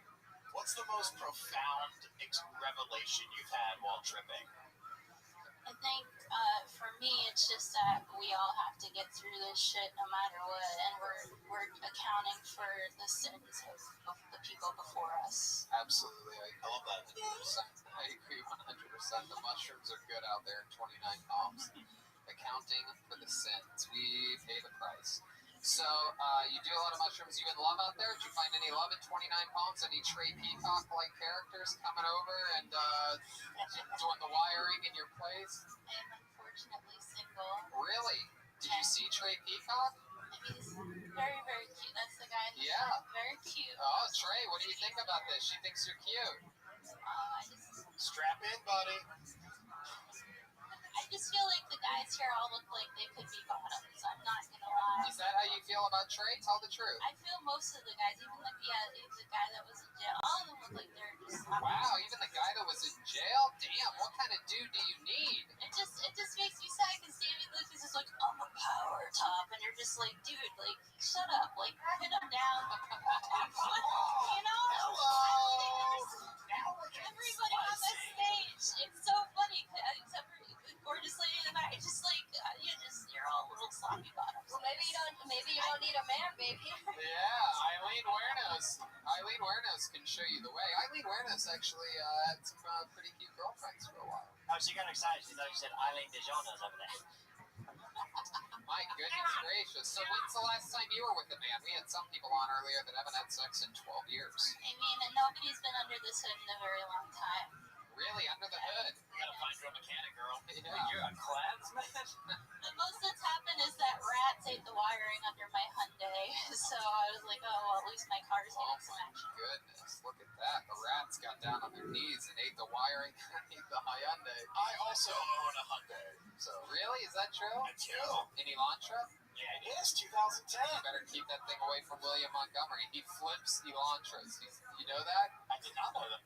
What's the most profound revelation you've had while tripping? I think for me, it's just that we all have to get through this shit no matter what, and we're accounting for the sins of the people before us. Absolutely, I love that. 100%. I agree 100%. The mushrooms are good out there in 29 Palms. Accounting for the sins, we pay the price. So, you do a lot of mushrooms. You in love out there? Did you find any love in 29 Palms? Any Trey Peacock-like characters coming over and doing the wiring in your place? I am unfortunately single. Really? Did you see Trey Peacock? He's very, very cute. That's the guy in the front. Very cute. Oh, Trey, what do you think about this? She thinks you're cute. Strap in, buddy. I just feel like the guys here all look like they could be bottoms. I'm not gonna lie. Is that how you feel about Trey? Tell the truth. I feel most of the guys, even the guy that was in jail, all of them look like they're just. Wow, even the guy that was in jail. Damn, what kind of dude do you need? It just makes me sad because David Lucas is like, I'm a power top, and you're just like, dude, like, shut up, like, pin him down. You know? Everybody on this stage, it's so funny, except for the gorgeous lady in the back. It's just like you're all little sloppy bottoms. Well, maybe you don't need a man, baby. Yeah, Eileen Wernos can show you the way. Eileen Wernos actually had some pretty cute girlfriends for a while. Oh, she got excited. She thought you said Eileen DeJonas over there. My goodness gracious. So when's the last time you were with a man? We had some people on earlier that haven't had sex in 12 years. I mean, nobody's been under this hood in a very long time. Really? Under the hood? You gotta find your mechanic, girl. You know, you're a Klansman? The most that's happened is that rats ate the wiring under my Hyundai. So I was like, oh, well, at least my car's getting some action. Goodness, look at that. The rats got down on their knees and ate the wiring underneath the Hyundai. I also own a Hyundai. So really? Is that true? I do. An Elantra? Yeah, it is 2010. You better keep that thing away from William Montgomery. He flips Elantras. You know that? I did not know that.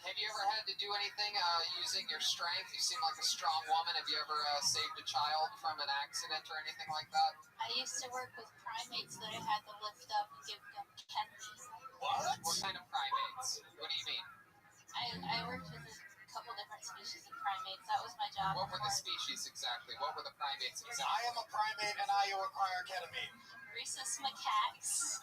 Have you ever had to do anything using your strength? You seem like a strong woman. Have you ever saved a child from an accident or anything like that? I used to work with primates that I had to lift up and give them ketamine. What? What kind of primates? What do you mean? I worked with a couple different species of primates. That was my job. What were the species exactly? What were the primates exactly? I am a primate and I require ketamine. Rhesus macaques.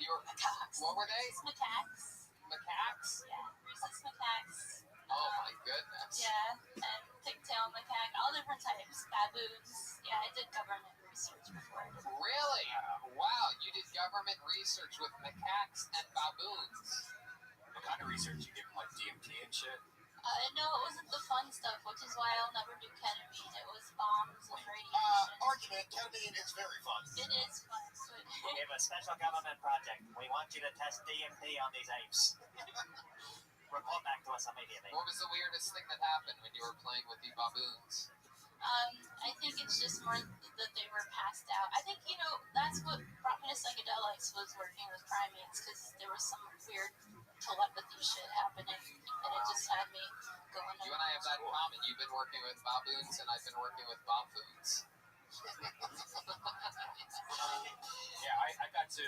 Macaques. What were they? Macaques. Macaques? Yeah, rhesus macaques. Oh my goodness. Yeah, and pigtail macaque, all different types. Baboons. Yeah, I did government research before. Really? Wow, you did government research with macaques and baboons. What kind of research you give DMT and shit? No, it wasn't the fun stuff, which is why I'll never do ketamine. It was bombs and radiation. Argument, ketamine is very fun. It is fun, but We have a special government project. We want you to test DMT on these apes. Report back to us immediately. What was the weirdest thing that happened when you were playing with the baboons? I think it's just more that they were passed out. I think, that's what brought me to psychedelics was working with primates, because there was some weird telepathy shit happening, and it just had me going. You and I have that in common. You've been working with baboons, and I've been working with baboons. Yeah, I got to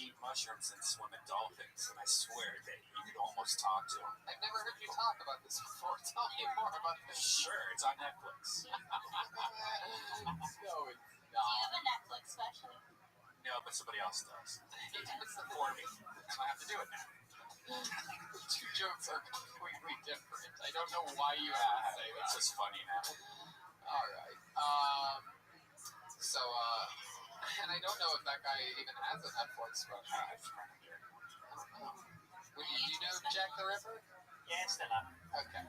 eat mushrooms and swim with dolphins, and I swear that you could almost talk to them. I've never heard you talk about this before. Tell me more about this. Sure, it's on Netflix. No, it's not. Do you have a Netflix special? No, but somebody else does. For me. So I have to do it now. Two jokes are completely different. I don't know why you have to say that. It's just funny now. All right. And I don't know if that guy even has a Netflix special. I don't know. Do you know Jack the Ripper? Yeah, it's still up. Okay.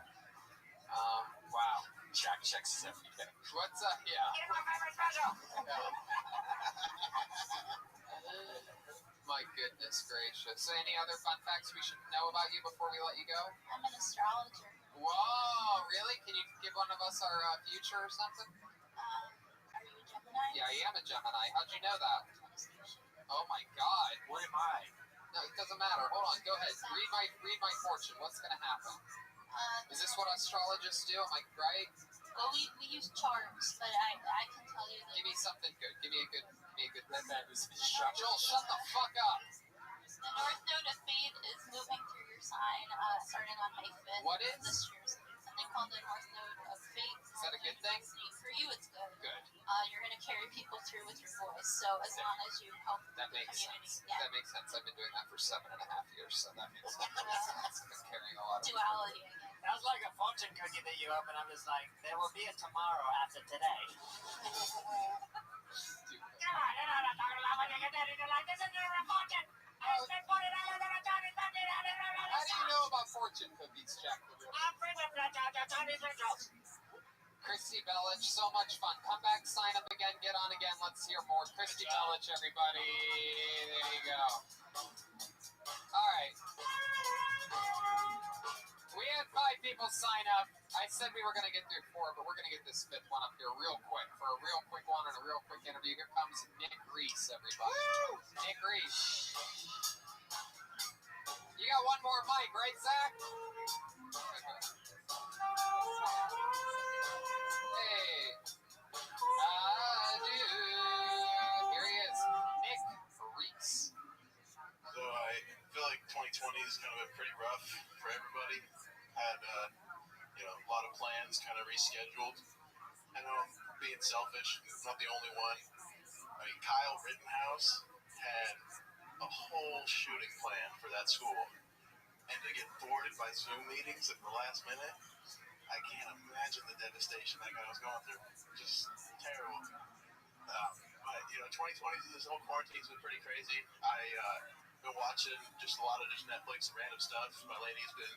Wow. Jack checks his every day. What's up? Yeah. Get my favorite special. My goodness gracious. So any other fun facts we should know about you before we let you go? I'm an astrologer. Whoa, really? Can you give one of us our future or something? Are you a Gemini? Yeah, I am a Gemini. How'd you know that? Oh my god. What am I? No, it doesn't matter. Hold on, go ahead. Read my fortune. What's gonna happen? Is this what astrologists do? Am I right? Well, we use charms, but I can tell you that. Give me something good. Give me a good. That was shut. Joel, shut the fuck up. The North Node of Fate is moving through your sign, starting on May 5th. What is? This year. Something called the North Node of Fate. Is that a good thing? For you, it's good. Good. You're going to carry people through with your voice, so as long as you help that the makes community. sense. Yeah. That makes sense. I've been doing that for 7.5 years, so that makes sense. I've been carrying a lot of duality, I guess. That was like a fortune cookie that you opened. I'm just like, there will be a tomorrow after today. Come on, you're not talking about what you get ready to like. This is your fortune. I spent $40 on a Johnny Bucket. How do you know about fortune cookies, Jack the Ripper? I'm friends with Johnny's Rituals. Christy Bellich, so much fun. Come back, sign up again, get on again. Let's hear more. Christy Bellich, everybody. There you go. All right. We had 5 people sign up. I said we were going to get through 4, but we're going to get this 5th one up here real quick for a real quick one and a real quick interview. Here comes Nick Reese, everybody. Woo! Nick Reese. You got one more mic, right, Zach? Hey. Here he is, Nick Reese. So I feel like 2020 is kind of been pretty rough for everybody. Had a lot of plans kind of rescheduled. I know I'm being selfish. I'm not the only one. I mean, Kyle Rittenhouse had a whole shooting plan for that school, and to get thwarted by Zoom meetings at the last minute, I can't imagine the devastation that guy was going through. Just terrible. But 2020, this whole quarantine's been pretty crazy. I've been watching just a lot of just Netflix and random stuff. My lady's been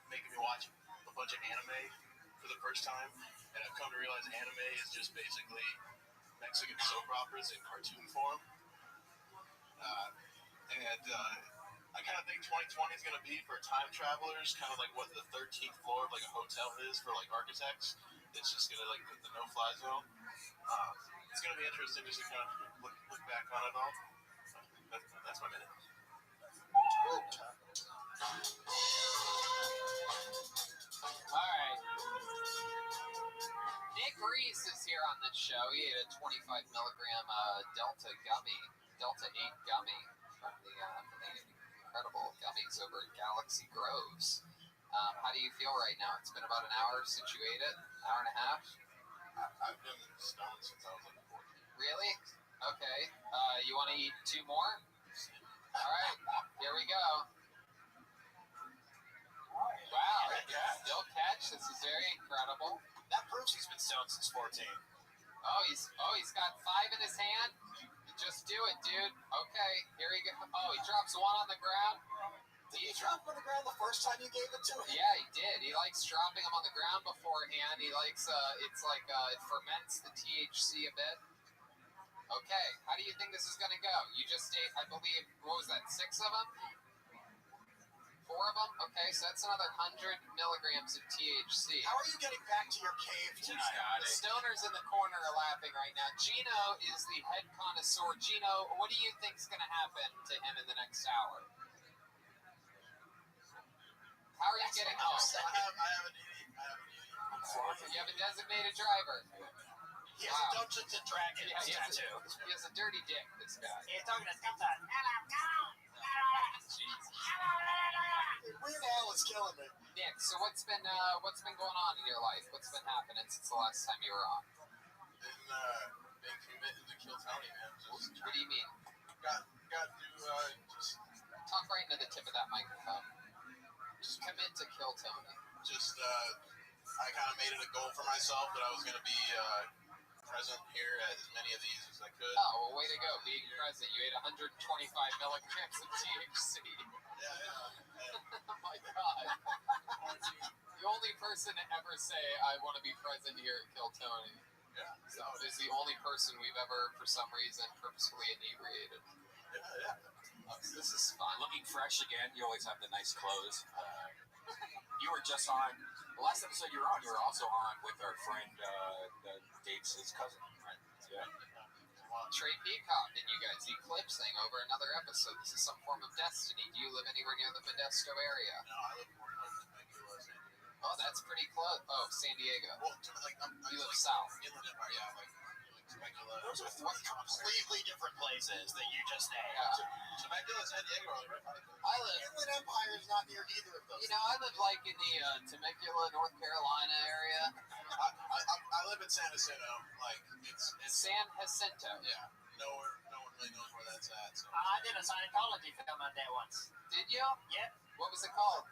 making me watch a bunch of anime for the first time, and I've come to realize anime is just basically Mexican soap operas in cartoon form. I kind of think 2020 is going to be for time travelers, kind of like what the 13th floor of like a hotel is for like architects. It's just going to like put the no-fly zone. It's going to be interesting just to kind of look back on it all. That's my minute. All right. Nick Reese is here on this show. He ate a 25 milligram Delta 8 gummy from the incredible gummies over at Galaxy Groves. How do you feel right now? It's been about an hour since you ate it, hour and a half? I've been stoned since I was like 14. Really? Okay. You want to eat 2 more? All right. Here we go. Wow. Still catch. This is very incredible. That proves he's been stoned since 14. He's got 5 in his hand. Just do it, dude. Okay, here he goes. Oh, he drops 1 on the ground. Did he drop drop him on the ground the first time you gave it to him? Yeah, he did. He likes dropping them on the ground beforehand. He likes, it's like, it ferments the THC a bit. Okay, how do you think this is going to go? You just ate, I believe, what was that, 6 of them? 4 of them? Okay, so that's another 100 milligrams of THC. How are you getting back to your cave tonight? The stoners in the corner are laughing right now. Gino is the head connoisseur. Gino, what do you think is going to happen to him in the next hour? How are you getting home? I have an idiot. You have a designated driver. He has a Dungeons and Dragons tattoo. He has a dirty dick, this guy. He's talking to Scumside. Weird Al is killing me. Nick, so what's been going on in your life? What's been happening since the last time you were on? Been committed to kill Tony, man. What do you mean? Got to just talk right into the tip of that microphone. Just commit to kill Tony. I kind of made it a goal for myself that I was going to be present here at as many of these as I could. Oh, well, way to go, being present. You ate 125 milligrams of THC. Yeah. Oh my God. The only person to ever say, I want to be present here at Kill Tony. Yeah. So is the only person we've ever, for some reason, purposefully inebriated. Yeah. This is fun. Looking fresh again. You always have the nice clothes. You were just on, the last episode you were also on with our friend that dates his cousin, right? Yeah. Trey Peacock and you guys eclipsing over another episode. This is some form of destiny. Do you live anywhere near the Modesto area? No, I live more in Temecula, San Diego. Oh, that's pretty close. Oh, San Diego. Well, you live south. Inland Empire, yeah, like Temecula. Those are 3 completely different places that you just named. Yeah. Temecula, San Diego, I live. Inland Empire is not near either of those. You know, I live like in the Temecula, North Carolina area. I live in San Jacinto. Like it's San Jacinto. Yeah. No one really knows where that's at. So. I did a Scientology film out there once. Did you? Yep. What was it called?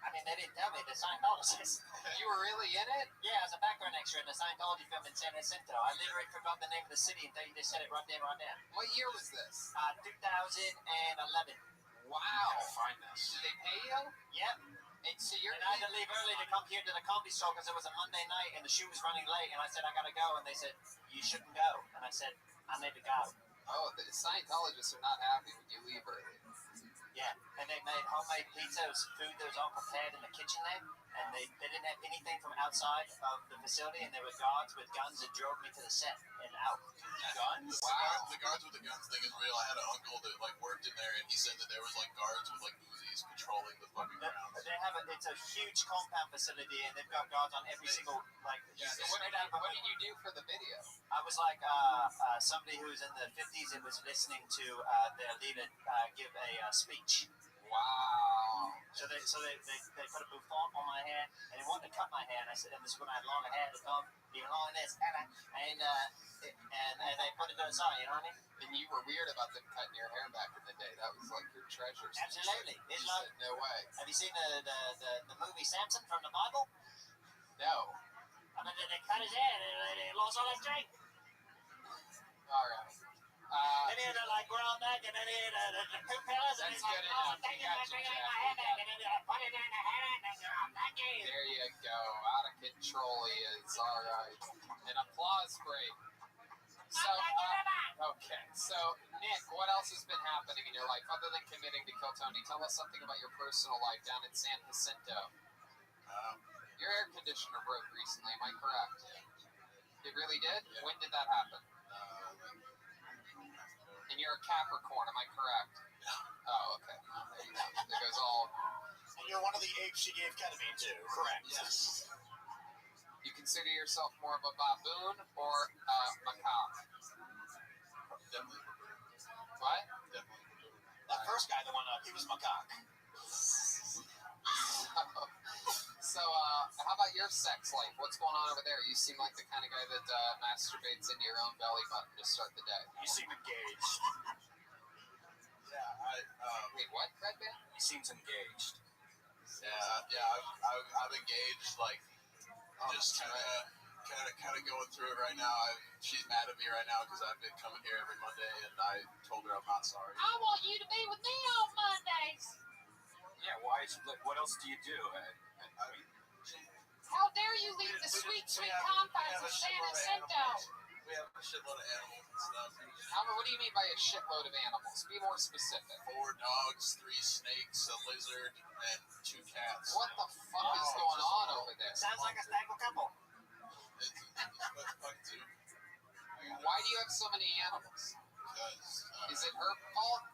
I mean, they didn't tell me. The Scientologists. You were really in it? Yeah, I was a background extra in a Scientology film in San Jacinto. I literally forgot the name of the city until you just said it right there, right now. What year was this? 2011. Wow. Gotta find this. Did they pay you? Yep. And so you're. And I had to leave early to come here to the comedy show because it was a Monday night and the shoe was running late. And I said, I gotta go. And they said, you shouldn't go. And I said, I need to go. Oh, the Scientologists are not happy when you leave early. Yeah, and they made homemade pizza. It was food that was all prepared in the kitchen there, and they didn't have anything from outside of the facility, and there were guards with guns that drove me to the set and out. Guns? Wow. The guards with the guns thing is real. I had an uncle that worked in there, and he said that there was guards with Uzis patrolling the fucking grounds. They have it's a huge compound facility, and they've got guards on every single Yeah. So what did you do for the video? I was like somebody who was in the 50s and was listening to their leader give a speech. Wow. So they put a bouffant on my hair, and they wanted to cut my hair, and I said, and this is when I had longer hair, the dog, even longer than this, and they put it to the side, you know what I mean? And you were weird about them cutting your hair back in the day. That was like your treasure. Absolutely. You said, no way. Have you seen the movie Samson from the Bible? No. I mean, they cut his hair, and they lost all that strength. All right. Then he had to grow back, and then he had the two pillars, and he's like, oh, thank you for bringing my hair back, and then they put it in the head, and then you're back in. There you go. Out of control he is. All right. An applause break. So, okay. So, Nick, what else has been happening in your life other than committing to Kill Tony? Tell us something about your personal life down in San Jacinto. Your air conditioner broke recently, am I correct? It really did? Yeah. When did that happen? And you're a Capricorn, am I correct? Yeah. Oh, okay. There you go. It goes all... And you're one of the apes she gave ketamine to, correct? Yes. You consider yourself more of a baboon or a macaque? Definitely. What? Definitely. That first guy that went up, he was macaque. So, how about your sex life? What's going on over there? You seem like the kind of guy that masturbates into your own belly button to start the day. You seem engaged. Yeah, Wait, what, Redman? He seems engaged. I've engaged, just kind of going through it right now. She's mad at me right now because I've been coming here every Monday, and I told her I'm not sorry. I want you to be with me on Mondays. Yeah, why Like, what else do you do? I mean, How dare you leave the sweet, sweet confines of San Jacinto? We have a shitload of animals and stuff. What do you mean by a shitload of animals? Be more specific. 4 dogs, 3 snakes, a lizard, and 2 cats. What the fuck is going on over there? Sounds like a stable couple. Why do you have so many animals? Because is it her fault?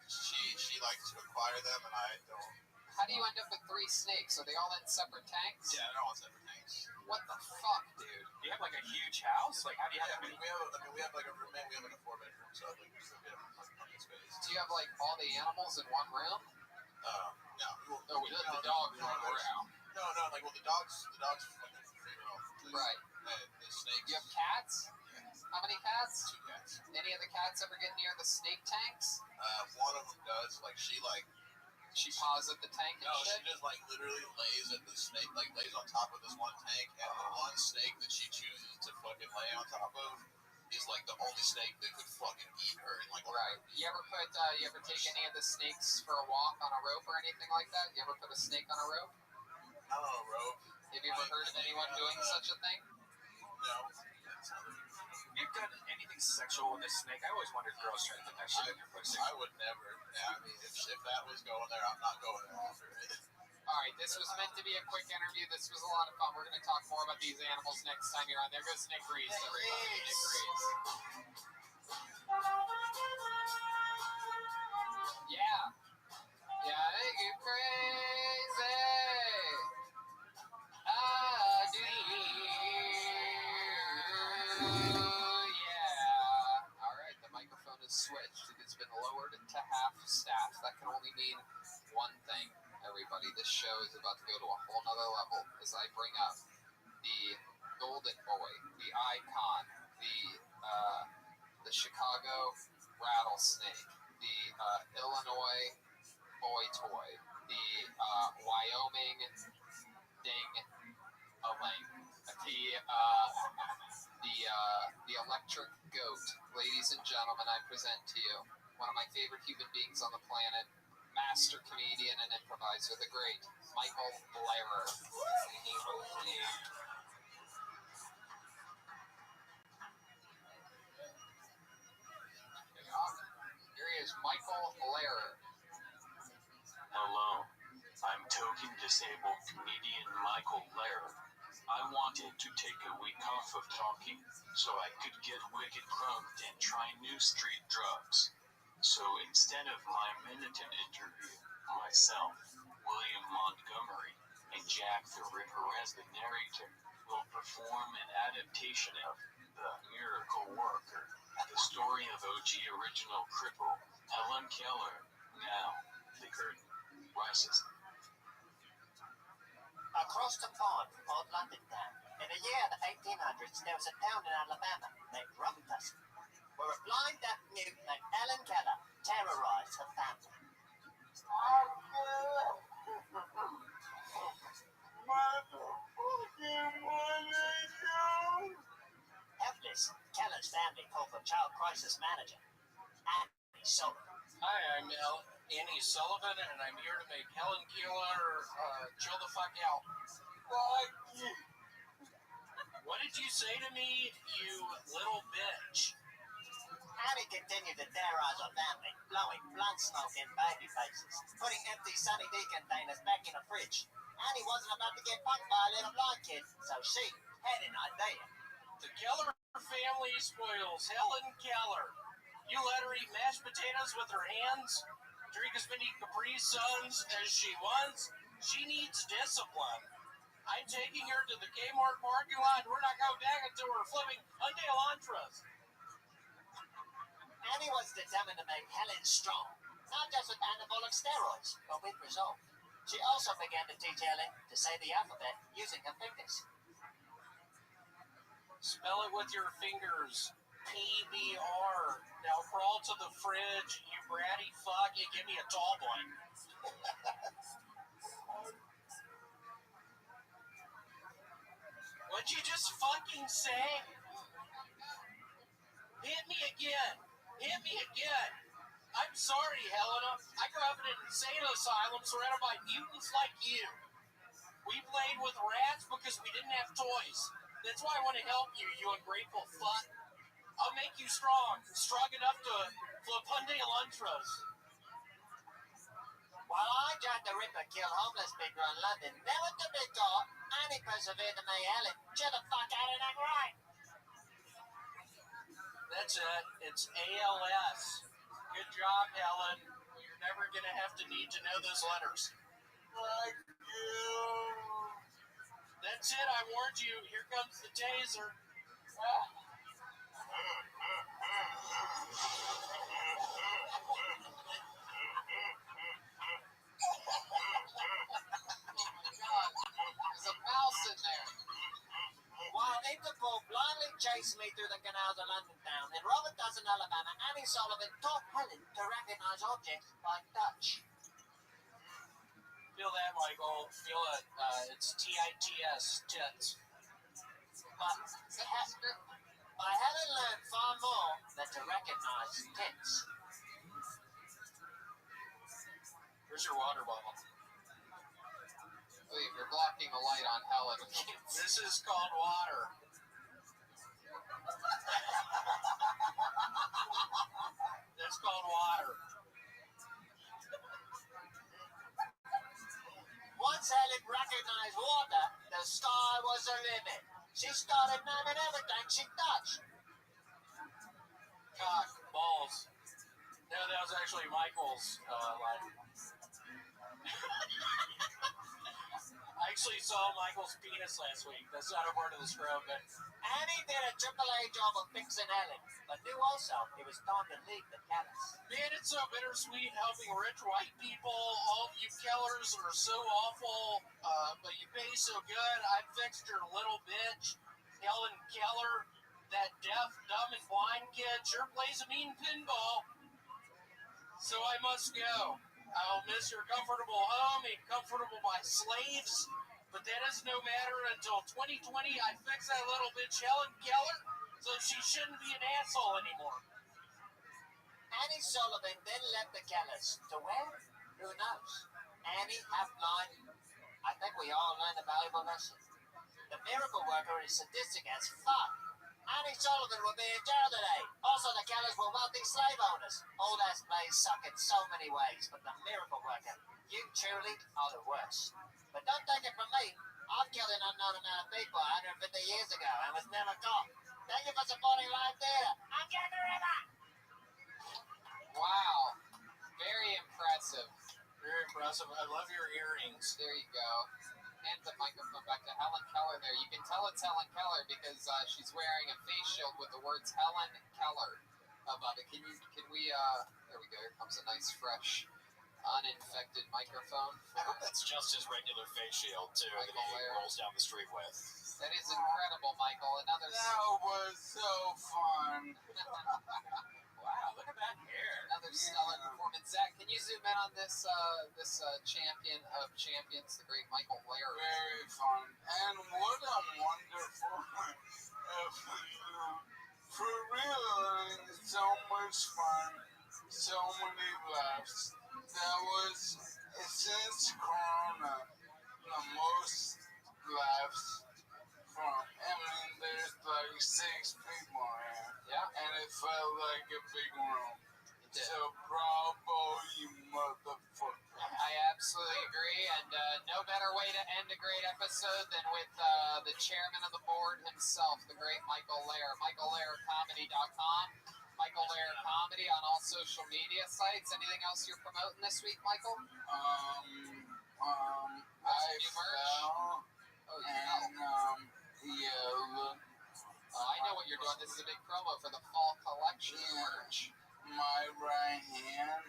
She likes to acquire them, and I don't. How do you end up with 3 snakes? Are they all in separate tanks? Yeah, they're all in separate tanks. What the fuck, dude? Do you have like a huge house? Like, how do you have? We have like a roommate. We have like a 4-bedroom, so like we have plenty of space. Do you have like all the animals in one room? No. The dogs run around. No. Like, well, the dogs fucking figure out. Right. The snakes. You have cats? Yes. How many cats? 2 cats. Any of the cats ever get near the snake tanks? One of them does. Like, she paws at the tank and shit? She just like literally lays at the snake, like lays on top of this one tank, and the one snake that she chooses to fucking lay on top of is like the only snake that could fucking eat her. And, like, right. You ever take any of the snakes for a walk on a rope or anything like that? You ever put a snake on a rope? I don't know, rope. Have you ever heard of anyone doing such a thing? No. You've done anything sexual with a snake? I always wondered girls trying to put that shit in your pussy. I would never. Yeah, I mean, if that was going there, I'm not going there after it. Alright, this was meant to be a quick interview. This was a lot of fun. We're going to talk more about these animals next time you're on. There goes Nick Reese, everybody. Nick Reese. Yeah. Yeah, they get crazy. Switched. It has been lowered to half staff. That can only mean one thing, everybody. This show is about to go to a whole nother level as I bring up the golden boy, the icon, the Chicago rattlesnake, the Illinois boy toy, the Wyoming ding-a-ling, the electric goat. Ladies and gentlemen, I present to you one of my favorite human beings on the planet, master comedian and improviser, the great Michael Lehrer. Here he is, Michael Lehrer. Hello, I'm token disabled comedian Michael Lehrer. I wanted to take a week off of talking so I could get wicked crunked and try new street drugs. So instead of my militant interview, myself, William Montgomery, and Jack the Ripper as the narrator will perform an adaptation of The Miracle Worker, the story of OG original cripple Helen Keller. Now, the curtain rises. Across the pond from old London town, in the year of the 1800s, there was a town in Alabama named Rothschild, where a blind deaf mute named Helen Keller terrorized her family. Helpless, Keller's family called for child crisis manager, Annie Sullivan. Hi, I'm Annie Sullivan, and I'm here to make Helen Keller chill the fuck out. What did you say to me, you little bitch? Annie continued to terrorize her family, blowing blunt smoke in baby faces, putting empty Sunny D containers back in the fridge. Annie wasn't about to get fucked by a little blind kid, so she had an idea. The Keller family spoils Helen Keller. You let her eat mashed potatoes with her hands, drink as many Capri Suns as she wants. She needs discipline. I'm taking her to the Kmart parking lot. We're not going back until we're flipping Hyundai Elantras. Annie was determined to make Helen strong, not just with anabolic steroids, but with results. She also began to teach Helen to say the alphabet using her fingers. Spell it with your fingers. PBR. Now crawl to the fridge, you bratty fuck, and give me a tall one. What'd you just fucking say? Hit me again. Hit me again. I'm sorry, Helena. I grew up in an insane asylum surrounded by mutants like you. We played with rats because we didn't have toys. That's why I want to help you, you ungrateful fuck. I'll make you strong enough to flip Hyundai Elantras. While I tried to rip and kill homeless people in London, never to be taught, Annie persevered to make Helen chill the fuck out of that right. That's it. It's ALS. Good job, Helen. You're never going to have to need to know those letters. Thank you. That's it. I warned you. Here comes the taser. There's a mouse in there. While Interpol blindly chased me through the canals of London town, in Robertson, Alabama, Annie Sullivan taught Helen to recognize objects by touch. Feel that, Michael. Feel it. It's TITS, tits. But Helen learned far more than to recognize tits. Where's your water bottle? Leave, you're blocking the light on Helen. This is called water. That's called water. Once Helen recognized water, the sky was the limit. She started naming everything she touched. Cock, balls. No, that was actually Michael's line. I actually saw Michael's penis last week. That's not a part of the scrub, but Annie did a AAA job of fixing Helen, but knew also it was time to leave the callous. man, it's so bittersweet helping rich white people. All of you Kellers are so awful, but you pay so good. I fixed your little bitch, Helen Keller. That deaf, dumb, and blind kid sure plays a mean pinball. So I must go. I'll miss your comfortable home, made comfortable by slaves, but that is no matter until 2020 I fix that little bitch Helen Keller, so she shouldn't be an asshole anymore. Annie Sullivan then left the Kellers. To where? Who knows? Annie, half blind. I think we all learned a valuable lesson. The miracle worker is sadistic as fuck. Annie Sullivan will be in jail today. Also, the Kellers were wealthy slave owners. Old-ass plays suck in so many ways, but the miracle worker, you truly are the worst. But don't take it from me. I've killed an unknown amount of people 150 years ago and was never caught. Thank you for supporting live theater. I'm Jack the Ripper. Wow. Very impressive. Very impressive. I love your earrings. There you go. Hand the microphone back to Helen Keller there. You can tell it's Helen Keller because she's wearing a face shield with the words Helen Keller above it. Can we, there we go. Here comes a nice, fresh, uninfected microphone. I hope that's just his regular face shield, too, that he rolls down the street with. That is incredible, Michael. Another... That was so fun. Wow, look at that hair. Another stellar performance. Zach, can you zoom in on this champion of champions, the great Michael Lair? Very fun. And what a wonderful episode. For real, so much fun. So many laughs. That was, since Corona, the most laughs from. I mean, there's like 6 people here. Yeah. And it felt like a big room. So bravo, you motherfucker. I absolutely agree, and no better way to end a great episode than with the chairman of the board himself, the great Michael Lair. MichaelLairComedy.com. Michael Lair Comedy on all social media sites. Anything else you're promoting this week, Michael? I fell. Oh, you and, fell. yeah, look. I know what you're doing. This is a big promo for the fall collection merch. My right hand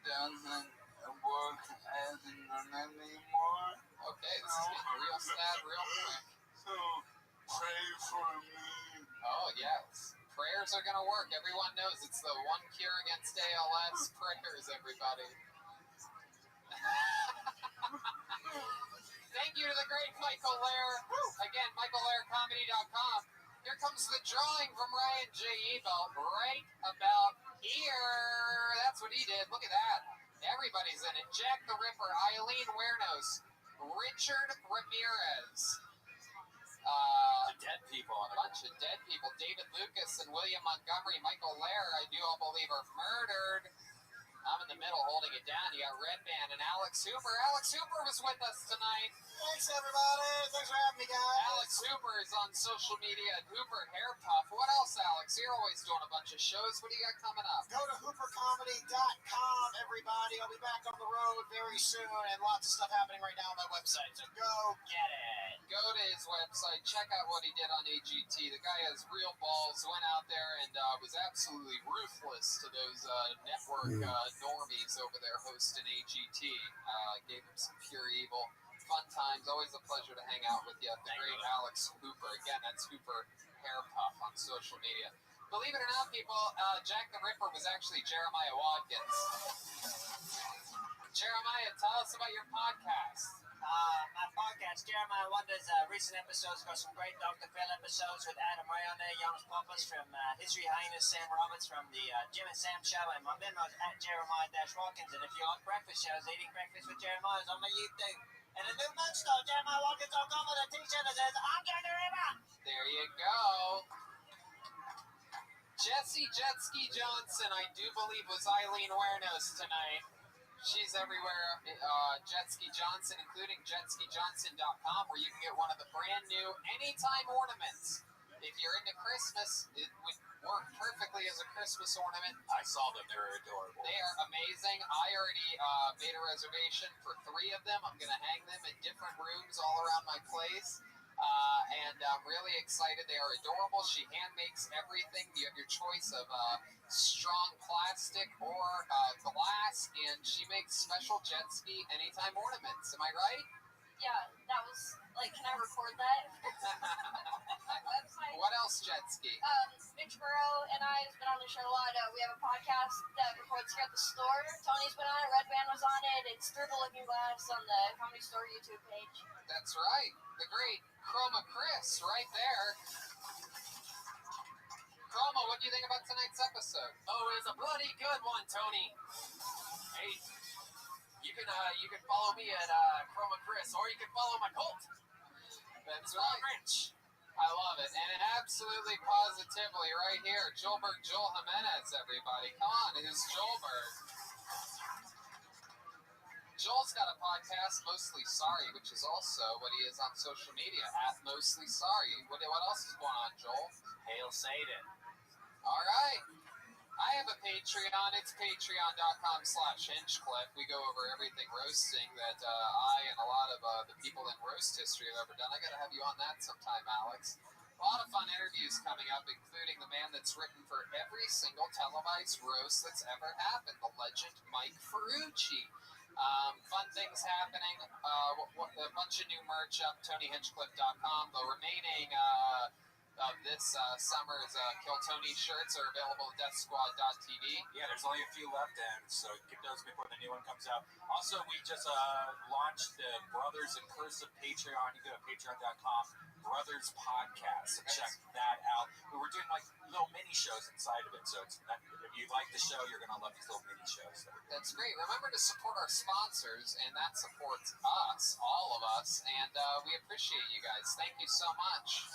doesn't work as none anymore. Okay, this is getting real sad real quick. So, pray for me. Oh, yes. Prayers are going to work. Everyone knows it's the one cure against ALS. Prayers, everybody. Thank you to the great Michael Lair. Again, MichaelLairComedy.com. Here comes the drawing from Ryan J. Ebelt right about Here, that's what he did. Look at that. Everybody's in it. Jack the Ripper, Eileen Wernos, Richard Ramirez. The dead people on a bunch of dead people. David Lucas and William Montgomery, Michael Lair, I do all believe are murdered. I'm in the middle holding it down. You got Red Band and Alex Hooper. Alex Hooper was with us tonight. Thanks, everybody. Thanks for having me, guys. Alex Hooper is on social media at Hooper Hair Puff. What else, Alex? You're always doing a bunch of shows. What do you got coming up? Go to hoopercomedy.com, everybody. I'll be back on the road very soon, and lots of stuff happening right now on my website, so go get it. Go to his website. Check out what he did on AGT. The guy has real balls. Went out there and was absolutely ruthless to those network normies over there hosting AGT. Gave him some pure evil. Fun times. Always a pleasure to hang out with you. The great Alex Hooper. Again, that's Hooper Hair Puff on social media. Believe it or not, people, Jack the Ripper was actually Jeremiah Watkins. Jeremiah, tell us about your podcast. My podcast, Jeremiah Wonders, recent episodes, got some great Dr. Phil episodes with Adam Ray on there, Jonas Poppers from History Highness, Sam Roberts from the Jim and Sam Show, and my Venmo's at Jeremiah-Watkins. And if you like breakfast shows, Eating Breakfast with Jeremiah is on my YouTube. And a new merch store, JeremiahWatkins.com, with a t-shirt that says, I'm Jack the Ripper. There you go. Jessie Jetski Johnson, I do believe, was Eileen Wernos tonight. She's everywhere. Jetski Johnson, including jetskijohnson.com, where you can get one of the brand new Anytime ornaments. If you're into Christmas, it would work perfectly as a Christmas ornament. I saw them. They were adorable. They are amazing. I already made a reservation for 3 of them. I'm going to hang them in different rooms all around my place. And I'm really excited. They are adorable. She hand makes everything. You have your choice of strong plastic or glass, and she makes special jet ski Anytime ornaments. Am I right? Yeah, that was, like, can I record that? My website. What else, jet ski? Mitch Burrow and I has been on the show a lot. We have a podcast that records here at the store. Tony's been on it. Red Band was on it. It's Through the Looking Glass on the Comedy Store YouTube page. That's right. The great Chroma Chris right there. Chroma, what do you think about tonight's episode? Oh, it was a bloody good one, Tony. Hey, you can follow me at Chroma Chris, or you can follow my cult. That's right. Rich. I love it. And absolutely positively right here, Joel Jimenez, everybody. Come on, it is Joelberg. Joel's got a podcast, Mostly Sorry, which is also what he is on social media, at Mostly Sorry. What else is going on, Joel? Hail Satan. All right. I have a Patreon. It's patreon.com/Hinchcliffe. We go over everything roasting that I and a lot of the people in roast history have ever done. I got to have you on that sometime, Alex. A lot of fun interviews coming up, including the man that's written for every single televised roast that's ever happened, the legend Mike Ferrucci. Fun things happening. A bunch of new merch up, TonyHinchcliffe.com. The remaining of this summer's Kill Tony shirts are available at DeathSquad.tv. Yeah, there's only a few left, and so get those before the new one comes out. Also, we just launched the Brothers in Cursive Patreon. You go to patreon.com, Brothers Podcast. So check that out. We're doing like little mini shows inside of it, so it's not, if you like the show, you're going to love these little mini shows. That's great. Remember to support our sponsors, and that supports us, all of us, and we appreciate you guys. Thank you so much.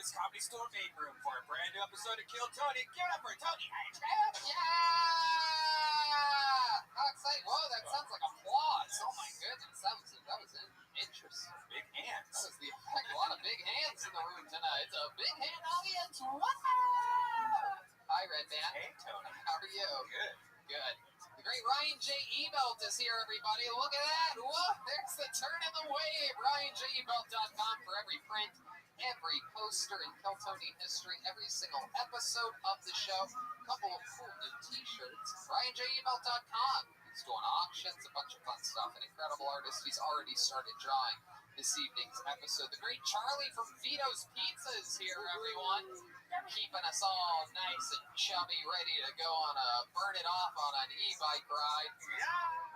Jack's Comedy Store main room for a brand new episode of Kill Tony. Give it up for Tony. Yeah! How exciting. Whoa, that sounds like applause. Oh my goodness, that was interesting. Big hands. That was the effect. A lot of big hands in the room tonight. It's a big hand audience. Wow! Hi, Red Band. Hey, Tony. How are you? Good. Good. The great Ryan J. Ebelt is here, everybody. Look at that. Whoa, there's the turn of the wave. RyanJEbelt.com for every print, every poster in Kill Tony history, every single episode of the show. A couple of cool new t-shirts. RyanJEbelt.com. He's doing auctions, a bunch of fun stuff. An incredible artist. He's already started drawing this evening's episode. The great Charlie from Vito's Pizza is here, everyone. Keeping us all nice and chubby, ready to go on burn it off on an e-bike ride.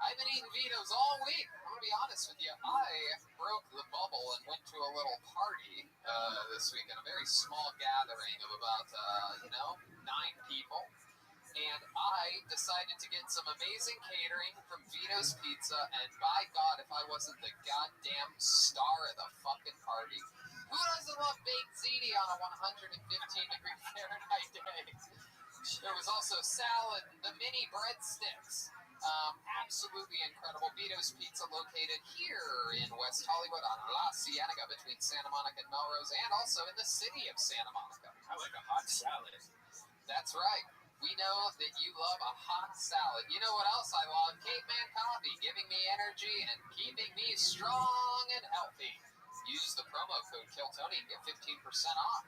I've been eating Vito's all week. I'm going to be honest with you. I broke the bubble and went to a little party this weekend, a very small gathering of about, 9 people. And I decided to get some amazing catering from Vito's Pizza, and by God, if I wasn't the goddamn star of the fucking party. Who doesn't love baked ziti on a 115-degree Fahrenheit day? There was also salad, the mini breadsticks. Absolutely incredible. Vito's Pizza located here in West Hollywood on La Cienega between Santa Monica and Melrose, and also in the city of Santa Monica. I like a hot salad. That's right. We know that you love a hot salad. You know what else I love? Caveman Coffee, giving me energy and keeping me strong and healthy. Use the promo code KILLTONY and get 15% off.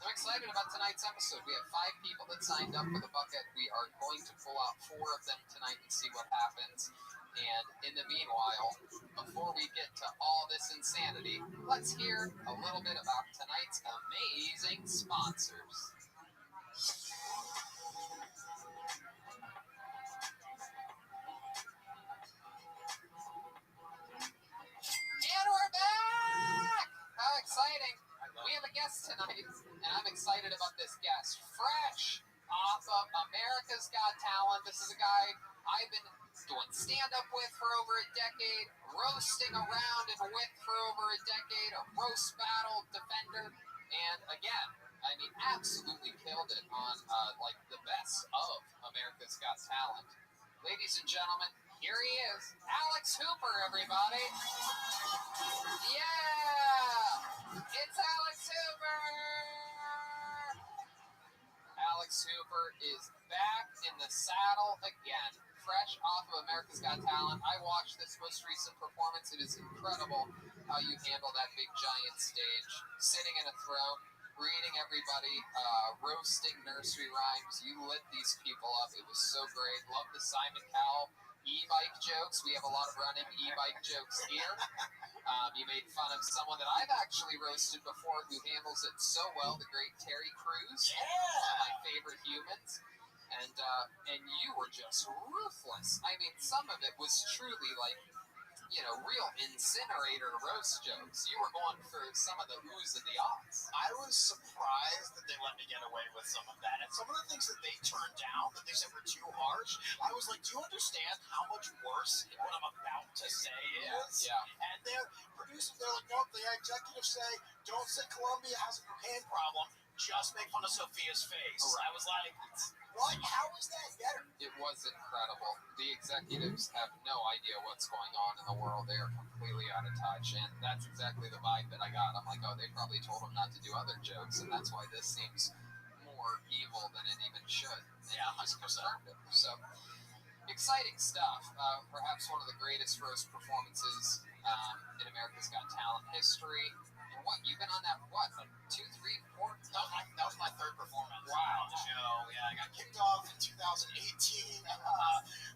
I'm excited about tonight's episode. We have 5 people that signed up for the bucket. We are going to pull out 4 of them tonight and see what happens. And in the meanwhile, before we get to all this insanity, let's hear a little bit about tonight's amazing sponsors. And we're back! How exciting! We have a guest tonight, and I'm excited about this guest. Fresh off of America's Got Talent. This is a guy I've been doing stand-up with for over a decade, roasting around and with for over a decade, a roast battle defender, and again, I mean, absolutely killed it on the best of America's Got Talent. Ladies and gentlemen, here he is, Alex Hooper, everybody. Yeah, it's Alex Hooper. Alex Hooper is back in the saddle again, fresh off of America's Got Talent. I watched this most recent performance. It is incredible how you handle that big giant stage, sitting in a throne, reading everybody, roasting nursery rhymes. You lit these people up. It was so great. Love the Simon Cowell e-bike jokes. We have a lot of running e-bike jokes here. You made fun of someone that I've actually roasted before who handles it so well, the great Terry Crews. Yeah. One of my favorite humans. And you were just ruthless. I mean, some of it was truly real incinerator roast jokes. You were going for some of the oohs and the ahs. I was surprised that they let me get away with some of that. And some of the things that they turned down, that they said were too harsh, I was like, do you understand how much worse what I'm about to say is? Yeah. And their producers, they're like, nope, the executives say, don't say Columbia has a cocaine problem, just make fun of Sophia's face. Right. I was like, what? How is that better? It was incredible. The executives have no idea what's going on in the world. They are completely out of touch, and that's exactly the vibe that I got. I'm like, oh, they probably told them not to do other jokes, and that's why this seems more evil than it even should. Yeah, 100%. So, exciting stuff. Perhaps one of the greatest roast performances in America's Got Talent history. And what, you've been on that, 2, 3, 4? That was my 3rd performance. Wow. On the show. Yeah, I got kicked off in 2018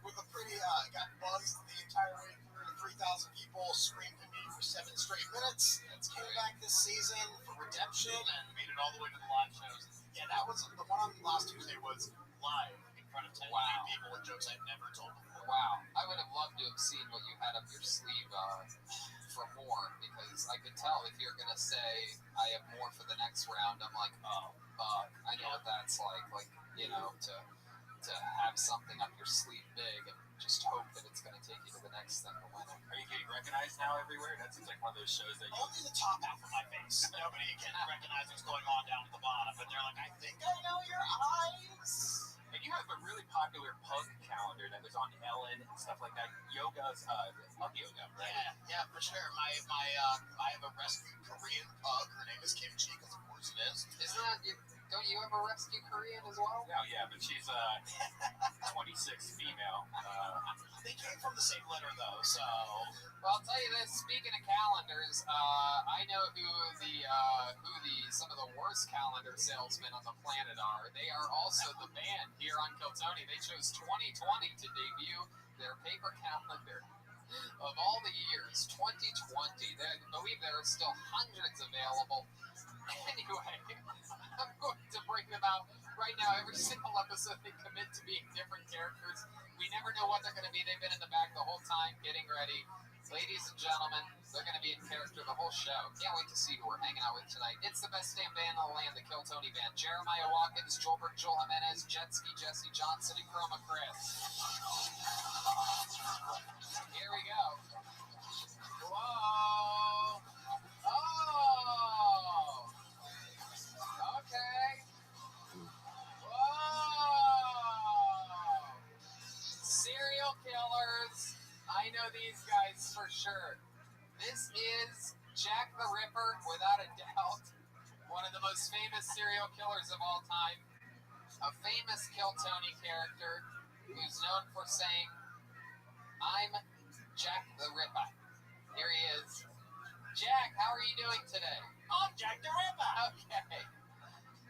with a pretty, got buzzed the entire way through. 3,000 people screamed at me for 7 straight minutes. Came back this season for redemption and made it all the way to the live shows. Yeah, that was the one on last Tuesday was live in front of 10 million people with jokes I'd never told before. Wow. I would have loved to have seen what you had up your sleeve for more, because I could tell if you're going to say, I have more for the next round, I'm like, oh, fuck. I know what that's like, to to have something up your sleeve big and just hope that it's going to take you to the next thing to win it. Are you getting recognized now everywhere? That seems like one of those shows that you... Only the top half of my face. Nobody can recognize what's going on down at the bottom, but they're like, I think I know your eyes. And you have a really popular pug calendar that was on Ellen and stuff like that. Yoga's, pug yoga, right? Yeah, for sure. I have a rescued Korean pug. Her name is Kimchi, because of course it is. Isn't that, don't you have a rescue Korean as well? No, yeah, but she's 26 female. They came from the same litter, though, so... Well, I'll tell you this, speaking of calendars, I know who some of the worst calendar salesmen on the planet are. They are also the band here on Kiltony. They chose 2020 to debut their paper calendar of all the years, 2020. I believe there are still hundreds available. Anyway, I'm going to bring them out right now. Every single episode they commit to being different characters. We never know what they're going to be. They've been in the back the whole time getting ready. Ladies and gentlemen, they're going to be in character the whole show. Can't wait to see who we're hanging out with tonight. It's the best damn band in the land, the Kiltony Band. Jeremiah Watkins, Joel Jimenez, Jetski, Jesse Johnson, and Chroma Chris. Here we go. Whoa! Oh! Okay. Whoa! Serial killers. I know these guys for sure. This is Jack the Ripper, without a doubt. One of the most famous serial killers of all time. A famous Kiltony character who's known for saying, I'm Jack the Ripper. Here he is. Jack, how are you doing today? I'm Jack the Ripper. Okay.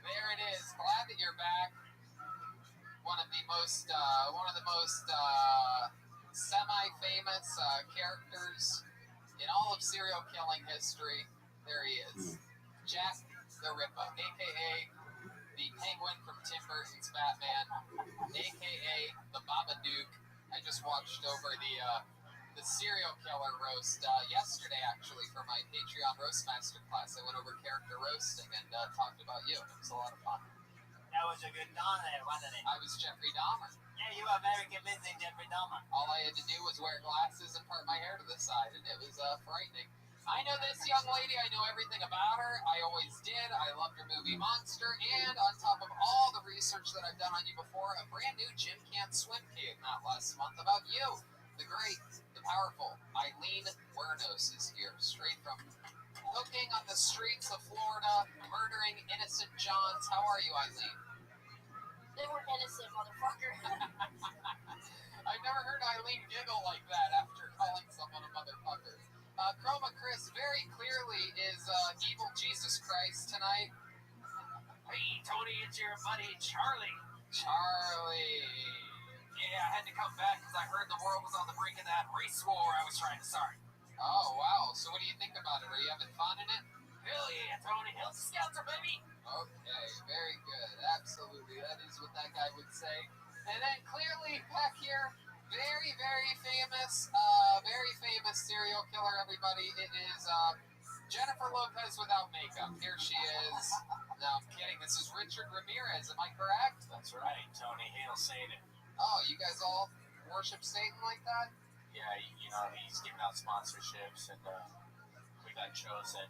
There it is. Glad that you're back. One of the most semi-famous characters in all of serial killing history. There he is. Jack the Ripper, a.k.a. the Penguin from Tim Burton's Batman, a.k.a. the Babadook. I just watched over the serial killer roast yesterday, actually, for my Patreon roast masterclass. I went over character roasting and talked about you. It was a lot of fun. That was a good Don there, wasn't it? I was Jeffrey Dahmer. Yeah, you are very convincing, Jeffrey Dahmer. All I had to do was wear glasses and part my hair to the side, and it was frightening. I know this young lady. I know everything about her. I always did. I loved her movie Monster, and on top of all the research that I've done on you before, a brand new Gym Can't Swim came out last month about you, the great, the powerful Eileen Wuornos is here, straight from hooking on the streets of Florida, murdering innocent Johns. How are you, Eileen? They were innocent, motherfucker. I've never heard Eileen giggle like that after calling someone a motherfucker. Chroma Chris very clearly is evil Jesus Christ tonight. Hey, Tony, it's your buddy Charlie. Charlie. Yeah, I had to come back because I heard the world was on the brink of that race war I was trying to start. Oh, wow. So what do you think about it? Are you having fun in it? Hell yeah, Tony. Hell's a Skelter, baby. Okay, very good. Absolutely. That is what that guy would say. And then clearly back here, very, very famous serial killer, everybody. It is Jennifer Lopez without makeup. Here she is. No, I'm kidding. This is Richard Ramirez. Am I correct? That's right, Tony. Hail Satan. Oh, you guys all worship Satan like that? Yeah, you know, he's giving out sponsorships, and we got chosen.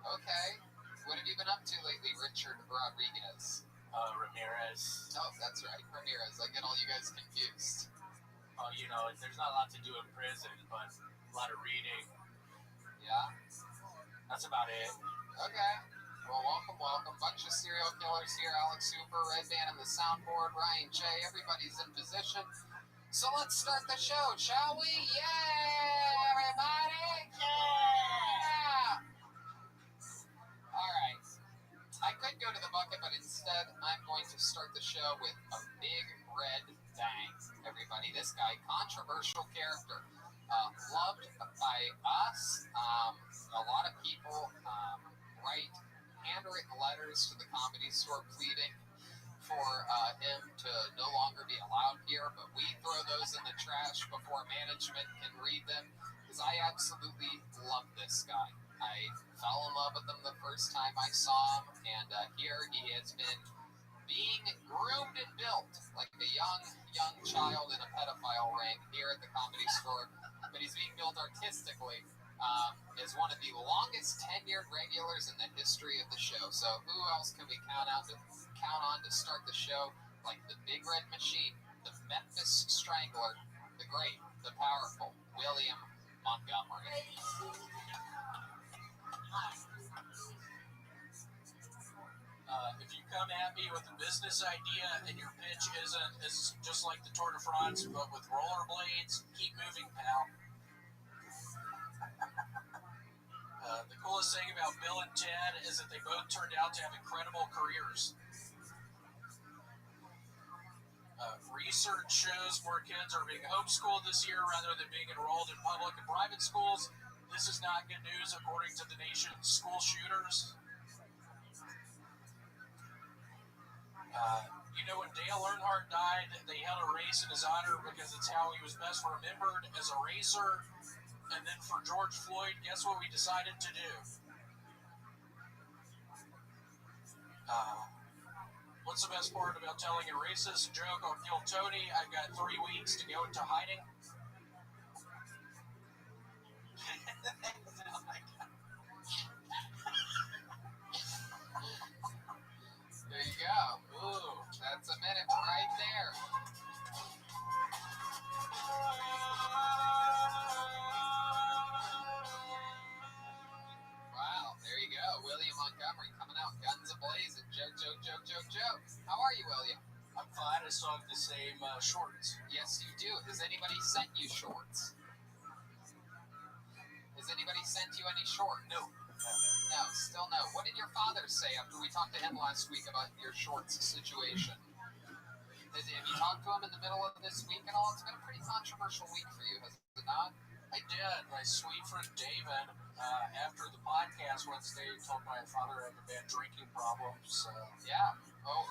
Okay. What have you been up to lately, Richard Rodriguez? Ramirez. Oh, that's right, Ramirez. I get all you guys confused. Oh, you know, there's not a lot to do in prison, but a lot of reading. Yeah? That's about it. Okay. Well, welcome. Bunch of serial killers here. Alex Hooper, Red Band on the soundboard, Ryan J. Everybody's in position. So let's start the show, shall we? Yeah, everybody! Yeah! All right. I could go to the bucket, but instead I'm going to start the show with a big red bang. Everybody, this guy, controversial character, loved by us. A lot of people write handwritten letters to the Comedy Store pleading for him to no longer be allowed here, but we throw those in the trash before management can read them, because I absolutely love this guy. I fell in love with him the first time I saw him, and here he has been being groomed and built like a young Rothschild artistically, is one of the longest tenured regulars in the history of the show. So who else can we count on to start the show like the Big Red Machine, the Memphis Strangler, the great, the powerful William Montgomery. If you come at me with a business idea and your pitch is just like the Tour de France, but with rollerblades, keep moving, pal. The coolest thing about Bill and Ted is that they both turned out to have incredible careers. Research shows more kids are being homeschooled this year rather than being enrolled in public and private schools. This is not good news according to the nation's school shooters. When Dale Earnhardt died, they held a race in his honor because it's how he was best remembered as a racer. And then for George Floyd, guess what we decided to do? What's the best part about telling a racist joke on Kill Tony? I've got 3 weeks to go into hiding. There you go. Ooh, that's a minute right there. Wow, there you go. William Montgomery coming out, guns a-blazing. Joke. How are you, William? I'm fine. I still have the same shorts. Yes, you do. Has anybody sent you shorts? Has anybody sent you any shorts? No. No, still no. What did your father say after we talked to him last week about your shorts situation? Have you talked to him in the middle of this week at all? It's been a pretty controversial week for you, has it not? I did. My sweet friend David, after the podcast Wednesday, told my father I had a bad drinking problem. So yeah. Oh,